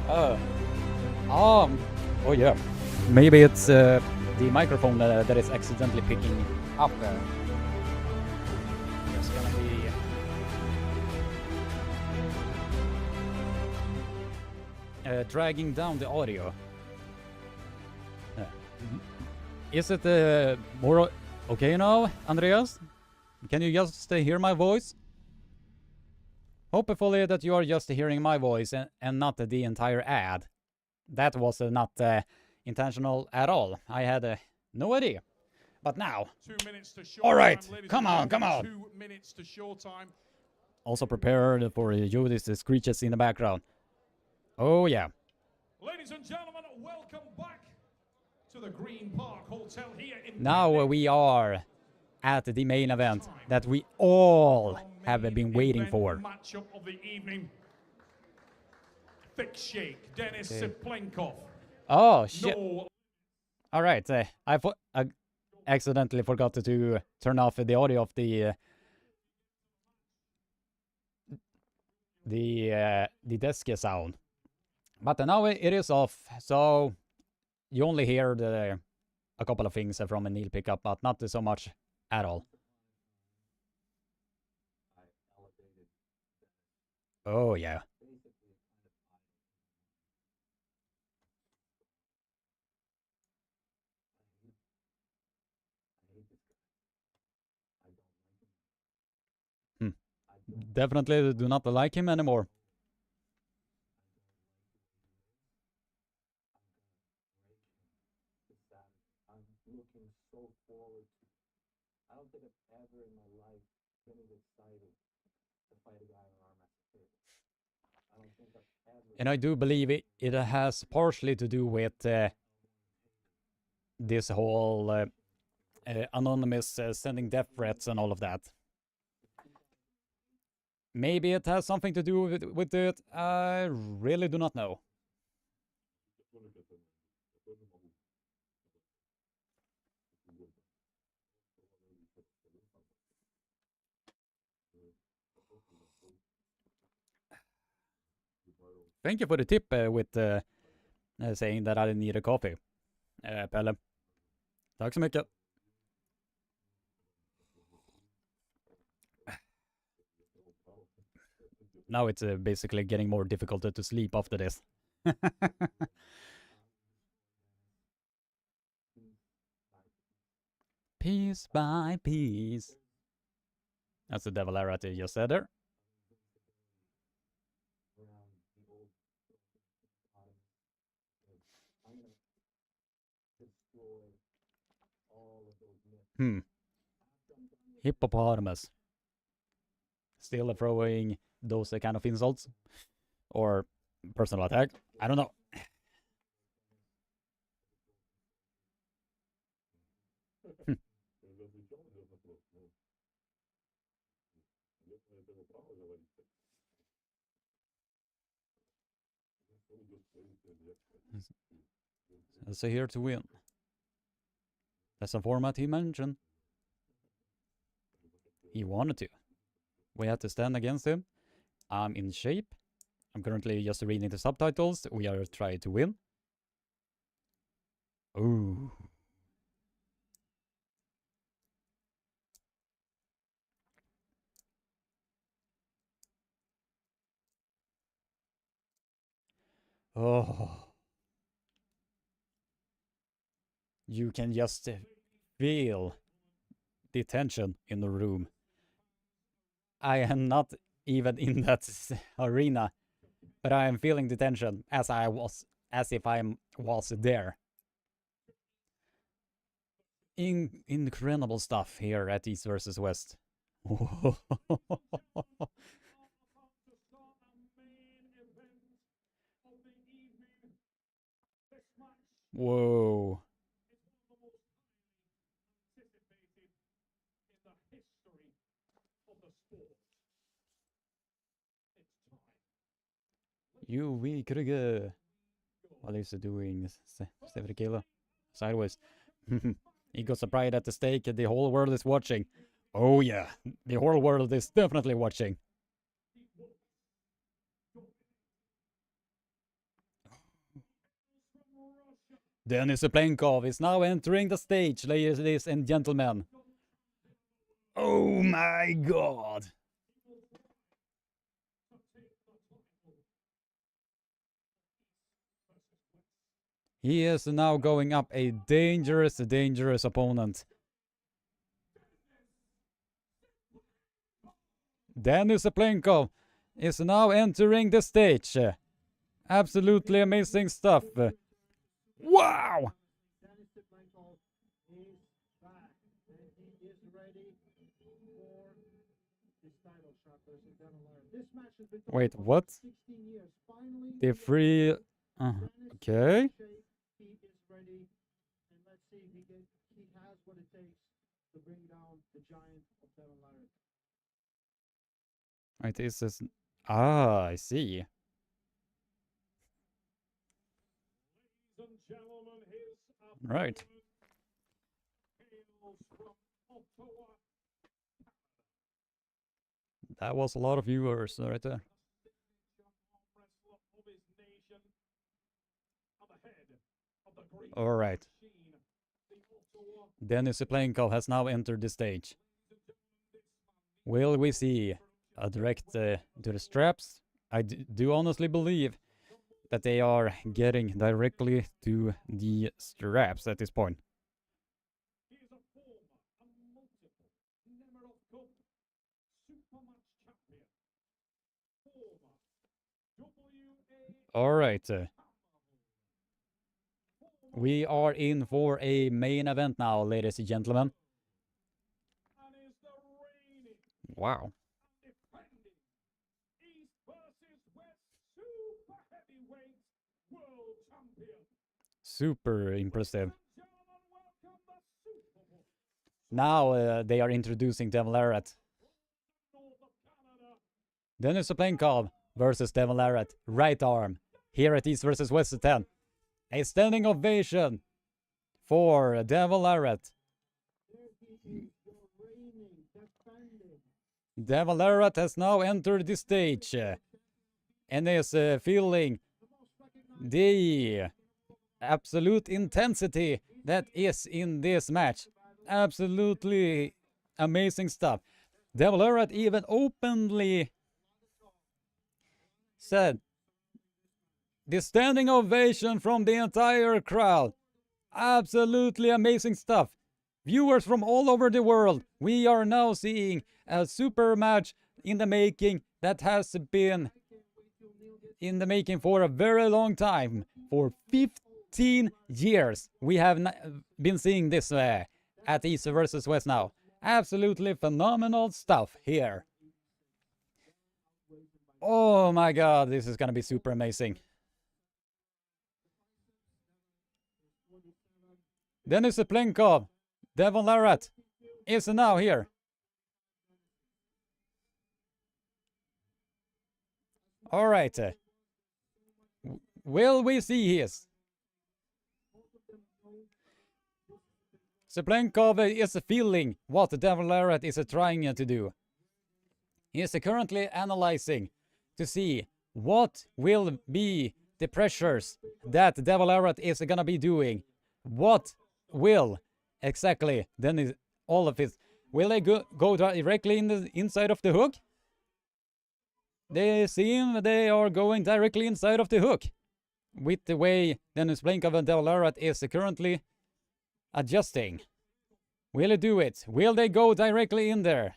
Oh yeah. Maybe it's the microphone that is accidentally picking up. It's gonna be dragging down the audio. Is it more okay now, Andreas? Can you just hear my voice? Hopefully that you are just hearing my voice and not the entire ad. That was not intentional at all. I had no idea. But now, 2 minutes to short all right, time, ladies come and on, come gentlemen. on. 2 minutes to short time. Also prepared for you, this screeches in the background. Oh yeah. Ladies and gentlemen, welcome back to the Green Park Hotel here in Now we are at the main event that we all have been waiting for. Matchup of the evening. Thick shake, Denis Okay. Cyplenkov. Oh shit. No. All right. I accidentally forgot to turn off the audio of the desk sound. But now it is off, so you only hear a couple of things from Neil pickup, but not so much at all. Oh yeah. Definitely do not like him anymore. I'm looking so forward to. I don't think I've ever in my life been as excited to fight a guy on arm wrestling table. I don't think I've ever. And I do believe it has partially to do with this whole anonymous sending death threats and all of that. Maybe it has something to do with it. I really do not know. Thank you for the tip with saying that I need a coffee, Pelle. Tack så mycket. Now it's basically getting more difficult to sleep after this. Piece by piece. That's the devil Larratt you just said there. Hippopotamus. Still throwing those kind of insults? Or personal attack? I don't know. So here to win. That's the format he mentioned. He wanted to. We had to stand against him. I'm in shape. I'm currently just reading the subtitles. We are trying to win. Ooh. Oh. You can just feel the tension in the room. I am not even in that arena, but I am feeling the tension as if I was there. Incredible stuff here at East versus West. Whoa. You weak Krüger. What is he doing? 70 kilo. Sideways. He got surprised at the stake. The whole world is watching. Oh yeah. The whole world is definitely watching. Denis Cyplenkov is now entering the stage, ladies and gentlemen. Oh my god. He is now going up a dangerous opponent. Denis Cyplenkov is now entering the stage. Absolutely amazing stuff. Wow! Denis Cyplenkov is back, and he is ready for this title shot versus Devon Larratt. This match has been Wait, going on what? for 16 years. Finally, The free... Dennis Okay. is in shape. He is ready, and let's see if he has what it takes to bring down the giant of Devon Larratt. It is this... Ah, I see. Ladies and gentlemen, his Right. hails from Ottawa, That was a lot of viewers right there. arm wrestler of his nation, and the head of the great All right. machine, the Ottawa. Denis Cyplenkov has now entered the stage. Will we see a direct to the straps? I do honestly believe that they are getting directly to the straps at this point. He is a former and multiple Seminoff Cup Supermatch champion. Former WA All right. We are in for a main event now, ladies and gentlemen. and is the reigning Wow. defending East versus West Super Heavyweight World Champion. Super impressive. Gentlemen, welcome the Super Bowl. Now they are introducing Devon Larratt. North of Canada, Denis Cyplenkov versus Devon Larratt. Right arm. Here at East versus West 10. A standing ovation for Devon Larratt. Devon Larratt has now entered the stage and is feeling the absolute intensity that is in this match. Absolutely amazing stuff. Devon Larratt even openly said, the standing ovation from the entire crowd. Absolutely amazing stuff. Viewers from all over the world, we are now seeing a super match in the making that has been in the making for a very long time. For 15 years, we have been seeing this at East versus West now. Absolutely phenomenal stuff here. Oh my god, this is gonna be super amazing. Denis Cyplenkov, Devon Larratt is now here. All right. Will we see his? Cyplenkov is feeling what Devon Larratt is trying to do. He is currently analyzing to see what will be the pressures that Devon Larratt is gonna be doing. What will exactly then is all of it? Will they go directly in the inside of the hook? They seem they are going directly inside of the hook with the way Denis Cyplenkov and Devon Larratt is currently adjusting. Will they do it? Will they go directly in there?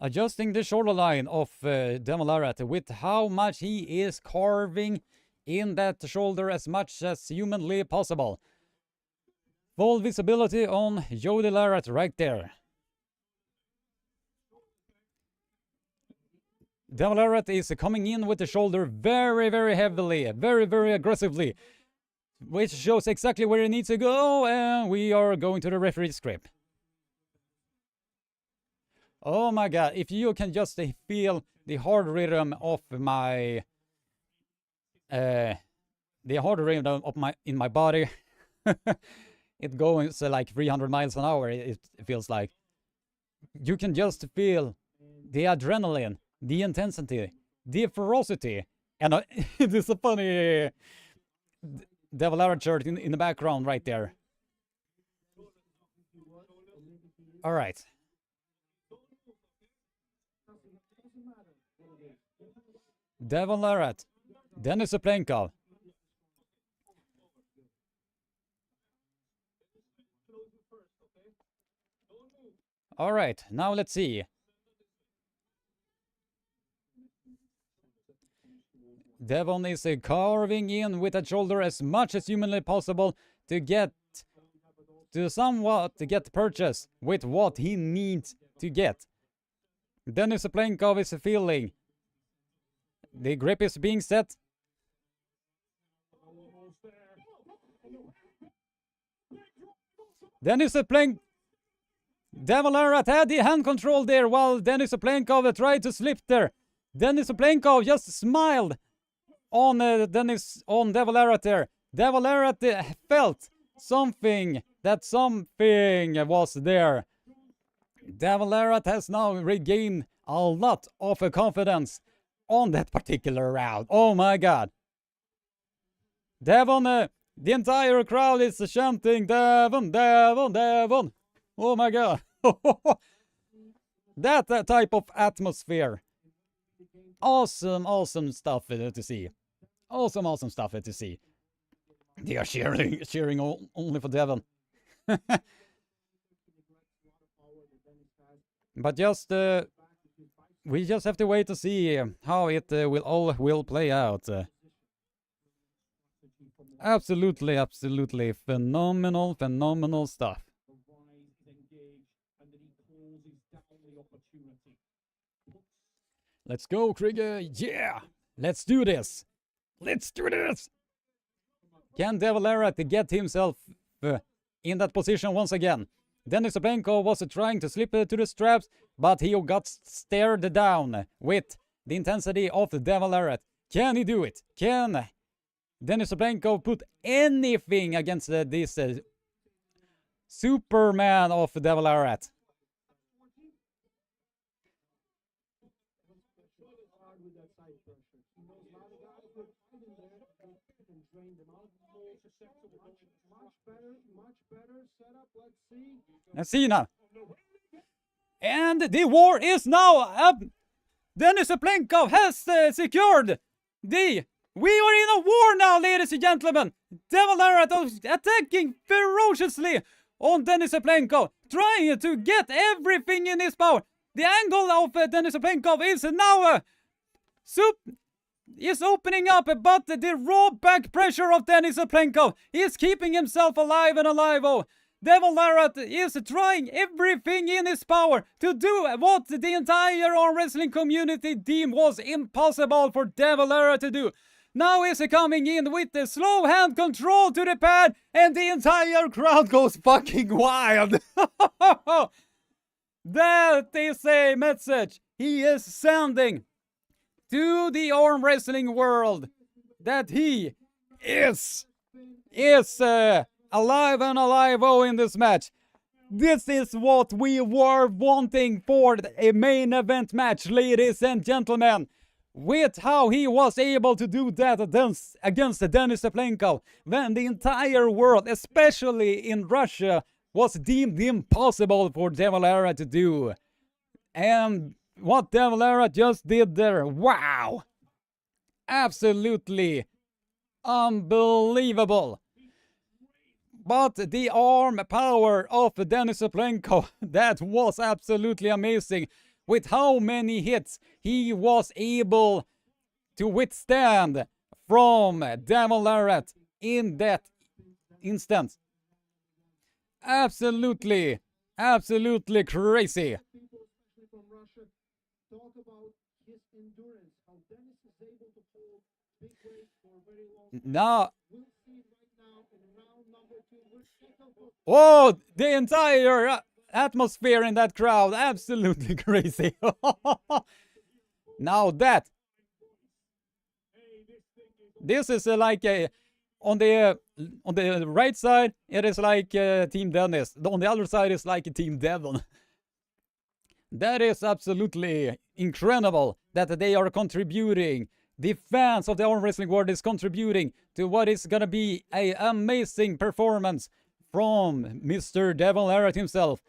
Adjusting the shoulder line of Devon Larratt with how much he is carving in that shoulder as much as humanly possible. Full visibility on Jody Larratt right there. Devon Larratt is coming in with the shoulder very, very heavily, very, very aggressively, which shows exactly where he needs to go, and we are going to the referee script. Oh my god, if you can just feel the heart rhythm of my in my body. It goes like 300 miles an hour, it feels like. You can just feel the adrenaline, the intensity, the ferocity, and it is a funny Devon Larratt shirt in the background right there. All right. Devon Larratt, Denis Cyplenkov. All right, now let's see. Devon is carving in with that shoulder as much as humanly possible to get to somewhat get purchased with what he needs to get. Denis Cyplenkov is feeling. The grip is being set. Denis Cyplenkov. Devon Larratt had the hand control there while Denis Cyplenkov tried to slip there. Denis Cyplenkov just smiled on Devon Larratt there. Devon Larratt felt something was there. Devon Larratt has now regained a lot of confidence on that particular round. Oh my god. Devon, the entire crowd is chanting Devon, Devon, Devon. Oh my god. That type of atmosphere. Awesome stuff to see. Awesome stuff to see. They are cheering only for Devon. But we just have to wait to see how it will play out. Absolutely phenomenal stuff. Let's go, Krieger. Yeah, let's do this. Can Devon Larratt get himself in that position once again? Denis Cyplenkov was trying to slip to the straps, but he got stared down with the intensity of Devon Larratt. Can he do it? Can Denis Cyplenkov put anything against this Superman of Devon Larratt? Let's see now. And the war is now up. Denis Cyplenkov has secured the... We are in a war now, ladies and gentlemen. Devon Larratt is attacking ferociously on Denis Cyplenkov, trying to get everything in his power. The angle of Denis Cyplenkov is now is opening up, but the raw back pressure of Denis Cyplenkov is keeping himself alive. Oh, Devon Larratt is trying everything in his power to do what the entire arm wrestling community deemed was impossible for Devon Larratt to do. Now he's coming in with the slow hand control to the pad, and the entire crowd goes fucking wild. That is a message he is sending to the arm wrestling world, that he is alive in this match. This is what we were wanting for a main event match, ladies and gentlemen. With how he was able to do that against Denis Cyplenkov, when the entire world, especially in Russia, was deemed impossible for Devon Larratt to do. And what Devon Larratt just did there, wow! Absolutely unbelievable. But the arm power of Denis Cyplenkov, that was absolutely amazing. With how many hits he was able to withstand from Devon Larratt in that instance. Absolutely crazy. Now, oh, the entire atmosphere in that crowd, absolutely crazy. Now this is like on the right side it is like Team Denis. On the other side is like Team Devon. That is absolutely incredible that they are contributing. The fans of the arm wrestling world is contributing to what is gonna be an amazing performance from Mr. Devon Larratt himself.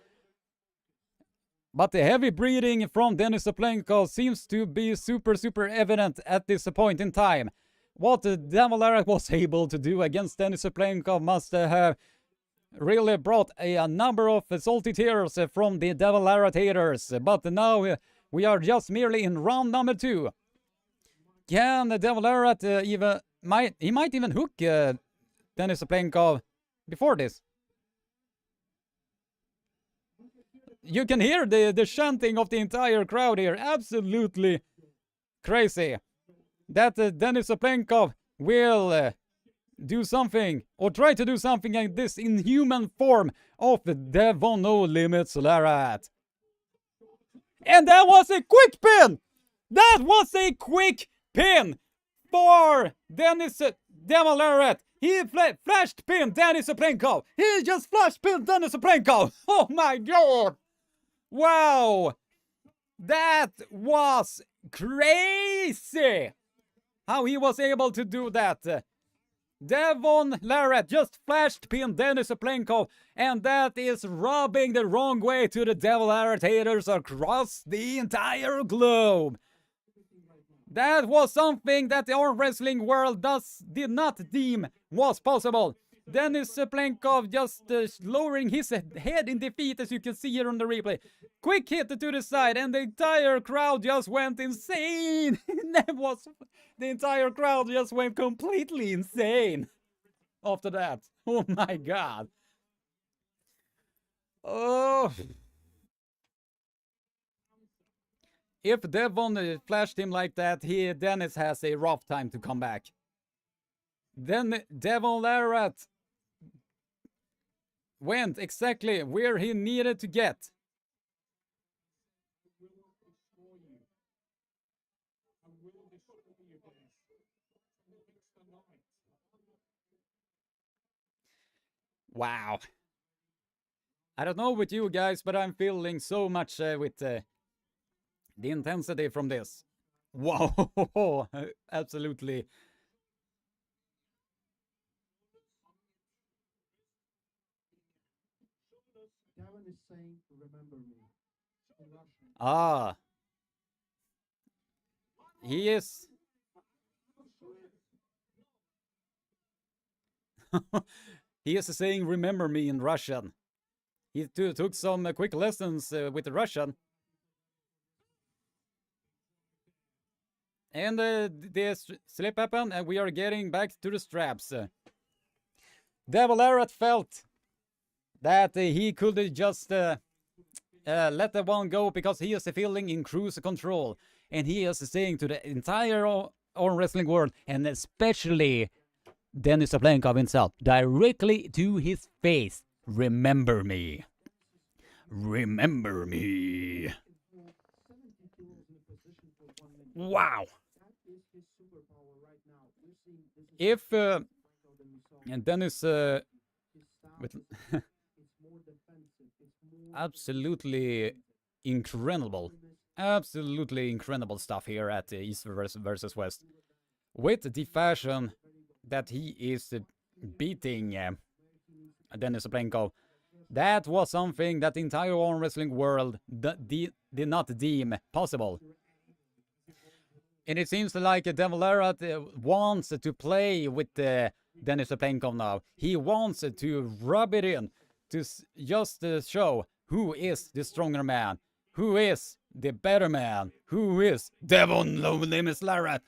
But the heavy breathing from Denis Cyplenkov seems to be super evident at this point in time. What Devon Larratt was able to do against Denis Cyplenkov must have really brought a number of salty tears from the Devon Larratt haters. But now we are just merely in round number 2. Can Devon Larratt might even hook Denis Cyplenkov before this? you can hear the chanting of the entire crowd here. Absolutely crazy. That Denis Cyplenkov will do something, or try to do something like this inhuman form of the Devon No Limits Larratt. And that was a quick pin! That was a quick pin for Denis Devon Larratt. He flashed pin Denis Cyplenkov. He just flash pinned Denis Cyplenkov. Oh my god! Wow! That was crazy! How he was able to do that. Devon Larratt just flashed pinned Denis Cyplenkov, and that is rubbing the wrong way to the Devon Larratt haters across the entire globe. That was something that the arm wrestling world did not deem was possible. Denis Cyplenkov just lowering his head in defeat, as you can see here on the replay. Quick hit to the side, and the entire crowd just went insane. The entire crowd just went completely insane after that. Oh my god. Oh. If Devon flashed him like that, Denis has a rough time to come back. Then Devon Larratt went exactly where he needed to get. Wow. I don't know with you guys, but I'm feeling so much with the intensity from this. Wow. Absolutely. Devon is saying, remember me. In Russian. Ah. He is. He is saying remember me in Russian. He took some quick lessons with the Russian. And this slip happened, and we are getting back to the straps. Devon Larratt felt that he could just let the one go because he is feeling in cruise control. And he is saying to the entire arm wrestling world, and especially Denis Cyplenkov himself, directly to his face, remember me. Remember me. Wow. If and Denis with absolutely incredible stuff here at East versus West, with the fashion that he is beating Denis Cyplenkov. That was something that the entire arm wrestling world did not deem possible. And it seems like Devon Larratt wants to play with Denis Cyplenkov now. He wants to rub it in to just show who is the stronger man, who is the better man, who is Devon No Limits Larratt.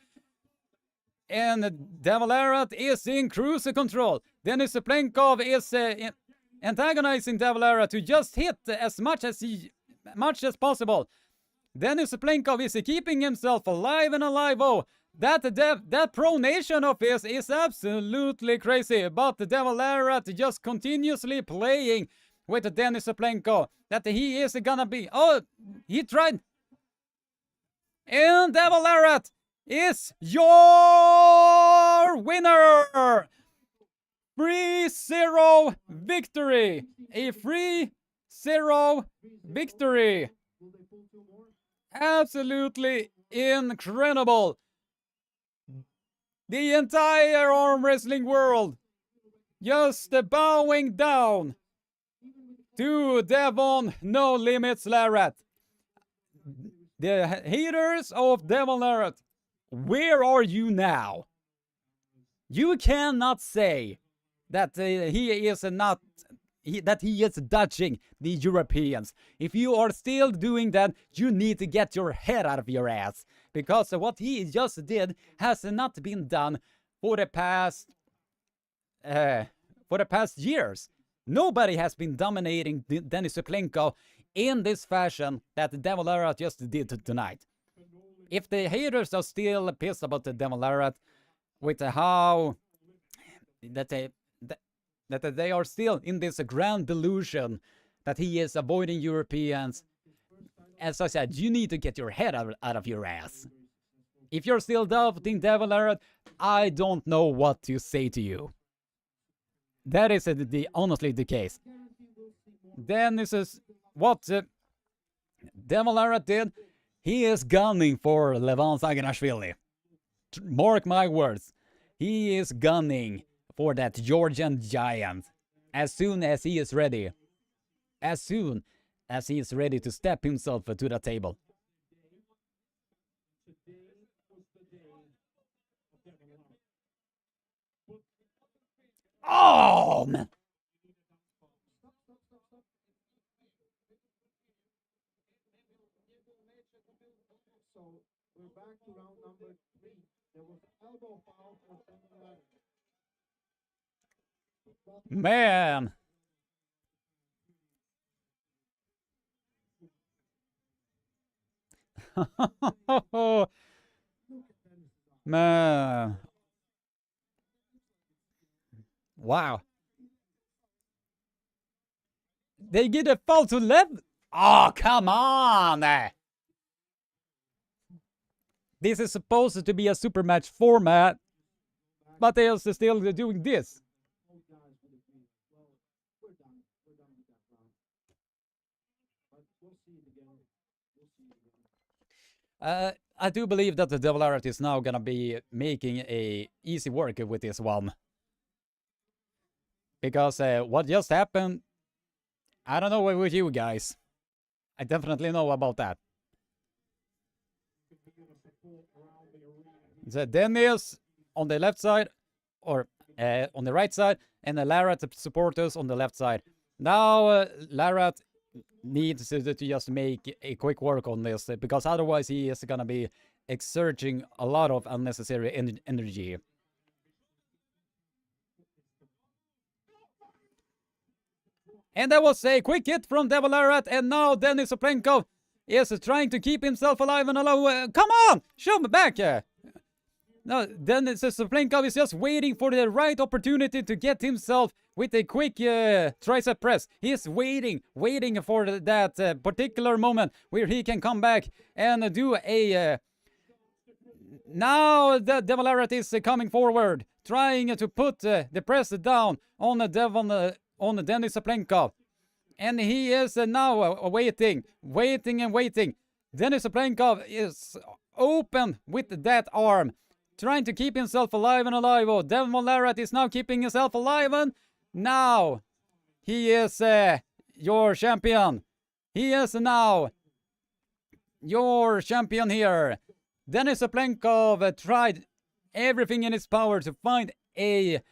And Devon Larratt is in cruise control. Denis Cyplenkov is antagonizing Devon Larratt to just hit as much as possible. Denis Cyplenkov is keeping himself alive and alive. Oh, that pronation of his is absolutely crazy. But Devon Larratt just continuously playing with Denis Cyplenkov that he is gonna be. Oh, he tried. And Devon Larratt is your winner. 3-0 victory. A 3-0 victory. Absolutely incredible. The entire arm wrestling world just bowing down to Devon No Limits Larratt. The haters of Devon Larratt, where are you now? You cannot say that he is dodging the Europeans. If you are still doing that, you need to get your head out of your ass, because what he just did has not been done for the past years. Nobody has been dominating Denis Cyplenkov in this fashion that Devon Larratt just did tonight. If the haters are still pissed about the Devon Larratt with how that they are still in this grand delusion that he is avoiding Europeans, as I said, you need to get your head out of your ass. If you're still doubting Devon Larratt, I don't know what to say to you. That is honestly the case. Then this is what Devon Larratt did. He is gunning for Levan Saginashvili. Mark my words. He is gunning for that Georgian giant as soon as he is ready. As soon as he is ready to step himself to the table. Oh, man. So we're back to round number 3. There was elbow foul for Seminoff. Man. Man. Wow. They get a foul to left? Oh, come on. This is supposed to be a super match format, but they are still doing this. I do believe that the Devon Larratt is now gonna be making a easy work with this one. Because what just happened, I don't know with you guys. I definitely know about that. So Denis on the left side, or on the right side, and the Larratt supporters on the left side. Now Larratt needs to just make a quick work on this, because otherwise he is gonna be exerting a lot of unnecessary energy. And that was a quick hit from Devon Larratt, and now Denis Cyplenkov is trying to keep himself alive and alive. Come on! Show me back! No, Denis Cyplenkov is just waiting for the right opportunity to get himself with a quick tricep press. He is waiting for that particular moment where he can come back and do a... Now the Devon Larratt is coming forward, trying to put the press down on on Denis Cyplenkov. And he is now waiting. Denis Cyplenkov is open with that arm, trying to keep himself alive and alive. Oh, Devon Larratt is now keeping himself alive, and now he is your champion. He is now your champion here. Denis Cyplenkov tried everything in his power to find a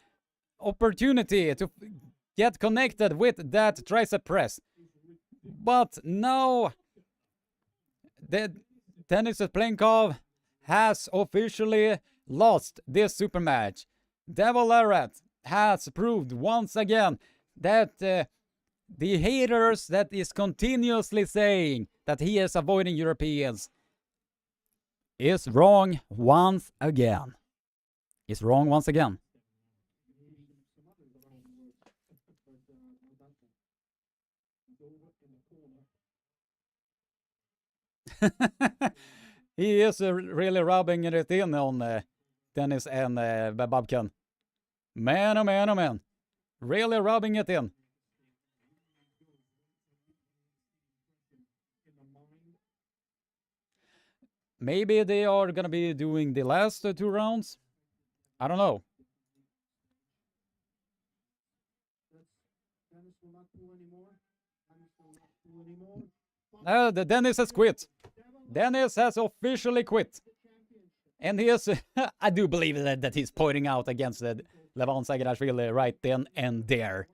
opportunity to get connected with that tricep press. But now Denis Cyplenkov has officially lost this super match. Devon Larratt has proved once again that the haters that is continuously saying that he is avoiding Europeans is wrong once again. Is wrong once again. He is really rubbing it in on Denis and Babkin. Man, oh man, oh man. Really rubbing it in. Maybe they are gonna be doing the last 2 rounds. I don't know. The Denis has quit. Denis has officially quit. And he is, I do believe that he's pointing out against Levan Saginashvili right then and there.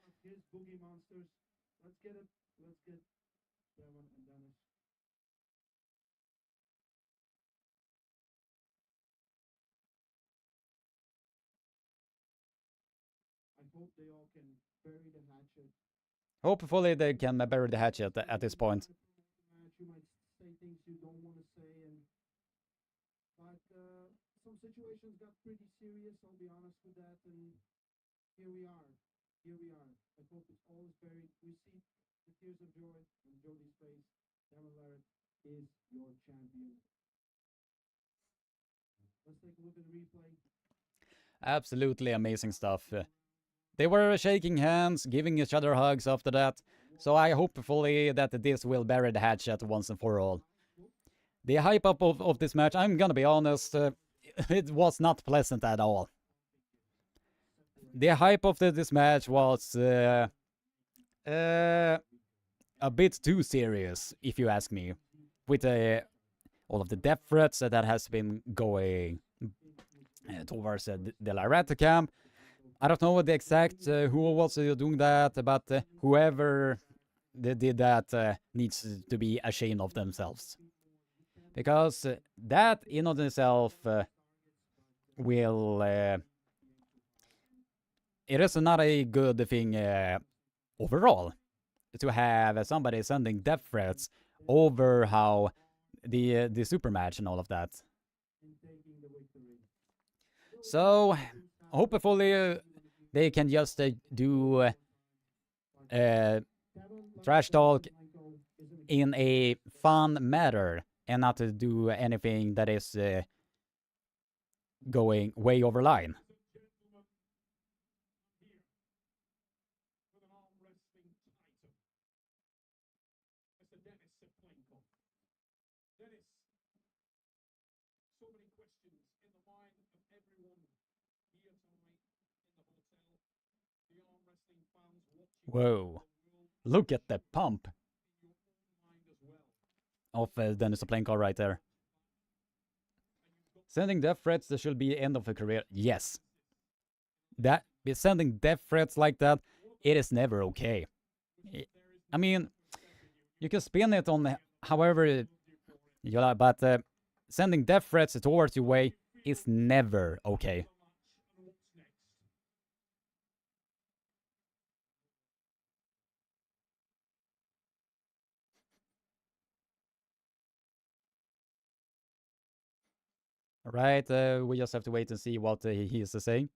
I hope they all can bury the hatchet Hopefully they can bury the hatchet at this point. You might say things you don't want to say, but some situations got pretty serious. I'll be honest with that, and here we are. Here we are. I hope it's all is buried. We see the tears of joy on Jody's face. Devon Larratt is your champion. Let's take a look at the replay. Absolutely amazing stuff. They were shaking hands, giving each other hugs after that. So I hopefully that this will bury the hatchet once and for all. The hype up of this match, I'm gonna be honest, it was not pleasant at all. The hype of this match was a bit too serious, if you ask me, with all of the death threats that has been going towards the Larratt camp. I don't know the exact who was doing that, but whoever did that needs to be ashamed of themselves. Because that in of itself will... it is not a good thing overall to have somebody sending death threats over how the super match and all of that. So hopefully they can just do trash talk in a fun manner and not to do anything that is going way over line. With an arm wrestling title, Mr. Denis Cyplenkov. Denis, so many questions in the mind of everyone here tonight in the hotel. The arm wrestling fans watching. Whoa. Look at the pump In your own mind as well. of Denis Cyplenkov right there. Sending death threats, there should be end of a career. Yes. That sending death threats like that, it is never okay. I mean, you can spin it on however you like, but sending death threats towards your way is never okay. And what's next? Right, we just have to wait and see what he is saying.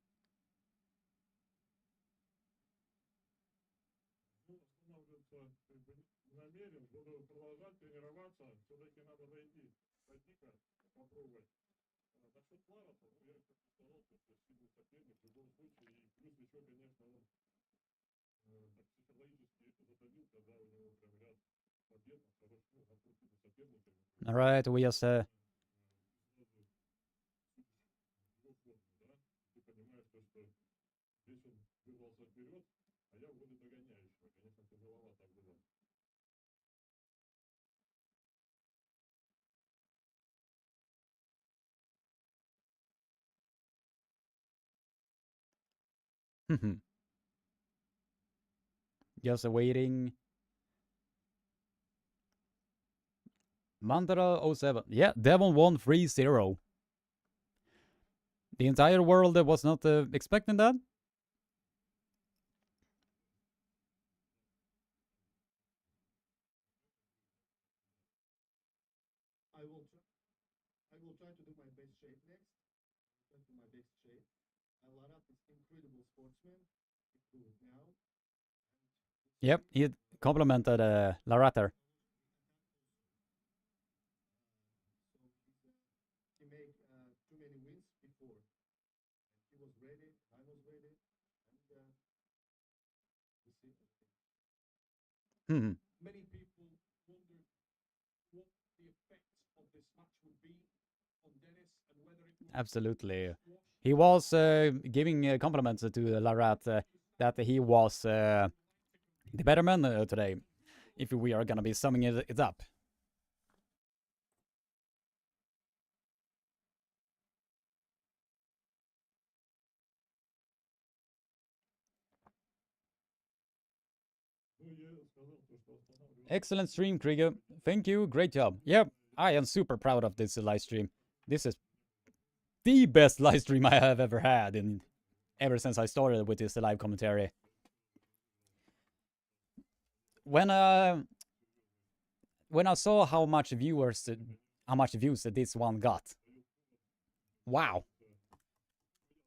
Намерен, буду продолжать тренироваться, все-таки надо зайти, пойти-ка попробовать. Насчет Ларата, я как старался, что сильный соперник в любом случае, и плюс еще, конечно, он так психологически задавил, когда у него прям ряд побед, хороших, напутственных соперников. Alright, we just... Его форму, да? Ты понимаешь, что здесь он вырвался вперед, а я в роли догоняющего. Конечно, тяжеловато было. Just waiting. Mandara 07. Yeah, Devon won 3-0. The entire world was not expecting that. I will try to do my best shape next. Try to do my best shape. Larratt is incredible sportsman. He proved now. Yep, he complimented Larratt there. He made too many wins before. He was ready. I was ready, and we see. Many people wondered what the effect of this match would be on Denis and whether it would Absolutely. He was giving compliments to Larratt that he was the better man today, if we are gonna be summing it up. Excellent stream, Krieger. Thank you. Great job. Yep, I am super proud of this live stream. This is the best live stream I have ever had ever since I started with this live commentary. when I saw how much views this one got, wow,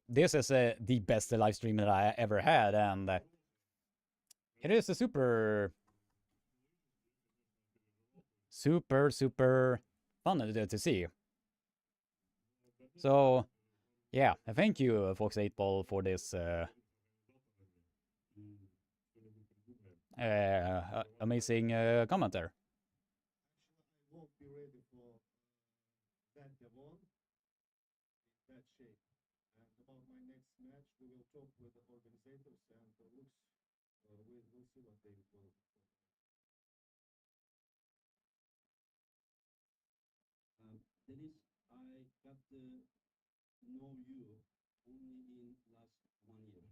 this is the best live stream that I ever had, and it is a super fun to see. So yeah, thank you, Fox 8 Ball, for this amazing comment there. I won't be ready for that Devon in that shape. And about my next match, we will talk with the organizers and we'll see what they will. Denis, I got to know you only in last 1 year.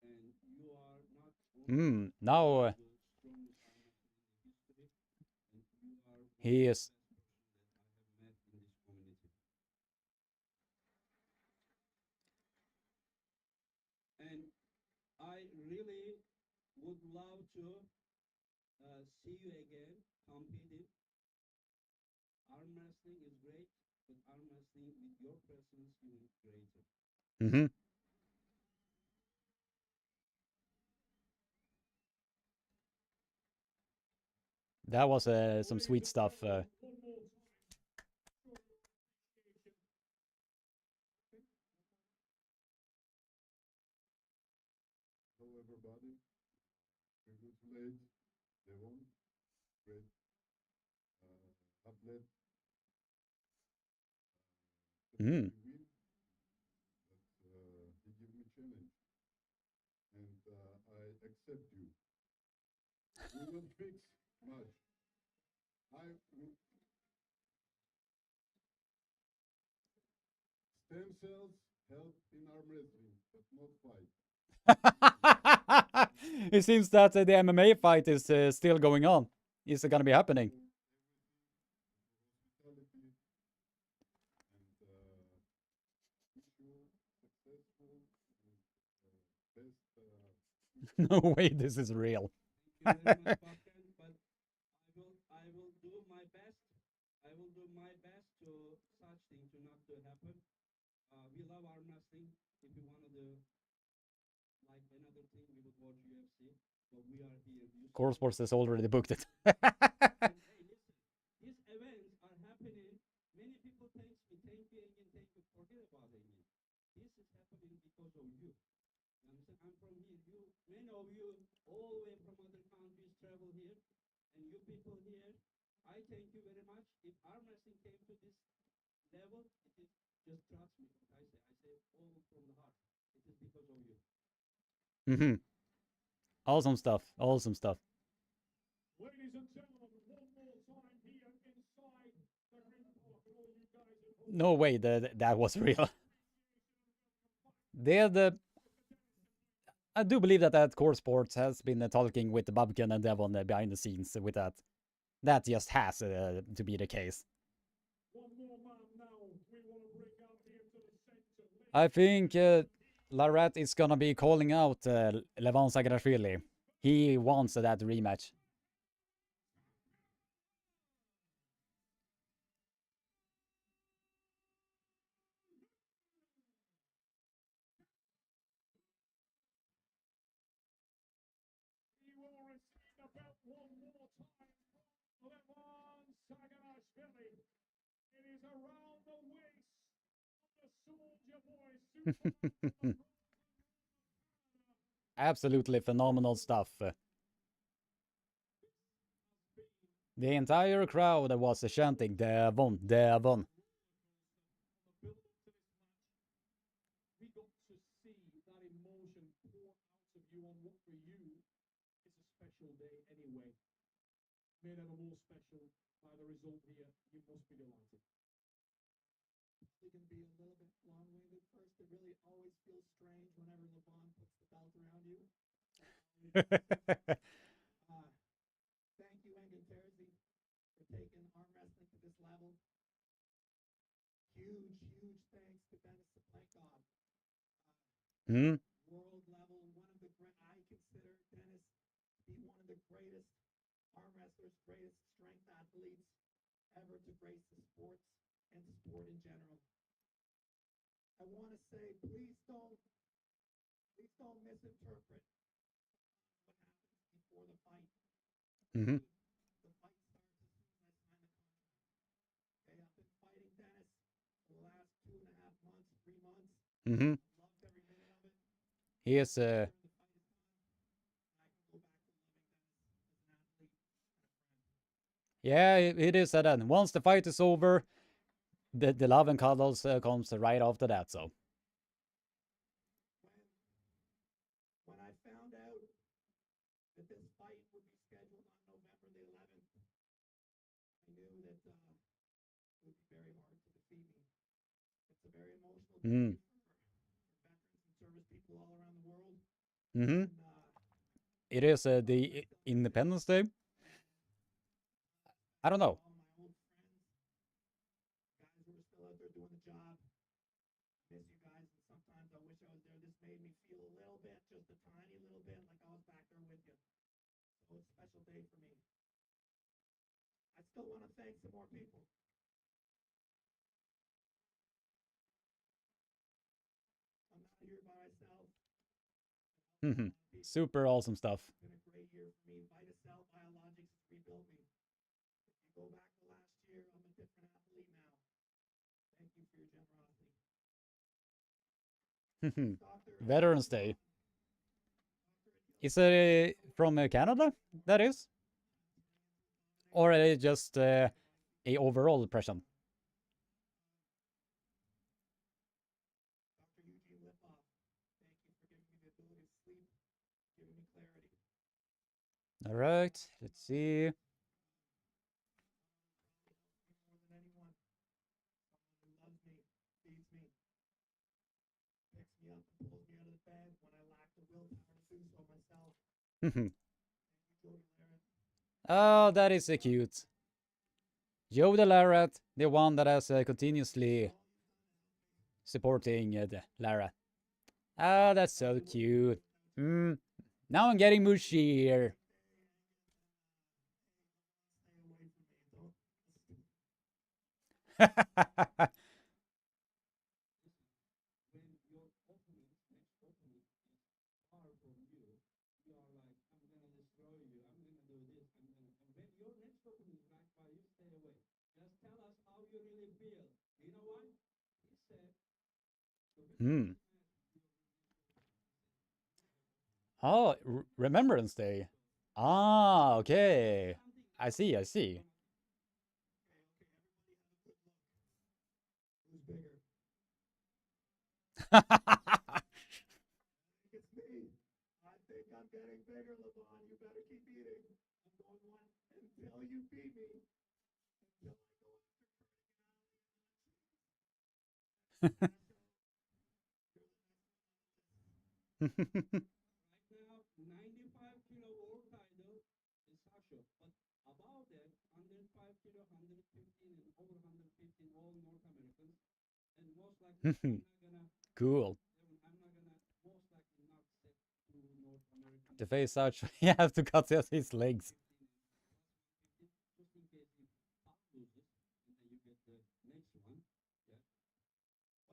And you are not only Now the strongest armwrestler in history, and you are one he of is. the best person that I have met in this community. And I really would love to see you again competing. Arm wrestling is great, but arm wrestling with your presence even greater. Mm-hmm. That was some sweet stuff. Hello, everybody. Congratulate Devon, great athlete. Mm. He win, but he give me challenge, and I accept you. We will fix match. I will. Stem cells help in arm wrestling, but not fight. It seems that the MMA fight is still going on. Is it gonna be happening? Hospitality and wish you successful and best. No way, this is real. Thank you very much, Captain. But I will do my best. I will do my best to such thing to not to happen. We love arm wrestling. If you want to do like another thing, we would watch UFC. But we are here. Core Sports has already booked it. And hey, listen, these events are happening. Many people thank me, thank you, Engin, thank you. Forget about Engin. This is happening because of you. You understand? I'm from here. Many of you, all the way from other countries, travel here, and you people here, I thank you very much. If arm wrestling came to this level, it is just trust me. What I say all from the heart. It is because of you. Mm-hmm. Awesome stuff. Awesome stuff. Ladies and gentlemen, one more time here inside the ring park, and all you guys at home. No way that was real. I do believe that Core Sports has been talking with Babkin and Devon behind the scenes with that. That just has to be the case. One more man now. We want to bring out here to the center. I think Larratt is gonna be calling out Levon Sagrashvili. He wants that rematch. He will receive the belt one more time from Levon Sagrashvili. It is around the waist of the Soldier Boy. Absolutely phenomenal stuff. The entire crowd was chanting Devon, Devon. We got to see that emotion pour out of you on what for you is a special day anyway. Made ever more special by the result here. You must be delighted. It can be a little bit long-winded first. It really always feels strange whenever LeVon puts the belt around you. Thank you, Engin Terzi, for taking arm wrestling to this level. Huge thanks to Denis Cyplenkov. Hmm? World level, one of the great, I consider Denis greatest arm wrestlers, greatest strength athletes ever to grace the sports and sport in general. I want to say, please don't misinterpret what happens before the fight. Mm-hmm. The fight starts as soon as I sign the contract. Okay, I've been fighting Dennis for the last 2.5 months, 3 months. Mm-hmm. Loved every minute of it. He is After the fight is done, I can go back to loving Dennis as an athlete and a friend. yeah, it is that. Once the fight is over, the love and cuddles comes right after that. So When I found out that this fight would be scheduled on November the 11th, I knew that it would be very hard to defeat me. It's a very emotional day for veterans and service people all around the world. mm-hmm. And, It is the Independence Day. I don't know. all my old friends, guys who are still out there doing the job, miss you guys, and sometimes I wish I was there. This made me feel a little bit, just a tiny little bit, like I was back there with you. So it's a special day for me. I still want to thank some more people. I'm not here by myself. Mhm. Super awesome stuff. It's been a great year for me. Vitacell Biologics has rebuilt me. If you go back to last year, I'm a different athlete now. Thank you for your generosity. Veterans Day. Is it from Canada? That is, or is it just a overall impression? Dr. Eugene Lipoff, thank you for giving me the ability to sleep, giving me clarity. All right, let's see. More than anyone, someone who loves me, feeds me, picks me up and pulls me out of the bed when I lack the willpower to do so myself. Thank you, Jody Larratt. Oh, that is cute. Joe the Larratt, the one that has continuously supporting the Larratt. Ah, that's so cute. Now I'm getting mushy here. Oh, Remembrance Day. Ah, okay. I see, I see. Who's bigger? It's me. I think I'm getting bigger, LeBron. You better keep eating. I'm going one until you beat me. Until I go after Right now, 95 kilo world title is Sasha, but above that, 105 kilo, 115, and over 115, all North Americans. And most likely, I'm not gonna, Cool. I'm not gonna, most likely not set to North American. To face such, you have to cut his legs. Just in case if Pop loses, and then you get the next one. Yeah.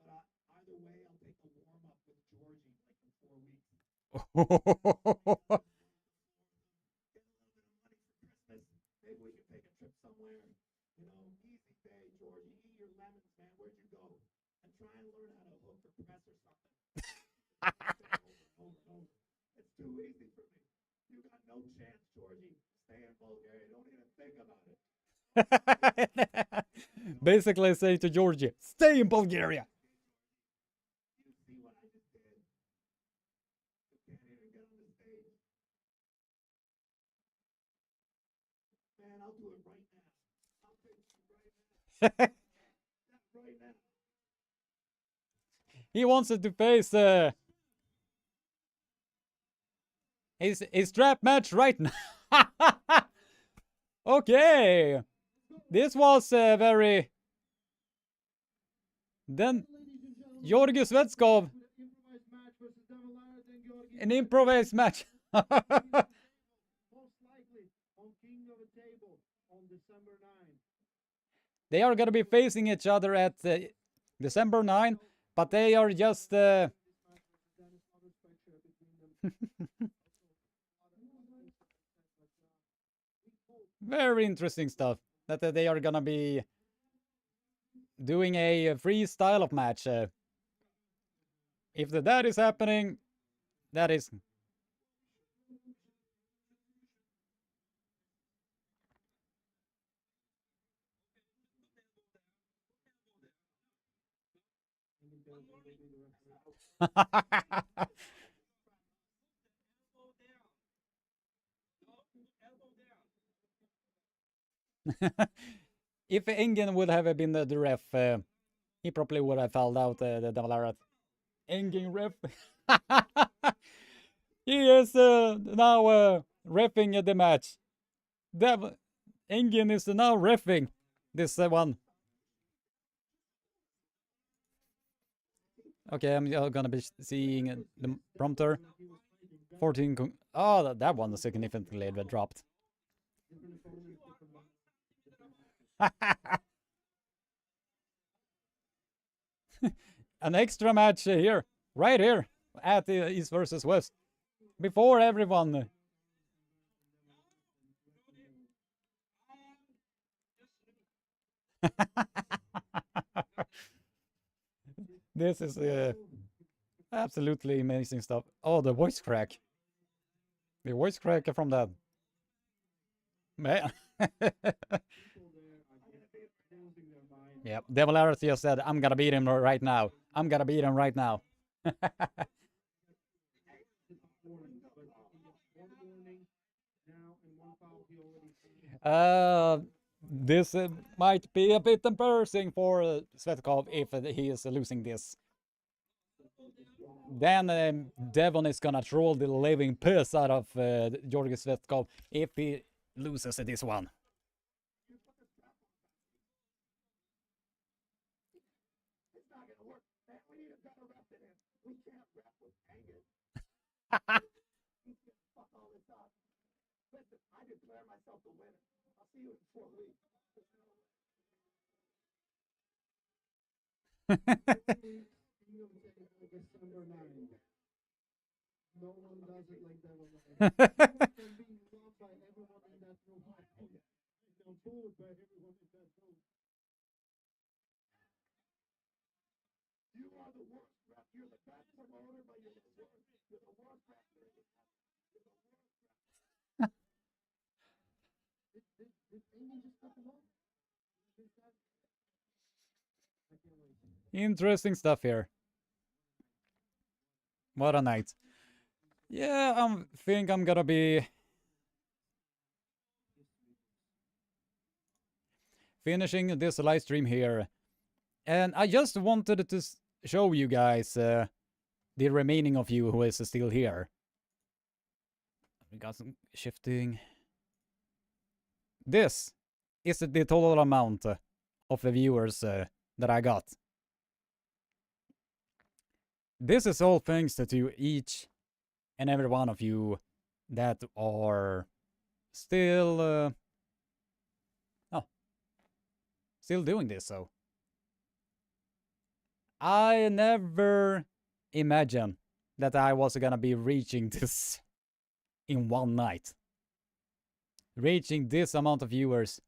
But either way, I'll take a warm up with Georgie like in 4 weeks. Get a little bit of money for Christmas. Maybe we can take a trip somewhere. You know, easy day, Georgie. Eat your lemons, man. Where'd you go? And try and learn how to hook or press or something. Over. It's too easy for me. You got no chance, Georgie. Stay in Bulgaria. Don't even think about it. Basically saying to Georgia, stay in Bulgaria. You see what I just did? You can't even get on the stage. Man, I'll do it right now. I'll take you right now. Right now. He wants it to face his strap match right now. Okay, this was very. Then Georgi Svetskov, an improvised match. Most likely December 9. They are gonna be facing each other at December 9, but they are just This match versus Dennis, no respect share between them. very interesting stuff. That they are gonna be doing a freestyle of match. If that is happening, that is. If Engen would have been the ref, he probably would have fouled out the Larratt. Engen ref. He is now reffing the match. Engen is now reffing this one. Okay, I'm gonna be seeing the prompter. 14. Oh, that one was significantly dropped. An extra match here, right here, at the East versus West, before everyone. This is absolutely amazing stuff. Oh, the voice crack. The voice crack from that. Man. Yep, Devon Larratt just said, I'm gonna beat him right now. I'm gonna beat him right now. This might be a bit embarrassing for Svetkov if he is losing this. Then Devon is gonna troll the living piss out of Georgi Svetkov if he loses this one. December 9. No one does it like Devon. From being loved by everyone in that room. And booed by everyone in that room. You are the worst ref. You're the best promoter, but you're the worst. You're the worst ref. You're the worst ref. Did Amy just cut him off? Interesting stuff here. What a night. Yeah, I think I'm gonna be finishing this live stream here. And I just wanted to show you guys the remaining of you who is still here. We got some shifting. This is the total amount of the viewers that I got. This is all thanks to each and every one of you that are still still doing this. So I never imagined that I was gonna be reaching this in one night. Reaching this amount of viewers,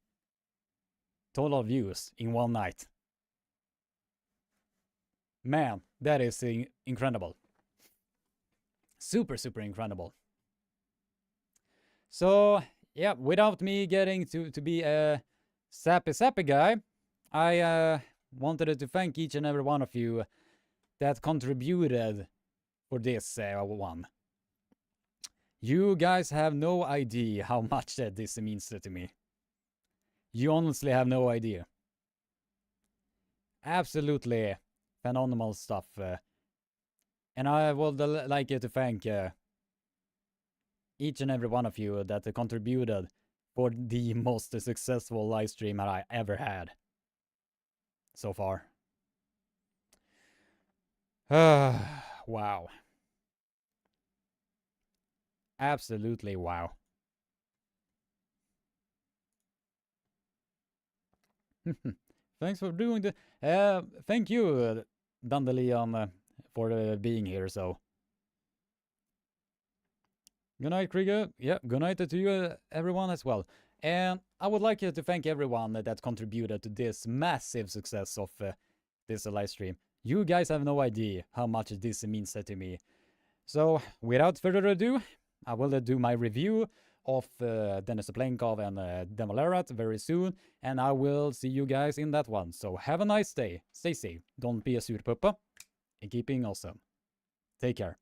total views in one night. Man, that is incredible. Super, super incredible. So, yeah, without me getting to be a sappy guy, I wanted to thank each and every one of you that contributed for this one. You guys have no idea how much this means to me. You honestly have no idea. Absolutely phenomenal stuff. And I would like to thank each and every one of you that contributed for the most successful live stream I ever had so far. Wow. Absolutely wow. Thanks for doing the... thank you, Dandelion, for being here, so... Good night, Krieger. Yeah, good night to you, everyone, as well. And I would like to thank everyone that contributed to this massive success of this live stream. You guys have no idea how much this means to me. So, without further ado, I will do my review of Denis Cyplenkov and Devon Larratt very soon, and I will see you guys in that one. So have a nice day, stay safe, don't be a surpuppa, and keep being awesome. Take care.